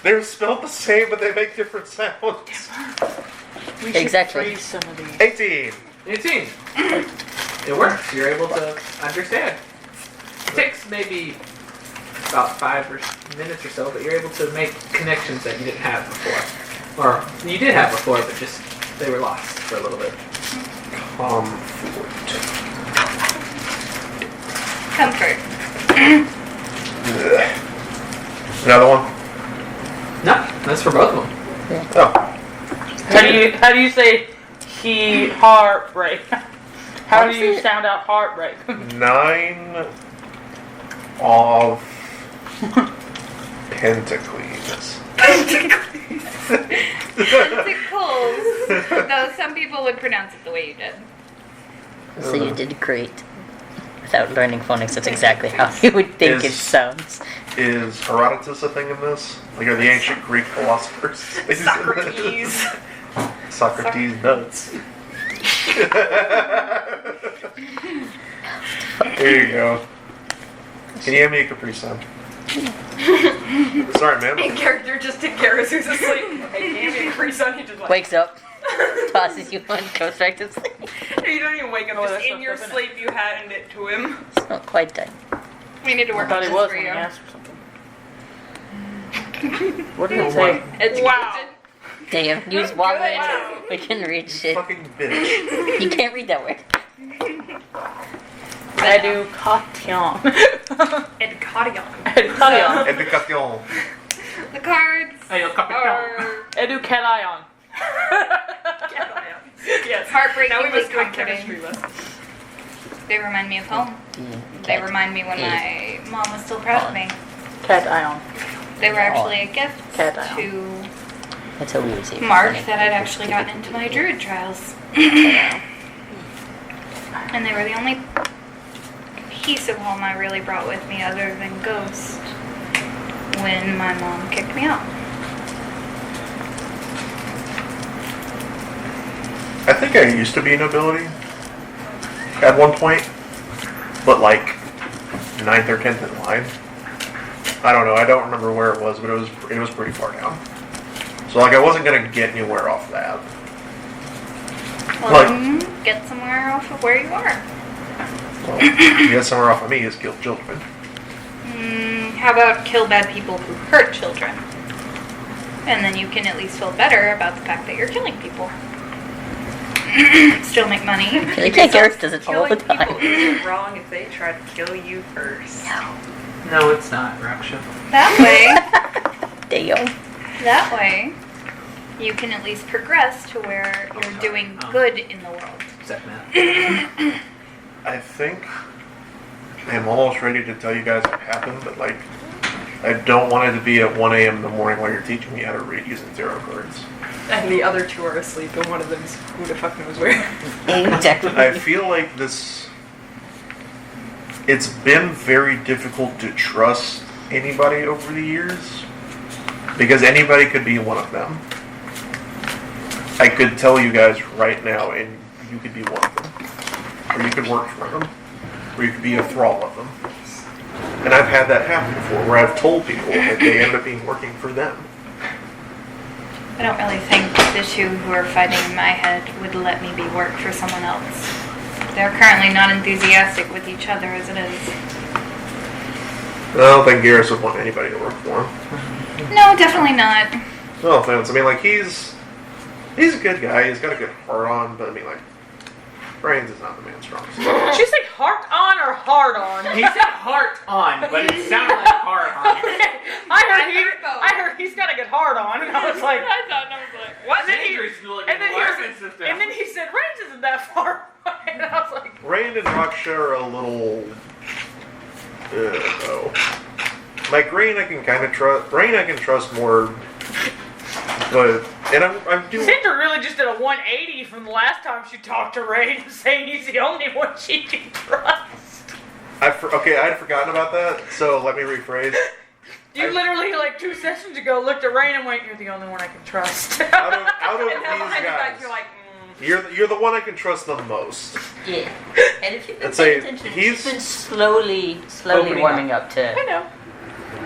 Speaker 5: They're spelled the same, but they make different sounds.
Speaker 2: We should
Speaker 4: Exactly.
Speaker 2: freeze some of these.
Speaker 5: 18.
Speaker 1: 18. It works. You're able to understand. It takes maybe about 5 minutes or so, but you're able to make connections that you didn't have before. Or you did have before, but just they were lost for a little bit.
Speaker 6: Comfort.
Speaker 5: Ugh. Another one?
Speaker 1: No, that's for both of them.
Speaker 5: Oh.
Speaker 2: How do you say heartbreak? How
Speaker 4: What
Speaker 2: do
Speaker 4: is
Speaker 2: you
Speaker 4: it?
Speaker 2: sound out heartbreak?
Speaker 5: 9 of Pentacles.
Speaker 6: Tentacles. Though some people would pronounce it the way you did.
Speaker 4: So you did great. Without learning phonics, that's exactly how you would think it sounds.
Speaker 5: Is Herodotus a thing in this? Like, are the ancient Greek philosophers?
Speaker 7: Socrates.
Speaker 5: Socrates nuts. There you go. Can you hand me a Capri Sun? Sorry,
Speaker 7: In
Speaker 5: man.
Speaker 7: character, just to Garrus who's asleep. Hey, can't be a free son. He just like.
Speaker 4: Wakes up, tosses you one, goes back to sleep.
Speaker 7: You don't even wake up.
Speaker 2: Oh,
Speaker 7: Just
Speaker 2: that's
Speaker 7: in
Speaker 2: so
Speaker 7: your
Speaker 2: different.
Speaker 7: sleep, you hand it to him.
Speaker 4: It's not quite done.
Speaker 6: We need to
Speaker 2: I
Speaker 6: work
Speaker 2: thought
Speaker 6: on
Speaker 2: he
Speaker 6: this
Speaker 2: was
Speaker 6: for
Speaker 2: when
Speaker 6: you.
Speaker 2: he asked for something. What did it say?
Speaker 7: Wow.
Speaker 4: Damn, use wobbling.
Speaker 7: Wow.
Speaker 4: We can read shit.
Speaker 5: Fucking bitch.
Speaker 4: You can't read that word.
Speaker 2: Education.
Speaker 7: Education.
Speaker 2: Education.
Speaker 5: Education.
Speaker 6: The cards
Speaker 2: Education.
Speaker 6: are
Speaker 2: Education.
Speaker 7: Yes. Now we
Speaker 6: heartbreakingly
Speaker 7: must do a chemistry
Speaker 6: comforting.
Speaker 7: lesson.
Speaker 6: They remind me of home. They remind me when my mom was still proud of me.
Speaker 2: Cation.
Speaker 6: They were actually a gift
Speaker 2: Cat eye.
Speaker 6: to
Speaker 4: That's how we would say it.
Speaker 6: Mark that I'd actually gotten into my druid trials. And they were the only piece of home I really brought with me other than Ghost when my mom kicked me out.
Speaker 5: I think I used to be nobility at one point, but like 9th or 10th in line. I don't know. I don't remember where it was, but it was pretty far down. So like I wasn't gonna get anywhere off that.
Speaker 6: Well,
Speaker 5: Like-
Speaker 6: then get somewhere off of where you are.
Speaker 5: Well, to get somewhere off of me is kill children.
Speaker 6: How about kill bad people who hurt children? And then you can at least feel better about the fact that you're killing people. Still make money.
Speaker 4: I think Garrett does it all the
Speaker 7: Killing people
Speaker 4: time.
Speaker 7: isn't wrong if they try to kill you first.
Speaker 1: No, it's not, Raksha.
Speaker 6: That
Speaker 4: Damn.
Speaker 6: way, you can at least progress to where you're doing good in the world.
Speaker 1: Is that math?
Speaker 5: I think I'm almost ready to tell you guys what happened, but like I don't want it to be at 1 a.m. in the morning while you're teaching me how to read using tarot cards.
Speaker 7: And the other two are asleep, and one of them's who the fuck knows where.
Speaker 4: Exactly.
Speaker 5: I feel like this. It's been very difficult to trust anybody over the years because anybody could be one of them. I could tell you guys right now, and you could be one of them, or you could work for them, or you could be a thrall of them. And I've had that happen before, where I've told people that they end up being working for them.
Speaker 6: I don't really think the two who are fighting in my head would let me be work for someone else. They're currently not enthusiastic with each other as it is.
Speaker 5: I don't think Garrus would want anybody to work for him.
Speaker 6: No, definitely not.
Speaker 5: No offense. I mean, like, he's a good guy. He's got a good heart on, but I mean, like, brains is not the man's strong suit.
Speaker 2: Did you say heart on or hard on?
Speaker 1: He said heart on, but it sounded like heart on.
Speaker 2: I heard he's got a good heart on, and I was like,
Speaker 7: I thought, and I was like, what?
Speaker 2: And then he-
Speaker 1: Dangerous looking
Speaker 2: and then he
Speaker 1: weapon
Speaker 2: was,
Speaker 1: system.
Speaker 2: and then he said, range isn't that far away, and I was like,
Speaker 5: Rain and Raksha are a little. Oh. Like Rain, I can kind of trust. Rain, I can trust more. But I'm doing.
Speaker 2: Cinder really just did a 180 from the last time she talked to Ray, saying he's the only one she can trust.
Speaker 5: Okay, I had forgotten about that. So let me rephrase.
Speaker 2: You literally, like 2 sessions ago, looked at Rain and went, "You're the only one I can trust."
Speaker 5: Out of
Speaker 7: And
Speaker 5: these
Speaker 7: now behind your back,
Speaker 5: guys,
Speaker 7: you're like,
Speaker 5: you're the one I can trust the most.
Speaker 4: Yeah. And if you've been
Speaker 5: Let's say
Speaker 4: paying attention,
Speaker 5: he's-
Speaker 4: he's been slowly
Speaker 1: Opening
Speaker 4: warming up to.
Speaker 2: I know.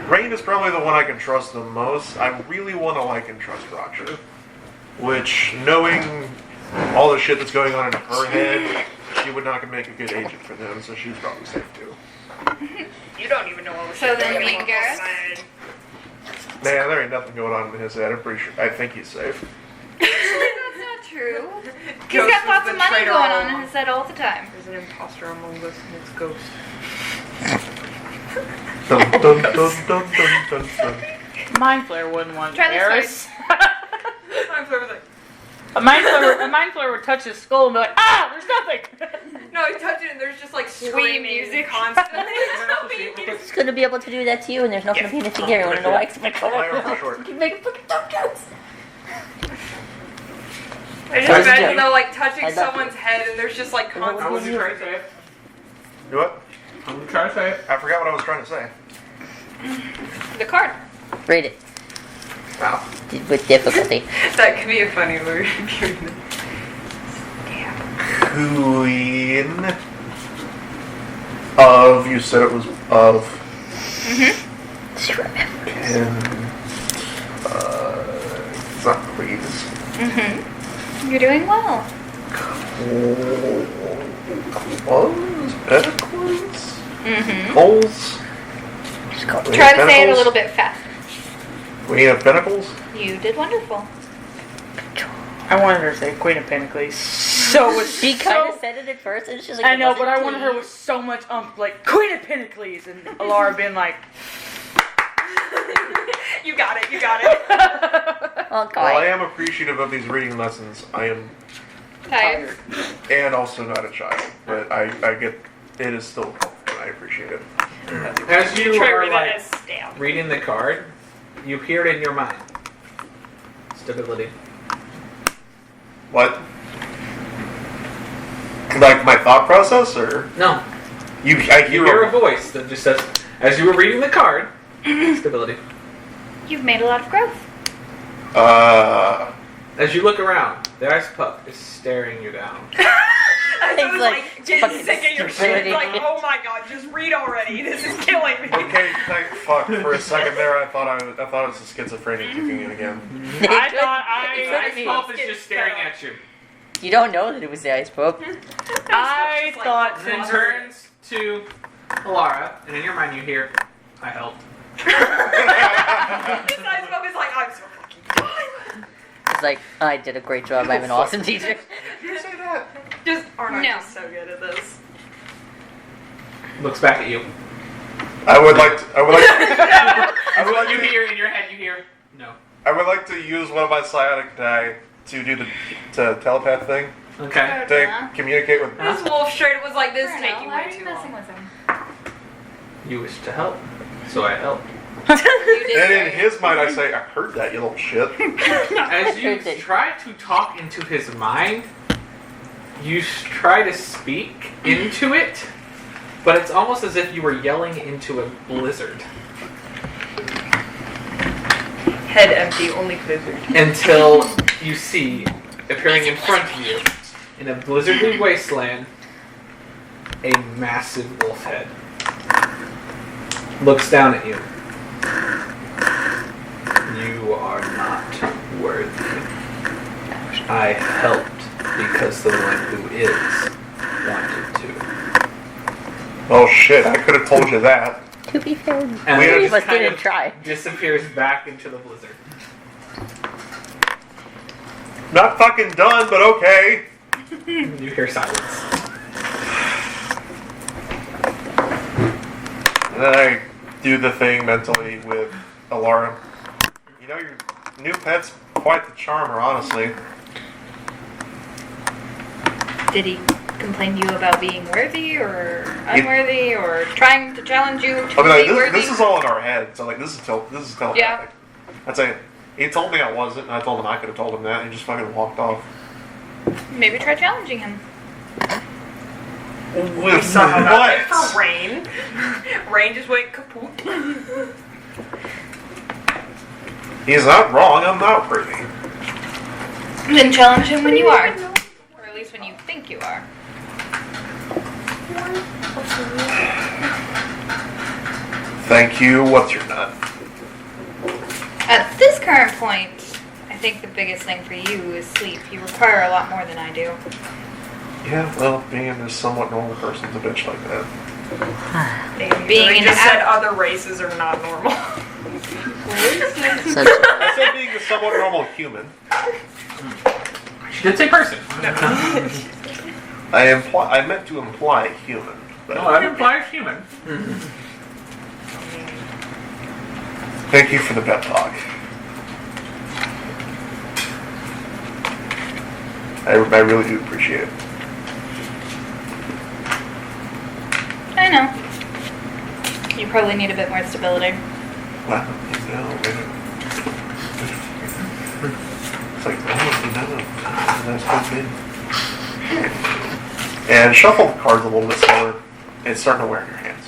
Speaker 5: Rain is probably the one I can trust the most. I really want to like and trust Raksha. Which, knowing all the shit that's going on in her head, she would not make a good agent for them, so she's probably safe too.
Speaker 7: you don't even know what was
Speaker 6: So then
Speaker 7: going
Speaker 6: me and
Speaker 7: on
Speaker 6: Garrus?
Speaker 7: outside.
Speaker 5: Nah, there ain't nothing going on in his head. I'm pretty sure. I think he's safe.
Speaker 6: Actually, that's not true. He's
Speaker 7: Ghost
Speaker 6: got
Speaker 7: is
Speaker 6: lots
Speaker 7: the
Speaker 6: of money
Speaker 7: traitor
Speaker 6: going
Speaker 7: all
Speaker 6: on in
Speaker 7: along.
Speaker 6: his head all the time.
Speaker 7: There's an imposter among us, and it's Ghost.
Speaker 5: Dun, dun, dun, dun, dun, dun, dun.
Speaker 2: Mind Flayer wouldn't want
Speaker 6: Try this
Speaker 2: Eris.
Speaker 7: I'm sort of like,
Speaker 2: A mind flayer would touch his skull and be like, "Ah, there's nothing."
Speaker 7: no, you touch it, and there's just like
Speaker 6: Sweet
Speaker 7: screaming
Speaker 6: music.
Speaker 7: constantly.
Speaker 4: It's going to be able to do that to you, and there's not going to be anything here. You want to know why? 'Cause my
Speaker 5: Fire for short.
Speaker 4: You can make fucking dumb jokes.
Speaker 3: I just
Speaker 4: That's
Speaker 3: imagine
Speaker 4: good.
Speaker 3: though, like touching
Speaker 4: I love
Speaker 3: someone's head and there's just like
Speaker 1: How
Speaker 3: constant.
Speaker 1: would you try to say it?
Speaker 5: Do what?
Speaker 1: How would you try to say it?
Speaker 5: I forgot what I was trying to say.
Speaker 6: The card.
Speaker 4: Read it.
Speaker 1: Wow.
Speaker 4: With difficulty.
Speaker 7: That could be a funny word.
Speaker 5: Queen of, you said it was of.
Speaker 4: Just remember.
Speaker 5: It's not please.
Speaker 6: You're doing well.
Speaker 5: Clones? Pentacles? Holes?
Speaker 4: Just call it.
Speaker 6: Try to say it a little bit faster.
Speaker 5: Queen of Pentacles?
Speaker 6: You did wonderful.
Speaker 2: I wanted her to say Queen of Pentacles. So was
Speaker 4: She kind of said it at first, and she's like,
Speaker 2: I know,
Speaker 4: "Was
Speaker 2: but
Speaker 4: it
Speaker 2: I wanted her with so much like Queen of Pentacles, and Alara being like,
Speaker 3: You got it. You got it.
Speaker 4: Oh,
Speaker 5: Well, I
Speaker 4: God.
Speaker 5: am appreciative of these reading lessons. I am,
Speaker 6: Tired.
Speaker 5: and also not a child, but I get it is still helpful, and I appreciate it.
Speaker 1: As you
Speaker 3: Try
Speaker 1: are
Speaker 3: reading
Speaker 1: like
Speaker 3: it as stamp.
Speaker 1: reading the card, you hear it in your mind. Stability.
Speaker 5: What? Like my thought process, or
Speaker 1: No.
Speaker 5: I
Speaker 1: You
Speaker 5: hear
Speaker 1: hear a voice that just says, as you were reading the card, stability.
Speaker 6: You've made a lot of growth.
Speaker 1: As you look around, the ice pup is staring you down.
Speaker 3: I
Speaker 4: It's
Speaker 3: was
Speaker 4: like
Speaker 3: like, getting
Speaker 4: fucking
Speaker 3: sick of your shit.
Speaker 4: stupidity.
Speaker 3: Like, oh my god, just read already. This is killing me.
Speaker 5: Okay, fuck. For a second there, I thought it was a schizophrenia kicking in again.
Speaker 2: I thought
Speaker 1: The ice
Speaker 2: I
Speaker 1: pup is just staring at you.
Speaker 4: You don't know that it was the ice pup.
Speaker 2: thought
Speaker 1: And then
Speaker 2: since
Speaker 1: turns to Alara, and in your mind you hear, I helped.
Speaker 3: This ice pup is like, I'm so fucking done.
Speaker 4: It's like, I did a great job. I'm an awesome teacher.
Speaker 5: Did you say that?
Speaker 3: Just aren't I
Speaker 6: No.
Speaker 3: just so good at this?
Speaker 1: Looks back at you.
Speaker 5: I would like to
Speaker 1: You hear in your head, you hear, no.
Speaker 5: I would like to use one of my psionic die to do the telepath thing.
Speaker 1: Okay.
Speaker 5: To communicate with.
Speaker 3: This wolf straight was like, this is taking
Speaker 6: Why
Speaker 3: way
Speaker 6: are you
Speaker 3: too
Speaker 6: messing
Speaker 3: long.
Speaker 6: with him?
Speaker 1: You wish to help, so I helped.
Speaker 6: You did
Speaker 5: And in
Speaker 6: great.
Speaker 5: his mind, I say, I heard that, you little shit.
Speaker 1: As you try to talk into his mind, you try to speak into it, but it's almost as if you were yelling into a blizzard.
Speaker 7: Head empty, only blizzard.
Speaker 1: Until you see, appearing in front of you, in a blizzardly wasteland, a massive wolf head. Looks down at you. You are not worthy. I helped because the one who is wanted to.
Speaker 5: Oh shit, I could have told you that.
Speaker 4: To be fair,
Speaker 1: And
Speaker 5: We
Speaker 1: it
Speaker 4: three of
Speaker 1: just
Speaker 4: us
Speaker 1: kind
Speaker 4: didn't
Speaker 1: of
Speaker 4: try.
Speaker 1: disappears back into the blizzard.
Speaker 5: Not fucking done, but okay.
Speaker 1: You hear silence.
Speaker 5: And then I do the thing mentally with Alara. You know, your new pet's quite the charmer, honestly.
Speaker 6: Did he complain to you about being worthy or unworthy or trying to challenge you to
Speaker 5: I mean, like,
Speaker 6: be worthy?
Speaker 5: this is all in our head, so like this is telepathic.
Speaker 6: Yeah.
Speaker 5: I'd say he told me I wasn't, and I told him I could have told him that, and he just fucking walked off.
Speaker 6: Maybe try challenging him.
Speaker 5: With
Speaker 3: Saw how that went
Speaker 5: what?
Speaker 3: for Rain. Rain just went kaput.
Speaker 5: He's not wrong. I'm not worthy.
Speaker 6: Then challenge him when you are. Or at least when you think you are.
Speaker 5: Thank you. What's your nut?
Speaker 6: At this current point, I think the biggest thing for you is sleep. You require a lot more than I do.
Speaker 5: Yeah, well, being a somewhat normal person's a bitch like that.
Speaker 6: Being
Speaker 3: They
Speaker 6: an
Speaker 3: just said
Speaker 6: ad-
Speaker 3: other races are not normal.
Speaker 4: Such
Speaker 5: I said being a somewhat normal human.
Speaker 1: She did say person.
Speaker 5: I meant to imply human. But
Speaker 1: No, that implies human.
Speaker 5: thank you for the pep talk. I really do appreciate it.
Speaker 6: I know. You probably need a bit more stability.
Speaker 5: Well, you know, it's like, oh, That's good. And shuffle the cards a little bit slower. It's starting to wear in your hands.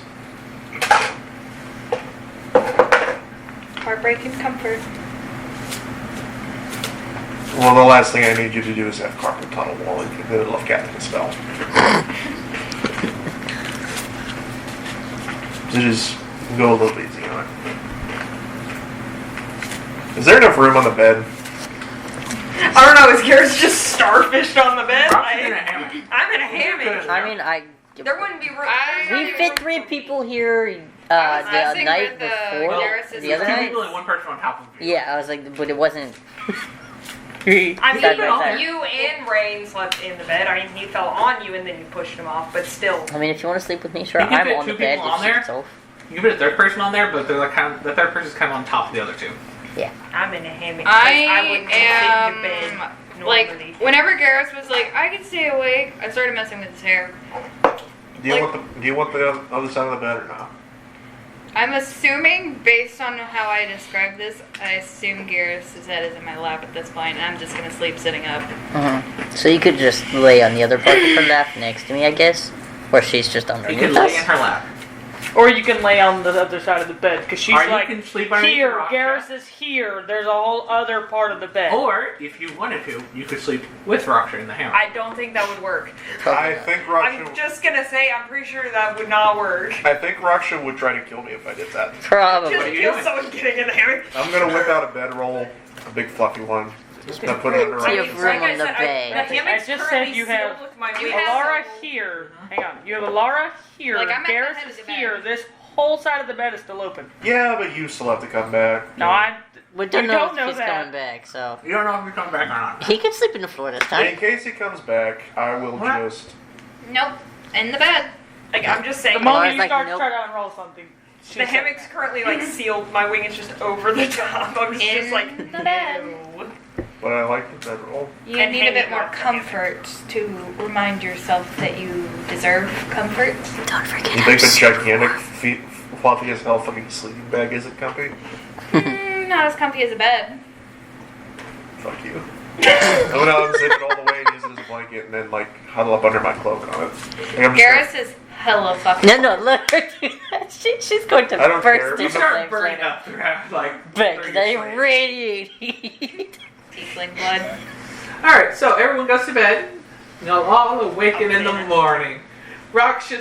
Speaker 6: Heartbreak and comfort.
Speaker 5: Well, the last thing I need you to do is have carpet tunnel wall in the middle of casting a spell. So just go a little easy on it. Is there enough room on the bed?
Speaker 7: I don't know, is Garrett's just starfished on the bed?
Speaker 1: Roxy's in a hammock.
Speaker 7: I'm in a hammock.
Speaker 4: I mean,
Speaker 3: There wouldn't be room.
Speaker 4: we fit 3 people here
Speaker 6: I was
Speaker 4: the
Speaker 6: messing
Speaker 4: night
Speaker 6: with,
Speaker 4: before.
Speaker 6: Garrus's
Speaker 4: The other
Speaker 1: Two
Speaker 4: night.
Speaker 1: people and one person on top of you.
Speaker 4: Yeah, I was like, but it wasn't.
Speaker 7: I mean,
Speaker 4: Side by side.
Speaker 7: you and Rain slept in the bed. I mean, he fell on you and then you pushed him off, but still.
Speaker 4: I mean, if you want to sleep with me, sure.
Speaker 1: You can
Speaker 4: I'm
Speaker 1: fit
Speaker 4: on the
Speaker 1: 2
Speaker 4: bed.
Speaker 1: people on
Speaker 4: If
Speaker 1: there.
Speaker 4: she's off.
Speaker 1: You can put a third person on there, but they're like the third person's kind of on top of the other 2.
Speaker 7: I'm in a hammock. 'Cause I wouldn't fit in bed
Speaker 6: like,
Speaker 7: normally.
Speaker 6: whenever Garrus was like, I can stay awake, I started messing with his hair.
Speaker 5: Do you want the other side of the bed or not?
Speaker 6: I'm assuming, based on how I describe this, I assume Garrus' head is in my lap at this point, and I'm just gonna sleep sitting up.
Speaker 4: So you could just lay on the other part of her lap next to me, I guess, or she's just
Speaker 1: You
Speaker 4: underneath
Speaker 1: can
Speaker 4: us.
Speaker 1: lay in her lap.
Speaker 2: Or you can lay on the other side of the bed because she's
Speaker 1: Or you
Speaker 2: like
Speaker 1: can sleep underneath
Speaker 2: here.
Speaker 1: the rock
Speaker 2: Garrus is here. There's a whole other part of the bed.
Speaker 1: Or, if you wanted to, you could sleep with Roxy in the hammock.
Speaker 7: I don't think that would work.
Speaker 5: I think
Speaker 7: I'm
Speaker 5: Raksha.
Speaker 7: just gonna say, I'm pretty sure that would not work.
Speaker 5: I think Raksha would try to kill me if I did that.
Speaker 4: Probably.
Speaker 7: Just
Speaker 1: are you
Speaker 7: kill
Speaker 1: doing?
Speaker 7: someone getting in the hammock.
Speaker 5: I'm gonna whip out a bedroll, a big fluffy one. Just gonna put it under
Speaker 4: See
Speaker 5: my
Speaker 4: if room on the
Speaker 7: The
Speaker 4: bed.
Speaker 7: hammock's
Speaker 2: I just
Speaker 7: currently
Speaker 2: said you
Speaker 7: sealed
Speaker 2: have
Speaker 7: with my
Speaker 6: You
Speaker 7: wings.
Speaker 6: have-
Speaker 2: Alara here. Hang on. You have Alara here.
Speaker 6: Like, I'm at the
Speaker 2: Garrus
Speaker 6: head of
Speaker 2: is
Speaker 6: the bed.
Speaker 2: here. This whole side of the bed is still open.
Speaker 5: Yeah, but you still have to come back.
Speaker 2: No, I.
Speaker 4: We don't
Speaker 2: You
Speaker 4: know
Speaker 2: don't
Speaker 4: if
Speaker 2: know
Speaker 4: he's
Speaker 2: that.
Speaker 4: coming back, so
Speaker 1: You don't know if you come back or not.
Speaker 4: he could sleep in the floor this
Speaker 5: In
Speaker 4: time.
Speaker 5: case he comes back, I will
Speaker 1: What?
Speaker 5: just.
Speaker 6: Nope. In the bed.
Speaker 7: Like, I'm just saying.
Speaker 2: The moment
Speaker 4: Alara's
Speaker 2: you
Speaker 4: like,
Speaker 2: start
Speaker 4: nope.
Speaker 2: to try to unroll something,
Speaker 7: The
Speaker 2: she's
Speaker 7: hammock's currently like sealed. My wing is just over the top. I'm just like,
Speaker 6: In the bed.
Speaker 7: no.
Speaker 5: But I like the bedroll.
Speaker 6: You
Speaker 7: And
Speaker 6: need a
Speaker 7: hanging
Speaker 6: bit more
Speaker 7: off the hammock.
Speaker 6: comfort to remind yourself that you deserve comfort.
Speaker 4: Don't forget.
Speaker 5: You think the gigantic, fluffy as hell fucking sleeping bag isn't comfy?
Speaker 6: Not as comfy as a bed.
Speaker 5: Fuck you. I'm gonna unzip it all the way and use it as a blanket and then like huddle up under my cloak on it. Like, I'm just
Speaker 6: Garrus is hella fucking.
Speaker 4: No, look. she's going to
Speaker 5: I don't
Speaker 4: burst
Speaker 5: care.
Speaker 4: into
Speaker 1: You start
Speaker 4: flames
Speaker 1: burning
Speaker 4: later.
Speaker 1: up throughout, like,
Speaker 4: But
Speaker 1: 30
Speaker 4: they
Speaker 1: flames.
Speaker 4: radiate heat.
Speaker 6: Tiefling blood.
Speaker 1: Alright, so everyone goes to bed. You'll all awaken in the morning. Raksha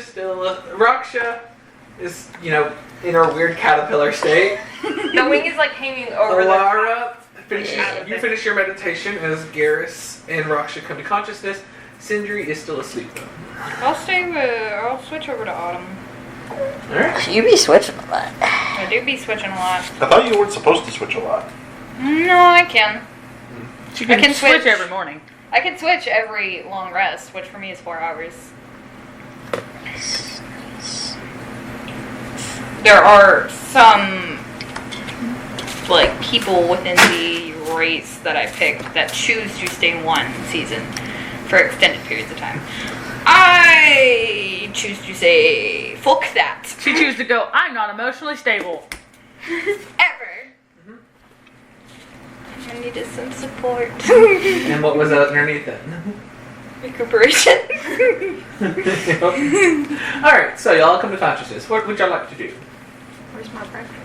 Speaker 1: is, in her weird caterpillar state.
Speaker 7: The wing is like hanging over the
Speaker 1: Alara,
Speaker 7: Yeah.
Speaker 1: you finish your meditation as Garrus and Raksha come to consciousness. Sindri is still asleep though.
Speaker 6: I'll switch over to Autumn.
Speaker 1: Alright.
Speaker 4: You be switching a lot.
Speaker 6: I do be switching a lot.
Speaker 5: I thought you weren't supposed to switch a lot.
Speaker 6: No, I can.
Speaker 2: She
Speaker 6: I can
Speaker 2: switch
Speaker 6: switch.
Speaker 2: every morning.
Speaker 6: I can switch every long rest, which for me is 4 hours. There are some people within the race that I picked that choose to stay in one season for extended periods of time. I choose to say fuck that.
Speaker 2: She chooses to go, I'm not emotionally stable.
Speaker 6: Ever. I needed some support.
Speaker 1: And what was underneath it?
Speaker 6: Recuperation.
Speaker 1: Alright, so y'all come to consciousness. What would y'all like to do?
Speaker 7: Where's my breakfast?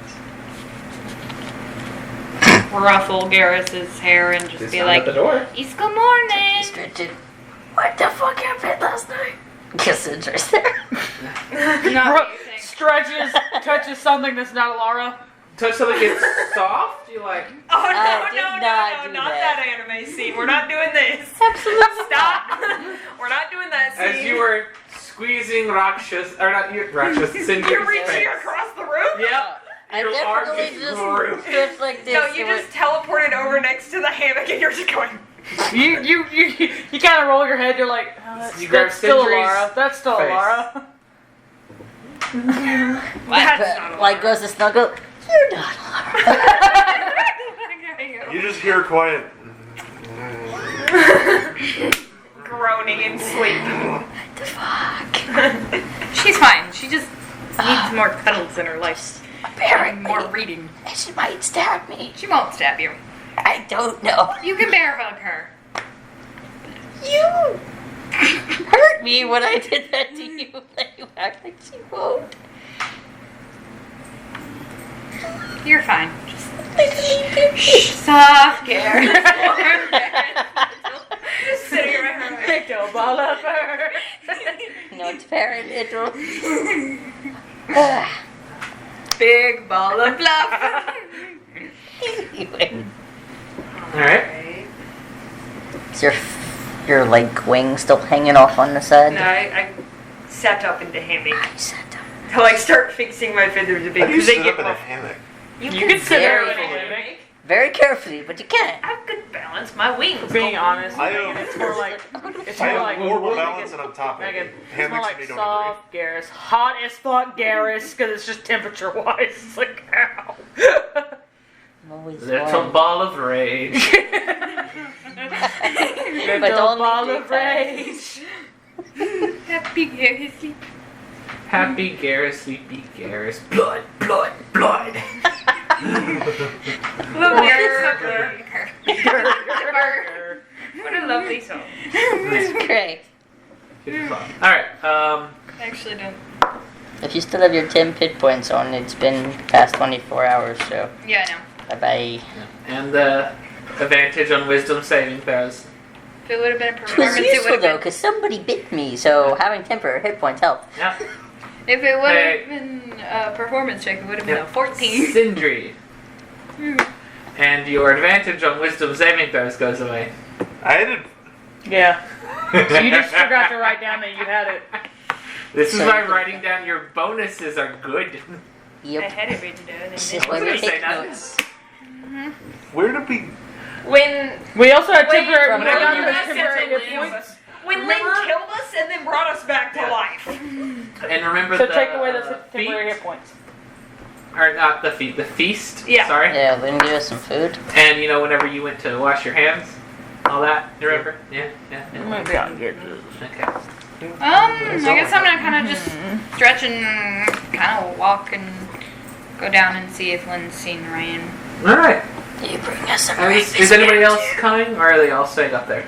Speaker 6: Ruffle Garrus's hair and just be
Speaker 1: sound
Speaker 6: like,
Speaker 1: at the door.
Speaker 6: it's good morning.
Speaker 4: Stretching. What the fuck happened last night? Guess it's right there.
Speaker 6: Not
Speaker 2: Stretches, touches something that's not Alara.
Speaker 1: Touch something gets soft, you like,
Speaker 7: Oh
Speaker 4: I
Speaker 7: no,
Speaker 4: did
Speaker 7: no,
Speaker 4: not
Speaker 7: no,
Speaker 4: do
Speaker 7: not
Speaker 4: that.
Speaker 7: that anime scene. We're not doing this.
Speaker 4: Absolutely.
Speaker 7: Stop. We're not doing that scene.
Speaker 1: as you were squeezing Rakshas, or not you, Rakshas, Sindri's
Speaker 7: You're reaching
Speaker 1: face.
Speaker 7: across the room?
Speaker 1: Yep.
Speaker 4: I
Speaker 1: Your arm
Speaker 4: definitely
Speaker 1: just
Speaker 4: just
Speaker 1: grew.
Speaker 4: stretched like this.
Speaker 7: No, you just teleported over next to the hammock and you're just going.
Speaker 2: You kind of roll your head. You're like, oh,
Speaker 1: You grab
Speaker 2: that's still
Speaker 1: Sindri's
Speaker 2: Alara. That's still
Speaker 1: face.
Speaker 2: Alara.
Speaker 7: That's not
Speaker 4: Like goes to snuggle. You're not Alara.
Speaker 5: You just hear quiet.
Speaker 7: Groaning in sleep.
Speaker 4: What the fuck?
Speaker 6: She's fine. She just needs more cuddles in her life.
Speaker 4: Apparently.
Speaker 6: More reading.
Speaker 4: She might stab me.
Speaker 6: She won't stab you.
Speaker 4: I don't know.
Speaker 6: You can bear hug her.
Speaker 4: You hurt me when I did that to you. You act like she won't.
Speaker 6: You're fine. Just soft care.
Speaker 3: Just sitting around her.
Speaker 2: Little ball of fur.
Speaker 4: Not very little.
Speaker 6: Big ball of fluff.
Speaker 4: Anyway.
Speaker 1: Alright.
Speaker 4: Is your like wing still hanging off on the side?
Speaker 7: No, I sat up in the hammock
Speaker 4: I sat down.
Speaker 7: to like start fixing my feathers a bit
Speaker 5: How do you
Speaker 7: because they
Speaker 5: sit
Speaker 7: get
Speaker 5: up in a
Speaker 7: rough.
Speaker 5: hammock?
Speaker 2: You can sit there
Speaker 4: very
Speaker 2: in a
Speaker 4: fully.
Speaker 2: hammock.
Speaker 4: Very carefully, but you can't.
Speaker 7: I have good balance. My wings.
Speaker 2: Being honest,
Speaker 5: I
Speaker 2: Megan,
Speaker 5: am-
Speaker 2: it's more like it's
Speaker 5: I
Speaker 2: more
Speaker 5: have
Speaker 2: like
Speaker 5: horrible balance and I'm top of
Speaker 2: Megan,
Speaker 5: it.
Speaker 2: it's more
Speaker 5: Hammocks
Speaker 2: like
Speaker 5: me don't
Speaker 2: soft Garrus, hot as fuck Garrus, because it's just temperature wise. It's like ow.
Speaker 4: I'm always
Speaker 1: Little
Speaker 4: warm.
Speaker 1: ball of rage.
Speaker 4: But
Speaker 2: Little
Speaker 4: only
Speaker 2: ball
Speaker 4: three
Speaker 2: of rage.
Speaker 6: Happy Garrus.
Speaker 1: Happy Garrus, sleepy Garrus. Blood, blood, blood.
Speaker 7: What a lovely song.
Speaker 4: It's great.
Speaker 1: Good fun. Alright,
Speaker 6: I actually don't.
Speaker 4: If you still have your 10 hit points on, it's been past 24 hours, so
Speaker 6: Yeah, I know.
Speaker 4: bye bye.
Speaker 1: and the advantage on wisdom saving throws.
Speaker 6: If it would have been a
Speaker 4: It was
Speaker 6: performance, it would
Speaker 4: useful
Speaker 6: have
Speaker 4: though,
Speaker 6: been.
Speaker 4: because somebody bit me, so having temporary hit points helped.
Speaker 1: Yeah.
Speaker 6: If it would
Speaker 1: Hey.
Speaker 6: have been a performance check, it would have been
Speaker 1: Yeah.
Speaker 6: a 14.
Speaker 1: Sindri. And your advantage on wisdom saving throws goes away.
Speaker 5: I had it.
Speaker 2: Yeah. So you just forgot to write down that you had it.
Speaker 1: This is
Speaker 4: So-
Speaker 1: why writing down your bonuses are good.
Speaker 7: I
Speaker 4: Yep.
Speaker 7: had it written down.
Speaker 4: This
Speaker 7: And
Speaker 4: is why
Speaker 1: I
Speaker 4: we
Speaker 1: was gonna
Speaker 4: take
Speaker 1: say that.
Speaker 4: notes.
Speaker 5: Where did we?
Speaker 3: When
Speaker 2: We also had
Speaker 3: Wait,
Speaker 2: temporary.
Speaker 3: from
Speaker 2: We got
Speaker 3: when
Speaker 2: the
Speaker 3: you
Speaker 2: temporary
Speaker 3: said
Speaker 2: hit points.
Speaker 3: Lynn killed us and then brought us back to
Speaker 1: Yeah.
Speaker 3: life.
Speaker 1: And remember
Speaker 2: So
Speaker 1: the
Speaker 2: take away the temporary
Speaker 1: feat?
Speaker 2: hit points.
Speaker 1: Or not the feast, the feast.
Speaker 3: Yeah.
Speaker 1: Sorry.
Speaker 4: Yeah, Lynn give us some food.
Speaker 1: And you know, whenever you went to wash your hands, all that. You remember? Yeah.
Speaker 2: Maybe I'll get this.
Speaker 1: Okay.
Speaker 6: I guess I'm gonna kind of just stretch and kind of walk and go down and see if Lynn's seen Ryan.
Speaker 1: All right.
Speaker 4: You bring us a
Speaker 1: Is anybody else coming, or are they all staying up there?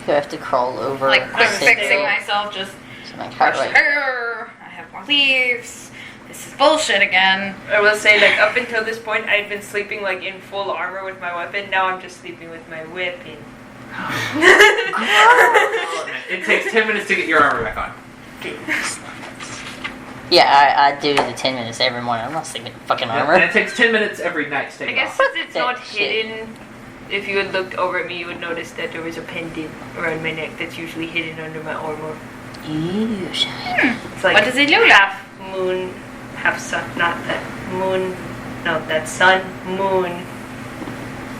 Speaker 4: You have to crawl over.
Speaker 6: Like quick
Speaker 4: sit
Speaker 6: fixing
Speaker 4: there.
Speaker 6: myself, just
Speaker 4: So like,
Speaker 6: brush
Speaker 4: how do I-
Speaker 6: hair. I have more leaves. This is bullshit again.
Speaker 7: I will say, like, up until this point, I had been sleeping, like, in full armor with my weapon. Now I'm just sleeping with my weapon.
Speaker 1: It takes 10 minutes to get your armor back on.
Speaker 4: Yeah, I do the 10 minutes every morning. I'm not sleeping in fucking
Speaker 1: And
Speaker 4: armor.
Speaker 1: it takes 10 minutes every night to take
Speaker 7: I
Speaker 1: it
Speaker 7: guess
Speaker 1: off.
Speaker 7: since it's
Speaker 4: that
Speaker 7: not
Speaker 4: shit.
Speaker 7: hidden, if you had looked over at me, you would notice that there was a pendant around my neck that's usually hidden under my armor.
Speaker 4: You shine.
Speaker 7: It's like
Speaker 6: What does it look like?
Speaker 7: half moon, half sun. Not that moon. No, that's sun, moon,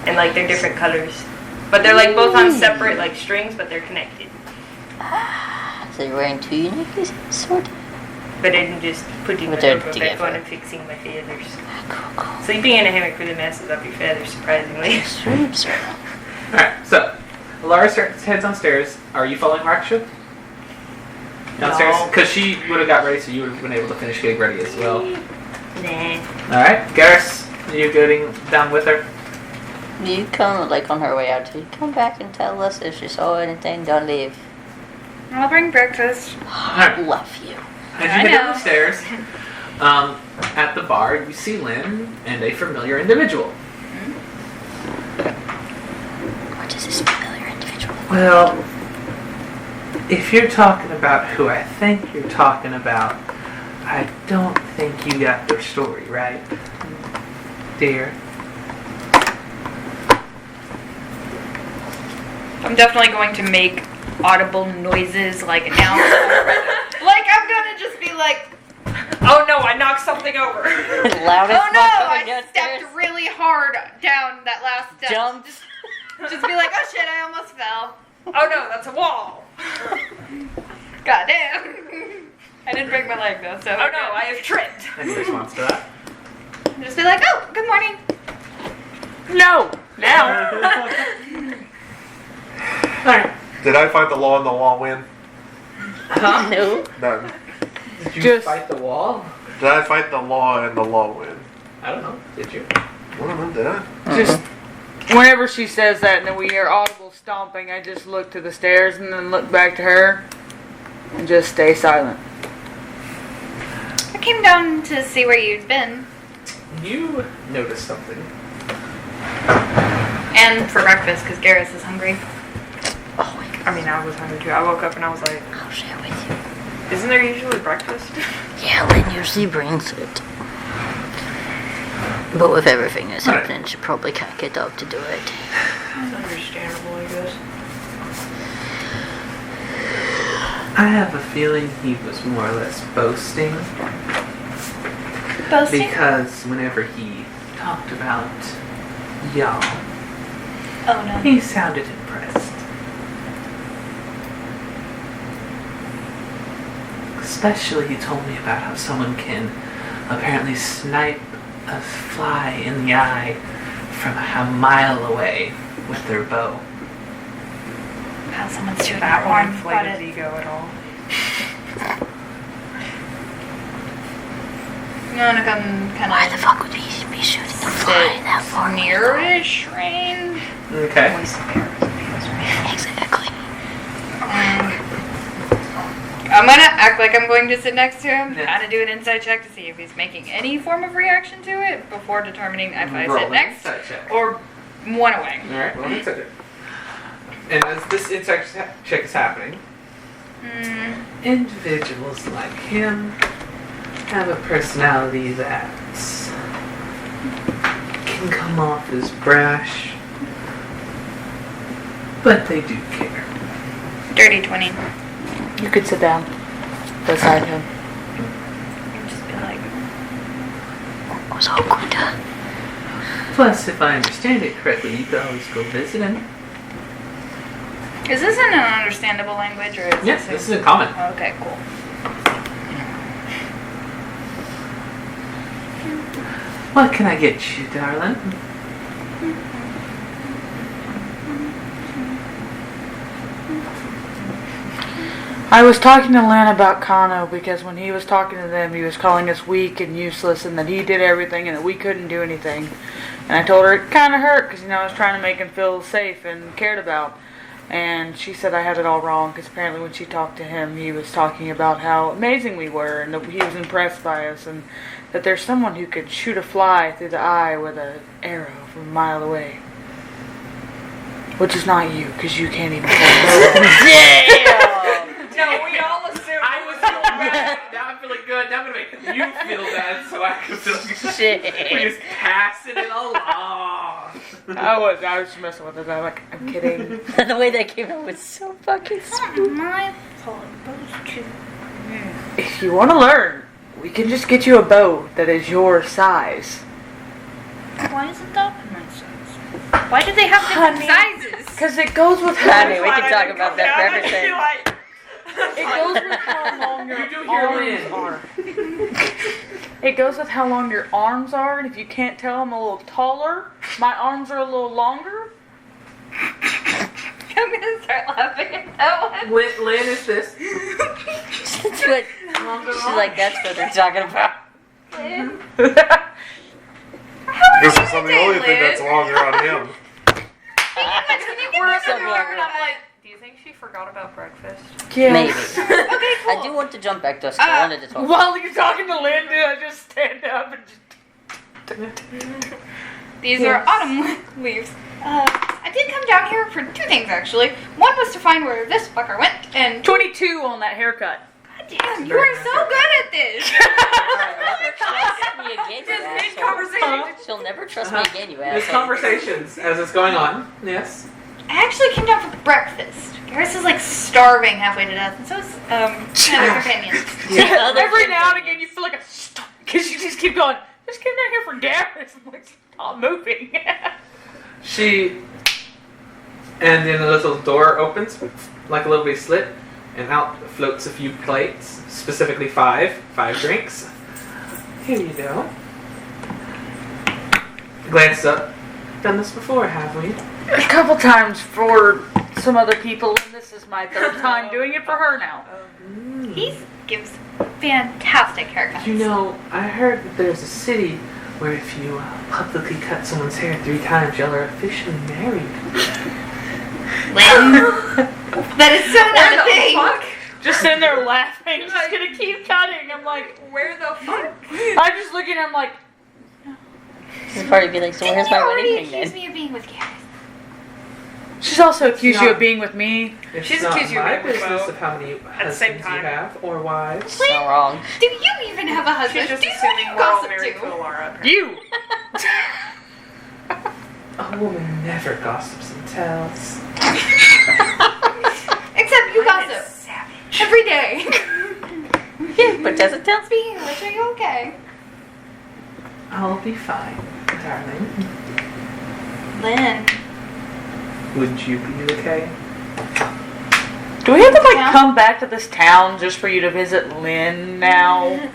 Speaker 7: and like they're different colors, but they're like both on separate like strings, but they're connected.
Speaker 4: So you're wearing two unique sort?
Speaker 7: But I'm just putting my
Speaker 4: But they're
Speaker 7: armor back
Speaker 4: together.
Speaker 7: on and fixing my feathers.
Speaker 4: Cool, cool.
Speaker 7: Sleeping in a hammock really messes up your feathers, surprisingly.
Speaker 4: Sweeps.
Speaker 1: Alright, so Laura heads downstairs. Are you following Raksha? Downstairs?
Speaker 7: No.
Speaker 1: Because she would have got ready, so you would have been able to finish getting ready as well.
Speaker 7: Nah.
Speaker 1: Alright, Garrus, are you getting down with her?
Speaker 4: You come, like, on her way out. You come back and tell us if she saw anything. Don't leave.
Speaker 6: I'll bring breakfast.
Speaker 1: Alright,
Speaker 4: Love you.
Speaker 1: as you
Speaker 6: I
Speaker 1: head down
Speaker 6: know.
Speaker 1: the stairs, at the bar, you see Lynn and a familiar individual.
Speaker 4: What is this familiar individual?
Speaker 1: Well, if you're talking about who I think you're talking about, I don't think you got their story right, dear.
Speaker 6: I'm definitely going to make audible noises like announcements. Like I'm gonna just be like,
Speaker 3: Oh no, I knocked something over.
Speaker 4: Loudest
Speaker 6: oh no,
Speaker 4: fuck coming
Speaker 6: I
Speaker 4: downstairs.
Speaker 6: stepped really hard down that last step.
Speaker 4: Jump.
Speaker 6: Just be like, oh shit, I almost fell.
Speaker 3: Oh no, that's a wall.
Speaker 6: God damn. I didn't break my leg though, so.
Speaker 3: Oh no, I have tripped.
Speaker 1: Any response to that?
Speaker 6: Just be like, oh, good morning.
Speaker 2: No! Now!
Speaker 1: Alright.
Speaker 5: Did I fight the law and the law win?
Speaker 1: Huh?
Speaker 4: No.
Speaker 5: No.
Speaker 1: Did you
Speaker 2: Just-
Speaker 1: fight the wall?
Speaker 5: Did I fight the law and the law win?
Speaker 1: I don't know. Did you?
Speaker 5: I don't know. Did I?
Speaker 2: Just Whenever she says that and then we hear audible stomping, I just look to the stairs and then look back to her and just stay silent.
Speaker 6: I came down to see where you'd been.
Speaker 1: You notice something.
Speaker 6: And for breakfast, because Garrus is hungry.
Speaker 4: Oh my god.
Speaker 7: I mean, I was hungry too. I woke up and I was like,
Speaker 4: I'll share with you.
Speaker 7: isn't there usually breakfast?
Speaker 4: Yeah, Lynn usually brings it. But with everything that's happening, she probably can't get up to do it.
Speaker 7: It's understandable, I guess.
Speaker 1: I have a feeling he was more or less boasting.
Speaker 6: Boasting?
Speaker 1: Because whenever he talked about y'all,
Speaker 6: Oh no.
Speaker 1: he sounded impressed. Especially he told me about how someone can apparently snipe a fly in the eye from a mile away with their bow.
Speaker 6: How someone's shooting
Speaker 7: That
Speaker 6: that
Speaker 7: won't
Speaker 6: one.
Speaker 7: inflate his ego at all.
Speaker 6: You wanna come kind
Speaker 4: Why the
Speaker 6: of
Speaker 4: fuck would he be shooting the fly that far?
Speaker 6: near-ish range?
Speaker 1: Okay.
Speaker 7: Voice of air is me.
Speaker 4: Exactly.
Speaker 6: I'm gonna act like I'm going to sit next to him,
Speaker 1: Yeah.
Speaker 6: kind of do an insight check to see if he's making any form of reaction to it before determining if I
Speaker 1: Roll
Speaker 6: sit
Speaker 1: an
Speaker 6: next
Speaker 1: insight check.
Speaker 6: or one away.
Speaker 1: Alright, well, insight check. And as this insight check is happening, individuals like him have a personality that can come off as brash, but they do care.
Speaker 6: Dirty 20.
Speaker 2: You could sit down beside him.
Speaker 6: And just be like,
Speaker 4: It was awkward.
Speaker 1: Plus, if I understand it correctly, you could always go visit him.
Speaker 6: is this in an understandable language or is
Speaker 1: Yes,
Speaker 6: this
Speaker 1: this is in common.
Speaker 6: Okay, cool.
Speaker 1: What can I get you, darling?
Speaker 2: I was talking to Lynn about Kano because when he was talking to them, he was calling us weak and useless and that he did everything and that we couldn't do anything. And I told her it kind of hurt because, I was trying to make him feel safe and cared about. And she said I had it all wrong because apparently when she talked to him, he was talking about how amazing we were and that he was impressed by us and that there's someone who could shoot a fly through the eye with an arrow from a mile away. Which is not you because you can't even
Speaker 3: No, we all assumed.
Speaker 1: I was feeling bad. Now I'm feeling good. Now I'm gonna make you feel bad so I can feel good.
Speaker 4: Shit.
Speaker 1: We're just passing it along.
Speaker 2: I was just messing with it. I'm like, I'm kidding.
Speaker 4: The way that came out was so fucking sweet.
Speaker 6: My fault. Those two.
Speaker 2: If you want to learn, we can just get you a bow that is your size.
Speaker 6: Why isn't that my size? Why do they have different sizes?
Speaker 2: Because it goes with
Speaker 4: Honey, we can talk about that for everything.
Speaker 2: It goes with how long your
Speaker 1: You do hear
Speaker 2: arms
Speaker 1: Lynn.
Speaker 2: are. It goes with how long your arms are, and if you can't tell, I'm a little taller. My arms are a little longer.
Speaker 6: I'm gonna start laughing at that one.
Speaker 1: Lynn is this.
Speaker 4: That's what, she's like, that's what they're talking about.
Speaker 6: Lynn?
Speaker 5: This is the only thing that's longer on him.
Speaker 7: We're at the
Speaker 4: Something
Speaker 7: door
Speaker 4: like
Speaker 7: and I'm like, do you think she forgot about breakfast?
Speaker 2: Yes.
Speaker 4: Maybe.
Speaker 6: Okay, cool.
Speaker 4: I do want to jump back to us. I wanted to talk.
Speaker 2: While you're talking to Linda, I just stand up and just...
Speaker 6: These are autumn leaves. I did come down here for two things, actually. One was to find where this fucker went, and
Speaker 2: 22 on that haircut.
Speaker 6: God damn, you are so good at this.
Speaker 4: Trust me again, you asshole. She'll never trust me again, you
Speaker 1: There's
Speaker 4: asshole.
Speaker 1: conversations as it's going on. Yes.
Speaker 6: I actually came down for breakfast. Garrus is like starving halfway to death, and so is other companions.
Speaker 4: Yeah, other
Speaker 2: Every now and
Speaker 4: companions.
Speaker 2: again, you feel like a stop because you just keep going. Just came down here for Garrus. I'm like, stop moving.
Speaker 1: She. And then a little door opens, like a little bit slit, and out floats a few plates, specifically five drinks. Here you go. Glance up. Done this before, have we?
Speaker 2: A couple times for some other people, and this is my third time doing it for her now.
Speaker 6: He gives fantastic haircuts.
Speaker 1: You know, I heard that there's a city where if you publicly cut someone's hair 3 times, y'all are officially married.
Speaker 6: That is so not a thing.
Speaker 3: Fuck?
Speaker 2: Just sitting there laughing, just gonna keep cutting. I'm like,
Speaker 3: Where the fuck?
Speaker 2: I'm just looking at him like,
Speaker 4: He'd probably be like, so where's my
Speaker 6: already
Speaker 4: wedding ring
Speaker 6: accused
Speaker 4: then?
Speaker 6: me of being with Gareth.
Speaker 2: she's also accused you of being with me.
Speaker 1: It's
Speaker 3: She's
Speaker 1: not
Speaker 3: accused you of
Speaker 1: my
Speaker 3: being with
Speaker 1: business
Speaker 3: both
Speaker 1: of how many
Speaker 3: at the
Speaker 1: husbands
Speaker 3: same
Speaker 1: you
Speaker 3: time.
Speaker 1: have or wives.
Speaker 4: So wrong.
Speaker 6: Do you even have a husband?
Speaker 3: She's just
Speaker 6: Do you
Speaker 3: assuming
Speaker 6: know
Speaker 3: we're all
Speaker 6: gossip
Speaker 3: married
Speaker 6: too?
Speaker 3: to Alara.
Speaker 2: You!
Speaker 1: A woman never gossips and tells.
Speaker 6: Except you gossip.
Speaker 3: Savage.
Speaker 6: Every day.
Speaker 4: But doesn't tell me.
Speaker 6: Speaking of which, are you okay?
Speaker 1: I'll be fine, darling.
Speaker 6: Lynn.
Speaker 1: Would you be okay?
Speaker 2: Do we have to
Speaker 6: Yeah.
Speaker 2: come back to this town just for you to visit Lynn now?
Speaker 3: And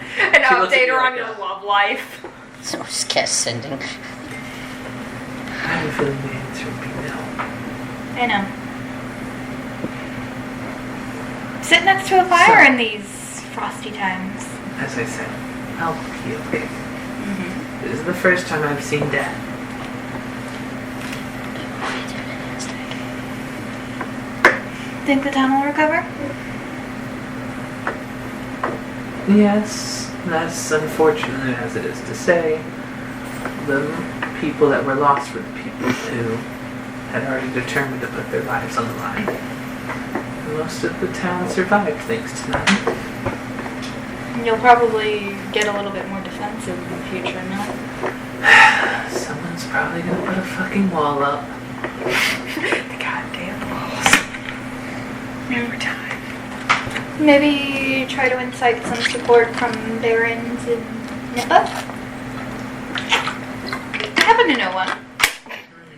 Speaker 1: She looks at
Speaker 3: update
Speaker 1: you
Speaker 3: her
Speaker 1: like
Speaker 3: on your
Speaker 1: that.
Speaker 3: love life.
Speaker 4: So sketch sending.
Speaker 1: I have a feeling the answer would be no.
Speaker 6: I know. Sit next to a fire
Speaker 1: So-
Speaker 6: in these frosty times.
Speaker 1: As I said, I'll be okay. This is the first time I've seen death.
Speaker 6: Think the town will recover?
Speaker 1: Yes, as unfortunate as it is to say, the people that were lost were the people who had already determined to put their lives on the line. Most of the town survived thanks to them.
Speaker 6: You'll probably get a little bit more defensive in the future, no?
Speaker 1: Someone's probably gonna put a fucking wall up.
Speaker 3: The goddamn walls. Every time.
Speaker 6: Maybe try to incite some support from barons in Nippa? I happen to know one.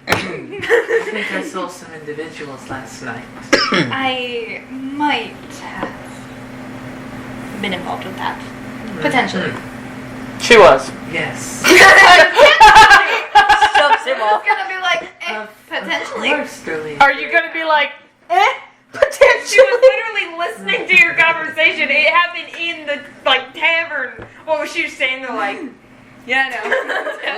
Speaker 1: I think I saw some individuals last night.
Speaker 6: I might have been involved with that. Potentially.
Speaker 2: She was.
Speaker 1: Yes.
Speaker 4: Stumps him
Speaker 6: I was
Speaker 4: off.
Speaker 6: gonna be like,
Speaker 1: Of
Speaker 6: potentially.
Speaker 1: course, Sterling.
Speaker 2: Are you gonna be like,
Speaker 3: She was literally listening to your conversation. It happened in the tavern. What was she saying? They're like, yeah, I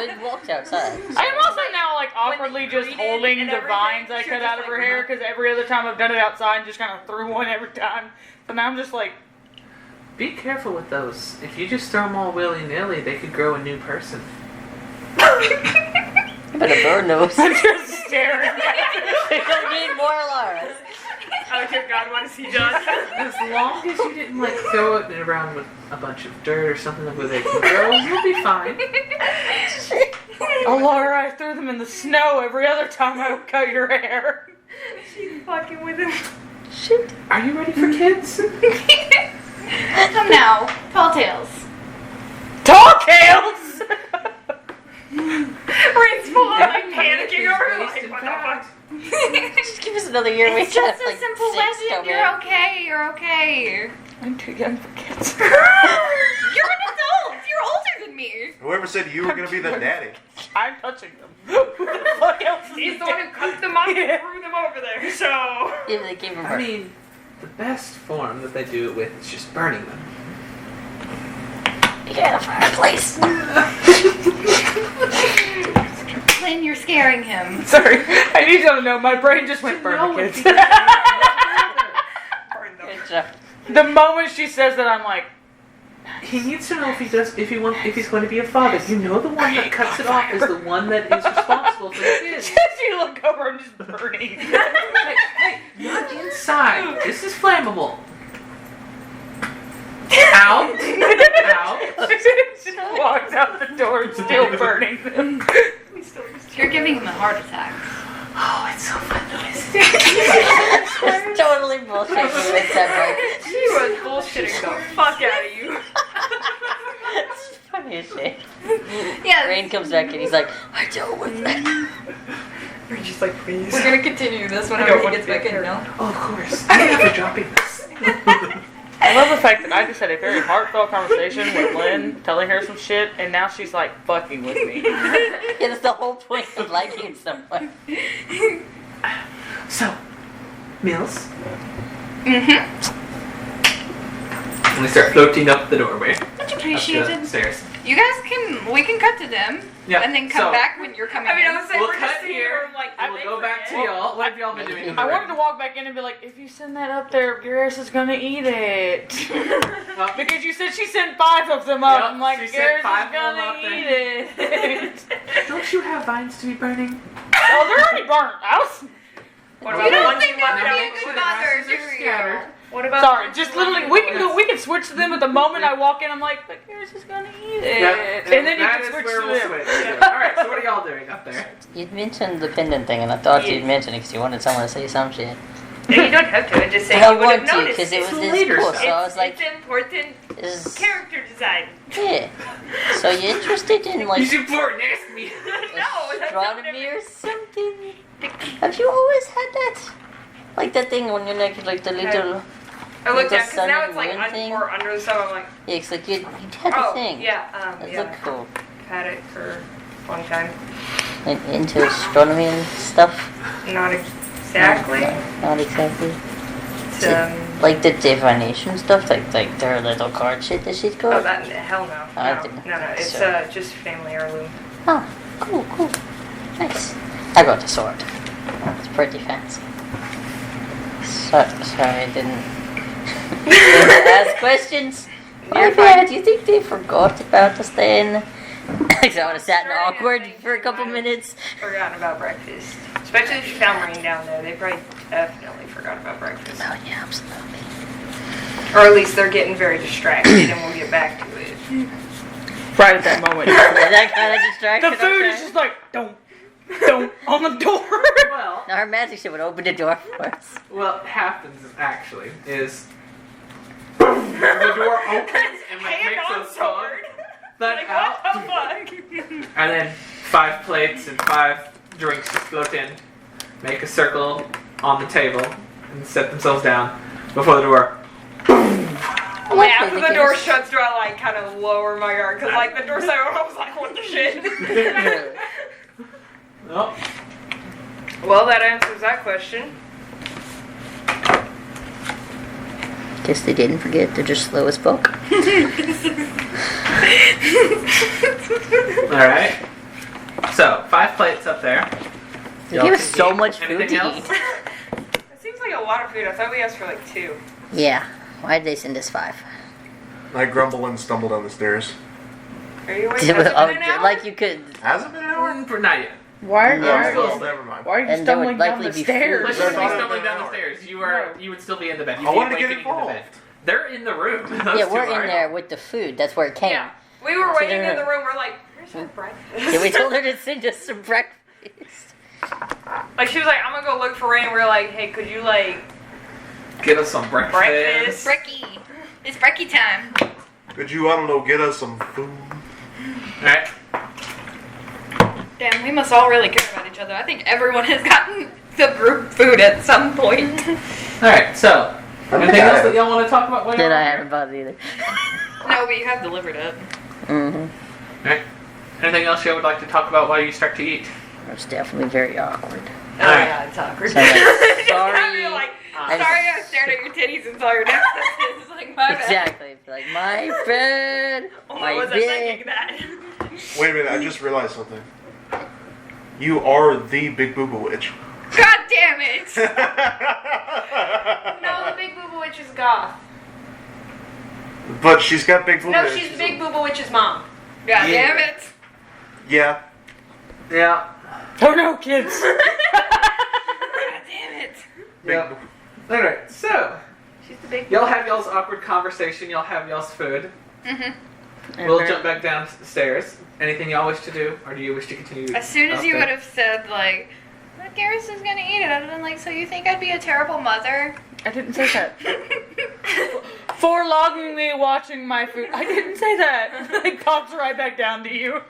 Speaker 3: know.
Speaker 4: We walked outside.
Speaker 2: I'm also now like awkwardly just
Speaker 3: greeted
Speaker 2: holding
Speaker 3: and
Speaker 2: the
Speaker 3: everything,
Speaker 2: vines I
Speaker 3: she
Speaker 2: cut
Speaker 3: was
Speaker 2: out
Speaker 3: just
Speaker 2: of her
Speaker 3: like,
Speaker 2: hair because every other time I've done it outside, just kind of threw one every time. So now I'm just like,
Speaker 1: Be careful with those. If you just throw them all willy-nilly, they could grow a new person.
Speaker 4: You better burn those.
Speaker 2: I'm just staring.
Speaker 4: You're gonna need more Laura's.
Speaker 3: Oh dear God, what has he done?
Speaker 1: As long as you didn't throw it around with a bunch of dirt or something where they can grow, you'll be fine.
Speaker 2: Oh, Laura, I threw them in the snow every other time I would cut your hair.
Speaker 3: She's fucking with him.
Speaker 4: Shit.
Speaker 1: Are you ready for kids?
Speaker 6: Come now, tall tales.
Speaker 2: Tall tales!
Speaker 3: Rain's full on panicking over her, like, what the fuck?
Speaker 4: Just give us another year. We
Speaker 6: It's just
Speaker 4: have,
Speaker 6: a simple
Speaker 4: 6
Speaker 6: legend.
Speaker 4: coming.
Speaker 6: You're okay. You're okay.
Speaker 2: I'm too young for kids.
Speaker 6: You're an adult. You're older than me.
Speaker 5: Whoever said you were gonna be the daddy?
Speaker 2: I'm touching them. Who the fuck else is
Speaker 3: He's the one who cut them up and threw them over there, so...
Speaker 4: Yeah, they gave him
Speaker 1: I mean, the best form that they do it with is just burning them.
Speaker 4: You got a fireplace.
Speaker 6: Lynn, you're scaring him.
Speaker 2: Sorry, I need y'all to know my brain just went burn the kids.
Speaker 3: Burn them.
Speaker 4: Good job.
Speaker 2: The moment she says that, I'm like,
Speaker 1: He needs to know if he's going to be a father. You know, the one that cuts it off is the one that is responsible for the kids.
Speaker 2: just you look over, I'm just burning.
Speaker 1: Hey, not inside. This is flammable. Out. Out.
Speaker 2: She walks out the door, still burning them.
Speaker 6: You're giving him a heart attack.
Speaker 1: Oh, it's so fun to listen.
Speaker 4: It's totally bullshit. It's that
Speaker 3: She was bullshitting the fuck out of you.
Speaker 4: It's funny as shit.
Speaker 6: Yes.
Speaker 4: Rain comes back and he's like, I dealt with that.
Speaker 3: We're just like, please.
Speaker 6: We're gonna continue this
Speaker 3: I
Speaker 6: whenever
Speaker 3: don't
Speaker 6: he
Speaker 3: want
Speaker 6: gets
Speaker 3: to be
Speaker 6: back in,
Speaker 3: here.
Speaker 6: no?
Speaker 1: Oh, of course. Thank you for dropping this.
Speaker 2: I love the fact that I just had a very heartfelt conversation with Lynn, telling her some shit, and now she's like fucking with me.
Speaker 4: Yeah, that's the whole point of liking someone.
Speaker 1: So, Mills.
Speaker 6: Mm-hmm.
Speaker 1: I'm gonna start floating up the doorway.
Speaker 6: Much
Speaker 1: Up
Speaker 6: appreciated.
Speaker 1: the stairs.
Speaker 6: We can cut to them.
Speaker 1: Yeah,
Speaker 6: And then come
Speaker 1: so-
Speaker 6: back when you're coming
Speaker 3: I mean,
Speaker 6: in.
Speaker 3: I was like,
Speaker 1: We'll
Speaker 3: we're just
Speaker 1: cut
Speaker 3: sitting
Speaker 1: here,
Speaker 3: here, like,
Speaker 1: and we'll go back to y'all. What have y'all been doing? In the
Speaker 2: I
Speaker 1: room?
Speaker 2: wanted to walk back in and be like, if you send that up there, Garrus is gonna eat it. Because you said she sent 5 of them up.
Speaker 1: Yep,
Speaker 2: I'm like,
Speaker 1: she sent
Speaker 2: Garrus
Speaker 1: 5
Speaker 2: is
Speaker 1: of them
Speaker 2: gonna
Speaker 1: up
Speaker 2: eat
Speaker 1: there.
Speaker 2: it.
Speaker 1: Don't you have vines to be burning?
Speaker 2: Oh, they're already burnt. I was.
Speaker 3: What
Speaker 6: You
Speaker 3: about the
Speaker 6: don't
Speaker 3: ones
Speaker 6: think
Speaker 3: you
Speaker 6: that
Speaker 3: left
Speaker 6: would be
Speaker 3: out
Speaker 6: a good
Speaker 3: before?
Speaker 6: mother,
Speaker 1: ashes are
Speaker 6: do
Speaker 1: scattered.
Speaker 6: you?
Speaker 3: What about
Speaker 2: Sorry,
Speaker 3: the
Speaker 2: just
Speaker 3: ones you
Speaker 2: literally,
Speaker 3: left
Speaker 2: we can switch to them at the moment I walk in. I'm like, but Garrus is gonna eat it, and then you
Speaker 1: that
Speaker 2: can
Speaker 1: is
Speaker 2: switch
Speaker 1: where
Speaker 2: to
Speaker 1: we'll
Speaker 2: them.
Speaker 1: switch. Yeah. All right, so what are y'all doing up there?
Speaker 4: You'd mentioned the pendant thing, and I thought
Speaker 3: Yeah.
Speaker 4: you'd mention it because you wanted someone to say some shit.
Speaker 7: No, you don't have to. I just say
Speaker 4: I
Speaker 7: you would have
Speaker 4: want to
Speaker 7: noticed.
Speaker 4: because it was
Speaker 1: It's
Speaker 4: this
Speaker 1: later
Speaker 4: cool.
Speaker 1: stuff.
Speaker 4: So I was like,
Speaker 7: it's important
Speaker 4: is,
Speaker 7: character design.
Speaker 4: yeah. So you interested in like
Speaker 1: He's important. Ask me.
Speaker 7: No, that's not
Speaker 4: astronomy or something? Have you always had that? Like that thing when you're like the little.
Speaker 3: I looked
Speaker 4: The
Speaker 3: down because
Speaker 4: sun
Speaker 3: now
Speaker 4: and
Speaker 3: it's like
Speaker 4: moon thing?
Speaker 3: more under the sun. I'm like,
Speaker 4: Yeah, it's like you had a
Speaker 3: oh
Speaker 4: thing.
Speaker 3: yeah,
Speaker 4: That
Speaker 3: yeah.
Speaker 4: looked cool.
Speaker 3: Had it for a long time.
Speaker 4: Into astronomy and stuff.
Speaker 3: Not exactly.
Speaker 4: Not exactly.
Speaker 3: It's,
Speaker 4: Like the divination stuff, like their little card shit that she's
Speaker 3: oh,
Speaker 4: called.
Speaker 3: that hell no.
Speaker 4: I
Speaker 3: No,
Speaker 4: didn't
Speaker 3: no, no.
Speaker 4: think
Speaker 3: It's
Speaker 4: so.
Speaker 3: just family heirloom.
Speaker 4: Oh, cool, nice. I got the sword. It's pretty fancy. Sorry, I didn't ask questions. My bad. Do you think they forgot about us then? Because I would have sat in awkward for a couple minutes.
Speaker 3: Forgotten about breakfast. Especially if you found rain down there. They probably definitely forgot about breakfast.
Speaker 4: Oh yeah, absolutely.
Speaker 3: Or at least they're getting very distracted and we'll get back to it.
Speaker 2: Right at that moment.
Speaker 4: Yeah, that kind of distracted.
Speaker 2: The food
Speaker 4: okay.
Speaker 2: is just like, don't on the door.
Speaker 1: Well,
Speaker 4: Now her magic shit would open the door for us.
Speaker 1: what happens actually is the door opens and like
Speaker 3: Hand
Speaker 1: makes
Speaker 3: on
Speaker 1: a song
Speaker 3: sword.
Speaker 1: let
Speaker 3: Like,
Speaker 1: out,
Speaker 3: what the fuck?
Speaker 1: and then 5 plates and 5 drinks just float in, make a circle on the table, and set themselves down before the door.
Speaker 3: Like, after the door shuts, do I like kind of lower my guard? Because like the door shut, I was like, what the shit?
Speaker 1: Oh,
Speaker 3: Well, that answers that question.
Speaker 4: Guess they didn't forget. They're just slow as fuck.
Speaker 1: all right. So 5 plates up there.
Speaker 4: They
Speaker 1: Y'all
Speaker 4: gave us
Speaker 1: can
Speaker 4: so
Speaker 1: eat.
Speaker 4: much food
Speaker 1: Anything
Speaker 4: to
Speaker 1: else?
Speaker 4: eat.
Speaker 3: It seems like a lot of food. I thought we asked for like 2.
Speaker 4: Yeah. Why did they send us 5?
Speaker 5: I grumble and stumble down the stairs.
Speaker 3: Are you waiting? Has it been an hour?
Speaker 4: Like you could.
Speaker 5: Has it been an hour?
Speaker 1: For not yet.
Speaker 2: Why
Speaker 4: No.
Speaker 2: are
Speaker 5: Oh,
Speaker 2: you,
Speaker 5: never mind.
Speaker 2: why are you
Speaker 4: And there would
Speaker 2: stumbling down
Speaker 4: likely
Speaker 2: the
Speaker 4: be
Speaker 2: stairs?
Speaker 1: Let's
Speaker 4: food.
Speaker 1: just be
Speaker 5: Thought it
Speaker 1: stumbling
Speaker 5: was
Speaker 1: down
Speaker 5: an
Speaker 1: the
Speaker 5: hour.
Speaker 1: stairs. You would still be in the bed. You
Speaker 5: I wanted to
Speaker 1: can't
Speaker 5: get
Speaker 1: wake into the bed.
Speaker 5: involved.
Speaker 1: They're in the room. Those
Speaker 4: Yeah,
Speaker 1: two
Speaker 4: we're
Speaker 1: are.
Speaker 4: in there with the food. That's where it came.
Speaker 3: Yeah. We were
Speaker 4: So
Speaker 3: waiting
Speaker 4: they're-
Speaker 3: in the room. We're like, where's our breakfast?
Speaker 4: Yeah, we told her to send us some breakfast.
Speaker 3: Like she was like, I'm gonna go look for Ray, and we were like, hey, could you like
Speaker 1: Get us some breakfast.
Speaker 3: breakfast?
Speaker 6: Brekkie. It's Brekkie time.
Speaker 5: Could you, I don't know, get us some food?
Speaker 1: Alright.
Speaker 6: Damn, we must all really care about each other. I think everyone has gotten the group food at some point.
Speaker 1: Alright, so anything else that y'all want to talk about while
Speaker 4: Then
Speaker 1: y'all
Speaker 4: I
Speaker 1: are
Speaker 4: haven't bothered either.
Speaker 6: No, but you have delivered it.
Speaker 4: Mm-hmm.
Speaker 1: Alright. Anything else y'all would like to talk about while you start to eat?
Speaker 4: It's definitely very awkward.
Speaker 3: Oh yeah, it's awkward.
Speaker 4: So, like,
Speaker 3: You're
Speaker 4: sorry.
Speaker 3: like,
Speaker 4: I-
Speaker 3: sorry, I stared at your titties and saw your necklaces. Like my bad.
Speaker 4: Exactly. Like, my bed.
Speaker 3: Oh,
Speaker 4: My
Speaker 3: I wasn't
Speaker 4: bed.
Speaker 3: thinking that.
Speaker 5: Wait a minute, I just realized something. You are the Big Booba Witch.
Speaker 6: God damn it!
Speaker 3: No, the Big Booba Witch is goth.
Speaker 5: But she's got big boobs.
Speaker 3: No, she's the Big Booba Witch's mom.
Speaker 6: God
Speaker 5: Yeah.
Speaker 6: damn it!
Speaker 5: Yeah.
Speaker 1: Yeah.
Speaker 2: Oh no, kids.
Speaker 6: God damn it!
Speaker 5: Big
Speaker 1: Yeah. Alright, so
Speaker 3: She's the Big
Speaker 1: y'all have y'all's awkward conversation, y'all have y'all's food.
Speaker 6: Mm-hmm.
Speaker 1: We'll jump back downstairs. Anything y'all wish to do, or do you wish to continue?
Speaker 6: As soon as
Speaker 1: up
Speaker 6: you
Speaker 1: there?
Speaker 6: would have said, like, Garrus is gonna eat it, I'd have been like, so you think I'd be a terrible mother?
Speaker 2: I didn't say that. For logging me watching my food. I didn't say that. It pops right back down to you.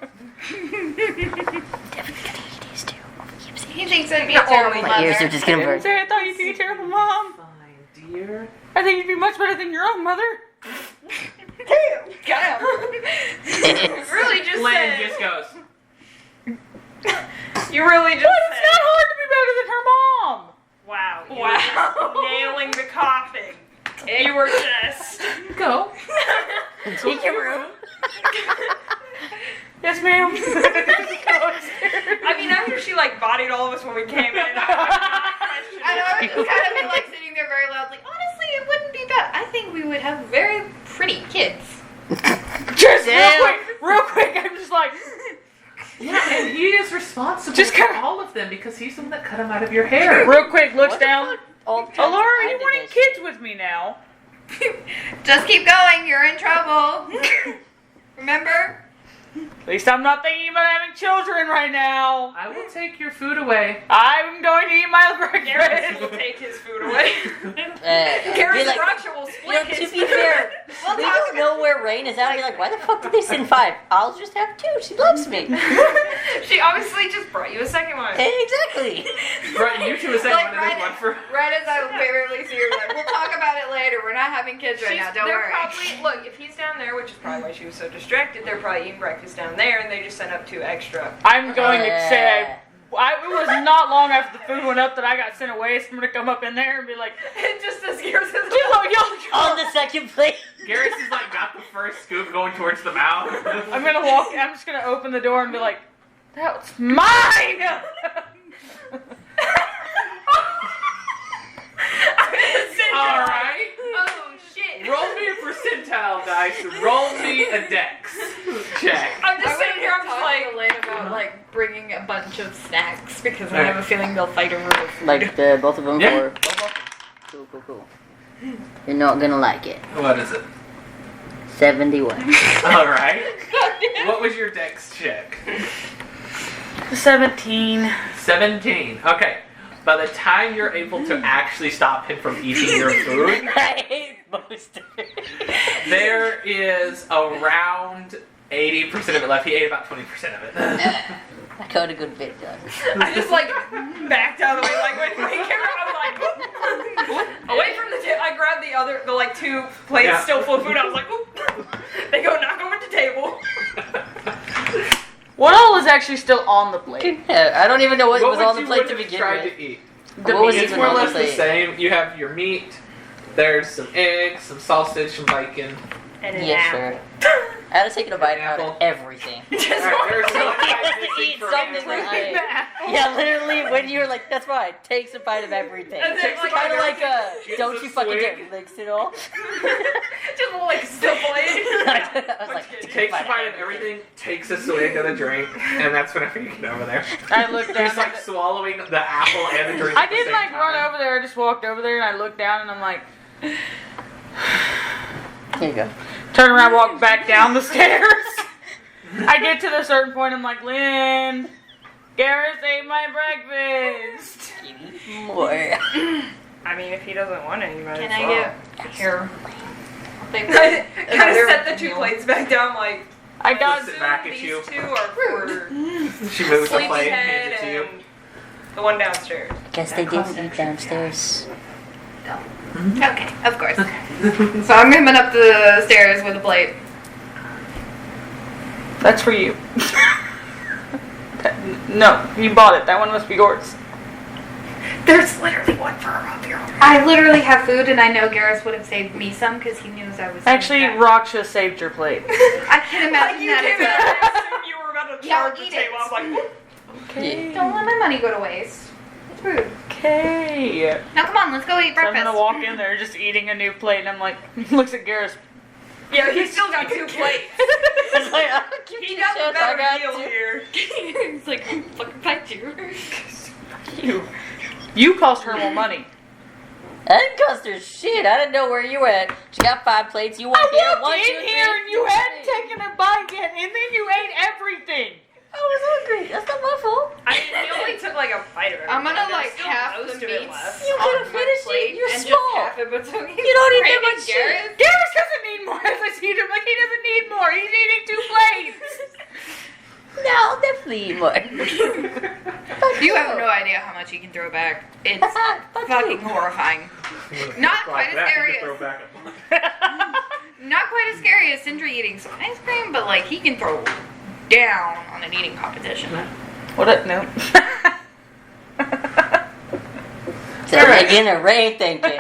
Speaker 6: He thinks I'd be a
Speaker 3: Not
Speaker 6: terrible
Speaker 3: only
Speaker 4: My ears are
Speaker 6: mother.
Speaker 4: just
Speaker 2: I
Speaker 4: gonna
Speaker 2: didn't
Speaker 4: burn.
Speaker 2: say I thought you'd be a terrible mom.
Speaker 1: Fine, dear.
Speaker 2: I think you'd be much better than your own mother.
Speaker 6: Damn.
Speaker 3: really just
Speaker 1: Lynn
Speaker 3: said.
Speaker 1: just goes.
Speaker 3: You really just
Speaker 2: But it's
Speaker 3: said.
Speaker 2: not hard to be better than her mom.
Speaker 3: Wow. You
Speaker 6: Wow.
Speaker 3: were just nailing the coffin. You were just.
Speaker 2: Go.
Speaker 4: Take your room.
Speaker 2: Yes, ma'am.
Speaker 3: I mean, after she like bodied all of us when we came in,
Speaker 6: I know, it's kind of been like sitting there very loudly. Honestly, it wouldn't be bad. I think we would have very pretty kids.
Speaker 2: Just real quick, I'm just like,
Speaker 1: Yeah, and he is responsible
Speaker 2: Just
Speaker 1: for
Speaker 2: kinda-
Speaker 1: all of them because he's the one that cut them out of your hair.
Speaker 2: real quick, looks
Speaker 4: What the
Speaker 2: down.
Speaker 4: fuck? All the times
Speaker 2: Oh, Laura,
Speaker 4: I
Speaker 2: you
Speaker 4: did
Speaker 2: wanting
Speaker 4: this.
Speaker 2: kids with me now?
Speaker 6: Just keep going. You're in trouble. Remember?
Speaker 2: At least I'm not thinking about having children right now.
Speaker 1: I will take your food away.
Speaker 2: I'm going to eat my
Speaker 3: Garrus will
Speaker 2: breakfast.
Speaker 3: take his food away.
Speaker 4: Be
Speaker 3: Garrus
Speaker 4: like,
Speaker 3: and Raksha will
Speaker 4: you know,
Speaker 3: split
Speaker 4: to
Speaker 3: his
Speaker 4: be
Speaker 3: food.
Speaker 4: fair, we don't know where Rain is at. I'd be like, why the fuck did they send 5? I'll just have 2. She loves me.
Speaker 3: She obviously just brought you a second one.
Speaker 4: Exactly.
Speaker 1: Right, you two a second
Speaker 6: Like,
Speaker 1: one and then one for.
Speaker 6: right as I barely see her, like, we'll talk about it later. We're not having kids right now. Don't
Speaker 3: they're
Speaker 6: worry.
Speaker 3: probably look if he's down there, which is probably why she was so distracted. They're probably eating breakfast down there, and they just sent up 2 extra.
Speaker 2: I'm going to say, it was not long after the food went up that I got sent away, so I'm going to come up in there and be like,
Speaker 3: Just as Garrus is
Speaker 4: On the second plate.
Speaker 1: Garrus is like got the first scoop going towards the mouth.
Speaker 2: I'm going to walk, I'm just going to open the door and be like, that's mine!
Speaker 1: Alright.
Speaker 3: Oh shit!
Speaker 1: Roll me a percentile dice. Roll me a dex check.
Speaker 3: I'm just sitting here. I'm just like.
Speaker 6: Elaine about like bringing a bunch of snacks because I have a feeling they'll fight over the food.
Speaker 4: Like both of them
Speaker 1: Yeah.
Speaker 4: or cool. You're not gonna like it.
Speaker 1: What is it?
Speaker 4: 71.
Speaker 1: Alright. What was your dex check?
Speaker 2: 17.
Speaker 1: 17. Okay. By the time you're able to actually stop him from eating your food,
Speaker 4: I hate most of it.
Speaker 1: there is around 80% of it left. He ate about 20% of it.
Speaker 4: I got a good bit done.
Speaker 3: I just like backed out of the way, like when we came out, I was like, away from the table. I grabbed the like 2 plates
Speaker 1: Yeah.
Speaker 3: still full of food. I was like, oop. They go knock over the table.
Speaker 2: What all is actually still on the plate?
Speaker 4: Yeah, I don't even know what was
Speaker 1: would
Speaker 4: on the
Speaker 1: you
Speaker 4: plate
Speaker 1: would
Speaker 4: to
Speaker 1: have
Speaker 4: begin
Speaker 1: tried
Speaker 4: with.
Speaker 1: to eat?
Speaker 4: What was
Speaker 1: It's
Speaker 4: even
Speaker 1: more or
Speaker 4: on the
Speaker 1: less the
Speaker 4: plate?
Speaker 1: same. You have your meat. There's some eggs, some sausage, some bacon.
Speaker 3: And an
Speaker 4: Yeah,
Speaker 3: apple.
Speaker 4: sure. I had to take a bite out of
Speaker 1: Apple.
Speaker 4: everything.
Speaker 3: Just
Speaker 1: Alright, there's
Speaker 3: one.
Speaker 1: one bite
Speaker 4: to
Speaker 1: missing
Speaker 4: eat
Speaker 1: for
Speaker 4: something
Speaker 1: every-
Speaker 4: that Yeah, literally, when you're like, that's fine, takes a bite of everything.
Speaker 3: And then,
Speaker 4: It's
Speaker 3: like,
Speaker 4: kind of like
Speaker 1: It's
Speaker 4: don't
Speaker 1: a
Speaker 4: you fucking
Speaker 1: swig.
Speaker 4: get licks at all?
Speaker 3: Just like still playing.
Speaker 4: I was like,
Speaker 1: Takes a bite of everything, takes a swig of the drink, and that's whenever you get over there.
Speaker 2: I looked down.
Speaker 1: He's like swallowing the apple and the drink.
Speaker 2: I
Speaker 1: at the
Speaker 2: didn't
Speaker 1: same
Speaker 2: like
Speaker 1: time.
Speaker 2: run over there. I just walked over there and I looked down and I'm like,
Speaker 4: Here you go.
Speaker 2: turn around, walk back down the stairs. I get to the certain point. I'm like, Lynn, Garrus ate my breakfast.
Speaker 4: Give me more.
Speaker 7: I mean, if he doesn't want any, might
Speaker 6: Can
Speaker 7: as
Speaker 6: I
Speaker 7: well.
Speaker 6: get here?
Speaker 3: Kind of set the 2 plates back down, like
Speaker 2: I got
Speaker 1: Sit back at
Speaker 3: these
Speaker 1: you.
Speaker 3: 2 are for
Speaker 1: She moves the plate and
Speaker 3: Sleepyhead
Speaker 1: hands it to you.
Speaker 3: and the one downstairs.
Speaker 4: Guess they didn't eat downstairs.
Speaker 6: Okay, of course. So I'm coming up the stairs with a plate.
Speaker 2: That's for you. No, you bought it. That one must be yours.
Speaker 3: There's literally one for her up here.
Speaker 6: I literally have food, and I know Garrus would have saved me some because he knew I was.
Speaker 2: Actually, Raksha saved your plate.
Speaker 6: I can
Speaker 3: Like
Speaker 6: imagine
Speaker 3: you
Speaker 6: that.
Speaker 3: came in,
Speaker 6: as well.
Speaker 3: I assumed you were about to
Speaker 6: Yeah,
Speaker 3: charge the
Speaker 6: eat
Speaker 3: table.
Speaker 6: it.
Speaker 3: I was like, whoop.
Speaker 2: Okay.
Speaker 6: Don't let my money go to waste. It's rude.
Speaker 2: Okay.
Speaker 6: Now come on, let's go eat
Speaker 2: So I'm
Speaker 6: breakfast.
Speaker 2: gonna walk in there just eating a new plate, and I'm like, looks at Garrus.
Speaker 3: Yeah, he's still got 2 plates.
Speaker 4: It's like, I'll give
Speaker 3: He
Speaker 4: you
Speaker 3: got
Speaker 4: shit,
Speaker 3: the
Speaker 4: I
Speaker 3: better
Speaker 4: got
Speaker 3: deal
Speaker 4: you.
Speaker 3: here.
Speaker 6: He's like, fucking fight you.
Speaker 2: You cost her more money.
Speaker 4: That didn't cost her shit. I didn't know where you went. She got 5 plates. You went
Speaker 2: I
Speaker 4: here.
Speaker 2: walked
Speaker 4: 1, 2,
Speaker 2: in
Speaker 4: 3.
Speaker 2: here and you hadn't taken a bite yet, and then you ate everything.
Speaker 4: I was hungry. That's not my fault.
Speaker 3: I mean, he only took like a bite of it.
Speaker 6: I'm gonna
Speaker 3: There's
Speaker 6: like
Speaker 3: still
Speaker 6: half
Speaker 3: most
Speaker 6: the
Speaker 3: of it
Speaker 6: meats.
Speaker 3: left.
Speaker 4: You
Speaker 6: on
Speaker 4: could've
Speaker 6: my
Speaker 4: finished it.
Speaker 6: plate
Speaker 4: You're
Speaker 6: and
Speaker 4: small.
Speaker 6: Just half it between
Speaker 4: You don't eat that
Speaker 6: Brandon
Speaker 4: much shit.
Speaker 6: Garrus.
Speaker 2: Garrus doesn't need more. As I see him, like he doesn't need more. He's eating 2 plates.
Speaker 4: No, I'll definitely eat more.
Speaker 6: You have no idea how much you can throw back. It's
Speaker 4: Fuck
Speaker 6: fucking
Speaker 4: you.
Speaker 6: horrifying. Not quite as
Speaker 1: Like that,
Speaker 6: scary
Speaker 1: you can throw
Speaker 6: as
Speaker 1: back a
Speaker 6: not quite as scary as Sindri eating some ice cream, but like he can throw down on an eating competition.
Speaker 2: What up? No.
Speaker 4: So again, a rain thinking.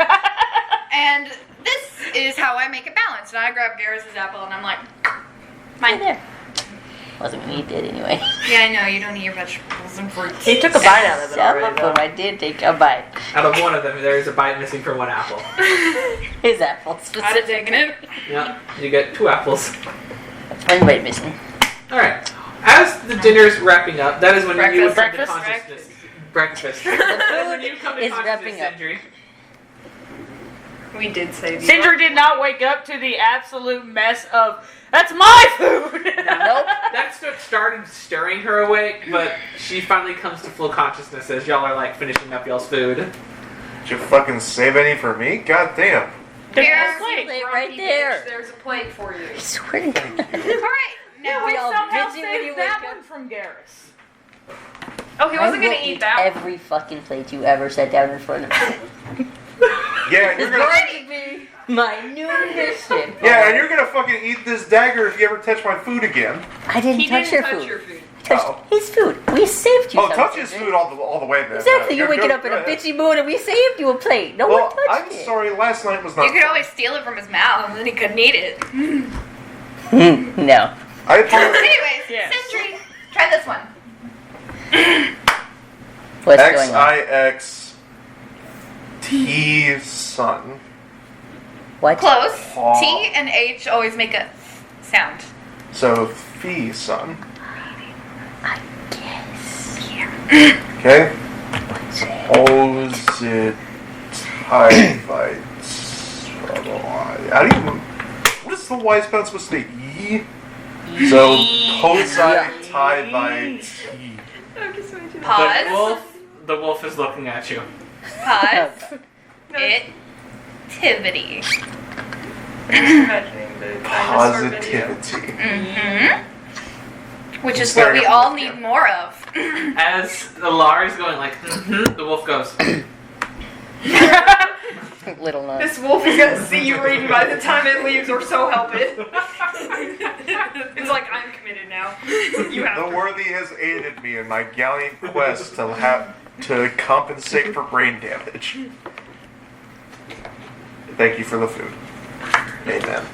Speaker 6: And this is how I make it balanced. And I grab Garrus's apple and I'm like,
Speaker 4: Right
Speaker 6: mine.
Speaker 4: there. Wasn't gonna eat it anyway.
Speaker 6: Yeah, I know, you don't eat your vegetables and fruits.
Speaker 2: He took a bite out of it
Speaker 4: Some
Speaker 2: already,
Speaker 4: of them
Speaker 2: though.
Speaker 4: I did take a bite.
Speaker 1: Out of one of them, there is a bite missing from one apple.
Speaker 4: His apples.
Speaker 6: I'd have taken it.
Speaker 1: Yep, you get 2 apples.
Speaker 4: One bite missing.
Speaker 1: Alright. As the dinner's wrapping up, that is when you would come to
Speaker 2: Breakfast?
Speaker 1: consciousness. Breakfast.
Speaker 4: The
Speaker 1: That is when
Speaker 4: food
Speaker 1: you come to
Speaker 4: is
Speaker 1: consciousness,
Speaker 4: wrapping up.
Speaker 1: Sindri.
Speaker 7: We did say these.
Speaker 2: Sindri did not wake up to the absolute mess of, that's my food!
Speaker 4: Nope.
Speaker 1: That's what started stirring her awake, but she finally comes to full consciousness as y'all are like finishing up y'all's food.
Speaker 5: Did you fucking save any for me? God damn.
Speaker 6: Here's
Speaker 2: Wait,
Speaker 4: Plate
Speaker 6: grumpy
Speaker 4: right there.
Speaker 6: bitch, there's a plate for you.
Speaker 4: I swear to God.
Speaker 6: Alright, now
Speaker 2: we
Speaker 4: we all
Speaker 2: somehow
Speaker 4: busy when you
Speaker 2: saved that
Speaker 4: wake up.
Speaker 2: one from Garrus.
Speaker 3: Oh, he wasn't
Speaker 4: I
Speaker 3: gonna
Speaker 4: will
Speaker 3: eat that one.
Speaker 4: every fucking plate you ever set down in front of me.
Speaker 5: Yeah, and you're
Speaker 4: It's
Speaker 5: gonna.
Speaker 4: going to be my new mission.
Speaker 5: Yeah, and you're gonna fucking eat this dagger if you ever touch my food again.
Speaker 4: I didn't
Speaker 3: He
Speaker 4: touch
Speaker 3: didn't
Speaker 4: your
Speaker 3: touch
Speaker 4: food.
Speaker 3: your food.
Speaker 4: Touched
Speaker 5: Oh.
Speaker 4: his food. We saved you.
Speaker 5: Oh,
Speaker 4: something,
Speaker 5: touch his
Speaker 4: dude.
Speaker 5: food all the way then.
Speaker 4: Exactly.
Speaker 5: Yeah,
Speaker 4: You're waking up in a
Speaker 5: go ahead.
Speaker 4: bitchy mood, and we saved you a plate. No
Speaker 5: Well,
Speaker 4: one touched
Speaker 5: I'm
Speaker 4: it.
Speaker 5: sorry. Last night was not.
Speaker 6: You could always steal it from his mouth and then he couldn't eat it.
Speaker 4: No.
Speaker 5: I apologize.
Speaker 6: Anyways,
Speaker 2: Yes.
Speaker 6: Sentry, try this one.
Speaker 4: What's going on?
Speaker 5: XIXT son.
Speaker 4: What?
Speaker 6: Close.
Speaker 5: Aw.
Speaker 6: T and H always make a sound.
Speaker 5: So fee son.
Speaker 4: I guess.
Speaker 5: Okay. Positivite. How do you? What is the Y spelled supposed to be? E. So positivite.
Speaker 6: Pause.
Speaker 1: The wolf is looking at you.
Speaker 6: Pause. Activity.
Speaker 7: Imagining the dinosaur video.
Speaker 5: Positivity.
Speaker 6: Which is what
Speaker 5: Staring
Speaker 6: we
Speaker 5: at
Speaker 6: all
Speaker 5: the
Speaker 6: need more of.
Speaker 1: As the Lar is going like, the wolf goes,
Speaker 4: Little nut.
Speaker 3: This wolf is gonna see you reading by the time it leaves, or so help it. It's like, I'm committed now. You have
Speaker 5: The
Speaker 3: to.
Speaker 5: worthy has aided me in my gallant quest to compensate for brain damage. Thank you for the food. Amen.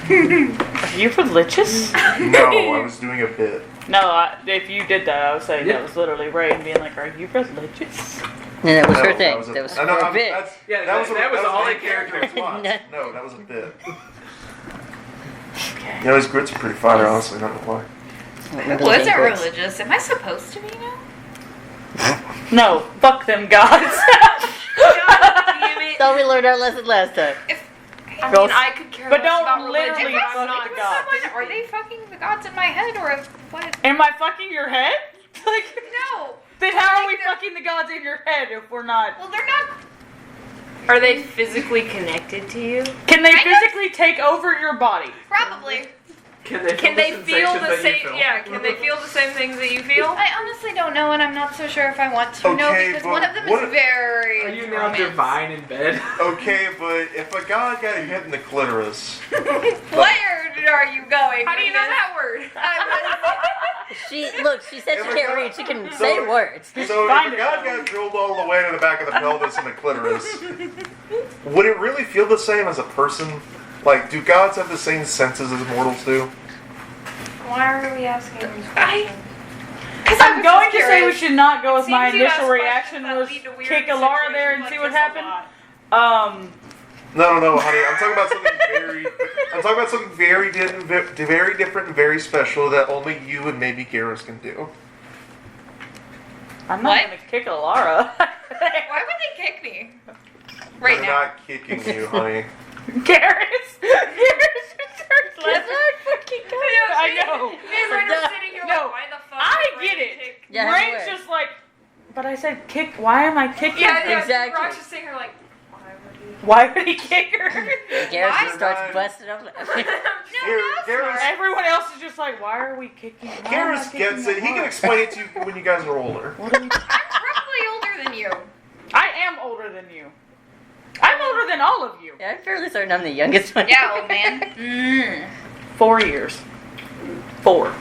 Speaker 2: Are you religious?
Speaker 5: No, I was doing a bit.
Speaker 2: No, if you did that, I was saying that was literally Ray being like, are you religious?
Speaker 4: And that was
Speaker 5: No,
Speaker 4: her thing.
Speaker 5: was
Speaker 4: That was
Speaker 5: I know,
Speaker 4: her
Speaker 5: I'm-
Speaker 4: bit.
Speaker 5: that's-
Speaker 1: Yeah,
Speaker 5: that was
Speaker 1: that was all
Speaker 5: a
Speaker 1: in character.
Speaker 5: response. No, that was a bit. You know, his grits are pretty fire, honestly, not gonna lie.
Speaker 6: Wasn't religious. Am I supposed to be now?
Speaker 2: No, fuck them gods.
Speaker 3: Damn it.
Speaker 4: Thought we learned our lesson last time.
Speaker 3: I mean, I could care
Speaker 2: But
Speaker 3: less
Speaker 2: don't
Speaker 3: about religion,
Speaker 2: literally
Speaker 3: but I'm
Speaker 2: fuck
Speaker 3: not
Speaker 2: the gods.
Speaker 6: Are they fucking the gods in my head or what?
Speaker 2: Am I fucking your head? Like,
Speaker 6: No.
Speaker 2: then how are we fucking the gods in your head if we're not?
Speaker 6: Well, they're not.
Speaker 7: Are they physically connected to you?
Speaker 2: Can they
Speaker 6: I guess-
Speaker 2: physically take over your body?
Speaker 6: Probably.
Speaker 1: can they
Speaker 3: Can they feel
Speaker 1: sensations
Speaker 3: the
Speaker 1: that you
Speaker 3: same?
Speaker 1: feel?
Speaker 3: Yeah, can they feel the same things that you feel?
Speaker 6: I honestly don't know, and I'm not so sure if I want to know
Speaker 5: Okay,
Speaker 6: because
Speaker 5: but
Speaker 6: one of them
Speaker 5: what-
Speaker 6: is very.
Speaker 1: Are you now
Speaker 6: romance.
Speaker 1: divine in bed?
Speaker 5: Okay, but if a god got hit in the clitoris,
Speaker 6: Where are you going?
Speaker 3: How do you know that word?
Speaker 4: She said she can't read. She can
Speaker 5: So-
Speaker 4: say words.
Speaker 5: so
Speaker 2: Find
Speaker 5: if
Speaker 2: it.
Speaker 5: a god got drilled all the way to the back of the pelvis and the clitoris, would it really feel the same as a person? Like, do gods have the same senses as mortals do?
Speaker 3: Why are we asking these questions?
Speaker 2: I'm going to say we should not go with my
Speaker 3: Seems you ask
Speaker 2: initial
Speaker 3: questions
Speaker 2: reaction
Speaker 3: that
Speaker 2: was
Speaker 3: lead to weird
Speaker 2: kick Alara there and
Speaker 3: situations
Speaker 2: see
Speaker 3: like
Speaker 2: what
Speaker 3: this a
Speaker 2: happened.
Speaker 3: lot.
Speaker 5: No, honey. I'm talking about something very. I'm talking about something very different and very special that only you and maybe Garrus can do.
Speaker 2: I'm not
Speaker 6: What?
Speaker 2: going to kick Alara.
Speaker 6: Why would they kick me? Right
Speaker 5: I'm
Speaker 6: now.
Speaker 5: not kicking you, honey.
Speaker 2: Garrus starts laughing. I know.
Speaker 3: Me and Ren are sitting here
Speaker 2: No,
Speaker 3: like, why the fuck?
Speaker 2: I
Speaker 3: is
Speaker 2: get
Speaker 3: Ren
Speaker 2: it.
Speaker 3: kick-
Speaker 4: Yeah,
Speaker 2: Rain's
Speaker 4: where?
Speaker 2: just like, but I said kick. Why am I kicking?
Speaker 3: Yeah,
Speaker 4: Exactly.
Speaker 3: Rock's just sitting here like, why would he?
Speaker 2: Why would he kick her?
Speaker 4: Garrus
Speaker 6: Why?
Speaker 4: just starts busting up laughing.
Speaker 5: Garrus,
Speaker 2: Everyone else is just like, why are we kicking? Why am I
Speaker 5: Garrus
Speaker 2: kicking
Speaker 5: gets it. He can
Speaker 2: Alara?
Speaker 5: explain it to you when you guys are older.
Speaker 2: What are we?
Speaker 6: I'm probably older than you.
Speaker 2: I am older than you. I'm older than all of you.
Speaker 4: Yeah, I'm fairly certain I'm the youngest one.
Speaker 6: Yeah, old man.
Speaker 2: 4 years. 4.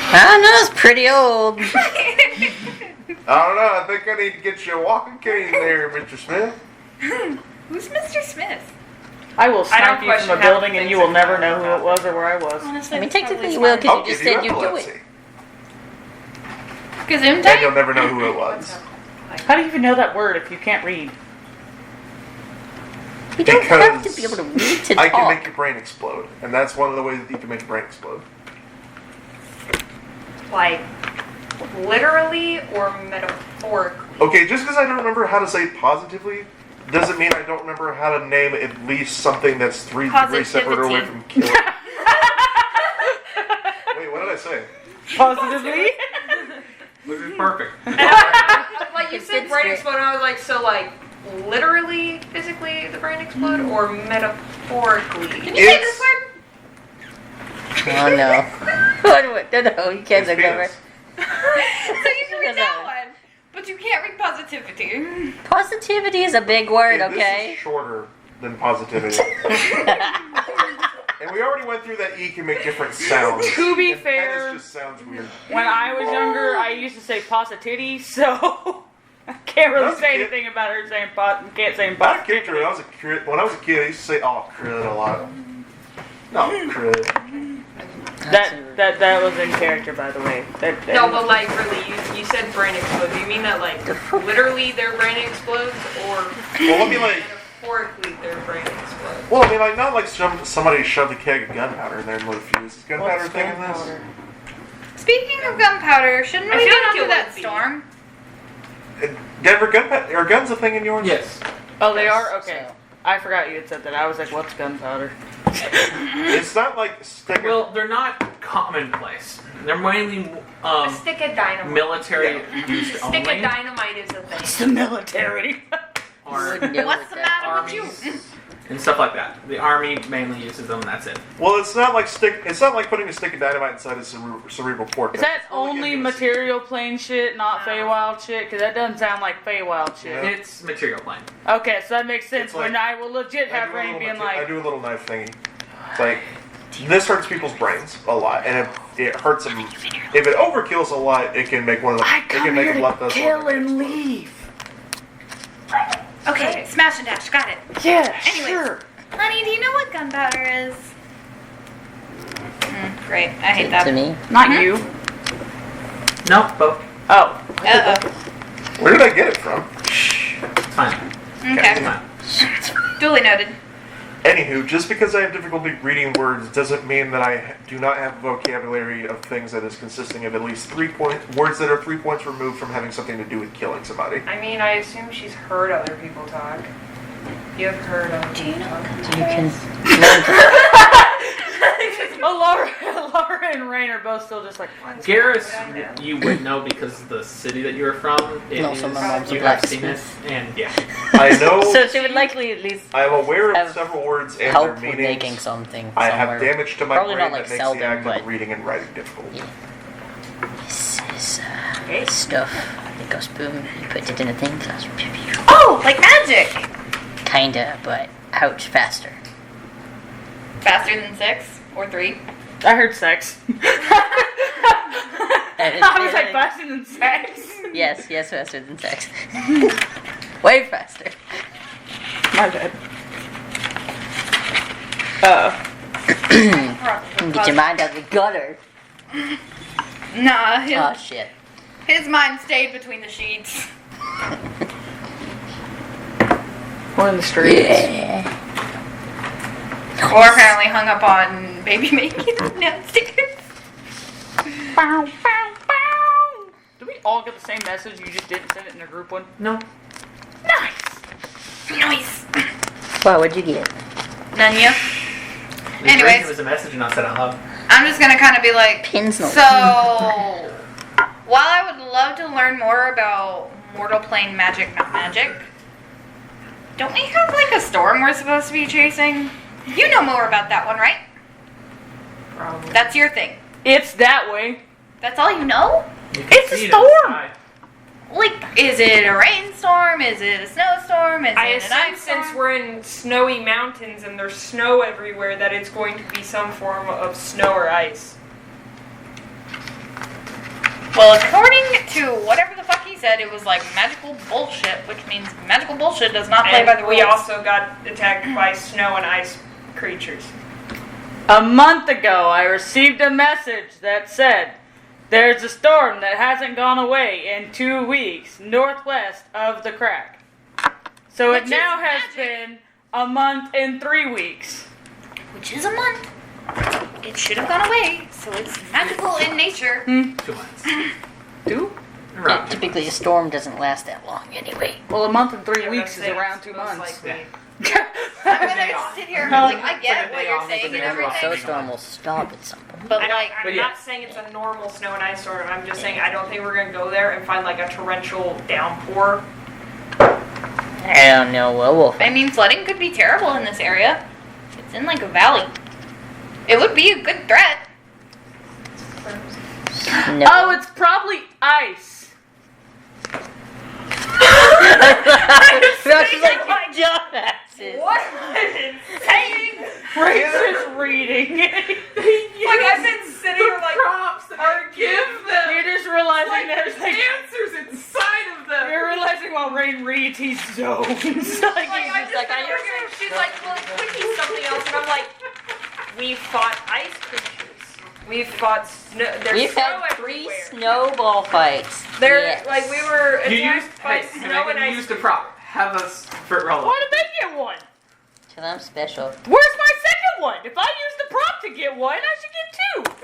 Speaker 4: I don't know, it's pretty old.
Speaker 5: I don't know. I think I need to get you a walking cane there, Mr. Smith.
Speaker 6: Who's Mr. Smith?
Speaker 2: I will
Speaker 3: I
Speaker 2: snipe
Speaker 3: don't
Speaker 2: you from
Speaker 3: question
Speaker 2: a
Speaker 3: how
Speaker 2: building and
Speaker 3: things
Speaker 2: you will
Speaker 3: are
Speaker 2: never
Speaker 3: going
Speaker 2: know who
Speaker 3: about
Speaker 2: it was or where I was.
Speaker 4: I mean, technically you will because
Speaker 5: I'll
Speaker 4: you just
Speaker 5: give
Speaker 4: said you'd do
Speaker 5: epilepsy.
Speaker 4: it.
Speaker 5: Then
Speaker 6: Gesundheit?
Speaker 5: you'll never know who it was.
Speaker 2: How do you even know that word if you can't read?
Speaker 4: You don't have to
Speaker 5: Because
Speaker 4: be able to read to
Speaker 5: I can
Speaker 4: talk.
Speaker 5: make your brain explode, and that's one of the ways that you can make your brain explode.
Speaker 7: Like, literally or metaphorically?
Speaker 5: Okay, just because I don't remember how to say positively doesn't mean I don't remember how to name at least something that's 3 degrees separate away from killing. Wait, what did I say?
Speaker 2: Positively?
Speaker 1: Which is perfect.
Speaker 3: Like you said,
Speaker 4: It's
Speaker 3: brain
Speaker 4: great.
Speaker 3: explode. I was like, so like literally, physically, the brain explode, or metaphorically?
Speaker 6: Can you say this word?
Speaker 4: Oh no. No, you can't
Speaker 5: It's
Speaker 4: say that word.
Speaker 5: penis.
Speaker 6: So you can read that one, but you can't read positivity.
Speaker 4: Positivity is a big word,
Speaker 5: This
Speaker 4: okay?
Speaker 5: is shorter than positivity. And we already went through that E can make different sounds.
Speaker 2: To be
Speaker 5: And
Speaker 2: fair,
Speaker 5: penis just sounds weird.
Speaker 2: when I was younger, I used to say positivity, so I can't
Speaker 5: When I
Speaker 2: really
Speaker 5: was a
Speaker 2: say
Speaker 5: kid-
Speaker 2: anything about her saying can't say
Speaker 5: Not a
Speaker 2: positivity.
Speaker 5: character. When I was a kid, I used to say "oh crud" a lot. No crud.
Speaker 2: That was in character, by the way.
Speaker 3: No, but like really, you said brain explode. Do you mean that like literally their brain explodes, or
Speaker 5: Well, I mean like.
Speaker 3: metaphorically their brain explodes?
Speaker 5: Well, I mean like not like somebody shoved a keg of gunpowder in there and lit a fuse. Is gunpowder a thing in this?
Speaker 6: Speaking of gunpowder, shouldn't
Speaker 3: I
Speaker 6: we
Speaker 3: feel
Speaker 6: get
Speaker 3: like
Speaker 6: onto
Speaker 3: it
Speaker 6: that
Speaker 3: would be.
Speaker 6: storm?
Speaker 5: Denver gunpowder. Are guns a thing in yours?
Speaker 1: Yes.
Speaker 2: Oh, they are? Okay. I forgot you had said that. I was like, what's gunpowder?
Speaker 5: It's not like stick.
Speaker 1: Well, they're not commonplace. They're mainly
Speaker 3: A stick of dynamite.
Speaker 1: military used
Speaker 3: Stick
Speaker 1: only.
Speaker 3: of dynamite is a thing.
Speaker 2: It's the military.
Speaker 1: Or
Speaker 6: What's the matter with you?
Speaker 1: armies and stuff like that. The army mainly uses them, and that's it.
Speaker 5: Well, it's not like stick. It's not like putting a stick of dynamite inside a cerebral cortex.
Speaker 2: Is that
Speaker 5: It's really
Speaker 2: only
Speaker 5: into a-
Speaker 2: material plane shit, not Feywild shit? Because that doesn't sound like Feywild shit.
Speaker 5: Yeah.
Speaker 1: It's material plane.
Speaker 2: Okay, so that makes sense
Speaker 5: It's like-
Speaker 2: when I will legit
Speaker 5: I
Speaker 2: have
Speaker 5: do a
Speaker 2: Rain
Speaker 5: little
Speaker 2: being
Speaker 5: I
Speaker 2: like,
Speaker 5: do a little knife thingy. It's like this hurts people's brains a lot, and it hurts them. If it overkills a lot, it can make one of the.
Speaker 2: I
Speaker 5: It
Speaker 2: come
Speaker 5: can make
Speaker 2: here
Speaker 5: a lot
Speaker 2: to
Speaker 5: less.
Speaker 2: kill and leave.
Speaker 6: Okay, smash and dash, got it.
Speaker 2: Yeah,
Speaker 6: Anyways.
Speaker 2: sure.
Speaker 6: Honey, do you know what gunpowder is? Great, I hate that.
Speaker 4: To me.
Speaker 2: Not you.
Speaker 1: No, both.
Speaker 2: Oh.
Speaker 6: Uh-oh.
Speaker 5: Where did I get it from?
Speaker 1: It's fine. It's
Speaker 6: Okay,
Speaker 1: fine.
Speaker 6: duly noted.
Speaker 5: Anywho, just because I have difficulty reading words doesn't mean that I do not have a vocabulary of things that is consisting of at least 3 words that are 3 points removed from having something to do with killing somebody.
Speaker 3: I mean, I assume she's heard other people talk. You have heard other people talk.
Speaker 4: You can learn to
Speaker 2: Oh, Laura and Rain are both still just like,
Speaker 1: Garrus, you would know because the city that you're from. It
Speaker 4: No,
Speaker 1: is,
Speaker 4: so my mom's a
Speaker 1: you have seen it,
Speaker 4: blacksmith.
Speaker 1: and yeah.
Speaker 5: I know.
Speaker 4: So she would likely at least
Speaker 5: I am aware of
Speaker 4: have
Speaker 5: several words and their
Speaker 4: help with
Speaker 5: meanings.
Speaker 4: making something
Speaker 5: I
Speaker 4: somewhere.
Speaker 5: have damage to my
Speaker 4: Probably
Speaker 5: brain
Speaker 4: not, like,
Speaker 5: that makes
Speaker 4: seldom,
Speaker 5: the act
Speaker 4: but-
Speaker 5: of reading and writing difficult.
Speaker 4: Yeah. This is stuff that goes boom, you put it in a thing, goes pew pew.
Speaker 6: Oh, like magic!
Speaker 4: Kinda, but ouch, faster.
Speaker 6: Faster than 6 or 3.
Speaker 2: I heard sex. I was like, faster than sex.
Speaker 4: Yes, faster than sex. Way faster.
Speaker 2: My bad.
Speaker 4: Get your mind out of the gutter.
Speaker 6: Nah,
Speaker 4: Oh shit.
Speaker 6: his mind stayed between the sheets.
Speaker 2: We're in the streets.
Speaker 4: Yeah.
Speaker 6: Or apparently hung up on baby making downstairs.
Speaker 2: Bow, bow, bow. Did we all get the same message? You just didn't send it in a group one?
Speaker 1: No.
Speaker 2: Nice.
Speaker 6: Nice.
Speaker 4: Wow, what'd you get?
Speaker 6: None you?
Speaker 1: It
Speaker 6: Anyways.
Speaker 1: was a message and not said out loud.
Speaker 6: I'm just gonna kind of be like,
Speaker 4: Pins no.
Speaker 6: so while I would love to learn more about mortal plane magic, not magic, don't we have like a storm we're supposed to be chasing? You know more about that one, right?
Speaker 3: Probably.
Speaker 6: That's your thing.
Speaker 2: It's that way.
Speaker 6: That's all you know?
Speaker 1: You can
Speaker 2: It's a
Speaker 1: see it
Speaker 2: storm.
Speaker 1: outside.
Speaker 6: Like, is it a rainstorm? Is it a snowstorm? Is
Speaker 3: I
Speaker 6: it an ice
Speaker 3: assume since
Speaker 6: storm?
Speaker 3: we're in snowy mountains and there's snow everywhere that it's going to be some form of snow or ice.
Speaker 6: Well, according to whatever the fuck he he said it was like magical bullshit, which means magical bullshit does not play by the rules.
Speaker 7: We also got attacked by snow and ice creatures.
Speaker 2: A month ago, I received a message that said, there's a storm that hasn't gone away in 2 weeks northwest of the crack. So
Speaker 6: Which
Speaker 2: it now
Speaker 6: is
Speaker 2: has
Speaker 6: magic.
Speaker 2: been a month and 3 weeks.
Speaker 6: Which is a month. It should have gone away, so it's magical in nature.
Speaker 1: 2 months.
Speaker 2: 2?
Speaker 1: Around 2
Speaker 4: Typically, a
Speaker 1: months.
Speaker 4: storm doesn't last that long anyway.
Speaker 2: Well, a month and 3
Speaker 7: Yeah,
Speaker 2: weeks is
Speaker 7: that's
Speaker 2: around 2
Speaker 7: most
Speaker 2: months.
Speaker 7: likely.
Speaker 6: I'm gonna sit here and be like, I get what you're saying and
Speaker 4: The
Speaker 6: everything,
Speaker 4: snowstorm will stop at some point.
Speaker 6: but
Speaker 7: I'm
Speaker 6: like,
Speaker 7: not saying it's a normal snow and ice storm. I'm just saying I don't think we're gonna go there and find like a torrential downpour.
Speaker 4: I don't know. Well, we'll
Speaker 6: I mean, flooding could be terrible in this area. It's in like a valley. It would be a good threat.
Speaker 4: no.
Speaker 2: Oh, it's probably ice.
Speaker 4: She's like, dumbasses.
Speaker 7: What? Saying?
Speaker 2: Ray's just reading.
Speaker 7: Like I've been sitting here like
Speaker 1: prompts that give them.
Speaker 2: You're just realizing
Speaker 1: Like
Speaker 2: there's
Speaker 1: there's
Speaker 2: like
Speaker 1: answers inside of them.
Speaker 2: you're realizing while Rain reads, he's zones. Like he's
Speaker 7: I'm
Speaker 2: just like,
Speaker 7: just figuring, she's like, well, it could be something else, and I'm like, we fought ice creatures. We fought snow. There's
Speaker 4: We've
Speaker 7: snow
Speaker 4: had 3
Speaker 7: everywhere.
Speaker 4: snowball fights.
Speaker 7: There,
Speaker 4: Yes.
Speaker 7: like we were
Speaker 1: You
Speaker 7: attacked
Speaker 1: used,
Speaker 7: by
Speaker 1: hey,
Speaker 7: snow and
Speaker 1: you
Speaker 7: ice.
Speaker 1: used a prop. Have us for roll.
Speaker 2: why did they get one?
Speaker 4: Till I'm special.
Speaker 2: Where's my second one? If I use the prop to get one, I should get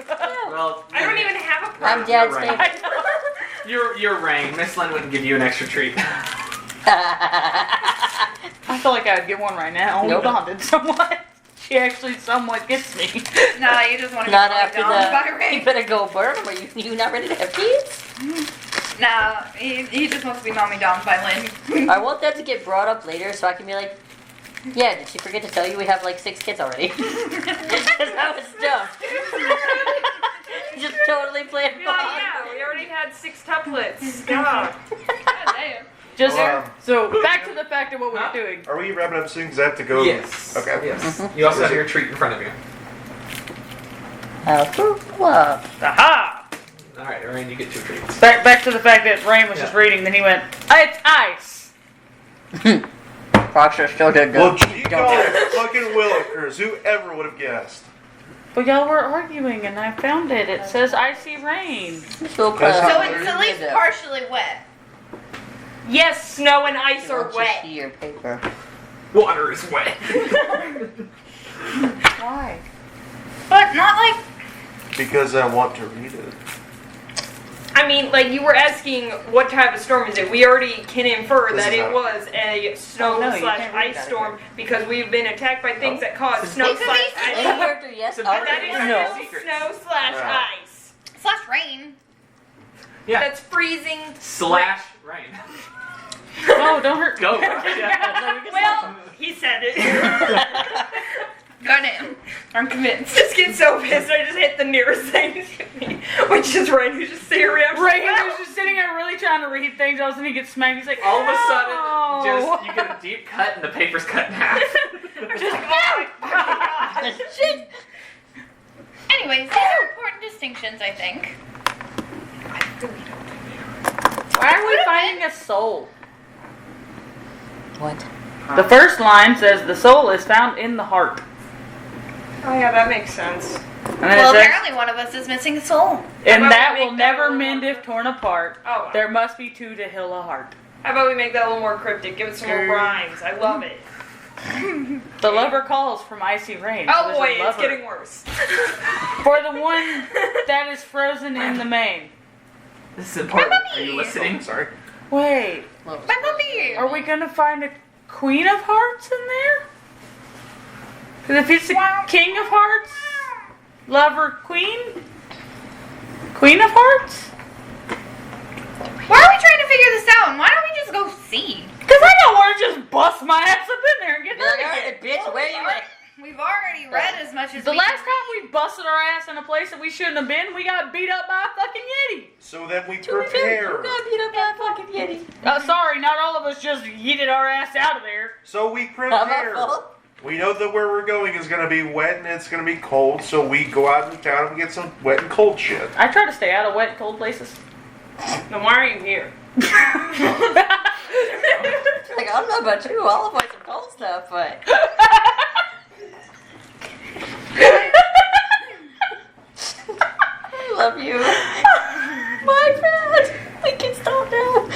Speaker 2: 2.
Speaker 1: Well,
Speaker 7: I don't even have a prop.
Speaker 4: I'm Dad's
Speaker 1: You're right.
Speaker 4: favorite.
Speaker 2: I know.
Speaker 1: You're Rain. Miss Lynn wouldn't give you an extra treat.
Speaker 2: I feel like I would get one right now.
Speaker 4: Nope.
Speaker 2: We bonded somewhat. She actually somewhat gets me.
Speaker 6: Nah, you just want to
Speaker 4: Not
Speaker 6: be
Speaker 4: after
Speaker 6: down by
Speaker 4: the.
Speaker 6: Ray.
Speaker 4: You better go burn them. Are you not ready to have kids?
Speaker 6: Nah, he just wants to be mommy down by Lynn.
Speaker 4: I want that to get brought up later so I can be like, yeah, did she forget to tell you we have like 6 kids already? Because that was dumb. Just totally playing
Speaker 7: Yeah, we already had 6 tuplets. God.
Speaker 6: God damn.
Speaker 2: Just
Speaker 5: Well,
Speaker 2: so back to the fact of what we were doing.
Speaker 5: Are we wrapping up soon? Because I have to go.
Speaker 1: Yes.
Speaker 5: Okay.
Speaker 1: Yes. You also have your treat in front of you.
Speaker 4: Wow.
Speaker 2: Aha!
Speaker 1: All right, Rain, you get 2 treats.
Speaker 2: Back to the fact that Rain was just reading, then he went, it's ice.
Speaker 4: Proctor still did
Speaker 5: Well,
Speaker 4: good.
Speaker 5: you call it fucking Willikers. Whoever would have guessed?
Speaker 2: But y'all were arguing, and I found it. It says icy rain.
Speaker 4: So
Speaker 5: That's
Speaker 6: So
Speaker 5: how-
Speaker 6: it's at least partially wet.
Speaker 7: Yes, snow and ice are wet.
Speaker 4: See your paper.
Speaker 1: Water is wet.
Speaker 2: Why?
Speaker 6: But not like,
Speaker 5: Because I want to read it.
Speaker 7: I mean, like you were asking what type of storm is it? We already can infer
Speaker 5: This
Speaker 7: that
Speaker 5: is
Speaker 7: it
Speaker 5: not-
Speaker 7: was a snow
Speaker 2: Oh, no, you
Speaker 7: slash
Speaker 2: can't read
Speaker 7: ice
Speaker 2: that
Speaker 7: storm because we've been attacked by things that cause snow
Speaker 6: It could
Speaker 7: slash
Speaker 6: be
Speaker 7: ice.
Speaker 4: In character, yes.
Speaker 1: So
Speaker 4: Out
Speaker 7: That is
Speaker 4: no.
Speaker 1: Secrets.
Speaker 7: snow slash
Speaker 5: Right.
Speaker 7: ice.
Speaker 6: slash rain.
Speaker 1: Yeah.
Speaker 7: That's freezing.
Speaker 1: Slash Rain.
Speaker 2: Oh, don't hurt.
Speaker 1: Go.
Speaker 7: Well, he said it.
Speaker 6: Goddamn. I'm convinced.
Speaker 7: Just get so pissed. I just hit the nearest thing to hit me, which is Rain, who's just sitting around.
Speaker 2: Rain was just sitting there really trying to read things. All of a sudden he gets smacked. He's like,
Speaker 1: All of a sudden,
Speaker 2: "No."
Speaker 1: just you get a deep cut and the paper's cut in half.
Speaker 7: Just, oh my God.
Speaker 4: Shit.
Speaker 6: Anyways, these are important distinctions, I think.
Speaker 2: Why are we finding a soul?
Speaker 4: What?
Speaker 2: The first line says the soul is found in the heart.
Speaker 7: Oh yeah, that makes sense.
Speaker 2: And then
Speaker 6: Well,
Speaker 2: it says,
Speaker 6: apparently one of us is missing a soul.
Speaker 2: and
Speaker 7: How about
Speaker 2: that
Speaker 7: we
Speaker 2: will
Speaker 7: make that
Speaker 2: never
Speaker 7: a little
Speaker 2: mend
Speaker 7: more-
Speaker 2: if torn apart.
Speaker 7: Oh,
Speaker 2: There must be 2 to heal a heart.
Speaker 7: how about we make that a little more cryptic? Give it some more rhymes. I love it.
Speaker 2: The lover calls from icy rain. So
Speaker 7: Oh
Speaker 2: there's a
Speaker 7: boy, it's
Speaker 2: lover.
Speaker 7: getting worse.
Speaker 2: For the one that is frozen in the main.
Speaker 1: This is important. Are you
Speaker 6: Mommy.
Speaker 1: listening?
Speaker 5: Sorry.
Speaker 2: Wait,
Speaker 6: My puppy!
Speaker 2: are we gonna find a queen of hearts in there? Because if it's a king of hearts, lover, queen of hearts?
Speaker 6: Why are we trying to figure this out? And why don't we just go see?
Speaker 2: Because I don't want to just bust my ass up in there and get
Speaker 4: Be like,
Speaker 2: hurt
Speaker 4: alright,
Speaker 2: again.
Speaker 4: bitch, where you at?
Speaker 6: We've already read as much as
Speaker 2: The
Speaker 6: we
Speaker 2: last
Speaker 6: can
Speaker 2: time we busted our ass in a place that we shouldn't have been, we got beat up by a fucking Yeti.
Speaker 5: So then we
Speaker 4: You got
Speaker 5: prepare.
Speaker 4: beat up by a fucking Yeti.
Speaker 2: Sorry, not all of us just yeeted our ass out of there.
Speaker 5: So we
Speaker 4: Not my
Speaker 5: prepare.
Speaker 4: fault.
Speaker 5: We know that where we're going is going to be wet and it's going to be cold, so we go out into town and get some wet and cold shit.
Speaker 2: I try to stay out of wet and cold places.
Speaker 7: Then why are you here?
Speaker 4: Like, I don't know about you, I'll avoid some cold stuff, but. I love you. My bad. I can stop now.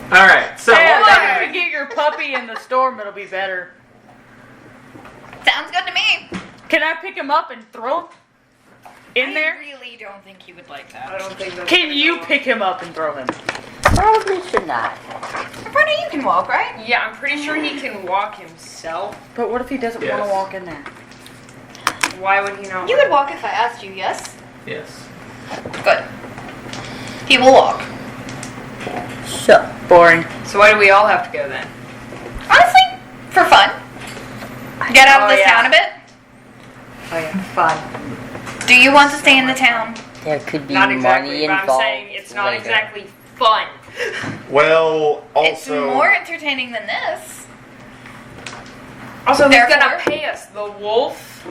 Speaker 1: Alright, so
Speaker 2: Hey, I
Speaker 1: what
Speaker 2: thought
Speaker 1: we're
Speaker 2: if we get your puppy in the storm, it'll be better.
Speaker 6: Sounds good to me.
Speaker 2: Can I pick him up and throw him in there?
Speaker 6: I really don't think he would like
Speaker 7: I
Speaker 6: that.
Speaker 7: don't think that's
Speaker 2: Can
Speaker 7: gonna
Speaker 2: you
Speaker 7: go
Speaker 2: pick him up and throw him?
Speaker 4: Probably should not.
Speaker 6: Brittany, you can walk, right?
Speaker 7: well. Yeah, I'm pretty sure he can walk himself.
Speaker 2: But what if he doesn't want
Speaker 1: Yes.
Speaker 2: to walk in there?
Speaker 7: Why would he not?
Speaker 6: You would walk if I asked you, yes?
Speaker 1: Yes.
Speaker 6: Good. He will walk.
Speaker 4: So.
Speaker 2: Boring.
Speaker 7: So why do we all have to go then?
Speaker 6: Honestly, for fun. Get out of
Speaker 7: Oh,
Speaker 6: this
Speaker 7: yeah.
Speaker 6: town a bit.
Speaker 7: Oh yeah, fun.
Speaker 6: Do you want to stay in the town?
Speaker 4: There could be
Speaker 7: Not
Speaker 4: money
Speaker 7: exactly, but I'm
Speaker 4: involved.
Speaker 7: saying it's not
Speaker 4: later.
Speaker 7: exactly fun.
Speaker 5: Well,
Speaker 6: It's
Speaker 5: also.
Speaker 6: more entertaining than this.
Speaker 7: Also, who's
Speaker 6: Therefore-
Speaker 7: gonna pay us? The wolf?
Speaker 4: I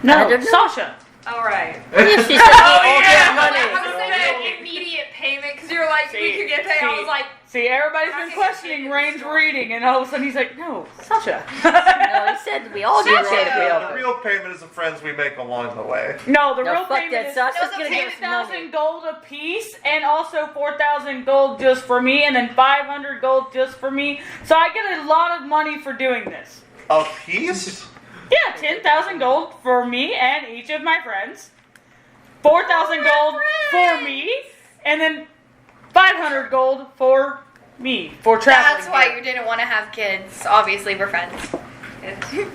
Speaker 2: No,
Speaker 4: don't know.
Speaker 2: Sasha.
Speaker 7: All right.
Speaker 4: If she said
Speaker 7: Oh,
Speaker 4: we all
Speaker 7: yeah.
Speaker 4: get money.
Speaker 3: I was thinking immediate payment because you were like, we could get paid. I was like,
Speaker 2: See, everybody's been questioning Rain's reading, and all of a sudden he's like, no, Sasha.
Speaker 4: No, he said we all get paid if we all
Speaker 5: The real payment is the friends we make along the way.
Speaker 2: No, the
Speaker 4: No,
Speaker 2: real
Speaker 4: fuck
Speaker 2: payment
Speaker 4: that.
Speaker 2: is
Speaker 4: Sasha's
Speaker 6: No, the
Speaker 4: gonna give us
Speaker 2: 10,000
Speaker 4: money.
Speaker 2: gold a piece, and also 4,000 gold just for me, and then 500 gold just for me. So I get a lot of money for doing this.
Speaker 5: A piece?
Speaker 2: Yeah, 10,000 gold for me and each of my friends. 4,000 gold for me, and then 500 gold for me for traveling.
Speaker 6: That's why
Speaker 2: here.
Speaker 6: you didn't want to have kids. Obviously, we're friends.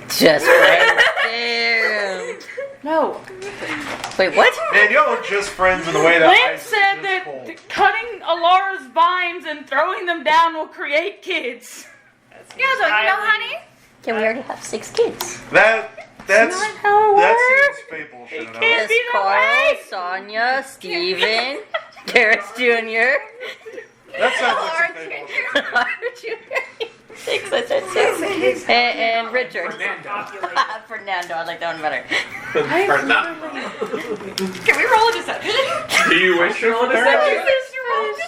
Speaker 4: Just right there.
Speaker 2: No.
Speaker 4: Wait, what?
Speaker 5: Man, y'all are just friends in the way that I
Speaker 2: Lynn said
Speaker 5: just
Speaker 2: that
Speaker 5: told.
Speaker 2: cutting Alara's vines and throwing them down will create kids.
Speaker 6: Yeah, so you know, honey?
Speaker 4: Yeah, we already have 6 kids.
Speaker 5: That's
Speaker 2: not how it
Speaker 5: that
Speaker 2: works.
Speaker 5: seems fable shit.
Speaker 2: It
Speaker 5: enough.
Speaker 2: can't
Speaker 4: Yes,
Speaker 2: be that
Speaker 4: Carl,
Speaker 2: way.
Speaker 4: Sonia, Steven, Garrett Jr.
Speaker 5: That sounds like some fable shit.
Speaker 4: 6, I said 6. And Richard.
Speaker 1: Fernando.
Speaker 4: Fernando, I like that one better.
Speaker 6: Can we roll a deception?
Speaker 1: Do you wish to roll a deception?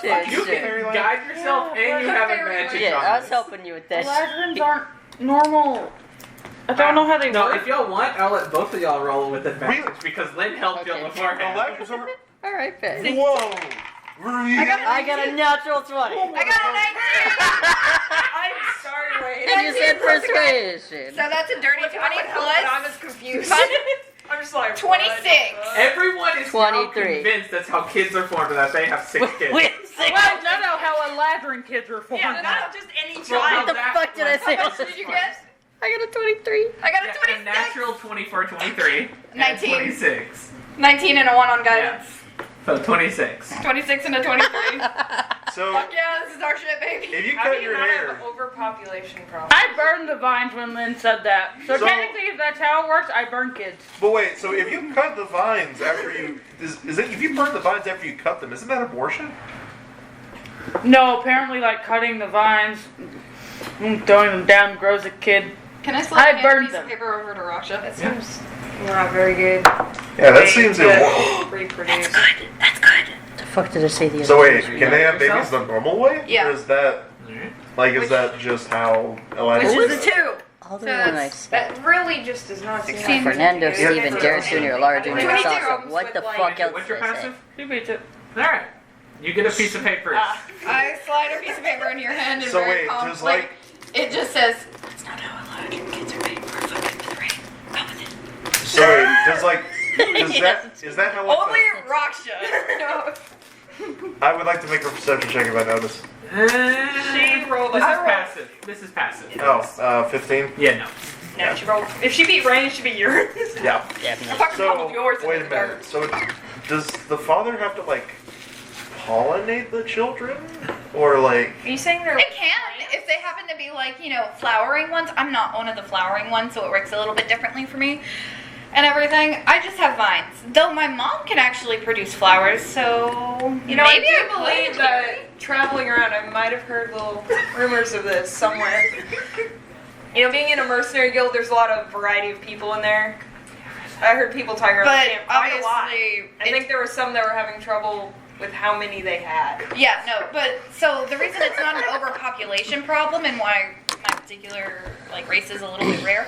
Speaker 4: Sure,
Speaker 1: You
Speaker 4: sure.
Speaker 1: can guide yourself and you have a magic
Speaker 4: Yeah,
Speaker 1: on
Speaker 4: I was
Speaker 1: this.
Speaker 4: helping you with this.
Speaker 2: Ladrons aren't normal. I don't know how they
Speaker 1: No,
Speaker 2: work.
Speaker 1: if y'all want, I'll let both of y'all roll with advantage
Speaker 5: Really?
Speaker 1: because Lynn helped y'all
Speaker 4: Okay.
Speaker 1: beforehand.
Speaker 5: Elijah's over.
Speaker 4: Alright, fair.
Speaker 5: Whoa!
Speaker 4: I got a natural 20.
Speaker 6: I got
Speaker 7: I'm sorry, Wayne.
Speaker 4: And you said
Speaker 6: a 19.
Speaker 4: persuasion.
Speaker 6: So that's a dirty 20
Speaker 7: I'm
Speaker 6: plus
Speaker 7: as confused.
Speaker 6: Fun.
Speaker 7: I'm just like
Speaker 6: 26.
Speaker 1: Everyone is now
Speaker 4: 23.
Speaker 1: convinced that's how kids are formed, that they have 6 kids.
Speaker 4: Wait, 6.
Speaker 2: Well, no, how a Ladron kids were formed.
Speaker 7: Yeah, not just any
Speaker 1: Well,
Speaker 7: child.
Speaker 4: What the fuck did I say?
Speaker 6: How much did you get?
Speaker 4: I got a 23.
Speaker 6: I got a
Speaker 1: Yeah,
Speaker 6: 26.
Speaker 1: a natural 24, 23,
Speaker 6: 19.
Speaker 1: and 26.
Speaker 6: 19 and a 1 on guidance.
Speaker 1: So 26.
Speaker 6: 26 and a 23.
Speaker 5: So
Speaker 6: Fuck yeah, this is our shit, baby.
Speaker 5: if you
Speaker 7: How
Speaker 5: cut
Speaker 7: do you
Speaker 5: your
Speaker 7: not
Speaker 5: hair,
Speaker 7: have overpopulation problem?
Speaker 2: I burned the vines when Lynn said that. So,
Speaker 5: So-
Speaker 2: technically, if that's how it works, I burn kids.
Speaker 5: but wait, so if you cut the vines after you, is it if you burn the vines after you cut them, isn't that abortion?
Speaker 2: No, apparently, like cutting the vines, throwing them down grows a kid.
Speaker 6: Can I slide
Speaker 2: I
Speaker 6: a
Speaker 2: burned
Speaker 6: piece of
Speaker 2: them.
Speaker 6: paper over to Raksha?
Speaker 7: That seems not very good.
Speaker 5: Yeah, that
Speaker 7: Way
Speaker 5: seems
Speaker 7: to
Speaker 5: immoral.
Speaker 7: reproduce.
Speaker 4: That's good. The fuck did I say the other
Speaker 5: So wait,
Speaker 4: two?
Speaker 5: can they have babies the normal way?
Speaker 6: Yeah.
Speaker 5: Or is that is that just how Elijah
Speaker 6: Which
Speaker 5: works?
Speaker 6: is a 2.
Speaker 4: All the
Speaker 6: So
Speaker 4: one I
Speaker 6: that's-
Speaker 4: said.
Speaker 7: That really just does not seem
Speaker 6: 16.
Speaker 7: like
Speaker 4: Fernando,
Speaker 7: good.
Speaker 4: Steven, Garrett Jr., Laura Jr.,
Speaker 6: 22.
Speaker 4: Sasha. What the fuck else
Speaker 1: What's
Speaker 4: did
Speaker 1: your
Speaker 4: I say?
Speaker 1: passive?
Speaker 2: She beats it.
Speaker 1: Alright. You get a piece of paper.
Speaker 6: I slide a piece of paper in your hand and
Speaker 5: So
Speaker 6: very
Speaker 5: wait,
Speaker 6: calm,
Speaker 5: just like
Speaker 6: it just says,
Speaker 4: That's not how a lot of kids are made. We're fucking with the rain. Come with it.
Speaker 5: so wait, does that is that how
Speaker 6: only Raksha. No.
Speaker 5: I would like to make a perception check if I notice.
Speaker 7: She rolled
Speaker 1: This is
Speaker 7: a
Speaker 1: passive. This is passive.
Speaker 5: Oh, 15?
Speaker 1: Yeah, no.
Speaker 7: No, she rolled. If she beat Rain, it should be yours.
Speaker 5: Yeah.
Speaker 4: Definitely.
Speaker 6: I fucking
Speaker 5: So,
Speaker 6: coupled yours in
Speaker 5: wait
Speaker 6: the
Speaker 5: a
Speaker 6: dark.
Speaker 5: minute. So, does the father have to, like, pollinate the children? Or, like...
Speaker 7: Are you saying they're?
Speaker 6: They can, if they happen to be like, flowering ones. I'm not one of the flowering ones, so it works a little bit differently for me. And everything. I just have vines. Though my mom can actually produce flowers, so
Speaker 7: You know,
Speaker 6: maybe
Speaker 7: I do
Speaker 6: I
Speaker 7: believe that traveling around, I might have heard little rumors of this somewhere. Being in a mercenary guild, there's a lot of variety of people in there. I heard people talking about
Speaker 6: But
Speaker 7: it quite a lot.
Speaker 6: obviously,
Speaker 7: I think there were some that were having trouble with how many they had.
Speaker 6: Yeah, no, but so the reason it's not an overpopulation problem and why my particular like race is a little bit rare,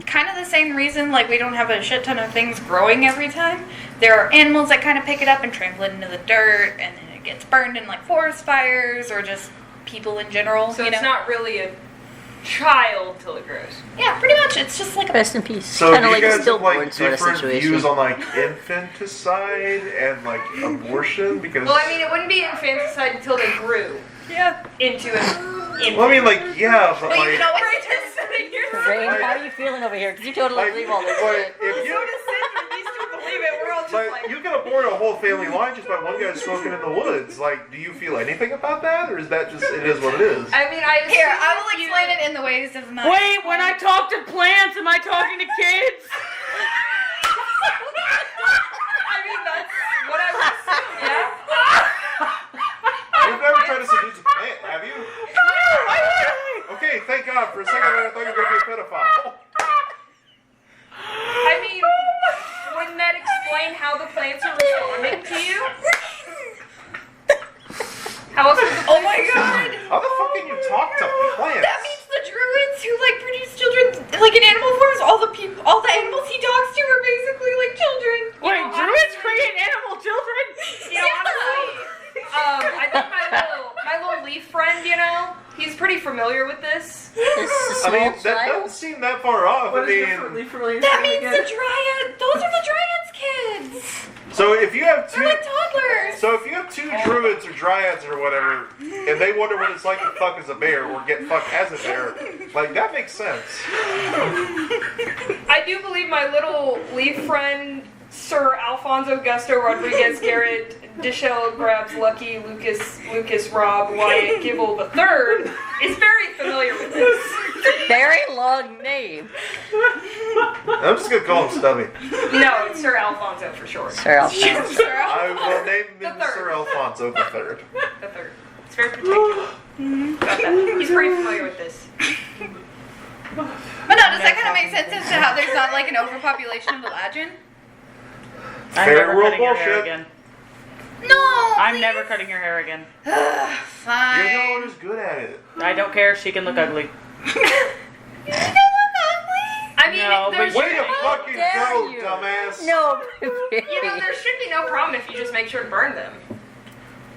Speaker 6: kind of the same reason like we don't have a shit ton of things growing every time. There are animals that kind of pick it up and trample it into the dirt, and then it gets burned in like forest fires or just people in general.
Speaker 7: So
Speaker 6: you
Speaker 7: it's
Speaker 6: know?
Speaker 7: not really a child till it grows.
Speaker 6: Yeah, pretty much. It's just like a
Speaker 4: Rest in peace.
Speaker 5: So
Speaker 4: Kind
Speaker 5: do
Speaker 4: of
Speaker 5: you
Speaker 4: like a
Speaker 5: guys have like
Speaker 4: stillborn sort of
Speaker 5: different
Speaker 4: situation.
Speaker 5: views on like infanticide and like abortion? Because
Speaker 7: Well, I mean, it wouldn't be infanticide until they grew
Speaker 6: yeah.
Speaker 7: into an infant.
Speaker 5: well, I mean, like yeah, but
Speaker 6: But
Speaker 5: like,
Speaker 6: you know what?
Speaker 4: Rain, how are you feeling over here? Because you totally
Speaker 5: like,
Speaker 4: believe all this
Speaker 5: like,
Speaker 4: shit.
Speaker 5: if you
Speaker 7: believe it. We're all just
Speaker 5: like you can abort a whole family line just by one guy smoking in the woods. Like, do you feel anything about that, or is that just it is what it is?
Speaker 7: I mean, I
Speaker 6: Here, I will explain it in the ways of my.
Speaker 2: Wait, when I talk to plants, am I talking to kids?
Speaker 7: I mean, that's what I would assume. Yeah.
Speaker 5: You've never tried to seduce a plant, have you? Okay, thank God. For a second, I thought you were going to be a pedophile.
Speaker 7: I mean, wouldn't that explain how the plants are responding to you? How else would the
Speaker 6: Oh my god!
Speaker 5: How the fuck can you talk to plants?
Speaker 6: That means the druids who like produce children like in animal forms. All the animals he talks to are basically like children.
Speaker 2: Wait, druids create animal children?
Speaker 7: You know, honestly, I think my little leaf friend, you know, he's pretty familiar with this.
Speaker 4: It's a
Speaker 5: I mean,
Speaker 4: small
Speaker 5: that
Speaker 4: child.
Speaker 5: doesn't seem that far off.
Speaker 1: What
Speaker 5: I
Speaker 1: is your
Speaker 5: mean,
Speaker 1: familiar
Speaker 6: That
Speaker 1: thing
Speaker 6: means
Speaker 1: again?
Speaker 6: the dryad. Those are the dryads' kids.
Speaker 5: so if you have two,
Speaker 6: They're like toddlers.
Speaker 5: so if you have two druids or dryads or whatever, and they wonder what it's like to fuck as a bear or get fucked as a bear, like that makes sense.
Speaker 7: I do believe my little leaf friend, Sir Alfonso Gusto Rodriguez Garrett Dishell Grabs Lucky Lucas Rob Wyatt Gibble III is very familiar with this.
Speaker 4: Very long name.
Speaker 5: I'm just gonna call him Stubby.
Speaker 7: No, it's Sir Alfonso for short.
Speaker 4: Sir Alphonse.
Speaker 5: I will name him
Speaker 7: The third.
Speaker 5: Sir Alfonso the Third.
Speaker 7: The third. It's very particular about that. He's pretty familiar with this.
Speaker 6: But no, does that kind of make sense as to how there's not like an overpopulation of Eladrin?
Speaker 2: I'm
Speaker 5: Fair
Speaker 2: never
Speaker 5: world
Speaker 2: cutting your hair
Speaker 5: bullshit.
Speaker 2: again.
Speaker 6: No.
Speaker 2: I'm never cutting your hair again.
Speaker 5: You're the
Speaker 6: Fine.
Speaker 5: one who's good at it.
Speaker 2: I don't care. She can look ugly.
Speaker 7: I mean,
Speaker 2: No,
Speaker 7: there's,
Speaker 2: but
Speaker 5: Way to fucking
Speaker 4: dare
Speaker 5: go,
Speaker 4: you.
Speaker 5: dumbass.
Speaker 4: No,
Speaker 7: you know, there should be no problem if you just make sure to burn them.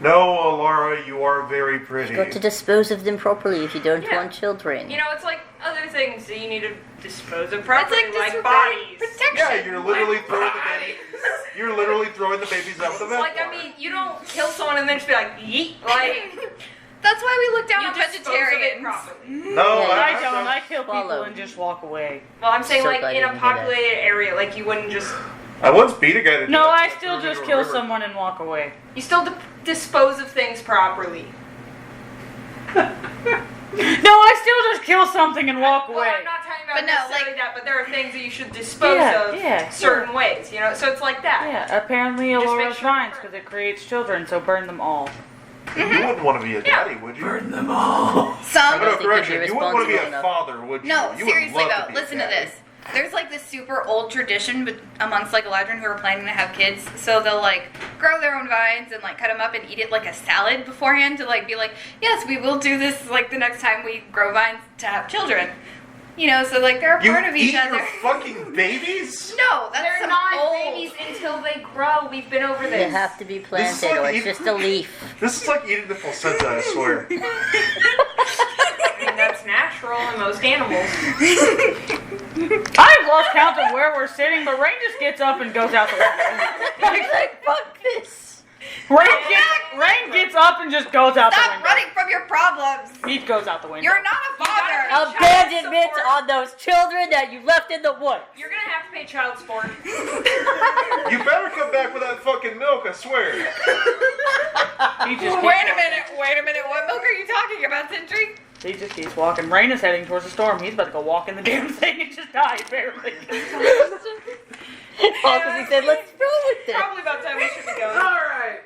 Speaker 5: No, Laura, you are very pretty.
Speaker 4: got to dispose of them properly if you don't
Speaker 7: Yeah.
Speaker 4: want children.
Speaker 7: You know, it's like other things that you need to dispose of
Speaker 6: It's
Speaker 7: properly,
Speaker 6: like
Speaker 7: like
Speaker 6: disregarding
Speaker 7: bodies.
Speaker 6: protection.
Speaker 5: Yeah, you're literally
Speaker 7: Like
Speaker 5: throwing the
Speaker 7: bodies.
Speaker 5: babies. You're literally throwing the babies out with a
Speaker 7: Like, I mean, you don't kill someone and then just be like, yeet. Like,
Speaker 6: That's why we look down
Speaker 7: you
Speaker 6: on
Speaker 7: dispose of it
Speaker 6: vegetarians.
Speaker 7: properly.
Speaker 5: No,
Speaker 4: Yeah,
Speaker 2: I
Speaker 5: I
Speaker 2: don't. I kill people
Speaker 4: Follow.
Speaker 2: and just walk away.
Speaker 7: Well, I'm saying,
Speaker 4: So
Speaker 7: like,
Speaker 4: glad
Speaker 7: in
Speaker 4: you
Speaker 7: a
Speaker 4: didn't do that.
Speaker 7: populated area, like, you wouldn't just.
Speaker 5: I once beat a guy to
Speaker 2: No,
Speaker 5: death.
Speaker 2: I
Speaker 5: threw
Speaker 2: still
Speaker 5: him
Speaker 2: just
Speaker 5: into a
Speaker 2: kill
Speaker 5: river.
Speaker 2: someone and walk away.
Speaker 7: You still dispose of things properly.
Speaker 2: No, I still just kill something and walk
Speaker 7: Well,
Speaker 2: away.
Speaker 7: I'm not talking about
Speaker 6: But no,
Speaker 7: necessarily
Speaker 6: like-
Speaker 7: that, but there are things that you should dispose
Speaker 2: Yeah,
Speaker 7: of
Speaker 2: yeah,
Speaker 7: certain ways, you know? So it's like that.
Speaker 2: Yeah, apparently
Speaker 7: Just
Speaker 2: Alora
Speaker 7: make sure
Speaker 2: shrines
Speaker 7: to burn.
Speaker 2: because it creates children, so burn them all.
Speaker 5: You wouldn't want to be a daddy, would you?
Speaker 1: Burn them all.
Speaker 6: Some.
Speaker 5: No,
Speaker 4: think
Speaker 5: correction.
Speaker 4: you'd be
Speaker 5: You wouldn't want to be a
Speaker 4: responsible enough.
Speaker 5: father, would you?
Speaker 6: No,
Speaker 5: You would
Speaker 6: seriously
Speaker 5: love
Speaker 6: though,
Speaker 5: to be a
Speaker 6: listen to
Speaker 5: daddy.
Speaker 6: this. There's like this super old tradition amongst like Eladrin who are planning to have kids, so they'll like grow their own vines and like cut them up and eat it like a salad beforehand to like be like, yes, we will do this like the next time we grow vines to have children. You know, so like they're a
Speaker 5: You
Speaker 6: part of
Speaker 5: eat
Speaker 6: each other.
Speaker 5: your fucking babies?
Speaker 6: No, that's
Speaker 7: They're
Speaker 6: some
Speaker 7: not
Speaker 6: old.
Speaker 7: babies until they grow. We've been over
Speaker 4: They
Speaker 7: this.
Speaker 4: have to be
Speaker 5: This is
Speaker 4: planted
Speaker 5: like
Speaker 4: or it's
Speaker 5: eating-
Speaker 4: just a leaf.
Speaker 5: This is like eating the placenta, I swear.
Speaker 7: I mean, that's natural in most animals.
Speaker 2: I've lost count of where we're sitting, but Rain just gets up and goes out the window.
Speaker 4: He's like, fuck this.
Speaker 2: Rain gets up and just goes out the
Speaker 6: Stop
Speaker 2: window.
Speaker 6: running from your problems.
Speaker 2: He goes out the window.
Speaker 6: You're not a father.
Speaker 7: gotta be-
Speaker 4: Abandonment
Speaker 7: support.
Speaker 4: on those children that you left in the woods.
Speaker 7: You're gonna have to pay child support.
Speaker 5: You better come back with that fucking milk, I swear.
Speaker 2: He just
Speaker 6: Wait
Speaker 2: keeps
Speaker 6: a minute. Wait a minute. What milk are you talking about, Sentry?
Speaker 2: He just keeps walking. Rain is heading towards the storm. He's about to go walk in the damn thing and just die, apparently.
Speaker 4: All because he said, let's go with it.
Speaker 7: Probably about time we should be going.
Speaker 1: Alright.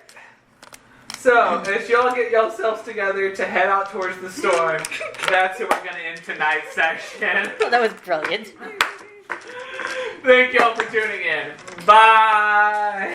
Speaker 1: So, as y'all get yourselves together to head out towards the storm, that's who we're going to end tonight's section.
Speaker 4: Oh, that was brilliant.
Speaker 1: Thank y'all for tuning in. Bye!